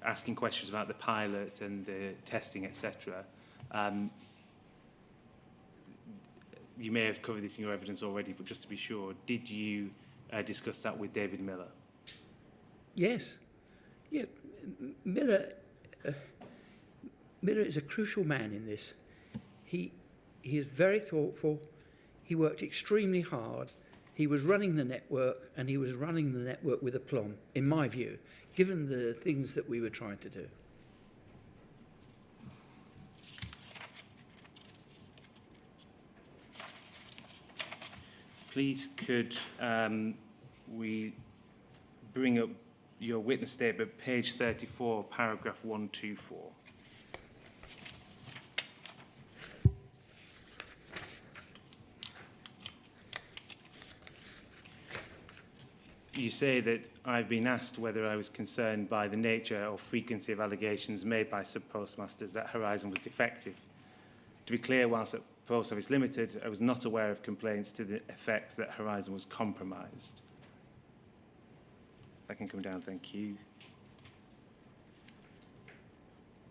asking questions about the pilot and the testing, etc., you may have covered this in your evidence already, but just to be sure, did you discuss that with David Miller? Yes. Yeah, Miller is a crucial man in this. He is very thoughtful. He worked extremely hard. He was running the network, and he was running the network with aplomb, in my view, given the things that we were trying to do. Please could we bring up your witness statement, page 34, paragraph 124. You say that I've been asked whether I was concerned by the nature or frequency of allegations made by sub-postmasters that Horizon was defective. To be clear, whilst at Post Office Limited, I was not aware of complaints to the effect that Horizon was compromised. That can come down, thank you.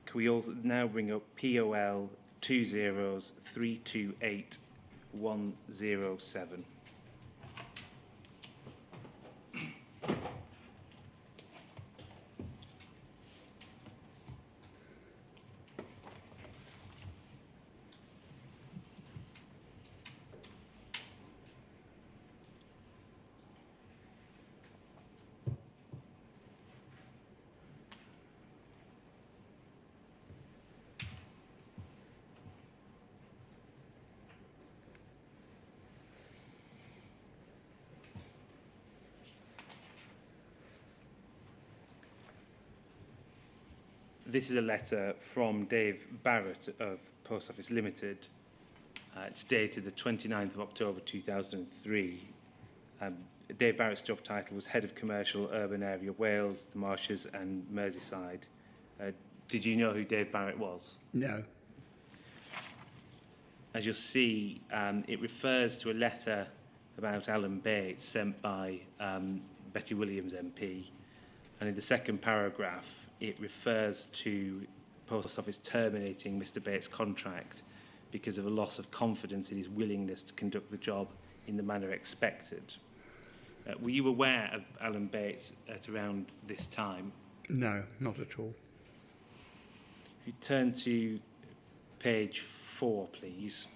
Can we also now bring up POL 20328-107? This is a letter from Dave Barrett of Post Office Limited. It's dated the 29th of October 2003. Dave Barrett's job title was Head of Commercial Urban Area Wales, the Marshes and Merseyside. Did you know who Dave Barrett was? No. As you'll see, it refers to a letter about Alan Bates sent by Betty Williams MP. And in the second paragraph, it refers to Post Office terminating Mr. Bates' contract because of a loss of confidence in his willingness to conduct the job in the manner expected. Were you aware of Alan Bates at around this time? No, not at all. If you turn to page 4, please.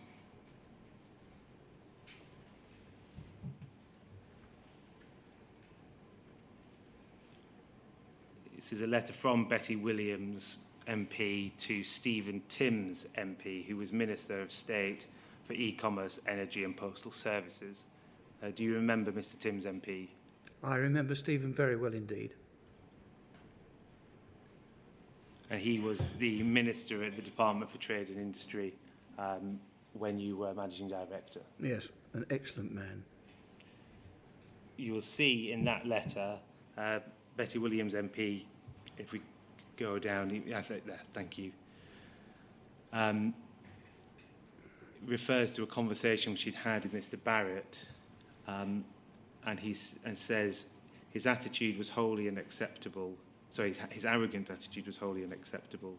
This is a letter from Betty Williams MP to Stephen Timms MP, who was Minister of State for E-Commerce, Energy and Postal Services. Do you remember Mr. Timms MP? I remember Stephen very well indeed. And he was the Minister at the Department for Trade and Industry when you were managing director. Yes, an excellent man. You will see in that letter, Betty Williams MP, if we go down, I think there, thank you, refers to a conversation which he'd had with Mr. Barrett, and says his attitude was wholly unacceptable. Sorry, his arrogant attitude was wholly unacceptable.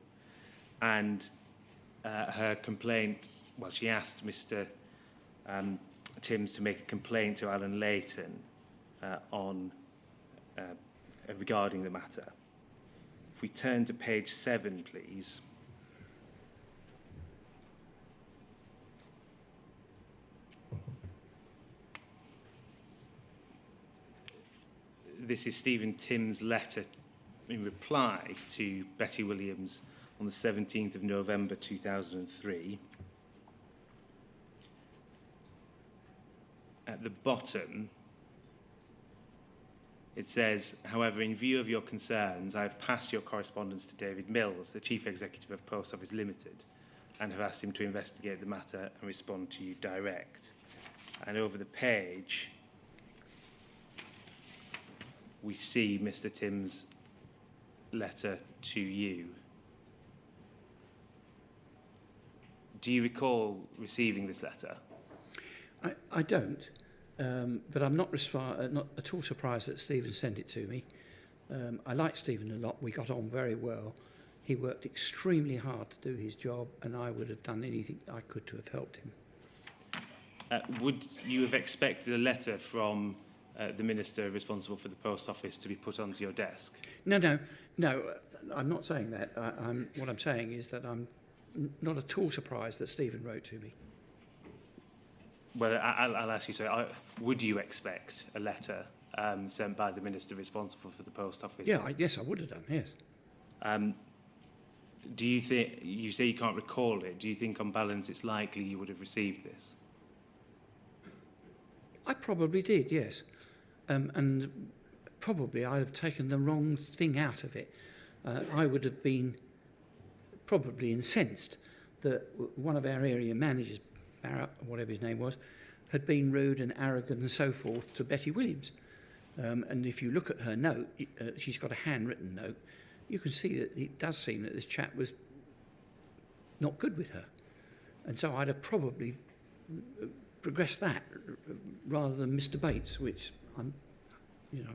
And her complaint, well, she asked Mr. Timms to make a complaint to Alan Layton regarding the matter. If we turn to page 7, please. This is Stephen Timms' letter in reply to Betty Williams on the 17th of November 2003. At the bottom, it says, however, in view of your concerns, I have passed your correspondence to David Mills, the Chief Executive of Post Office Limited, and have asked him to investigate the matter and respond to you direct. And over the page, we see Mr. Timms' letter to you. Do you recall receiving this letter? I don't, but I'm not at all surprised that Stephen sent it to me. I like Stephen a lot. We got on very well. He worked extremely hard to do his job, and I would have done anything I could to have helped him. Would you have expected a letter from the minister responsible for the post office to be put onto your desk? No, I'm not saying that. What I'm saying is that I'm not at all surprised that Stephen wrote to me. Well, I'll ask you, so would you expect a letter sent by the minister responsible for the post office? Yeah, yes, I would have done, yes. Do you think, you say you can't recall it, do you think on balance it's likely you would have received this? I probably did, yes. And probably I'd have taken the wrong thing out of it. I would have been probably incensed that one of our area managers, Barrett, or whatever his name was, had been rude and arrogant and so forth to Betty Williams. And if you look at her note, she's got a handwritten note, you can see that it does seem that this chap was not good with her. And so I'd have probably progressed that rather than Mr. Bates, which I'm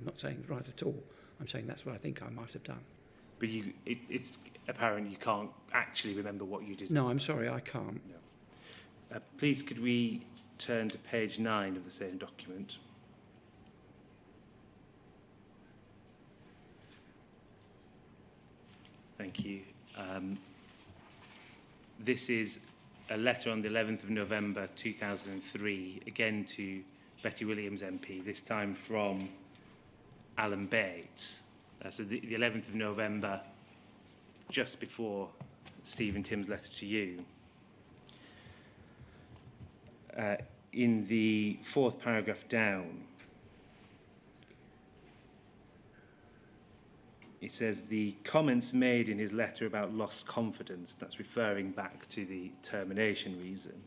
not saying is right at all. I'm saying that's what I think I might have done. But it's apparent you can't actually remember what you did. No, I'm sorry, I can't. No. Please, could we turn to page 9 of the same document? Thank you. This is a letter on the 11th of November 2003, again to Betty Williams MP, this time from Alan Bates. So the 11th of November, just before Stephen Timms' letter to you. In the 4th paragraph down, it says the comments made in his letter about lost confidence, that's referring back to the termination reason,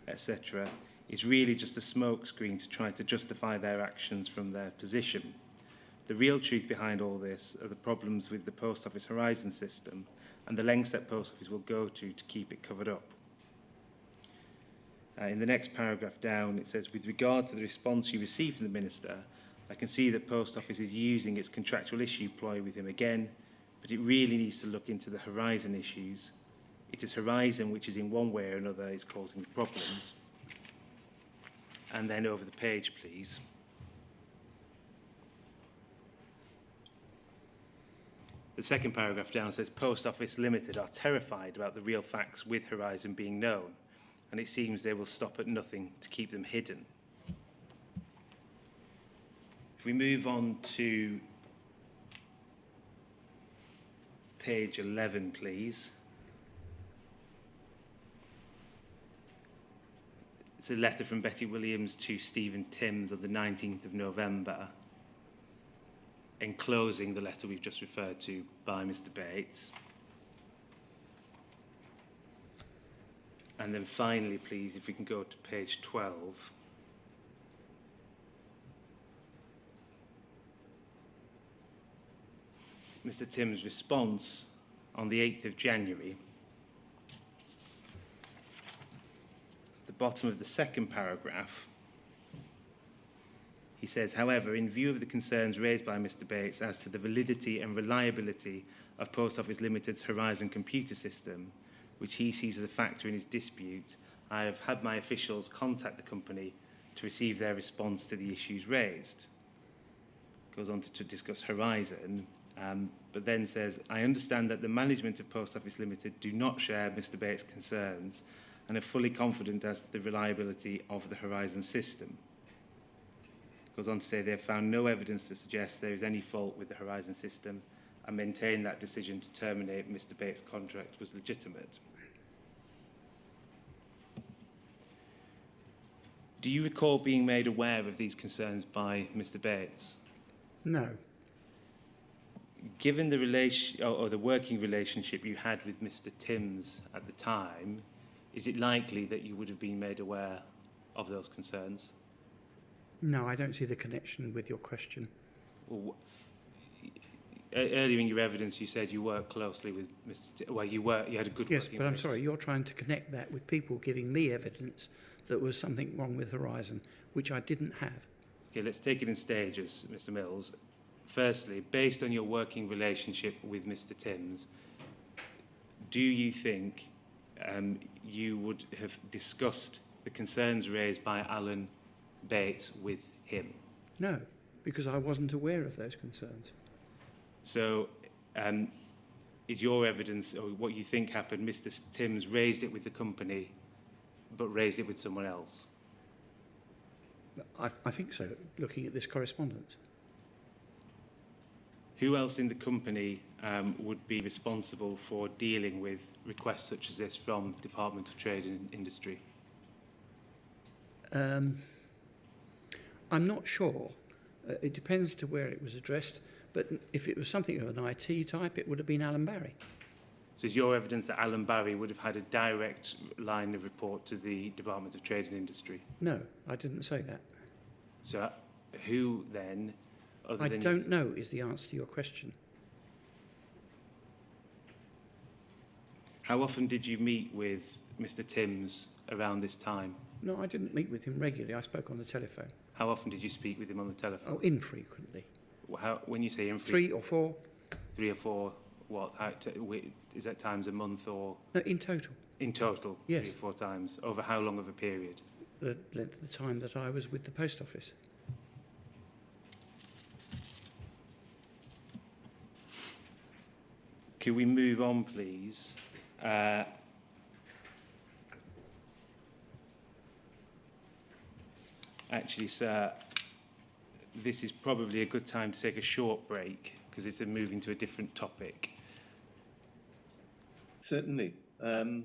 etc., is really just a smokescreen to try to justify their actions from their position. The real truth behind all this are the problems with the Post Office Horizon system and the lengths that Post Office will go to keep it covered up. In the next paragraph down, it says, with regard to the response you received from the Minister, I can see that Post Office is using its contractual issue ploy with him again, but it really needs to look into the Horizon issues. It is Horizon which is in one way or another is causing the problems. And then over the page, please. The second paragraph down says, Post Office Limited are terrified about the real facts with Horizon being known, and it seems they will stop at nothing to keep them hidden. If we move on to page 11, please. It's a letter from Betty Williams to Stephen Timms on the 19th of November, enclosing the letter we've just referred to by Mr. Bates. And then finally, please, if we can go to page 12. Mr. Tim's response on the 8th of January. The bottom of the second paragraph, he says, however, in view of the concerns raised by Mr. Bates as to the validity and reliability of Post Office Limited's Horizon computer system, which he sees as a factor in his dispute, I have had my officials contact the company to receive their response to the issues raised. Goes on to discuss Horizon, but then says, I understand that the management of Post Office Limited do not share Mr. Bates' concerns and are fully confident as to the reliability of the Horizon system. Goes on to say they have found no evidence to suggest there is any fault with the Horizon system and maintain that decision to terminate Mr. Bates' contract was legitimate. Do you recall being made aware of these concerns by Mr. Bates? No. Given the relation or the working relationship you had with Mr. Timms at the time, is it likely that you would have been made aware of those concerns? No, I don't see the connection with your question. Well, earlier in your evidence, you said you worked closely with Mr. Well, you had a good. Yes, but I'm sorry, you're trying to connect that with people giving me evidence that was something wrong with Horizon, which I didn't have. Okay, let's take it in stages, Mr. Mills. Firstly, based on your working relationship with Mr. Timms, do you think you would have discussed the concerns raised by Alan Bates with him? No, because I wasn't aware of those concerns. So, is your evidence, or what you think happened, Mr. Timms raised it with the company, but raised it with someone else? I think so, looking at this correspondence. Who else in the company would be responsible for dealing with requests such as this from Department of Trade and Industry? I'm not sure. It depends to where it was addressed, but if it was something of an IT type, it would have been Alan Barry. So is your evidence that Alan Barry would have had a direct line of report to the Department of Trade and Industry? No, I didn't say that. So who then, other I than... don't know is the answer to your question. How often did you meet with Mr. Timms around this time? No, I didn't meet with him regularly. I spoke on the telephone. How often did you speak with him on the telephone? Oh, infrequently. When you say infrequently? 3 or 4. 3 or 4, what? Is that times a month or...? No, in total. In total? Yes. 3 or 4 times. Over how long of a period? The length of the time that I was with the post office. Could we move on, please? Actually, sir, this is probably a good time to take a short break because it's moving to a different topic. Certainly. Do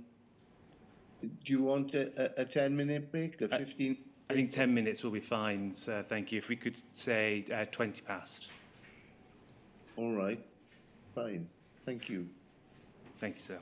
you want a 10-minute break, a 15? I think 10 minutes will be fine, sir. Thank you. If we could say 20 past. All right. Fine. Thank you. Thank you, sir.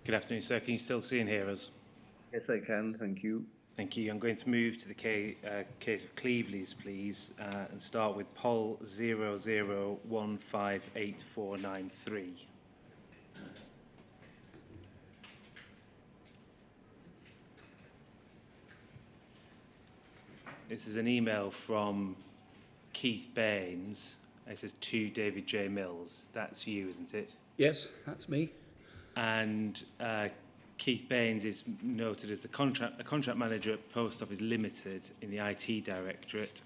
Good afternoon, sir. Can you still see and hear us? Yes, I can. Thank you. Thank you. I'm going to move to the case of Cleveley's, please, and start with Poll 00158493. This is an email from Keith Baines. It says to David J. Mills. That's you, isn't it? Yes, that's me. And Keith Baines is noted as a contract manager at Post Office Limited in the IT Directorate.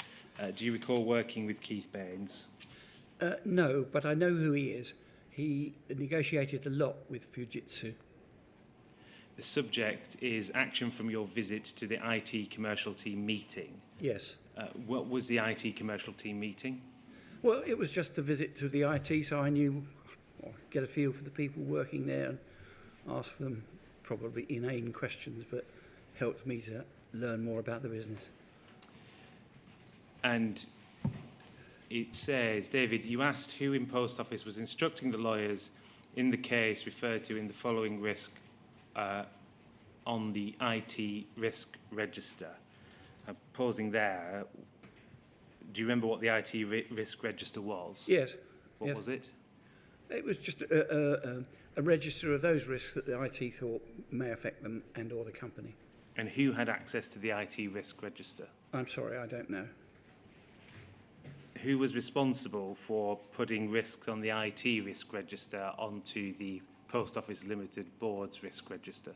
Do you recall working with Keith Baines? No, but I know who he is. He negotiated a lot with Fujitsu. The subject is action from your visit to the IT commercial team meeting. Yes. What was the IT commercial team meeting? Well, it was just a visit to the IT, so I knew, or get a feel for the people working there and ask them probably inane questions, but helped me to learn more about the business. And it says, David, you asked who in Post Office was instructing the lawyers in the case referred to in the following risk on the IT risk register. Pausing there, do you remember what the IT risk register was? Yes. What yes. was it? It was just a register of those risks that the IT thought may affect them and or the company. And who had access to the IT risk register? I'm sorry, I don't know. Who was responsible for putting risks on the IT risk register onto the Post Office Limited Board's risk register?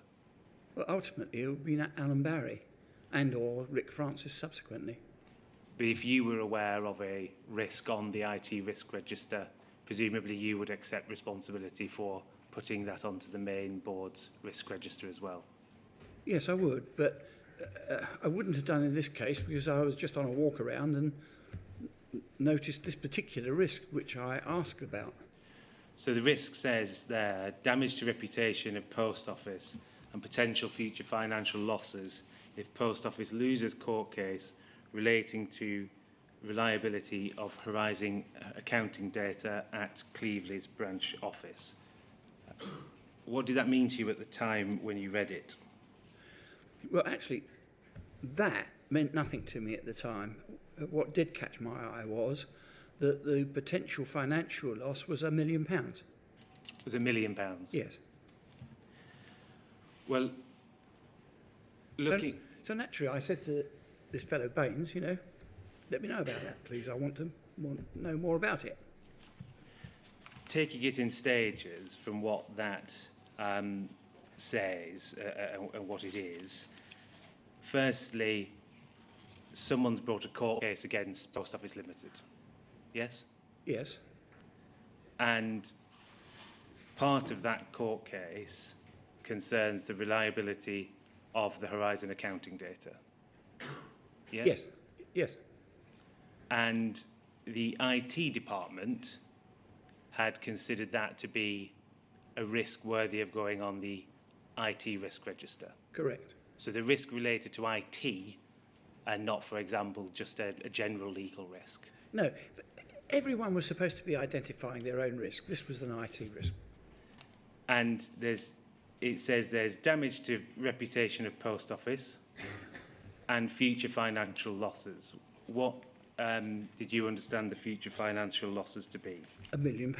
Well, ultimately, it would be Alan Barry and or Rick Francis subsequently. But if you were aware of a risk on the IT risk register, presumably you would accept responsibility for putting that onto the main board's risk register as well. Yes, I would, but I wouldn't have done in this case because I was just on a walk around and noticed this particular risk, which I asked about. So the risk says there, damage to reputation of Post Office and potential future financial losses if Post Office loses court case relating to reliability of Horizon accounting data at Cleveley's branch office. What did that mean to you at the time when you read it? Well, actually, that meant nothing to me at the time. What did catch my eye was that the potential financial loss was £1 million. It was £1 million? Yes. Well, looking... So naturally, I said to this fellow Baines, you know, let me know about that, please. I want to know more about it. Taking it in stages from what that says and what it is, firstly, someone's brought a court case against Post Office Limited. Yes? Yes. And part of that court case concerns the reliability of the Horizon accounting data. Yes? Yes. Yes. And the IT department had considered that to be a risk worthy of going on the IT risk register. Correct. So the risk related to IT and not, for example, just a general legal risk. No, everyone was supposed to be identifying their own risk. This was an IT risk. And it says there's damage to reputation of Post Office and future financial losses. What did you understand the future financial losses to be? £1 million.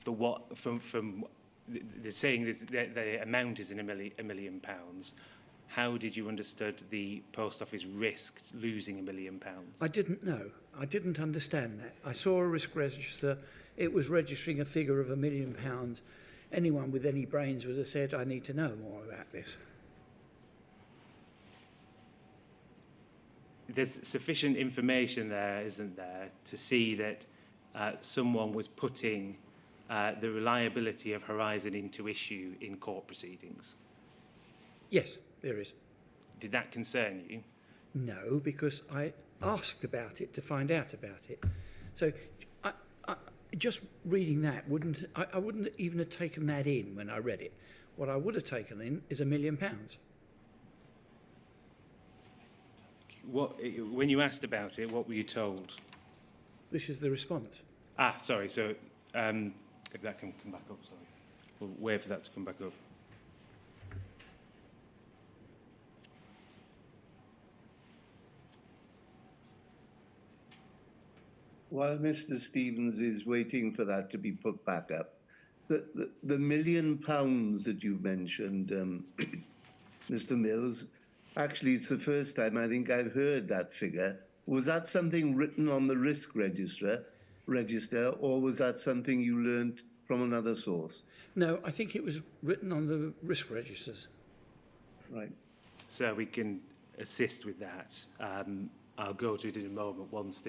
But what, from they're saying the amount is in £1 million. How did you understood the Post Office risked losing £1 million? I didn't know. I didn't understand that. I saw a risk register. It was registering a figure of £1 million. Anyone with any brains would have said, I need to know more about this. There's sufficient information there, isn't there, to see that someone was putting the reliability of Horizon into issue in court proceedings? Yes, there is. Did that concern you? No, because I asked about it to find out about it. So I just reading that I wouldn't even have taken that in when I read it. What I would have taken in is £1 million. When you asked about it, what were you told? This is the response. Sorry. So if that can come back up, sorry. We'll wait for that to come back up. While Mr. Stevens is waiting for that to be put back up, the £1 million that you've mentioned, Mr. Mills, actually it's the first time I think I've heard that figure. Was that something written on the risk register, or was that something you learnt from another source? No, I think it was written on the risk registers. Right. So we can assist with that. I'll go to it in a moment once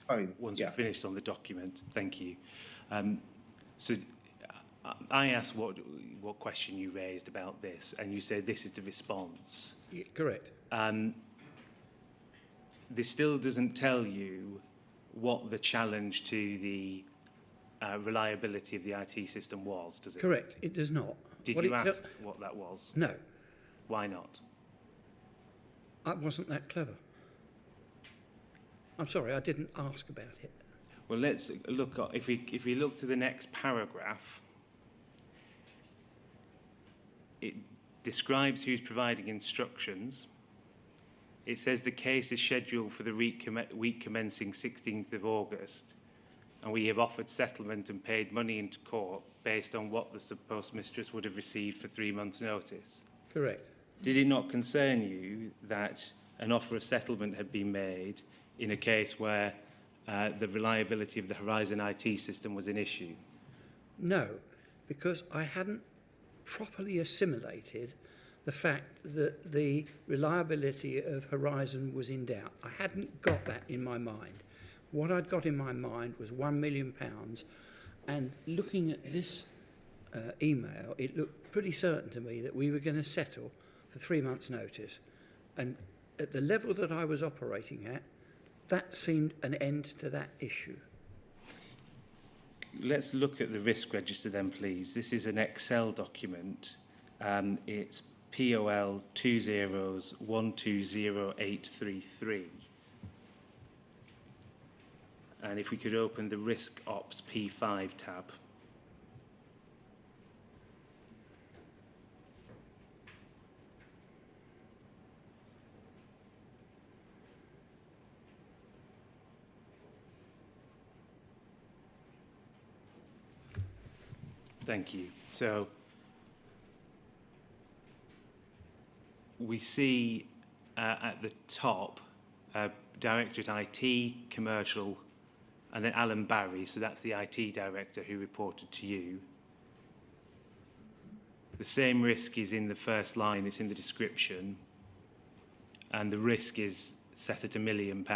we're finished on the document. Thank you. So I asked what question you raised about this, and you said this is the response. Yeah, correct. This still doesn't tell you what the challenge to the reliability of the IT system was, does it? Correct. It does not. Did you ask what that was? No. Why not? I wasn't that clever. I'm sorry, I didn't ask about it. Well, let's look. If we look to the next paragraph, it describes who's providing instructions. It says the case is scheduled for the week commencing 16th of August, and we have offered settlement and paid money into court based on what the sub-postmistress would have received for 3 months' notice. Correct. Did it not concern you that an offer of settlement had been made in a case where the reliability of the Horizon IT system was an issue? No, because I hadn't properly assimilated the fact that the reliability of Horizon was in doubt. I hadn't got that in my mind. What I'd got in my mind was £1 million, and looking at this email, it looked pretty certain to me that we were going to settle for 3 months' notice. And at the level that I was operating at, that seemed an end to that issue. Let's look at the risk register then, please. This is an Excel document. It's POL 20120833. And if we could open the Risk Ops P5 tab. Thank you. So we see at the top, Director at IT, Commercial, and then Alan Barry, so that's the IT Director who reported to you. The same risk is in the first line, it's in the description, and the risk is set at £1 million.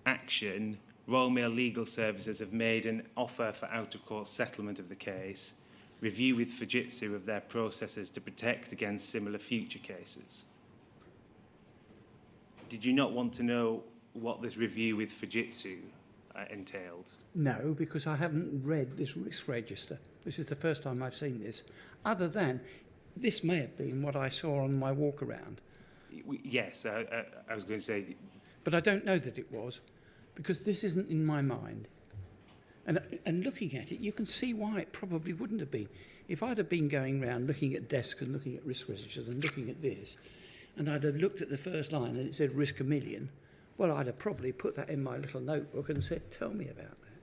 Action, Royal Mail Legal Services have made an offer for out-of-court settlement of the case, review with Fujitsu of their processes to protect against similar future cases. Did you not want to know what this review with Fujitsu entailed? No, because I haven't read this risk register. This is the first time I've seen this, other than this may have been what I saw on my walk around. Yes, I was going to say... But I don't know that it was, because this isn't in my mind. And looking at it, you can see why it probably wouldn't have been. If I'd have been going around looking at desks and looking at risk registers and looking at this, and I'd have looked at the first line and it said risk £1 million, well, I'd have probably put that in my little notebook and said, tell me about that.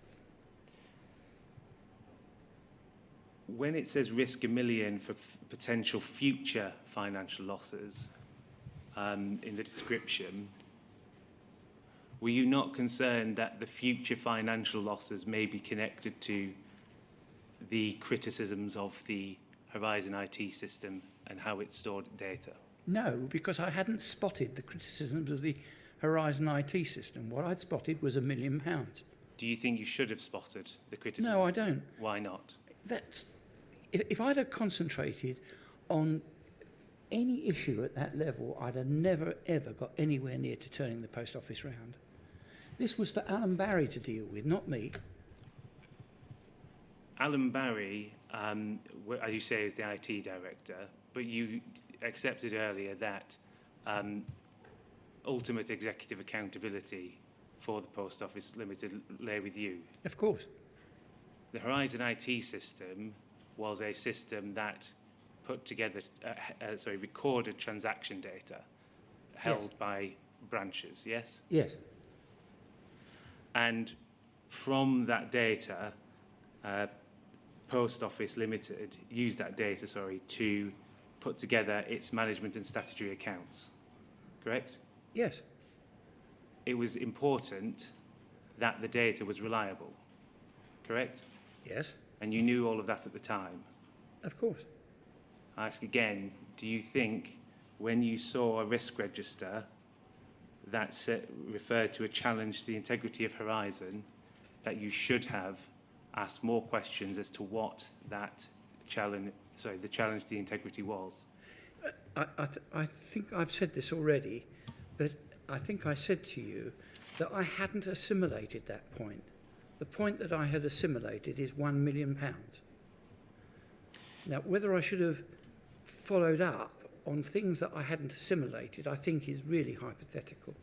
When it says risk £1 million for potential future financial losses in the description, were you not concerned that the future financial losses may be connected to the criticisms of the Horizon IT system and how it stored data? No, because I hadn't spotted the criticisms of the Horizon IT system. What I'd spotted was £1 million. Do you think you should have spotted the criticism? No, I don't. Why not? If I'd have concentrated on any issue at that level, I'd have never, ever got anywhere near to turning the post office round. This was for Alan Barry to deal with, not me. Alan Barry, as you say, is the IT director, but you accepted earlier that ultimate executive accountability for the Post Office Limited lay with you. Of course. The Horizon IT system was a system that put together, recorded transaction data held by branches, yes? Yes. And from that data, Post Office Limited used that data, to put together its management and statutory accounts, correct? Yes. It was important that the data was reliable, correct? Yes. And you knew all of that at the time. Of course. I ask again, do you think when you saw a risk register that referred to a challenge to the integrity of Horizon, that you should have asked more questions as to what that challenge, the challenge to the integrity was? I think I've said this already, but I think I said to you that I hadn't assimilated that point. The point that I had assimilated is £1 million. Now, whether I should have followed up on things that I hadn't assimilated, I think is really hypothetical.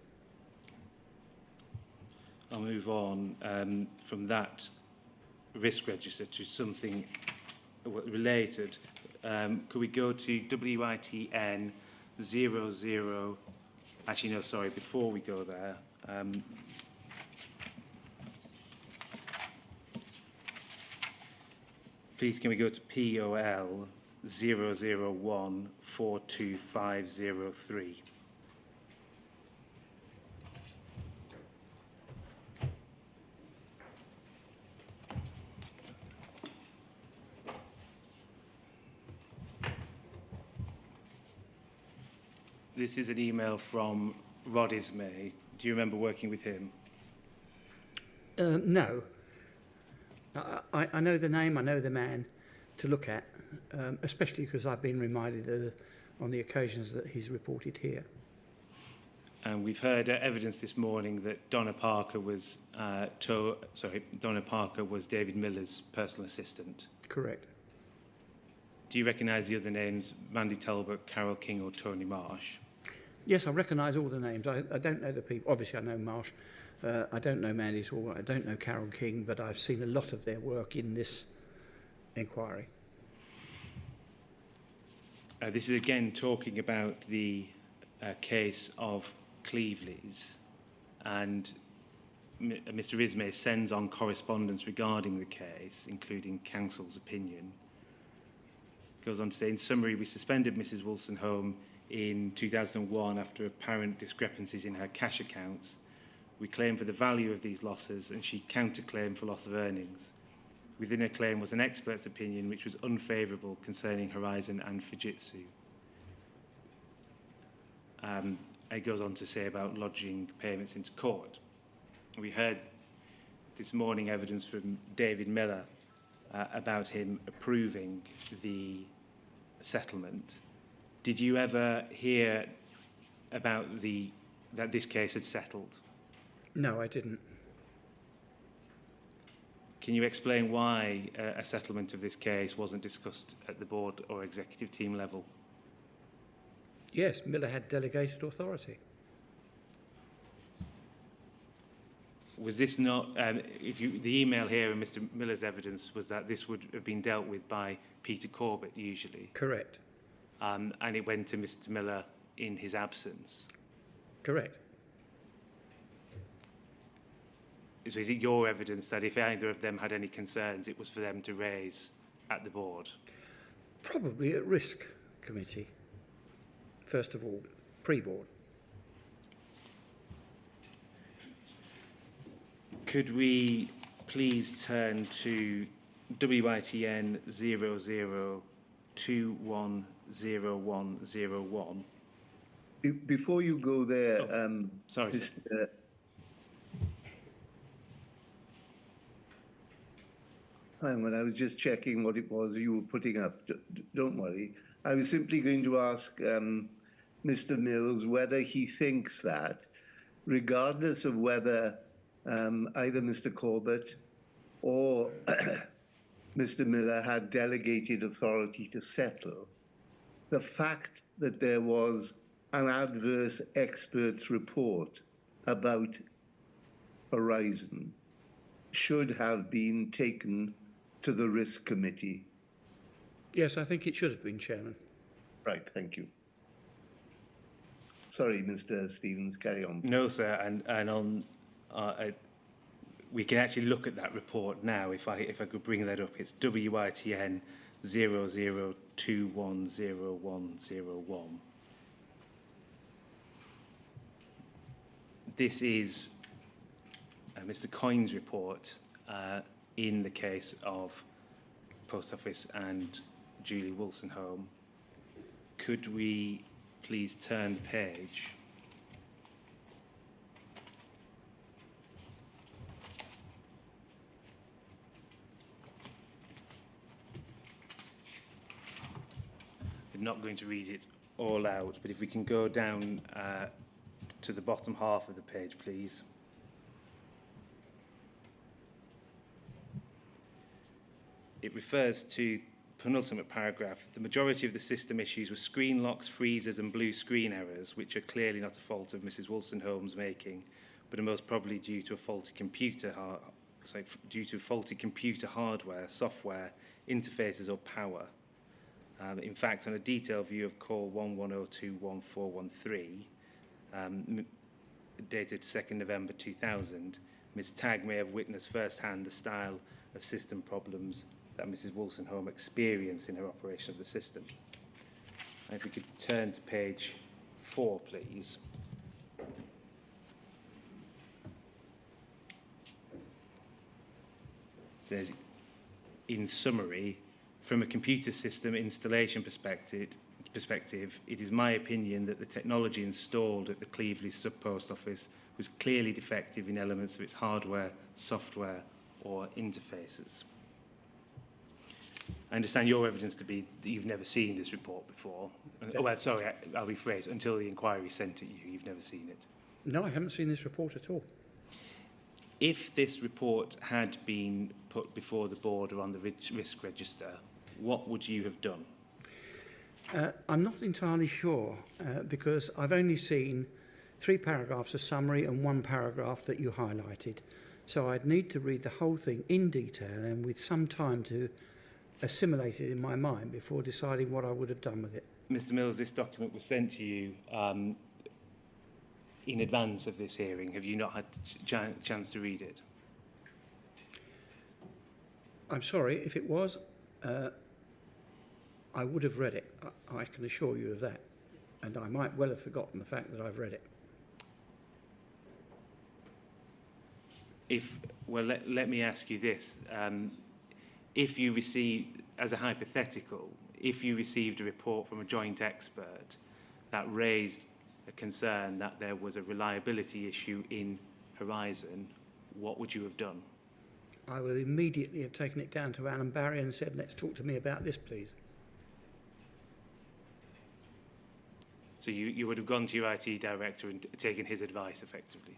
I'll move on from that risk register to something related. Could we go to WITN 00? Actually, no, sorry, before we go there. Please, can we go to POL 001 42503? This is an email from Rod Ismay. Do you remember working with him? No. I know the name, I know the man to look at, especially because I've been reminded on the occasions that he's reported here. And we've heard evidence this morning that Donna Parker was David Miller's personal assistant. Correct. Do you recognise the other names, Mandy Talbot, Carol King or Tony Marsh? Yes, I recognise all the names. I don't know the people. Obviously, I know Marsh. I don't know Mandy Talbot. I don't know Carol King, but I've seen a lot of their work in this inquiry. This is again talking about the case of Cleveley's, and Mr. Ismay sends on correspondence regarding the case, including counsel's opinion. Goes on to say, in summary, we suspended Mrs. Wolstenholme in 2001 after apparent discrepancies in her cash accounts. We claimed for the value of these losses, and she counterclaimed for loss of earnings. Within her claim was an expert's opinion which was unfavourable concerning Horizon and Fujitsu. It goes on to say about lodging payments into court. We heard this morning evidence from David Miller about him approving the settlement. Did you ever hear about that this case had settled? No, I didn't. Can you explain why a settlement of this case wasn't discussed at the board or executive team level? Yes, Miller had delegated authority. Was this not, the email here in Mr. Miller's evidence was that this would have been dealt with by Peter Corbett usually? Correct. And it went to Mr. Miller in his absence? Correct. So is it your evidence that if either of them had any concerns, it was for them to raise at the board? Probably at risk committee, first of all, pre-board. Could we please turn to WITN 00210101? Before you go there, sorry. Mr. When I was just checking what it was you were putting up. Don't worry. I was simply going to ask Mr. Mills whether he thinks that, regardless of whether either Mr. Corbett or Mr. Miller had delegated authority to settle, the fact that there was an adverse expert's report about Horizon should have been taken to the risk committee. Yes, I think it should have been, Chairman. Right, thank you. Sorry, Mr. Stevens, carry on. No, sir, and on we can actually look at that report now. If I could bring that up, it's WITN 00210101. This is Mr. Coyne's report in the case of Post Office and Julie Wolstenholme. Could we please turn the page? I'm not going to read it all out, but if we can go down to the bottom half of the page, please. It refers to penultimate paragraph. The majority of the system issues were screen locks, freezers and blue screen errors, which are clearly not a fault of Mrs. Wolstenholme's making, but are most probably due to a faulty computer hardware, software, interfaces or power. In fact, on a detailed view of call 11021413, dated 2nd November 2000, Ms. Tagg may have witnessed firsthand the style of system problems that Mrs. Wolstenholme experienced in her operation of the system. And if we could turn to page 4, please. It says, in summary, from a computer system installation perspective, it is my opinion that the technology installed at the Cleveland sub-post office was clearly defective in elements of its hardware, software, or interfaces. I understand your evidence to be that you've never seen this report before. Oh, well, sorry, I'll rephrase. Until the inquiry sent at you, you've never seen it. No, I haven't seen this report at all. If this report had been put before the board or on the risk register, what would you have done? I'm not entirely sure because I've only seen 3 paragraphs of summary and 1 paragraph that you highlighted. So I'd need to read the whole thing in detail and with some time to assimilate it in my mind before deciding what I would have done with it. Mr. Mills, this document was sent to you in advance of this hearing. Have you not had a chance to read it? I'm sorry, if it was, I would have read it. I can assure you of that. And I might well have forgotten the fact that I've read it. Let me ask you this. If you received, as a hypothetical, if you received a report from a joint expert that raised a concern that there was a reliability issue in Horizon, what would you have done? I would immediately have taken it down to Alan Barry and said, let's talk to me about this, please. So you would have gone to your IT director and taken his advice, effectively?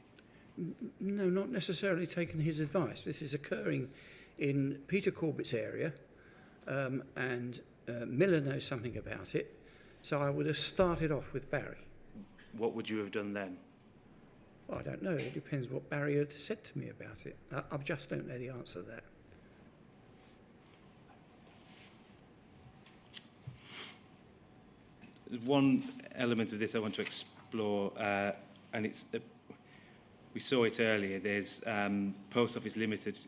No, not necessarily taken his advice. This is occurring in Peter Corbett's area, and Miller knows something about it, so I would have started off with Barry. What would you have done then? Well, I don't know. It depends what Barry had said to me about it. I just don't know the answer to that. There's one element of this I want to explore, and it's we saw it earlier. There's Post Office Limited,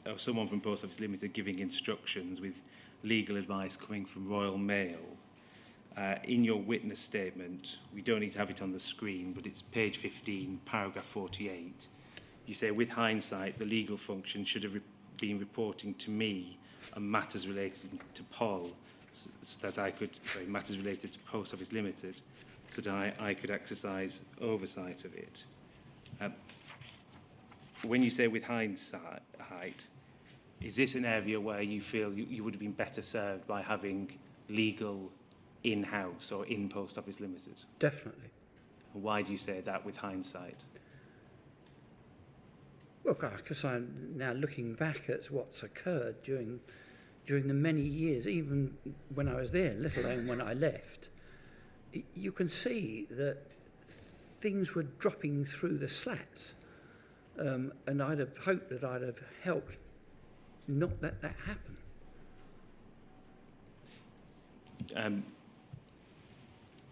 or someone from Post Office Limited giving instructions with legal advice coming from Royal Mail. In your witness statement, we don't need to have it on the screen, but it's page 15, paragraph 48. You say, with hindsight, the legal function should have been reporting to me on matters related to POL, so that I could, matters related to Post Office Limited, so that I could exercise oversight of it. When you say with hindsight, is this an area where you feel you would have been better served by having legal in-house or in Post Office Limited? Definitely. And why do you say that with hindsight? Look, because I'm now looking back at what's occurred during the many years, even when I was there, let alone when I left, you can see that things were dropping through the slats. And I'd have hoped that I'd have helped not let that happen.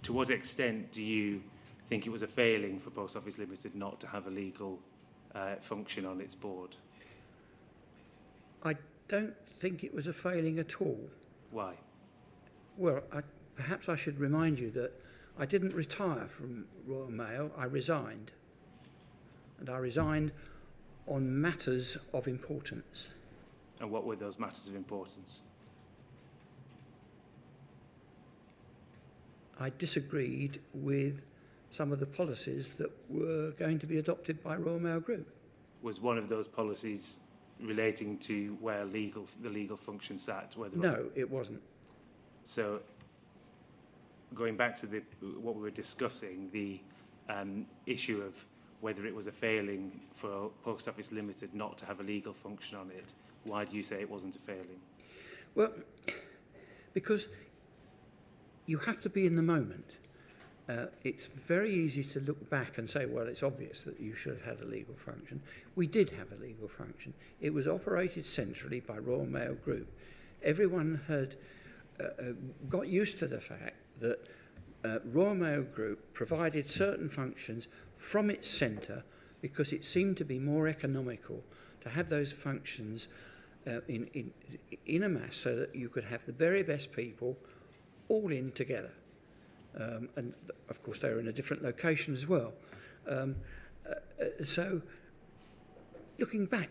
To what extent do you think it was a failing for Post Office Limited not to have a legal function on its board? I don't think it was a failing at all. Why? Well, perhaps I should remind you that I didn't retire from Royal Mail, I resigned. And I resigned on matters of importance. And what were those matters of importance? I disagreed with some of the policies that were going to be adopted by Royal Mail Group. Was one of those policies relating to where the legal function sat? No, it wasn't. So, going back to what we were discussing, the issue of whether it was a failing for Post Office Limited not to have a legal function on it, why do you say it wasn't a failing? Well, because you have to be in the moment. It's very easy to look back and say, well, it's obvious that you should have had a legal function. We did have a legal function. It was operated centrally by Royal Mail Group. Everyone had got used to the fact that Royal Mail Group provided certain functions from its centre because it seemed to be more economical to have those functions in a mass so that you could have the very best people all in together. And of course they were in a different location as well. So looking back,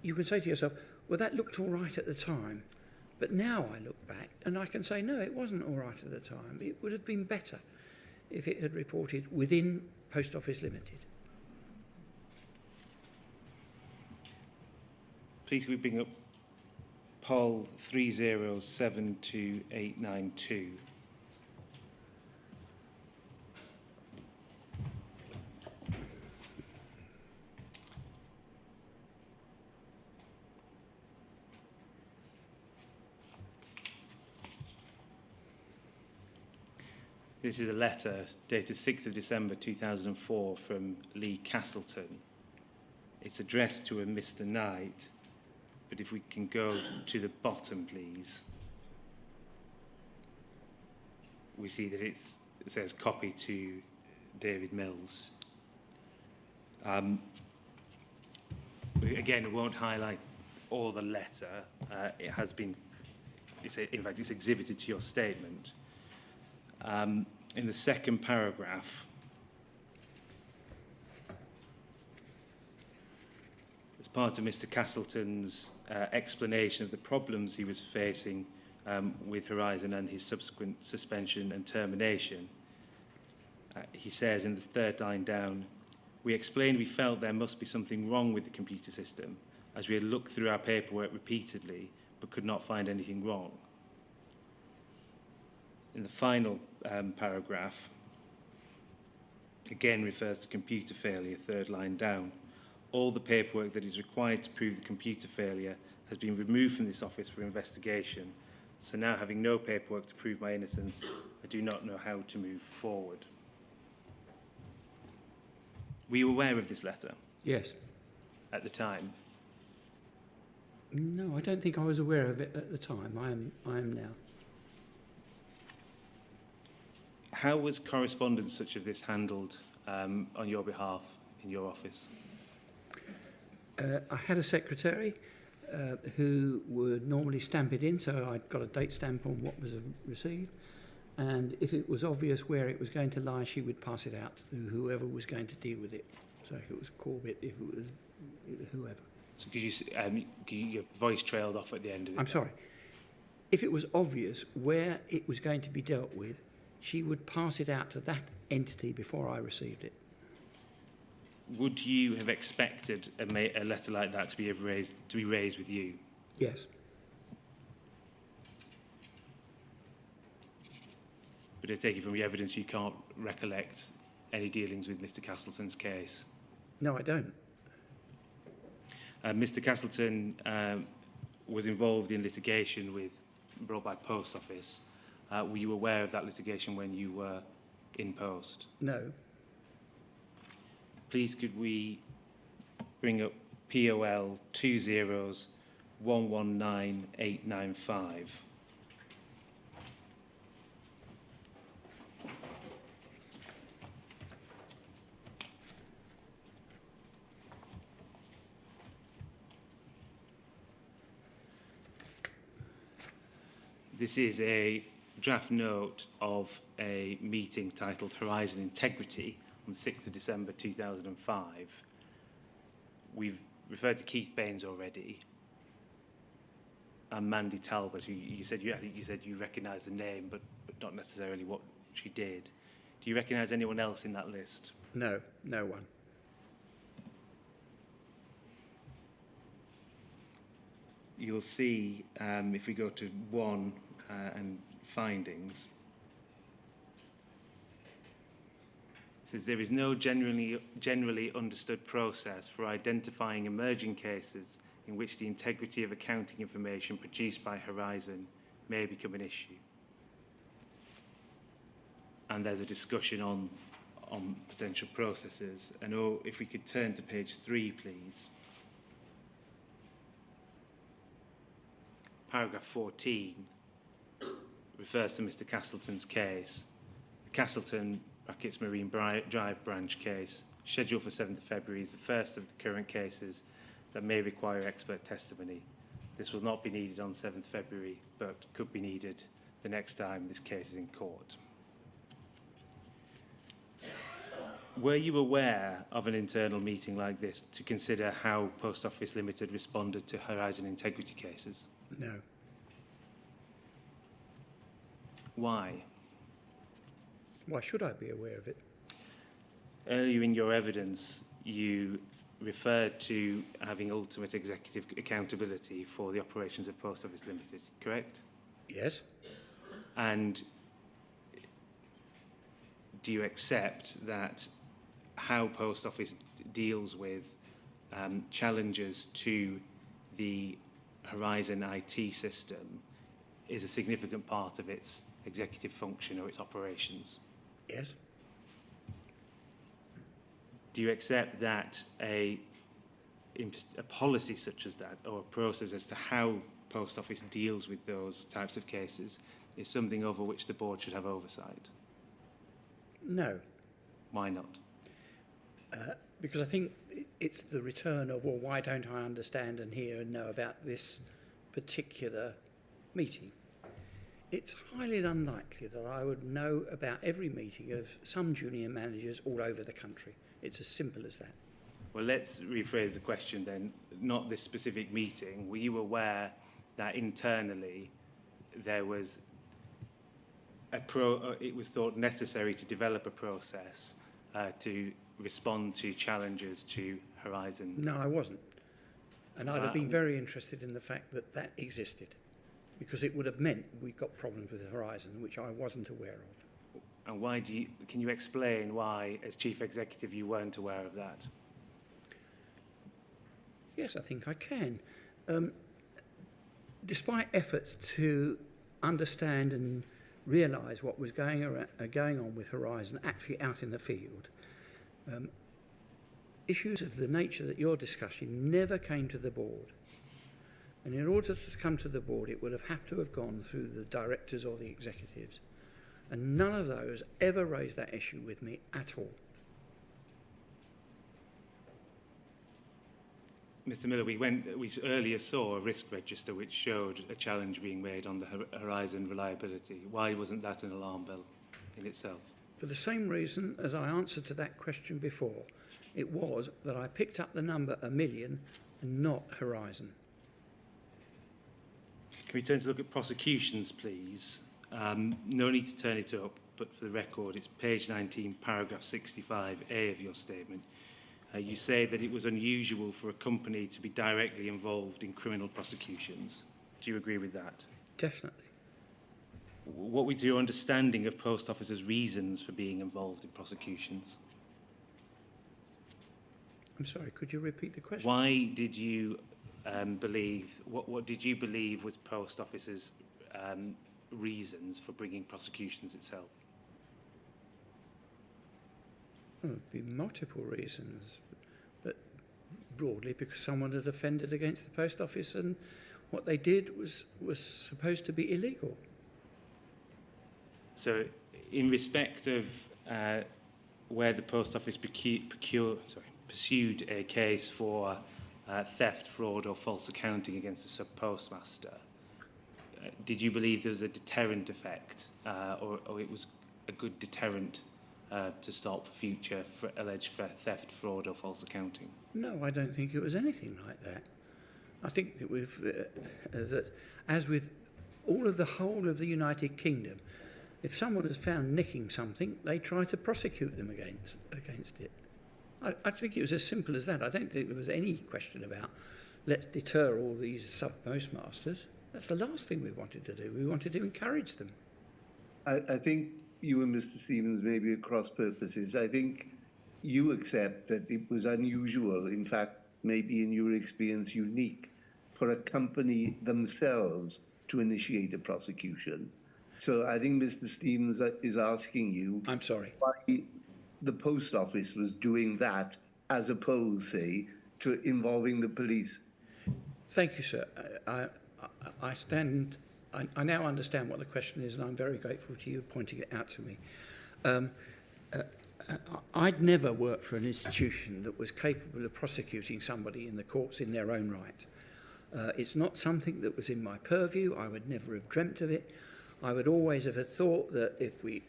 you can say to yourself, well, that looked all right at the time. But now I look back and I can say, no, it wasn't all right at the time. It would have been better if it had reported within Post Office Limited. Please can we bring up Poll 3072892. This is a letter dated 6th of December 2004 from Lee Castleton. It's addressed to a Mr. Knight, but if we can go to the bottom, please. We see that it says copy to David Mills. Again, it won't highlight all the letter. It has been, in fact, it's exhibited to your statement. In the second paragraph, as part of Mr. Castleton's explanation of the problems he was facing with Horizon and his subsequent suspension and termination, he says in the third line down, we explained we felt there must be something wrong with the computer system as we had looked through our paperwork repeatedly but could not find anything wrong. In the final paragraph, again refers to computer failure, third line down. All the paperwork that is required to prove the computer failure has been removed from this office for investigation. So now, having no paperwork to prove my innocence, I do not know how to move forward. Were you aware of this letter? Yes. At the time? No, I don't think I was aware of it at the time. I am now. How was correspondence such as this handled on your behalf in your office? I had a secretary who would normally stamp it in, so I'd got a date stamp on what was received. And if it was obvious where it was going to lie, she would pass it out to whoever was going to deal with it. So if it was Corbett, if it was whoever. So could your voice trailed off at the end of it? I'm sorry. If it was obvious where it was going to be dealt with, she would pass it out to that entity before I received it. Would you have expected a letter like that to be raised with you? Yes. But I take it from your evidence you can't recollect any dealings with Mr. Castleton's case? No, I don't. Mr. Castleton was involved in litigation brought by Post Office. Were you aware of that litigation when you were in post? No. Please could we bring up POL 2011985. This is a draft note of a meeting titled Horizon Integrity on 6th of December 2005. We've referred to Keith Baines already, and Mandy Talbot, who I think you said you recognise the name, but not necessarily what she did. Do you recognise anyone else in that list? No, no one. You'll see, if we go to 1 and findings, it says there is no generally understood process for identifying emerging cases in which the integrity of accounting information produced by Horizon may become an issue. And there's a discussion on potential processes. And if we could turn to page 3, please. Paragraph 14 refers to Mr. Castleton's case. The Castleton Marine Drive branch case, scheduled for 7th of February, is the first of the current cases that may require expert testimony. This will not be needed on 7th February, but could be needed the next time this case is in court. Were you aware of an internal meeting like this to consider how Post Office Limited responded to Horizon integrity cases? No. Why? Why should I be aware of it? Earlier in your evidence, you referred to having ultimate executive accountability for the operations of Post Office Limited, correct? Yes. And do you accept that how Post Office deals with challenges to the Horizon IT system is a significant part of its executive function or its operations? Yes. Do you accept that a policy such as that, or a process as to how Post Office deals with those types of cases, is something over which the board should have oversight? No. Why not? Because I think it's the return of, well, why don't I understand and hear and know about this particular meeting? It's highly unlikely that I would know about every meeting of some junior managers all over the country. It's as simple as that. Well, let's rephrase the question then. Not this specific meeting. Were you aware that internally there was it was thought necessary to develop a process to respond to challenges to Horizon? No, I wasn't. And I'd have been very interested in the fact that that existed, because it would have meant we got problems with Horizon, which I wasn't aware of. And why can you explain why, as Chief Executive, you weren't aware of that? Yes, I think I can. Despite efforts to understand and realise what was going on with Horizon actually out in the field, issues of the nature that you're discussing never came to the board. And in order to come to the board, it would have to have gone through the directors or the executives. And none of those ever raised that issue with me at all. Mr. Miller, we earlier saw a risk register which showed a challenge being made on the Horizon reliability. Why wasn't that an alarm bell in itself? For the same reason as I answered to that question before. It was that I picked up the number 1 million and not Horizon. Can we turn to look at prosecutions, please? No need to turn it up, but for the record, it's page 19, paragraph 65A of your statement. You say that it was unusual for a company to be directly involved in criminal prosecutions. Do you agree with that? Definitely. What was your understanding of Post Office's reasons for being involved in prosecutions? I'm sorry, could you repeat the question? Why did you believe, what did you believe was Post Office's reasons for bringing prosecutions itself? Well, there'd be multiple reasons, but broadly because someone had offended against the Post Office and what they did was supposed to be illegal. So in respect of where the Post Office pursued a case for theft, fraud or false accounting against a sub-postmaster, did you believe there was a deterrent effect, or it was a good deterrent to stop future alleged theft, fraud or false accounting? No, I don't think it was anything like that. I think that that as with all of the whole of the United Kingdom, if someone is found nicking something, they try to prosecute them against it. I think it was as simple as that. I don't think there was any question about let's deter all these sub-postmasters. That's the last thing we wanted to do. We wanted to encourage them. I think you and Mr. Stevens may be at cross purposes. I think you accept that it was unusual, in fact, maybe in your experience unique, for a company themselves to initiate a prosecution. So I think Mr. Stevens is asking you... I'm sorry. Why the post office was doing that as opposed, say, to involving the police. Thank you, sir. I now understand what the question is, and I'm very grateful to you pointing it out to me. I'd never worked for an institution that was capable of prosecuting somebody in the courts in their own right. It's not something that was in my purview. I would never have dreamt of it. I would always have thought that if it'd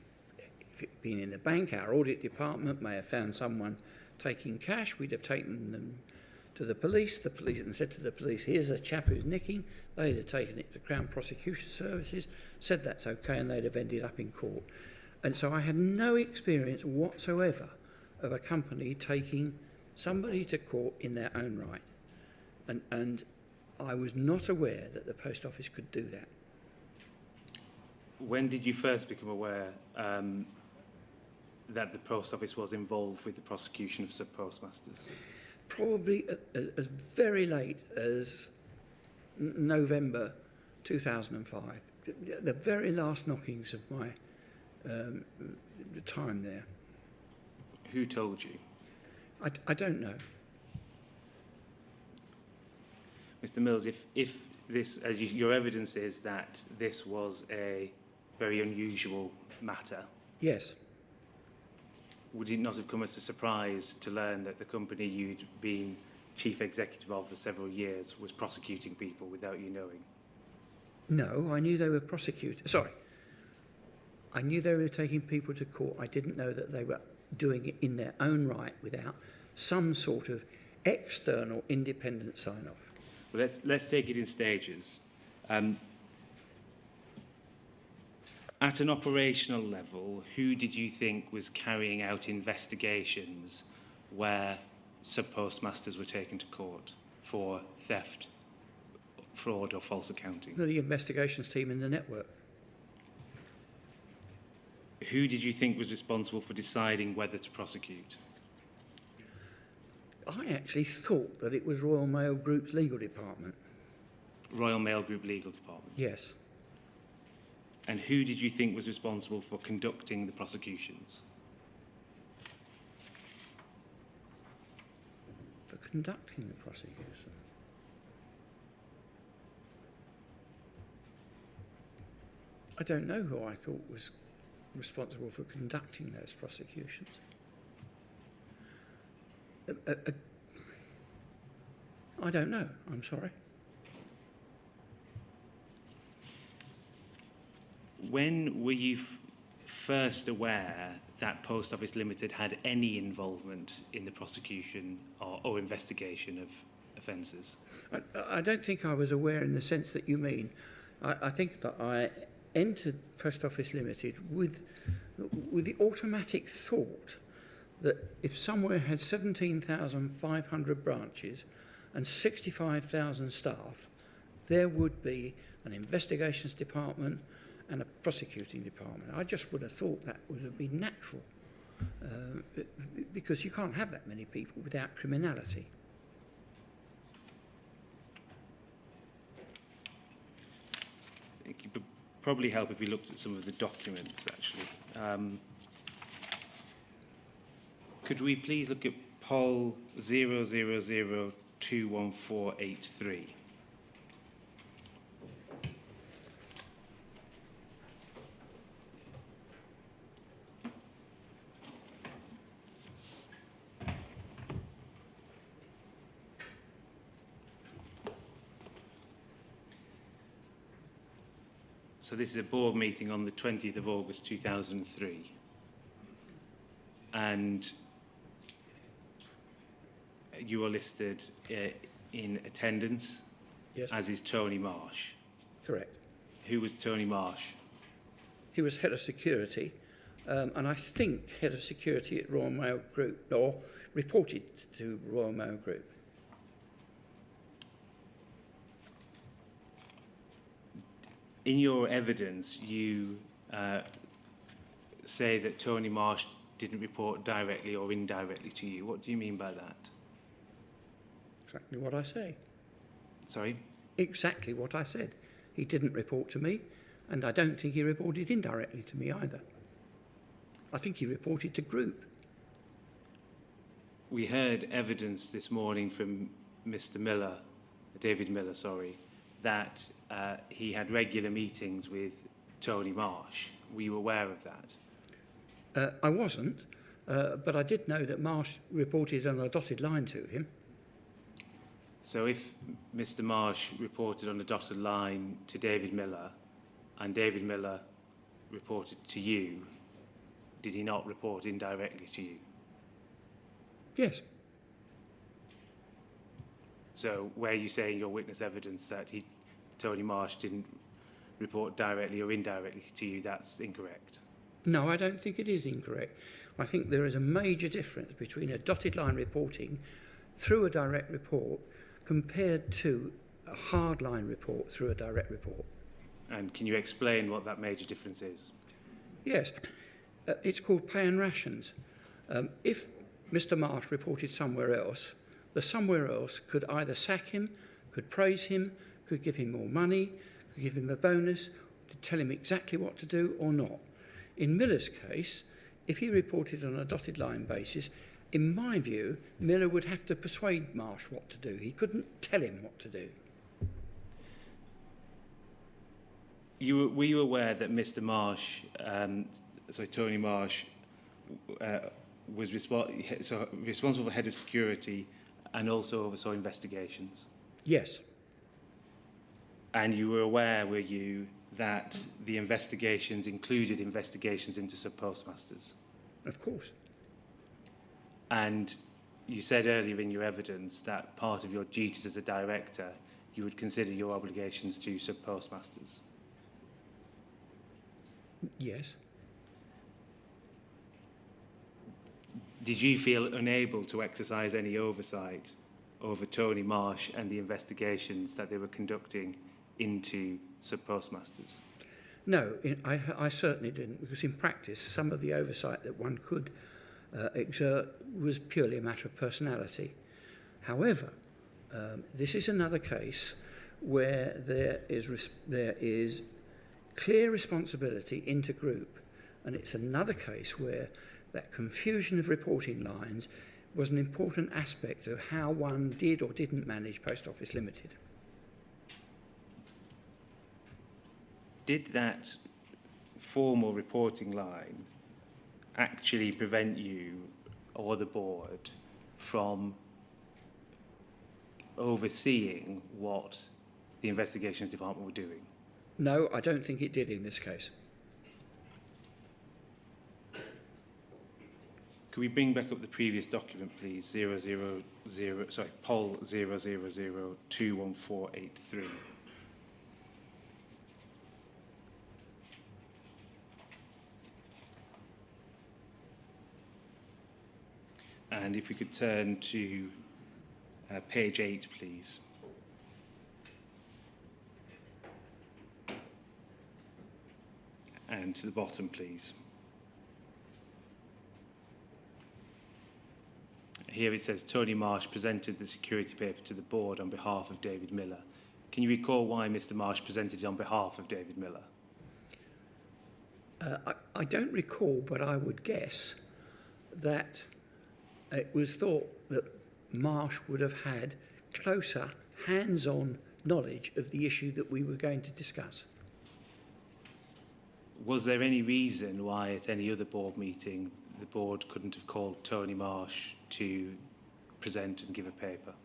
been in the bank, our audit department may have found someone taking cash, we'd have taken them to the police and said to the police, here's a chap who's nicking. They'd have taken it to Crown Prosecution Services, said that's okay, and they'd have ended up in court. And so I had no experience whatsoever of a company taking somebody to court in their own right. And I was not aware that the post office could do that. When did you first become aware that the post office was involved with the prosecution of sub-postmasters? Probably as very late as November 2005, the very last knockings of my time there. Who told you? I don't know. Mr. Mills, if this, as your evidence is that this was a very unusual matter. Yes. Would it not have come as a surprise to learn that the company you'd been chief executive of for several years was prosecuting people without you knowing? No, I knew they were prosecuting. Sorry. I knew they were taking people to court. I didn't know that they were doing it in their own right without some sort of external independent sign-off. Well, let's take it in stages. At an operational level, who did you think was carrying out investigations where sub-postmasters were taken to court for theft, fraud or false accounting? The investigations team in the network. Who did you think was responsible for deciding whether to prosecute? I actually thought that it was Royal Mail Group's legal department. Royal Mail Group legal department? Yes. And who did you think was responsible for conducting the prosecutions? For conducting the prosecution? I don't know who I thought was responsible for conducting those prosecutions. I don't know, I'm sorry. When were you first aware that Post Office Limited had any involvement in the prosecution or investigation of offences? I don't think I was aware in the sense that you mean. I think that I entered Post Office Limited with the automatic thought that if somewhere had 17,500 branches and 65,000 staff, there would be an investigations department and a prosecuting department. I just would have thought that would have been natural because you can't have that many people without criminality. I think it would probably help if we looked at some of the documents, actually. Could we please look at POL 000-21483? So this is a board meeting on the 20th of August 2003. And you are listed in attendance, Yes. as is Tony Marsh. Correct. Who was Tony Marsh? He was head of security, and I think head of security at Royal Mail Group, or reported to Royal Mail Group. In your evidence, you say that Tony Marsh didn't report directly or indirectly to you. What do you mean by that? Exactly what I say. Sorry? Exactly what I said. He didn't report to me, and I don't think he reported indirectly to me either. I think he reported to group. We heard evidence this morning from Mr. Miller, David Miller, sorry, that he had regular meetings with Tony Marsh. Were you aware of that? I wasn't, but I did know that Marsh reported on a dotted line to him. So if Mr. Marsh reported on a dotted line to David Miller and David Miller reported to you, did he not report indirectly to you? Yes. So where you say in your witness evidence that Tony Marsh didn't report directly or indirectly to you, that's incorrect? No, I don't think it is incorrect. I think there is a major difference between a dotted line reporting through a direct report compared to a hard line report through a direct report. And can you explain what that major difference is? Yes, it's called pay and rations. If Mr. Marsh reported somewhere else, the somewhere else could either sack him, could praise him, could give him more money, could give him a bonus, to tell him exactly what to do or not. In Miller's case, if he reported on a dotted line basis, in my view, Miller would have to persuade Marsh what to do. He couldn't tell him what to do. Were you aware that Mr. Marsh, Tony Marsh, was responsible for head of security and also oversaw investigations? Yes. And you were aware, were you, that the investigations included investigations into sub-postmasters? Of course. And you said earlier in your evidence that part of your duties as a director, you would consider your obligations to sub-postmasters. Yes. Did you feel unable to exercise any oversight over Tony Marsh and the investigations that they were conducting into sub-postmasters? No, I certainly didn't, because in practice, some of the oversight that one could exert was purely a matter of personality. However, this is another case where there is clear responsibility intergroup, and it's another case where that confusion of reporting lines was an important aspect of how one did or didn't manage Post Office Limited. Did that formal reporting line actually prevent you or the board from overseeing what the investigations department were doing? No, I don't think it did in this case. Could we bring back up the previous document, please? Poll 000211483. And if we could turn to page 8, please. And to the bottom, please. Here it says, Tony Marsh presented the security paper to the board on behalf of David Miller. Can you recall why Mr. Marsh presented it on behalf of David Miller? I don't recall, but I would guess that it was thought that Marsh would have had closer, hands-on knowledge of the issue that we were going to discuss. Was there any reason why at any other board meeting the board couldn't have called Tony Marsh to present and give a paper?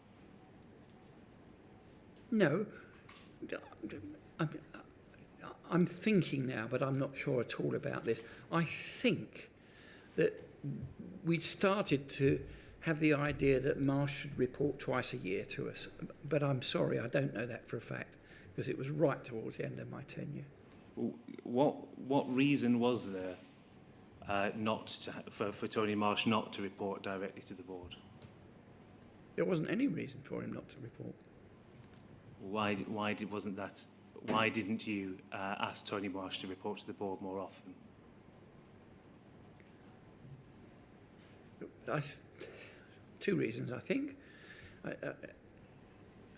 I'm thinking now, but I'm not sure at all about this. I think that we'd started to have the idea that Marsh should report twice a year to us. But I'm sorry, I don't know that for a fact, because it was right towards the end of my tenure. What reason was there for Tony Marsh not to report directly to the board? There wasn't any reason for him not to report. Why didn't you ask Tony Marsh to report to the board more often? Two reasons, I think. I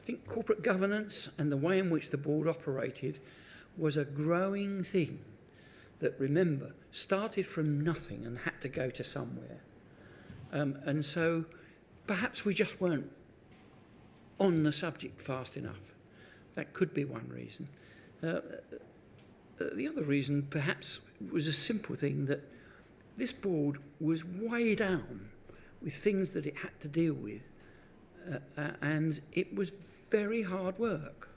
think corporate governance and the way in which the board operated was a growing thing that, remember, started from nothing and had to go to somewhere. And so perhaps we just weren't on the subject fast enough. That could be one reason. The other reason perhaps was a simple thing, that this board was way down with things that it had to deal with, and it was very hard work.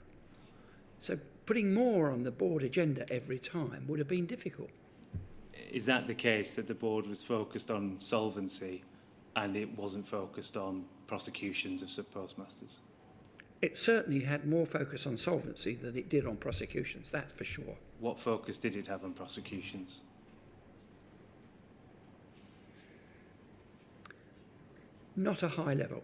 So putting more on the board agenda every time would have been difficult. Is that the case, that the board was focused on solvency and it wasn't focused on prosecutions of sub-postmasters? It certainly had more focus on solvency than it did on prosecutions, that's for sure. What focus did it have on prosecutions? Not a high level.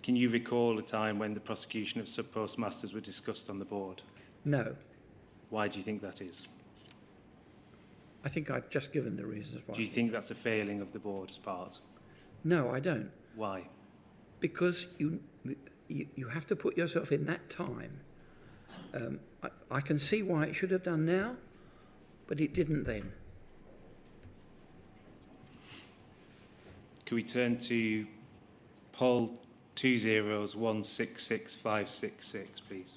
Can you recall a time when the prosecution of sub-postmasters were discussed on the board? No. Why do you think that is? I think I've just given the reasons why. Do you think that's a failing of the board's part? No, I don't. Why? Because you have to put yourself in that time. I can see why it should have done now, but it didn't then. Could we turn to poll 2016656, please?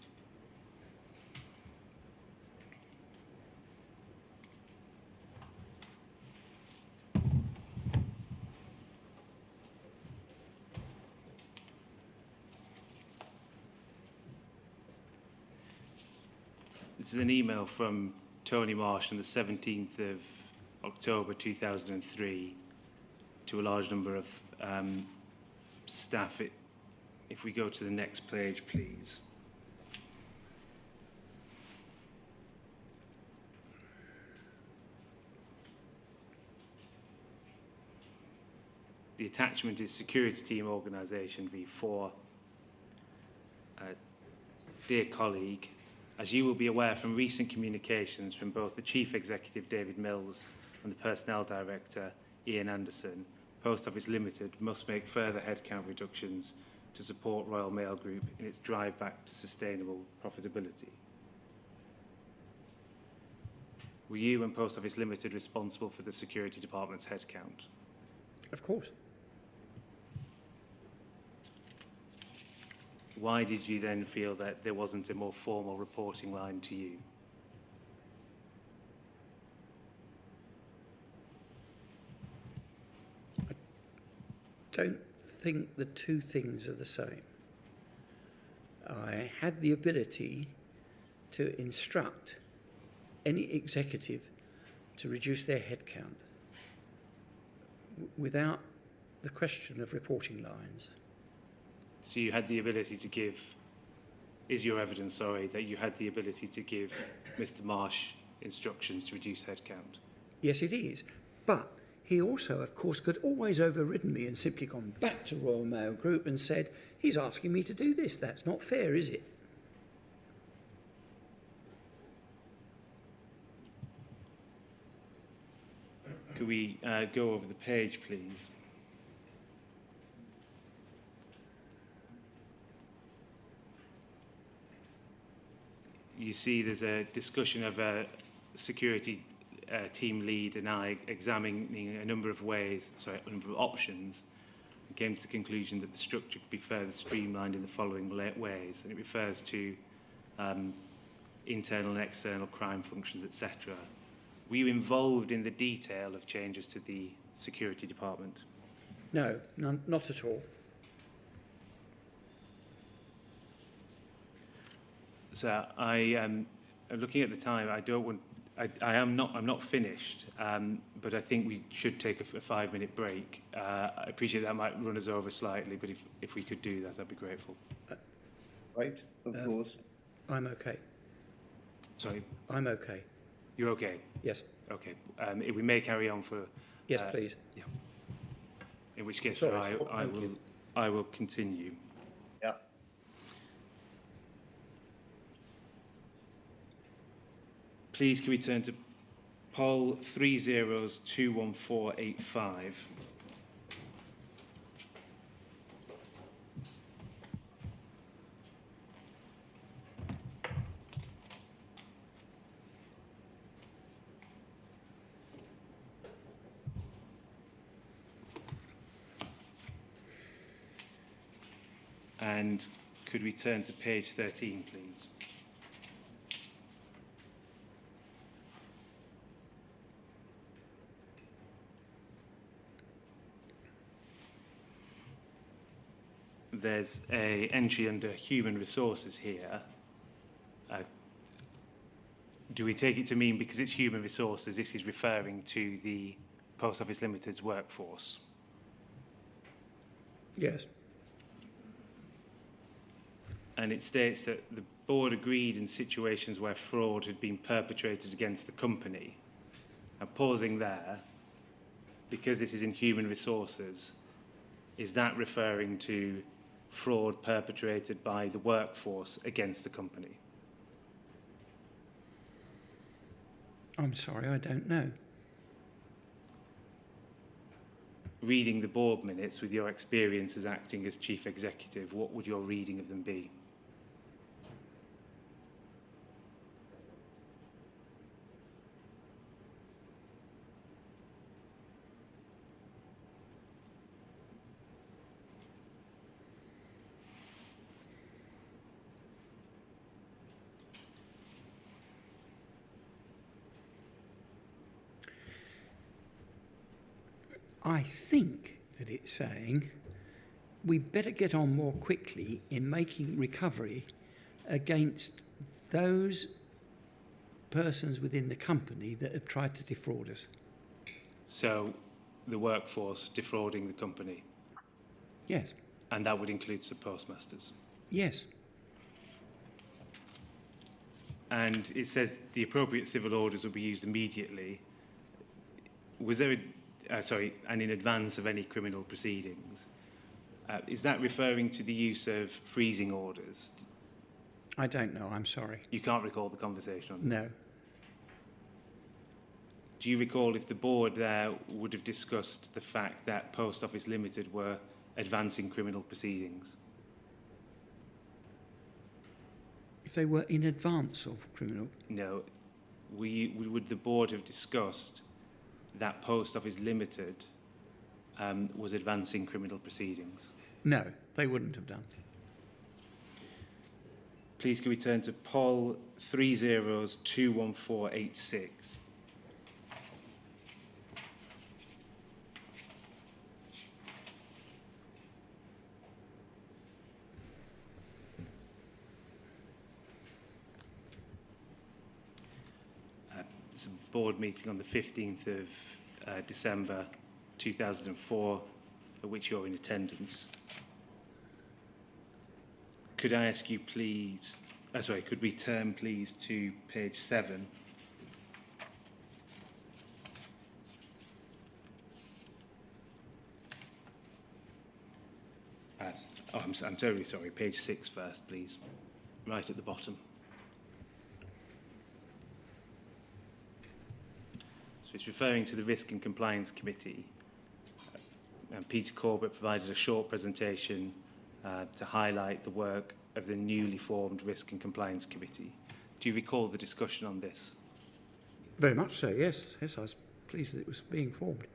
This is an email from Tony Marsh on the 17th of October 2003 to a large number of staff. If we go to the next page, please. The attachment is Security Team Organisation V4. Dear colleague, as you will be aware from recent communications from both the Chief Executive David Mills and the Personnel Director Ian Anderson, Post Office Limited must make further headcount reductions to support Royal Mail Group in its drive back to sustainable profitability. Were you and Post Office Limited responsible for the Security Department's headcount? Of course. Why did you then feel that there wasn't a more formal reporting line to you? I don't think the two things are the same. I had the ability to instruct any executive to reduce their headcount without the question of reporting lines. So you had the ability to give, is your evidence, sorry, that you had the ability to give Mr. Marsh instructions to reduce headcount? Yes, it is. But he also, of course, could always overridden me and simply gone back to Royal Mail Group and said, he's asking me to do this. That's not fair, is it? Could we go over the page, please? You see there's a discussion of a security team lead and I examining a number of options, and came to the conclusion that the structure could be further streamlined in the following ways, and it refers to internal and external crime functions, etc. Were you involved in the detail of changes to the security department? No, not at all. So I looking at the time, I'm not finished, but I think we should take a 5-minute break. I appreciate that might run us over slightly, but if we could do that, I'd be grateful. Right, of course. I'm okay. Sorry? I'm okay. You're okay? Yes. Okay. We may carry on for... Yes, please. Yeah. In which case, Sorry, I will continue. Yeah. Please, can we turn to poll 21485. And could we turn to page 13, please? There's an entry under human resources here. Do we take it to mean because it's human resources, this is referring to the Post Office Limited's workforce? Yes. And it states that the board agreed in situations where fraud had been perpetrated against the company. And pausing there, because this is in human resources, is that referring to fraud perpetrated by the workforce against the company? I'm sorry, I don't know. Reading the board minutes with your experience as acting as chief executive, what would your reading of them be? I think that it's saying we better get on more quickly in making recovery against those persons within the company that have tried to defraud us. So the workforce defrauding the company? Yes. And that would include sub-postmasters? Yes. And it says the appropriate civil orders will be used immediately. Was there and in advance of any criminal proceedings. Is that referring to the use of freezing orders? I don't know, I'm sorry. You can't recall the conversation on that? No. Do you recall if the board there would have discussed the fact that Post Office Limited were advancing criminal proceedings? If they were in advance of criminal? No. Would the board have discussed that Post Office Limited was advancing criminal proceedings? No, they wouldn't have done. Please can we turn to poll 21486. It's a board meeting on the 15th of December 2004, at which you're in attendance. Could I ask you please, could we turn please to page 7? I'm terribly sorry, page 6 first, please. Right at the bottom. So it's referring to the Risk and Compliance Committee. And Peter Corbett provided a short presentation to highlight the work of the newly formed Risk and Compliance Committee. Do you recall the discussion on this? Very much so, yes. Yes, I was pleased that it was being formed.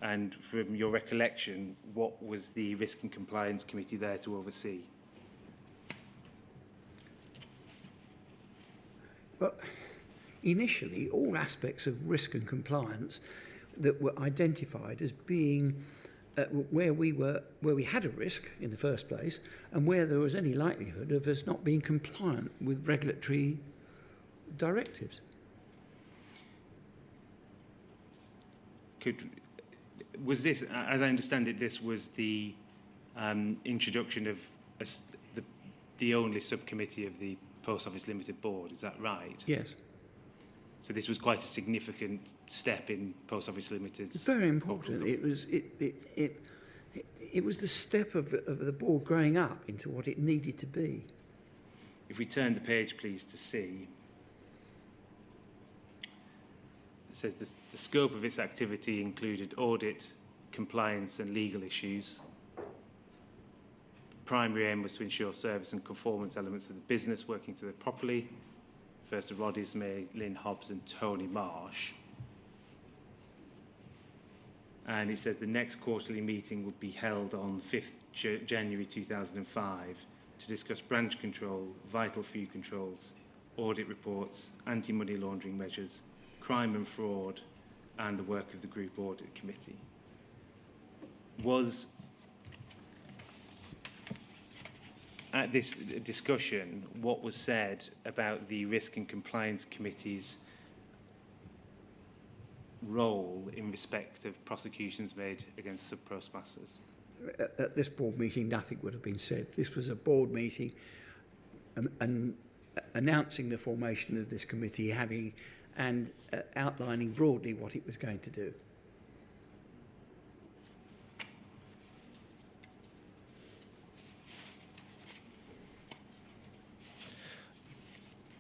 And from your recollection, what was the Risk and Compliance Committee there to oversee? Well, initially, all aspects of risk and compliance that were identified as being where we had a risk in the first place, and where there was any likelihood of us not being compliant with regulatory directives. Was this, as I understand it, this was the introduction of the only subcommittee of the Post Office Limited Board, is that right? Yes. So this was quite a significant step in Post Office Limited's... It's very important. It was the step of the board growing up into what it needed to be. If we turn the page, please, to C. It says the scope of its activity included audit, compliance and legal issues. The primary aim was to ensure service and conformance elements of the business working together properly. First, Rod Ismay, Lynn Hobbs and Tony Marsh. And it says the next quarterly meeting would be held on 5th January 2005 to discuss branch control, vital few controls, audit reports, anti-money laundering measures, crime and fraud, and the work of the Group Audit Committee. Was, at this discussion, what was said about the Risk and Compliance Committee's role in respect of prosecutions made against sub-postmasters? At this board meeting, nothing would have been said. This was a board meeting and announcing the formation of this committee, and outlining broadly what it was going to do.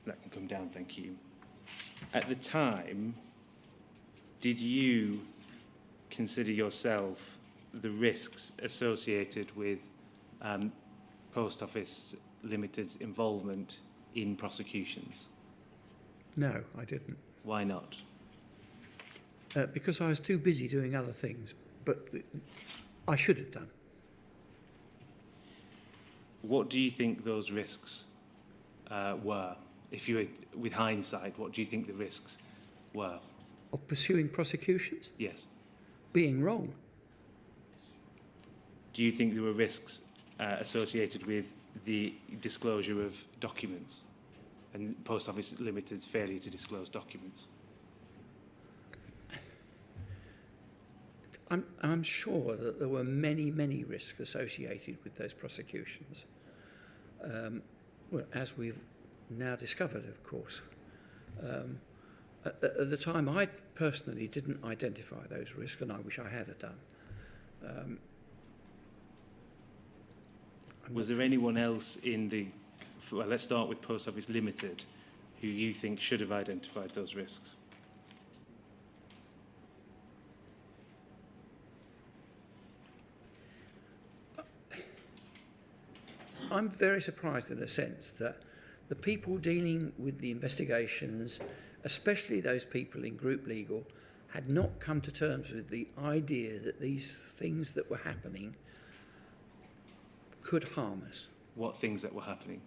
That can come down, thank you. At the time, did you consider yourself the risks associated with Post Office Limited's involvement in prosecutions? No, I didn't. Why not? Because I was too busy doing other things, but I should have done. What do you think those risks were? If you were, with hindsight, what do you think the risks were? Of pursuing prosecutions? Yes. Being wrong. Do you think there were risks associated with the disclosure of documents and Post Office Limited's failure to disclose documents? I'm sure that there were many, many risks associated with those prosecutions. Well, as we've now discovered, of course. At the time, I personally didn't identify those risks, and I wish I had done. Was there anyone else in the, well, let's start with Post Office Limited, who you think should have identified those risks? I'm very surprised in a sense that the people dealing with the investigations, especially those people in group legal, had not come to terms with the idea that these things that were happening could harm us. What things that were happening?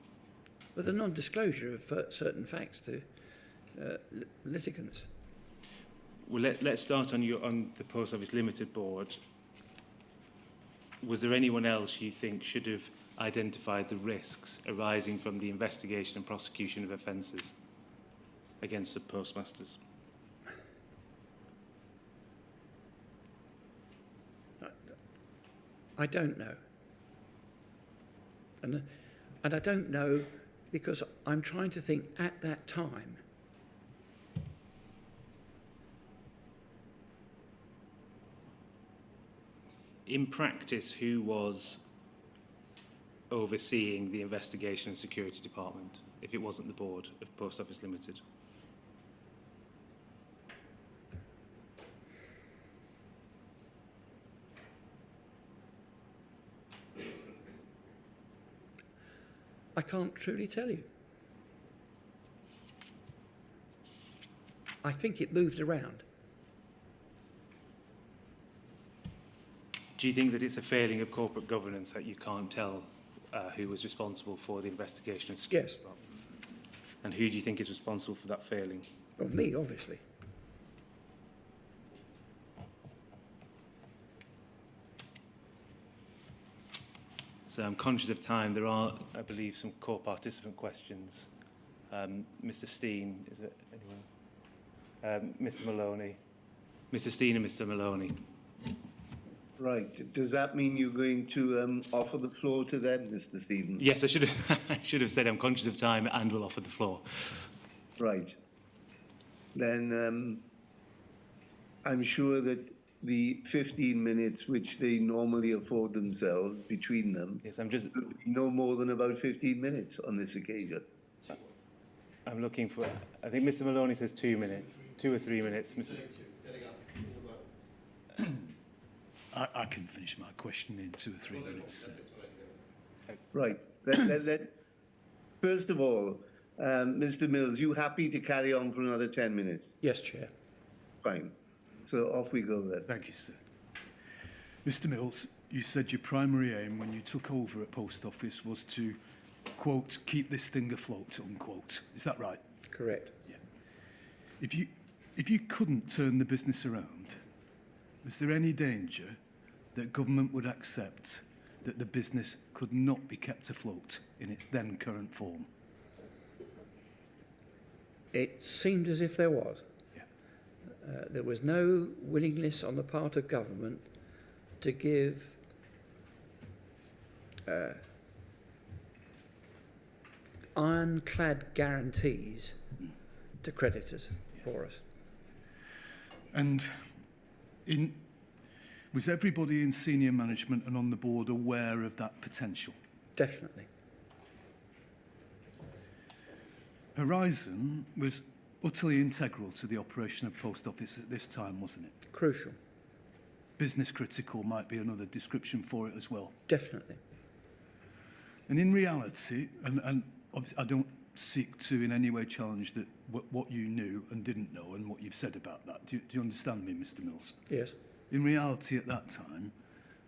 Well, the non-disclosure of certain facts to litigants. Well, let's start on the Post Office Limited board. Was there anyone else you think should have identified the risks arising from the investigation and prosecution of offences against sub-postmasters? I don't know. And I don't know because I'm trying to think at that time. In practice, who was overseeing the investigation and security department, if it wasn't the board of Post Office Limited? I can't truly tell you. I think it moved around. Do you think that it's a failing of corporate governance that you can't tell who was responsible for the investigation and security department? And who do you think is responsible for that failing? Of me, obviously. So I'm conscious of time. There are, I believe, some core participant questions. Mr. Steen, is it anyone? Mr. Maloney. Mr. Steen and Mr. Maloney. Right. Does that mean you're going to offer the floor to them, Mr. Stevens? Yes, I should have. I should have said I'm conscious of time and will offer the floor. Right. Then I'm sure that the 15 minutes which they normally afford themselves between them, Yes, I'm just. no more than about 15 minutes on this occasion. I'm looking for. I think Mr. Maloney says 2 minutes, 2 or 3 minutes. I can finish my question in 2 or 3 minutes. Right. First of all, Mr. Mills, you happy to carry on for another 10 minutes? Yes, Chair. Fine. So off we go then. Thank you, sir. Mr. Mills, you said your primary aim when you took over at Post Office was to, quote, keep this thing afloat, unquote. Is that right? Correct. Yeah. If you couldn't turn the business around, was there any danger that government would accept that the business could not be kept afloat in its then current form? It seemed as if there was. Yeah. There was no willingness on the part of government to give ironclad guarantees to creditors for us. And was everybody in senior management and on the board aware of that potential? Definitely. Horizon was utterly integral to the operation of Post Office at this time, wasn't it? Crucial. Business critical might be another description for it as well. Definitely. And in reality, and I don't seek to in any way challenge that what you knew and didn't know and what you've said about that. Do you understand me, Mr. Mills? Yes. In reality, at that time,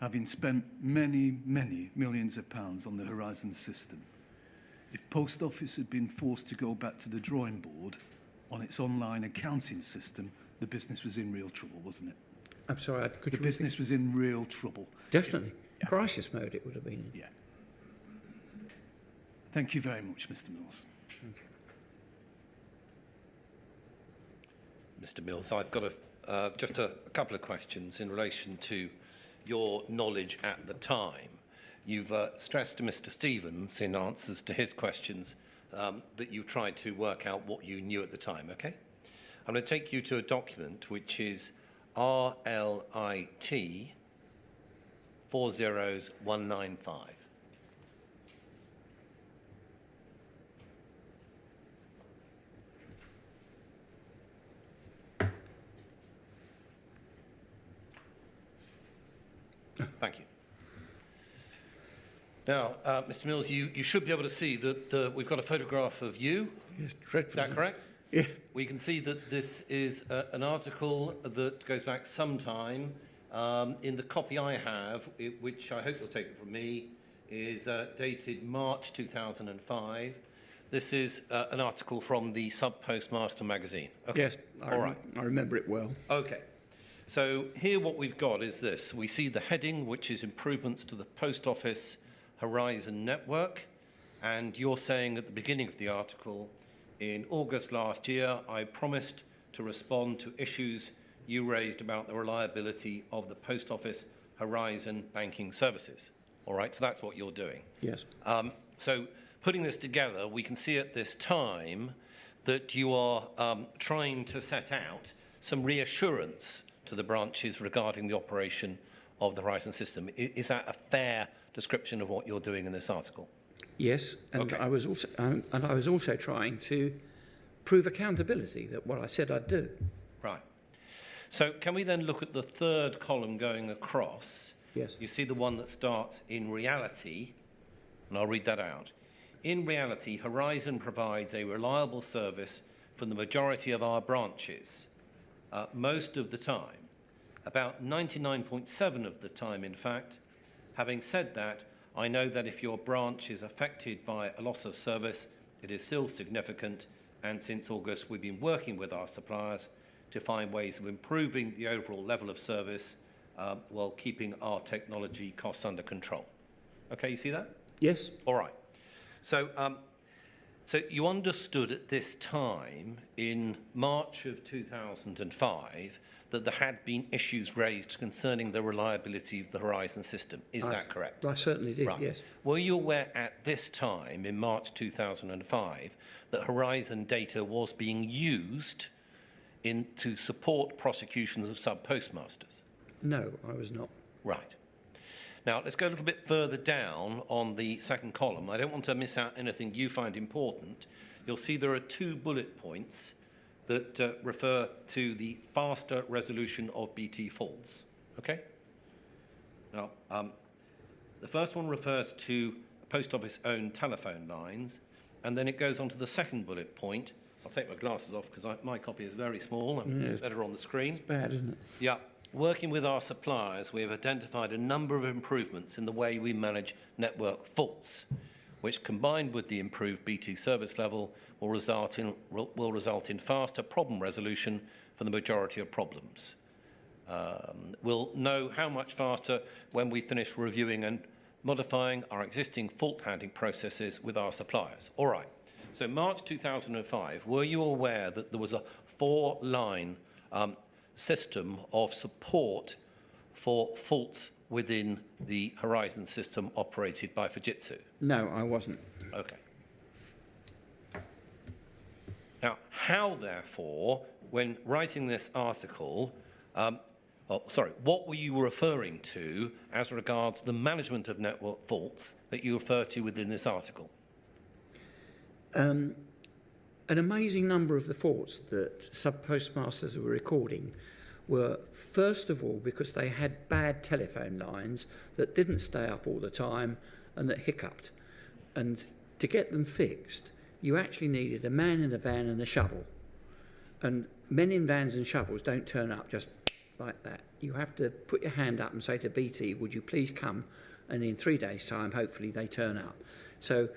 having spent many, many millions of pounds on the Horizon system, if Post Office had been forced to go back to the drawing board on its online accounting system, the business was in real trouble, wasn't it? I'm sorry, could you The business was in real trouble. Definitely. Yeah. Crisis mode it would have been in. Yeah. Thank you very much, Mr. Mills. Mr. Mills, I've got just a couple of questions in relation to your knowledge at the time. You've stressed to Mr. Stevens in answers to his questions that you tried to work out what you knew at the time, okay? I'm going to take you to a document which is RLIT 40195. Thank you. Now, Mr. Mills, you should be able to see that we've got a photograph of you. Yes, dreadful. Is that correct? Yeah. We can see that this is an article that goes back some time. In the copy I have, which I hope you'll take from me, is dated March 2005. This is an article from the Sub-Postmaster magazine. Okay. Yes, I remember it well. Okay. So here what we've got is this. We see the heading, which is improvements to the Post Office Horizon network. And you're saying at the beginning of the article, in August last year, I promised to respond to issues you raised about the reliability of the Post Office Horizon banking services. All right, so that's what you're doing. Yes. So putting this together, we can see at this time that you are trying to set out some reassurance to the branches regarding the operation of the Horizon system. Is that a fair description of what you're doing in this article? Yes, and Okay. I was also trying to prove accountability, that what I said I'd do. Right. So can we then look at the third column going across? Yes. You see the one that starts in reality, and I'll read that out. In reality, Horizon provides a reliable service for the majority of our branches. Most of the time, about 99.7% of the time, in fact. Having said that, I know that if your branch is affected by a loss of service, it is still significant, and since August we've been working with our suppliers to find ways of improving the overall level of service while keeping our technology costs under control. Okay, you see that? Yes. All right. So So you understood at this time, in March of 2005, that there had been issues raised concerning the reliability of the Horizon system. Is that correct? I certainly did, Right. yes. Were you aware at this time, in March 2005, that Horizon data was being used to support prosecutions of sub-postmasters? No, I was not. Right. Now, let's go a little bit further down on the second column. I don't want to miss out anything you find important. You'll see there are 2 bullet points that refer to the faster resolution of BT faults. Okay? Now, the first one refers to post office-owned telephone lines, and then it goes on to the second bullet point. I'll take my glasses off because my copy is very small and better on the screen. It's bad, isn't it? Yeah. Working with our suppliers, we have identified a number of improvements in the way we manage network faults, which, combined with the improved BT service level, will result in faster problem resolution for the majority of problems. We'll know how much faster when we finish reviewing and modifying our existing fault handling processes with our suppliers. All right. So March 2005, were you aware that there was a 4-line system of support for faults within the Horizon system operated by Fujitsu? No, I wasn't. Okay. Now, how, therefore, when writing this article, what were you referring to as regards the management of network faults that you refer to within this article? An amazing number of the faults that sub-postmasters were recording were, first of all, because they had bad telephone lines that didn't stay up all the time and that hiccuped. And to get them fixed, you actually needed a man in a van and a shovel. And men in vans and shovels don't turn up just like that. You have to put your hand up and say to BT, would you please come? And in 3 days' time, hopefully they turn up. So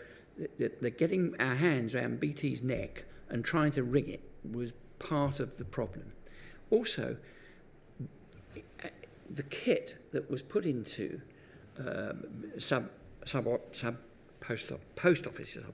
the getting our hands around BT's neck and trying to ring it was part of the problem. Also, the kit that was put into post offices,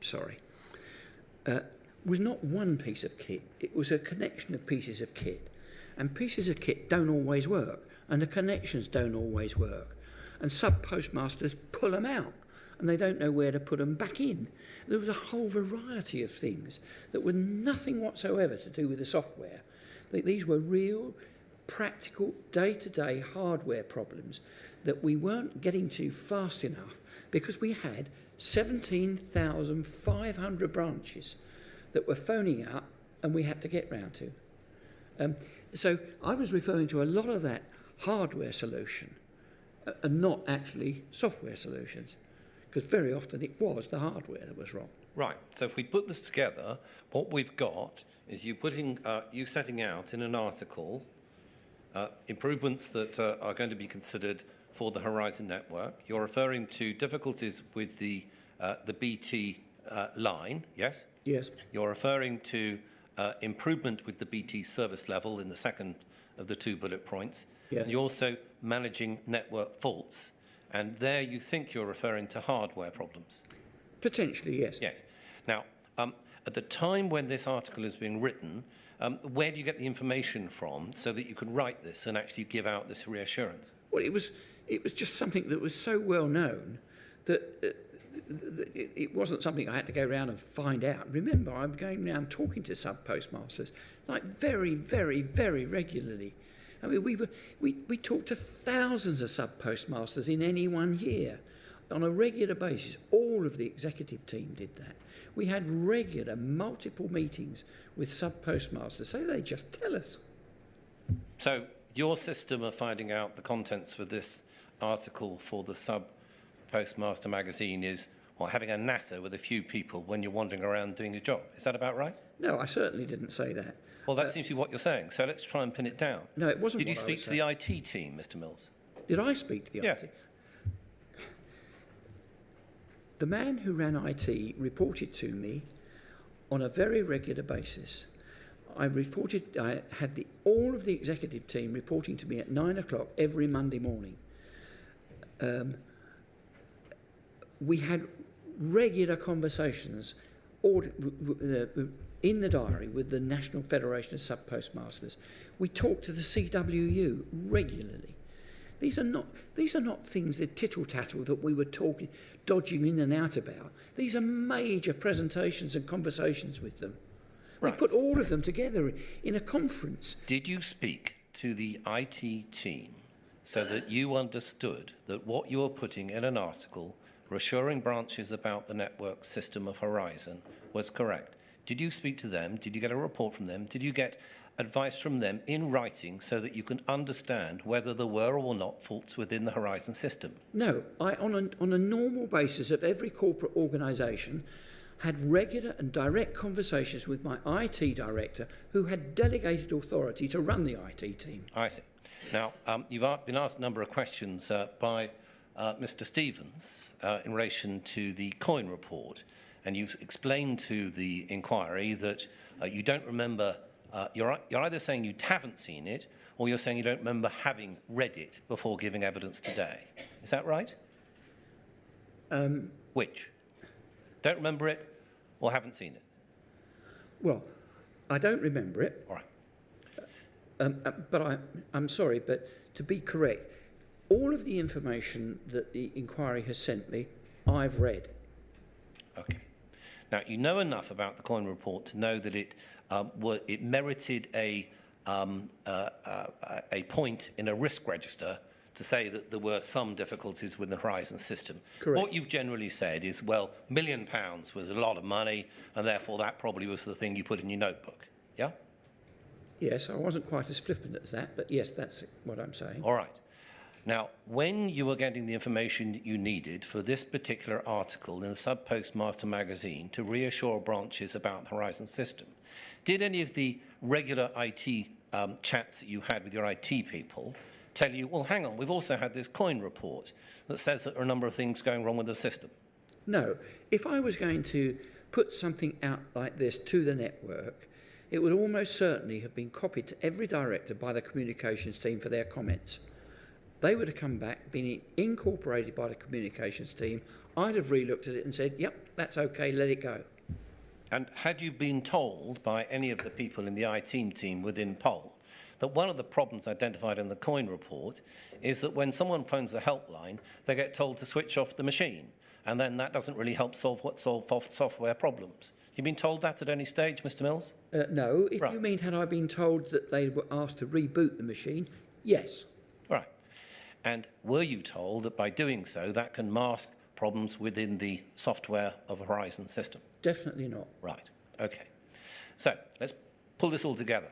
was not one piece of kit. It was a connection of pieces of kit. And pieces of kit don't always work, and the connections don't always work. And sub-postmasters pull them out, and they don't know where to put them back in. There was a whole variety of things that were nothing whatsoever to do with the software. These were real, practical, day-to-day hardware problems that we weren't getting to fast enough because we had 17,500 branches that were phoning up and we had to get round to. So I was referring to a lot of that hardware solution and not actually software solutions, because very often it was the hardware that was wrong. Right. So if we put this together, what we've got is you setting out in an article improvements that are going to be considered for the Horizon network. You're referring to difficulties with the BT line, yes? Yes. You're referring to improvement with the BT service level in the second of the 2 bullet points. Yes. You're also managing network faults, and there you think you're referring to hardware problems. Potentially, yes. Yes. Now, at the time when this article is being written, where do you get the information from so that you could write this and actually give out this reassurance? Well, it was just something that was so well known that it wasn't something I had to go around and find out. Remember, I'm going around talking to sub-postmasters like very, very, very regularly. I mean, we talked to thousands of sub-postmasters in any one year on a regular basis. All of the executive team did that. We had regular, multiple meetings with sub-postmasters, so they just tell us. So your system of finding out the contents for this article for the Sub-Postmaster magazine is having a natter with a few people when you're wandering around doing your job. Is that about right? No, I certainly didn't say that. Well, that seems to be what you're saying, so let's try and pin it down. No, it wasn't. Did you speak to the IT team, Mr. Mills? Did I speak to the IT? The man who ran IT reported to me on a very regular basis. I had all of the executive team reporting to me at 9 o'clock every Monday morning. We had regular conversations in the diary with the National Federation of Sub-Postmasters. We talk to the CWU regularly. These are not things, the tittle-tattle that we were dodging in and out about. These are major presentations and conversations with them. Right. We put all of them together in a conference. Did you speak to the IT team so that you understood that what you were putting in an article reassuring branches about the network system of Horizon was correct? Did you speak to them? Did you get a report from them? Did you get advice from them in writing so that you can understand whether there were or not faults within the Horizon system? No. On a normal basis of every corporate organisation, had regular and direct conversations with my IT director, who had delegated authority to run the IT team. I see. Now, you've been asked a number of questions by Mr. Stevens in relation to the COIN report, and you've explained to the inquiry that you don't remember. You're either saying you haven't seen it, or you're saying you don't remember having read it before giving evidence today. Is that right? Which? Don't remember it, or haven't seen it? Well, I don't remember it. All right. But I'm sorry, but to be correct, all of the information that the inquiry has sent me, I've read. Okay. Now, you know enough about the COIN report to know that it merited a point in a risk register to say that there were some difficulties with the Horizon system. Correct. What you've generally said is, well, £1 million was a lot of money, and therefore that probably was the thing you put in your notebook. Yeah? Yes, I wasn't quite as flippant as that, but yes, that's what I'm saying. All right. Now, when you were getting the information you needed for this particular article in the Sub-Postmaster magazine to reassure branches about the Horizon system, did any of the regular IT chats that you had with your IT people tell you, well, hang on, we've also had this COIN report that says that there are a number of things going wrong with the system? No. If I was going to put something out like this to the network, it would almost certainly have been copied to every director by the communications team for their comments. They would have come back, been incorporated by the communications team. I'd have re-looked at it and said, yep, that's okay, let it go. And had you been told by any of the people in the IT team within POL that one of the problems identified in the COIN report is that when someone phones the helpline, they get told to switch off the machine, and then that doesn't really help solve software problems? You been told that at any stage, Mr. Mills? No. If right. You mean had I been told that they were asked to reboot the machine, yes. Right. And were you told that by doing so, that can mask problems within the software of a Horizon system? Definitely not. Right. Okay. So let's pull this all together.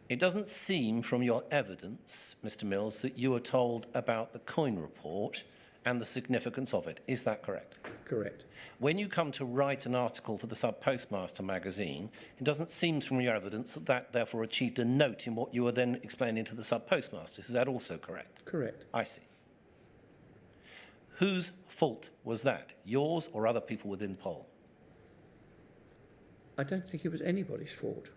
It doesn't seem from your evidence, Mr. Mills, that you were told about the COIN report and the significance of it. Is that correct? Correct. When you come to write an article for the Sub-Postmaster magazine, it doesn't seem from your evidence that that therefore achieved a note in what you were then explaining to the Sub-Postmasters. Is that also correct? Correct. I see. Whose fault was that? Yours or other people within POL? I don't think it was anybody's fault.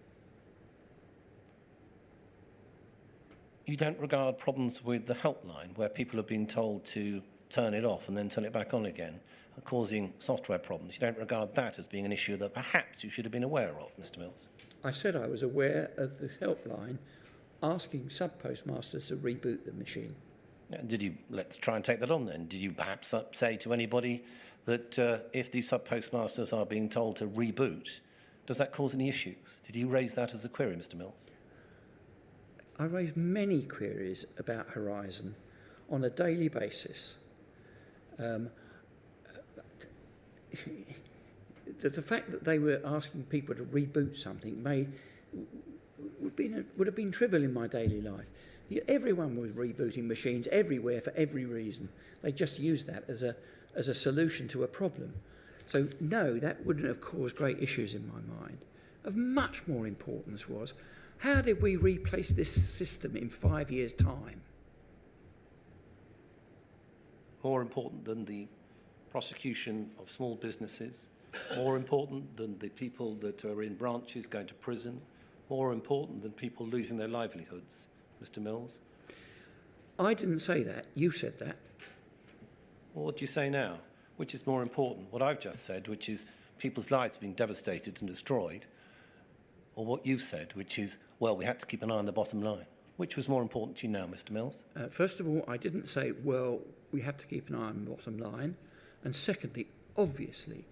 You don't regard problems with the helpline, where people are being told to turn it off and then turn it back on again, causing software problems. You don't regard that as being an issue that perhaps you should have been aware of, Mr. Mills? I said I was aware of the helpline asking sub-postmasters to reboot the machine. Did you, let's try and take that on then, did you perhaps say to anybody that if these sub-postmasters are being told to reboot, does that cause any issues? Did you raise that as a query, Mr. Mills? I raise many queries about Horizon on a daily basis. The fact that they were asking people to reboot something would have been trivial in my daily life. Everyone was rebooting machines everywhere for every reason. They just used that as a solution to a problem. So no, that wouldn't have caused great issues in my mind. Of much more importance was, how did we replace this system in 5 years' time? More important than the prosecution of small businesses, more important than the people that are in branches going to prison, more important than people losing their livelihoods, Mr. Mills? I didn't say that. You said that. Well, what do you say now? which is more important? What I've just said, which is people's lives being devastated and destroyed, or what you've said, which is, well, we had to keep an eye on the bottom line? Which was more important to you now, Mr. Mills? First of all, I didn't say, well, we have to keep an eye on the bottom line. And secondly, obviously,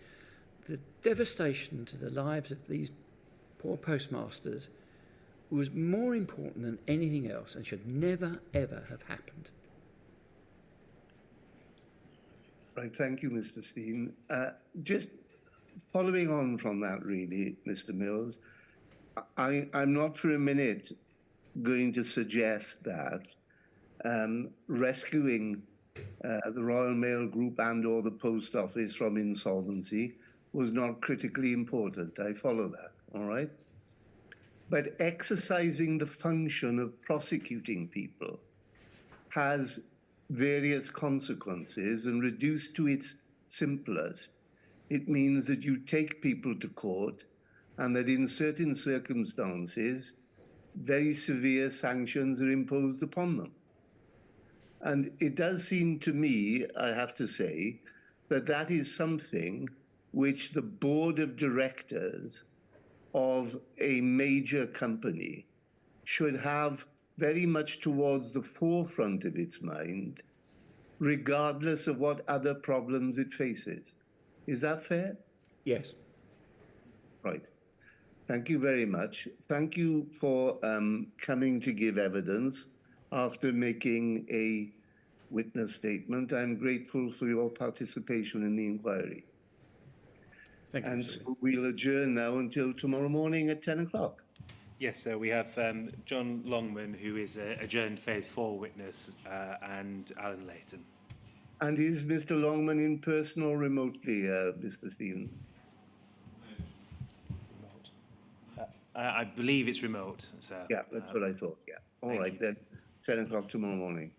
the devastation to the lives of these poor postmasters was more important than anything else and should never, ever have happened. Right, thank you, Mr. Steen. Just following on from that, really, Mr. Mills, I'm not for a minute going to suggest that rescuing the Royal Mail Group and or the Post Office from insolvency was not critically important. I follow that, all right? But exercising the function of prosecuting people has various consequences, and reduced to its simplest, it means that you take people to court and that in certain circumstances, very severe sanctions are imposed upon them. And it does seem to me, I have to say, that that is something which the board of directors of a major company should have very much towards the forefront of its mind, regardless of what other problems it faces. Is that fair? Yes. Right. Thank you very much. Thank you for coming to give evidence after making a witness statement. I'm grateful for your participation in the inquiry. Thank you. And so we'll adjourn now until tomorrow morning at 10 o'clock. Yes, sir. We have John Longman, who is adjourned phase 4 witness, and Alan Layton. And is Mr. Longman in person or remotely, Mr. Stevens? I believe it's remote, sir. Yeah, that's what I thought, yeah. All right, then, 10 o'clock tomorrow morning.